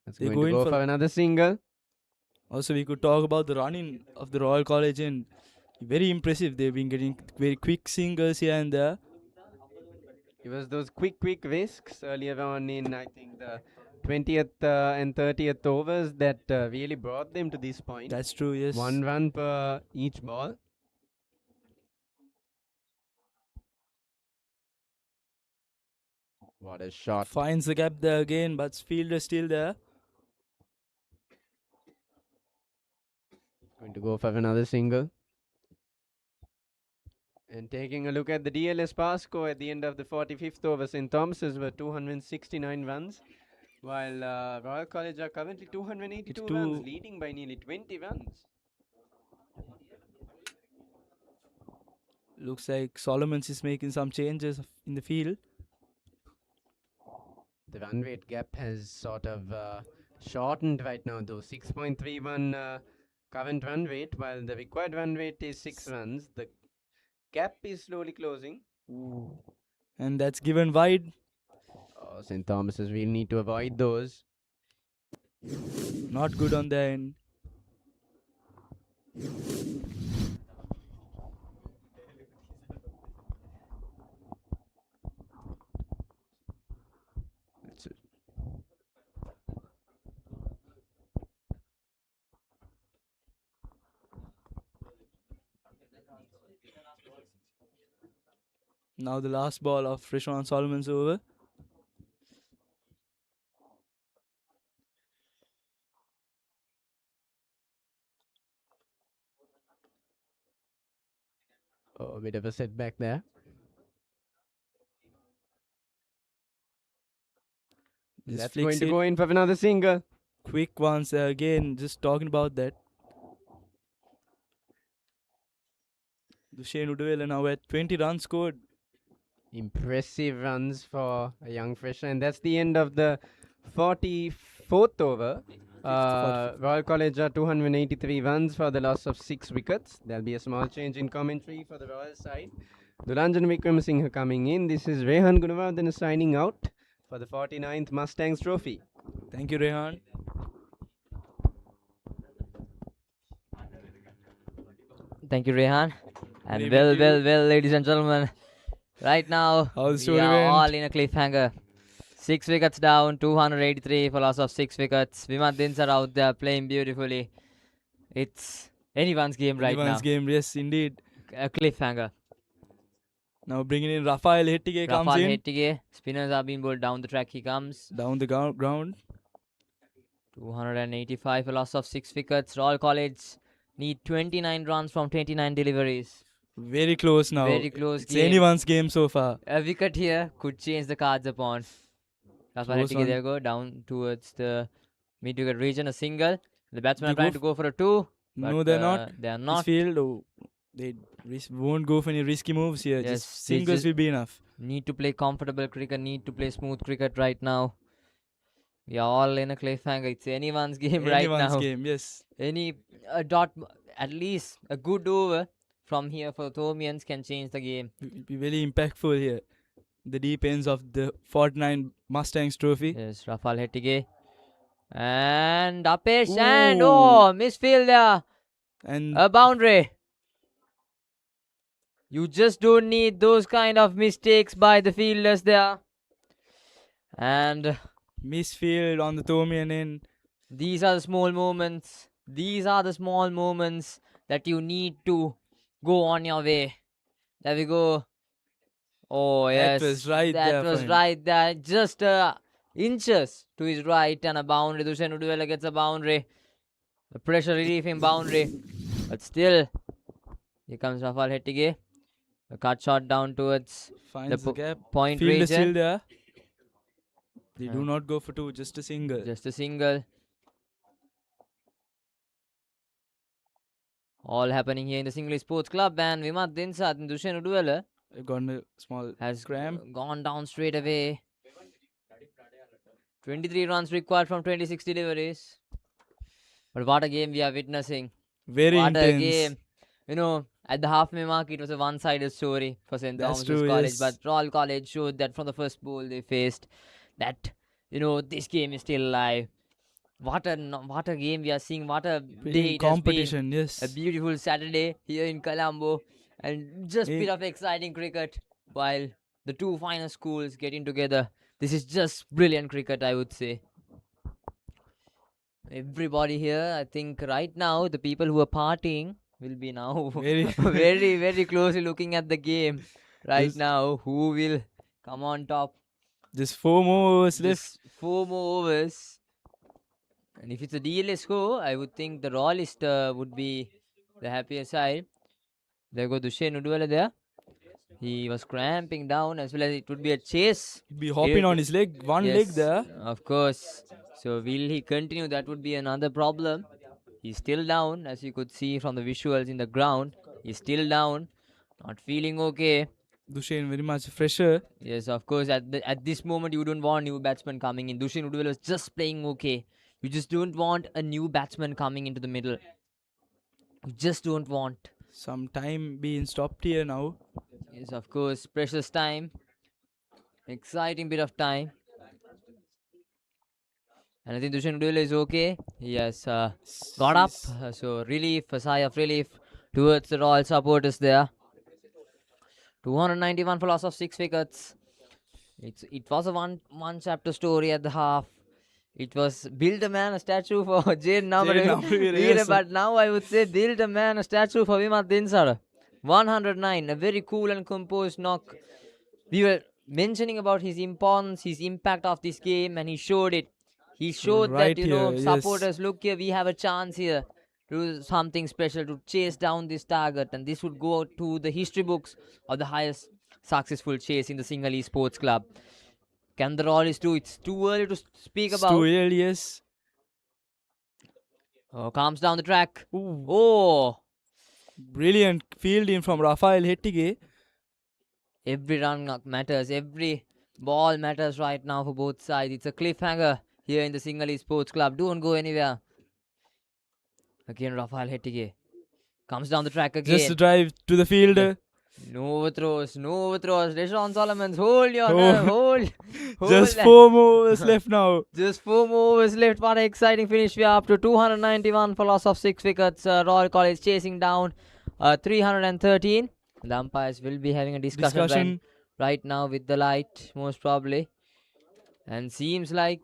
That's They going to go for another single. Also, we could talk about the running of the Royal College and very impressive. They've been getting very quick singles here and there. It was those quick risks earlier on in, I think, the 20th and 30th overs that really brought them to this point. That's true, yes. 1 run per each ball. What a shot. Finds the gap there again, but fielder still there. Going to go for another single. And taking a look at the DLS pass score at the end of the 45th over, St. Thomas's were 269 runs, while Royal College are currently 282 runs, leading by nearly 20 runs. Looks like Solomons is making some changes in the field. The run rate gap has sort of shortened right now, though. 6.31 current run rate, while the required run rate is 6 runs. The gap is slowly closing. And that's given wide. St. Thomas's will need to avoid those. Not good on the end. That's it. Now the last ball of Rishwan Solomon's over. A bit of a setback there. That's going to go in for another single. Quick ones again, just talking about that. Dushane Uduvela now at 20 runs scored. Impressive runs for a young fresher, and that's the end of the 44th over. Royal College are 283 runs for the loss of 6 wickets. There'll be a small change in commentary for the Royal side. Dulanjan Wickramasinghe coming in. This is Rehan Gunawardena signing out for the 49th Mustangs trophy. Thank you, Rehan. Thank you, Rehan. And well, ladies and gentlemen, right now we are all in a cliffhanger. 6 wickets down, 283 for loss of 6 wickets. Vimat Dins are out there playing beautifully. It's anyone's game right now. Anyone's game, yes, indeed. A cliffhanger. Now bringing in Rafael Hettige comes in. Rafael Hettige, spinners are being bowled down the track. He comes. Down the ground. 285 for loss of 6 wickets. Royal College need 29 runs from 29 deliveries. Very close now. Very close it's game. Anyone's game so far. A wicket here could change the cards upon. Rafael Hettige, there go, down towards the mid-wicket region, a single. The batsmen are trying to go for a 2. No, they're not. They are not. They won't go for any risky moves here. Yes, just singles will be enough. Need to play comfortable cricket, need to play smooth cricket right now. We are all in a cliffhanger. It's anyone's game right now. Anyone's game, yes. Any dot, at least a good over from here for Thomians can change the game. It will be very impactful here. The deep ends of the 49 Mustangs trophy. Yes, Rafael Hettige. And Apesh and misfield there. And a boundary. You just don't need those kind of mistakes by the fielders there. And misfield on the Thomian end. These are the small moments. These are the small moments that you need to go on your way. There we go. Oh, yes. That was right there. That was right there. Just inches to his right and a boundary. Dushane Uduvela gets a boundary. A pressure relieving boundary. But still, here comes Rafael Hettige. A cut shot down towards the gap. Point Field region. is still there. They do not go for 2, just a single. Just a single. All happening here in the Sinhalese Sports Club, and Vimat Dinsat and Dushane Uduvela got a small cramp. Gone down straight away. 23 runs required from 26 deliveries. But what a game we are witnessing. Very what intense. A game. You know, at the halfway mark, it was a one-sided story for St. Thomas's College. Yes. But Royal College showed that from the first ball they faced, that, you know, this game is still alive. What a game we are seeing. What a day it has competition, been. yes. A beautiful Saturday here in Colombo. And just a bit of exciting cricket while the two final schools getting together. This is just brilliant cricket, I would say. Everybody here, I think right now, the people who are partying will be now very, very closely looking at the game right now. Who will come on top? Just 4 more overs left. 4 more overs. And if it's a DLS score, I would think the Royalist would be the happier side. There goes Dushane Uduvela there. He was cramping down, as well as it would be a chase. He'd be hopping on his leg, one leg there. Of course. So will he continue? That would be another problem. He's still down, as you could see from the visuals in the ground. He's still down, not feeling okay. Dushane very much fresher. Yes, of course. At this moment, you don't want new batsman coming in. Dushane Uduvela was just playing okay. You just don't want a new batsman coming into the middle. You just don't want. Some time being stopped here now. Yes, of course, precious time. Exciting bit of time. And I think Dushan Dule is okay. He has got up. So relief, a sigh of relief towards the Royal supporters there. 291 for loss of 6 wickets. It was a one chapter story at the half. It was build a man a statue for Jane Amaraweera, yes, but now I would say build a man a statue for Vimat Dinsara. 109, a very cool and composed knock. We were mentioning about his importance, his impact of this game, and he showed it. He showed Right that, you know, here, yes. supporters, look here, we have a chance here to do something special, to chase down this target, and this would go to the history books of the highest successful chase in the Sinhalese Sports Club. Can the Royals do? It's too early to speak about. Too early, yes. Oh, comes down the track. Ooh. Oh, Brilliant fielding from Rafael Hettige. every run matters. Every ball matters right now for both sides. It's a cliffhanger here in the Sinhalese Sports Club. Don't go anywhere. Again, Rafael Hettige comes down the track again. Just a drive to the fielder. No overthrows, no overthrows. Deshaun Solomons, hold your nerve, hold Just that. 4 more overs left now. Just 4 more overs left. What an exciting finish. We are up to 291 for loss of 6 wickets. Royal College chasing down 313. The umpires will be having a discussion right now with the light, most probably. And seems like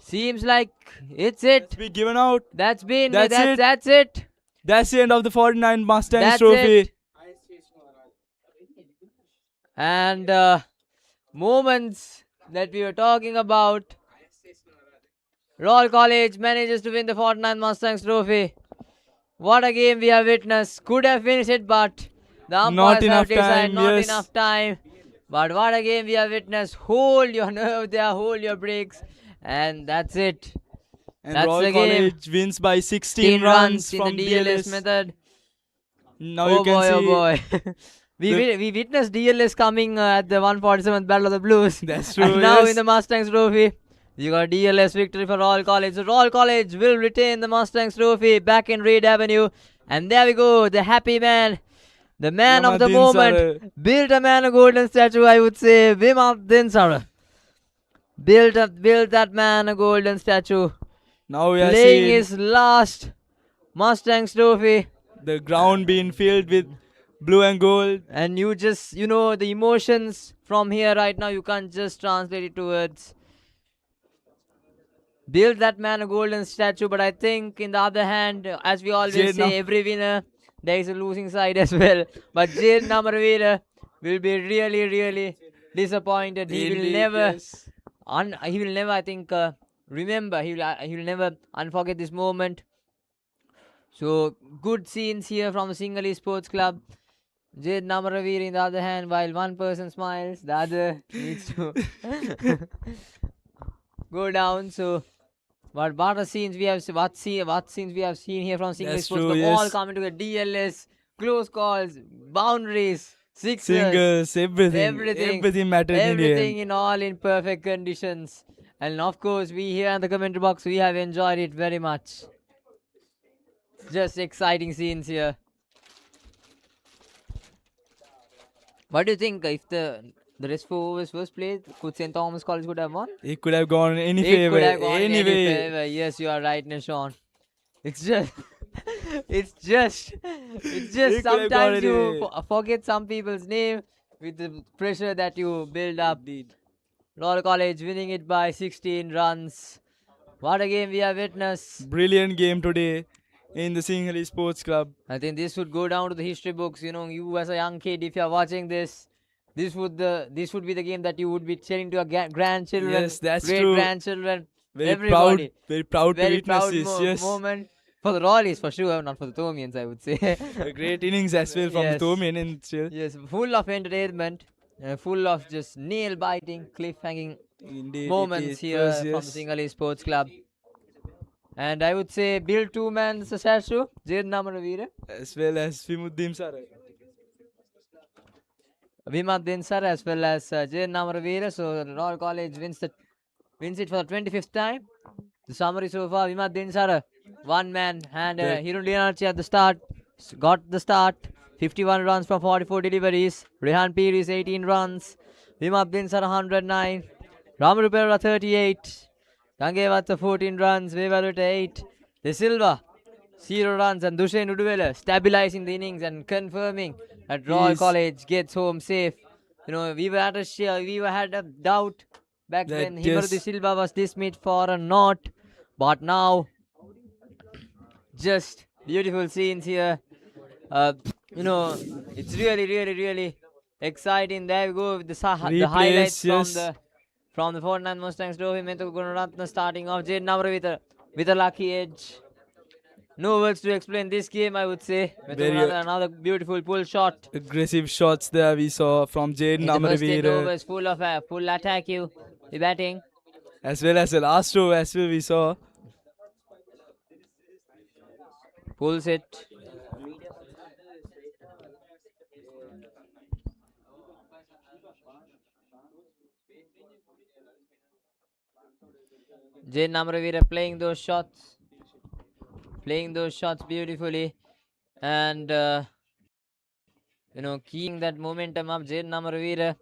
it's it. Be given out. That's it. That's the end of the 49th Mustangs That's trophy. it. And moments that we were talking about. Royal College manages to win the 49th Mustangs trophy. What a game we have witnessed. Could have finished it, but the umpires have decided not enough time. But what a game we have witnessed. Hold your nerve there, hold your brakes. And that's it. And That's Royal the game. College wins by 16 runs in from the DLS method. Now Oh you can boy, see. oh boy. We witnessed DLS coming at the 147th Battle of the Blues. That's true. And now yes. in the Mustangs trophy, you got DLS victory for Royal College. So Royal College will retain the Mustangs trophy back in Reid Avenue. And there we go, the happy man, the man of the Vimat moment. Dinsara. Built a man a golden statue, I would say. Vimat Dinsara. Built that man a golden statue. Now we are Playing seeing his last Mustangs trophy. the ground being filled with blue and gold. And you just, you know, the emotions from here right now, you can't just translate it to words. Build that man a golden statue, but I think in the other hand, as we always say, every winner, there is a losing side as well. But Jane Amaraweera will be really, really disappointed. He will never, I think, remember. He will never unforget this moment. So good scenes here from the Sinhalese Sports Club. Jade Amaraweera, in the other hand, while one person smiles, the other needs to go down. So, what scenes we have? What scenes we have seen here from Sinhalese Sports Club? All coming together. DLS, close calls, boundaries, sixers, Singles, everything mattered in the everything end. in all in perfect conditions. And of course, we here in the commentary box, we have enjoyed it very much. Just exciting scenes here. What do you think if the rest 4 overs was played? Could St. Thomas College could have won? It could have gone any It favor. could have gone in any Anyway. favor. Yes, you are right, Nishan. It's just, it's just could have gone sometimes you anyway. forget some people's name with the pressure that you build up. Royal College winning it by 16 runs. What a game we have witnessed. Brilliant game today in the Sinhalese Sports Club. I think this would go down to the history books. You know, you as a young kid, if you are watching this, this would be the game that you would be telling to your grandchildren, Yes, that's great true. grandchildren, Very everybody. proud to Very witness proud this. Yes. moment for the Royals for sure, not for the Thomians, I would say. A great innings as well from Yes. Thomian and still. Yes, full of entertainment, full of just nail-biting, cliff-hanging Indeed, moments it here was, from the yes. Sinhalese Sports Club. And I would say build 2 man statue, Jade Amaraweera. As well as Vimuddin Sara. Vimat Dinsara as well as Jade Amaraweera. So Royal College wins it for the 25th time. The summary so far: Vimat Dinsara one man, and Hirun Leonarchi at the start got the start. 51 runs from 44 deliveries. Rehan Piri is 18 runs. Vimab Binsar 109. Ramarupera 38. Gangevata 14 runs. Vevaluta 8. De Silva 0 runs, and Dushen Uduvela stabilizing the innings and confirming that Royal College gets home safe. You know, we had a doubt back then. Himaru De Silva was dismissed for a not, but now just beautiful scenes here. You know, it's really exciting. There we go with the highlights from the 49th Mustangs trophy. Methu Gunaratna starting off. Jade Namra with a lucky edge. No words to explain this game, I would say. Another beautiful pull shot. Aggressive shots there we saw from Jade Amaraweera. Overs full of full attack the batting. As well as the last over as well we saw. Pulls it. Jade Amaraweera playing those shots beautifully, and you know, keeping that momentum up. Jade Amaraweera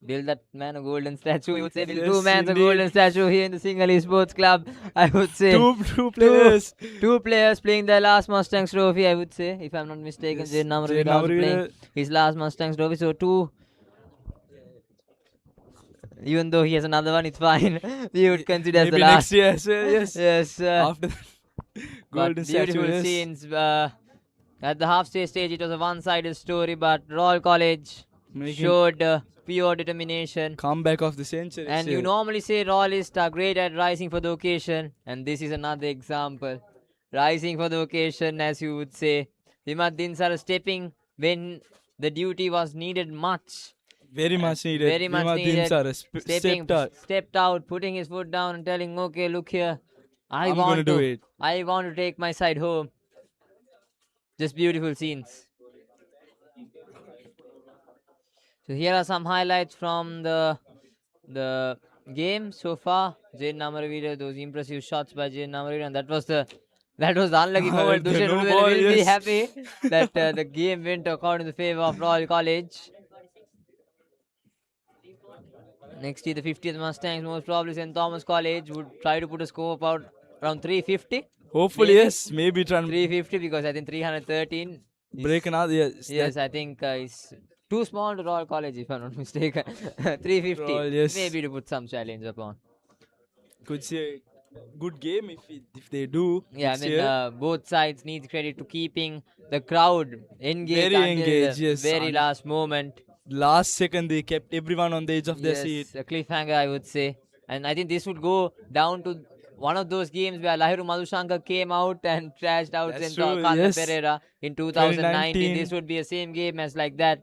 build that man a golden statue. You would say build two men a golden statue here in the Sinhalese Sports Club. I would say two players playing their last Mustangs trophy. I would say, if I'm not mistaken, Jade Amaraweera was playing his last Mustangs trophy. So two. Even though he has another one, it's fine. We would consider as the last. Next year as well, yes. Yes. After that, golden statue, beautiful scenes. At the half-stage stage, it was a one-sided story, but Royal College showed pure determination. Comeback of the century. And you normally say Royalists are great at rising for the occasion, and this is another example. Rising for the occasion, as you would say. Vimad Dinsar stepping when the duty was needed much. Very much needed. Very much needed. Stepped out, putting his foot down and telling, okay, look here. I want to take my side home. Just beautiful scenes. So here are some highlights from the game so far. Jade Amaraweera, those impressive shots by Jade Amaraweera, and that was the unlucky moment. Dushan will be happy that the game went according to the favor of Royal College. Next year, the 50th Mustangs, most probably St. Thomas College, would try to put a score about around 350. Hopefully, yes. Maybe try 350, because I think 313. Break another, yes. Yes, I think it's too small to Royal College, if I'm not mistaken. 350. Yes. Maybe to put some challenge upon. Could say good game if they do. Yeah, I mean, both sides need credit to keeping the crowd engaged. Very engaged, yes. Very last moment. Last second, they kept everyone on the edge of their seat. A cliffhanger, I would say. And I think this would go down to one of those games where Lahiru Madhushankar came out and trashed out Pereira in 2019. This would be the same game as like that.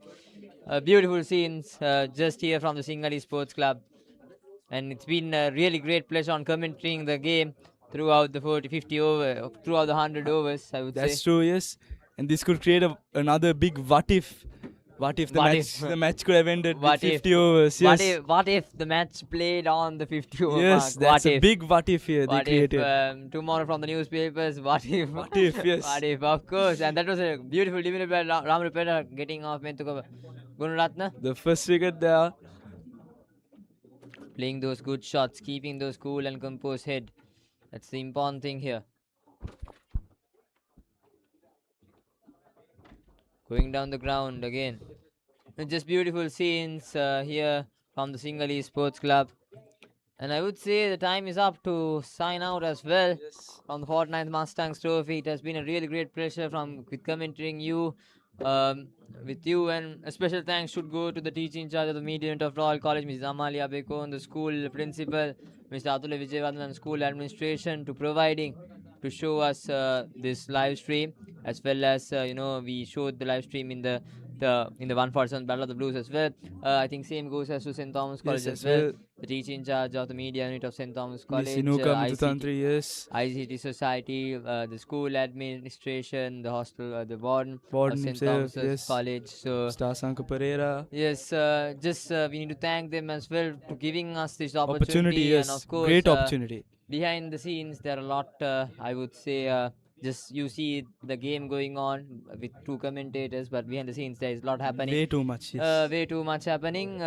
Beautiful scenes just here from the Sinhalese Sports Club. And it's been a really great pleasure on commentating the game throughout the 40-50 over, throughout the 100 overs, I would say. That's true, yes. And this could create another big what if. What if the match could have ended with 50 overs? Yes. What if the match played on the 50 over Yes, mark? that's a big what if here they created. If tomorrow from the newspapers, what if? What if, yes. What if, of course. And that was a beautiful delivery by Ramarupera getting off Methu Gunaratna. The first wicket there. Playing those good shots, keeping those cool and composed head. That's the important thing here. Going down the ground again. Just beautiful scenes here from the Sinhalese Sports Club. And I would say the time is up to sign out as well from the 49th Mustangs Trophy. It has been a really great pleasure with commentating you. With you, and a special thanks should go to the teaching in charge of the media unit of Royal College, Ms. Amalia Bekon, the school principal, Mr. Atula Vijayavardhan, and school administration to show us this live stream, as well as we showed the live stream in the 147th Battle of the Blues as well. I think same goes as to St. Thomas College as well. The teacher in charge of the media unit of St. Thomas College, ICT Society, the school administration, the hostel, the warden of St. Thomas College. So Stasanka Pereira. Yes, we need to thank them as well for giving us this opportunity. Yes. And of course, great opportunity. Behind the scenes, there are a lot, I would say, just you see the game going on with two commentators, but behind the scenes there is a lot happening. Way too much. Yes. Way too much happening.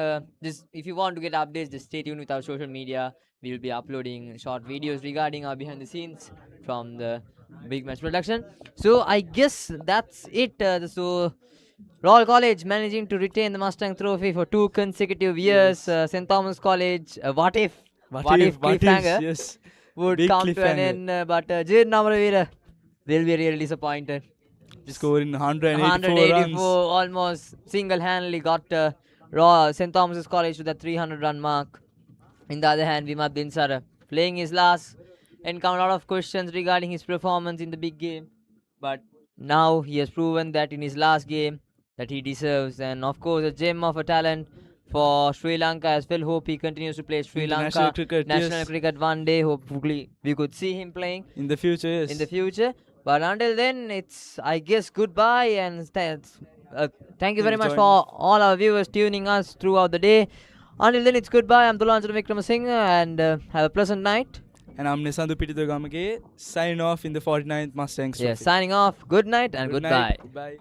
Just if you want to get updates, just stay tuned with our social media. We will be uploading short videos regarding our behind the scenes from the big match production. So I guess that's it. So Royal College managing to retain the Mustang Trophy for 2 consecutive years. St. Thomas College, what if cliffhanger Yes. would Big come to an cliffhanger. end, but Jir Amaraweera will be really disappointed. Scoring 184 184 runs. almost single-handedly got St. Thomas's College to the 300-run mark. In the other hand, Vimad Dinsara playing his last, encountered a lot of questions regarding his performance in the big game, but now he has proven that in his last game that he deserves, and of course a gem of a talent for Sri Lanka as well. Hope he continues to play Sri International Lanka cricket, national yes. cricket one day. Hopefully we could see him playing In the future, yes. in the future. But until then, it's, I guess, goodbye, and thank you very much for all our viewers tuning us throughout the day. Until then, it's goodbye. I'm Tulanjana Vikramasinghe, and have a pleasant night. And I'm Nisandu Pitidagamage. Sign off in the 49th Mustangs. Yes, Trophy. signing off. Good night and Good goodbye. night. Goodbye.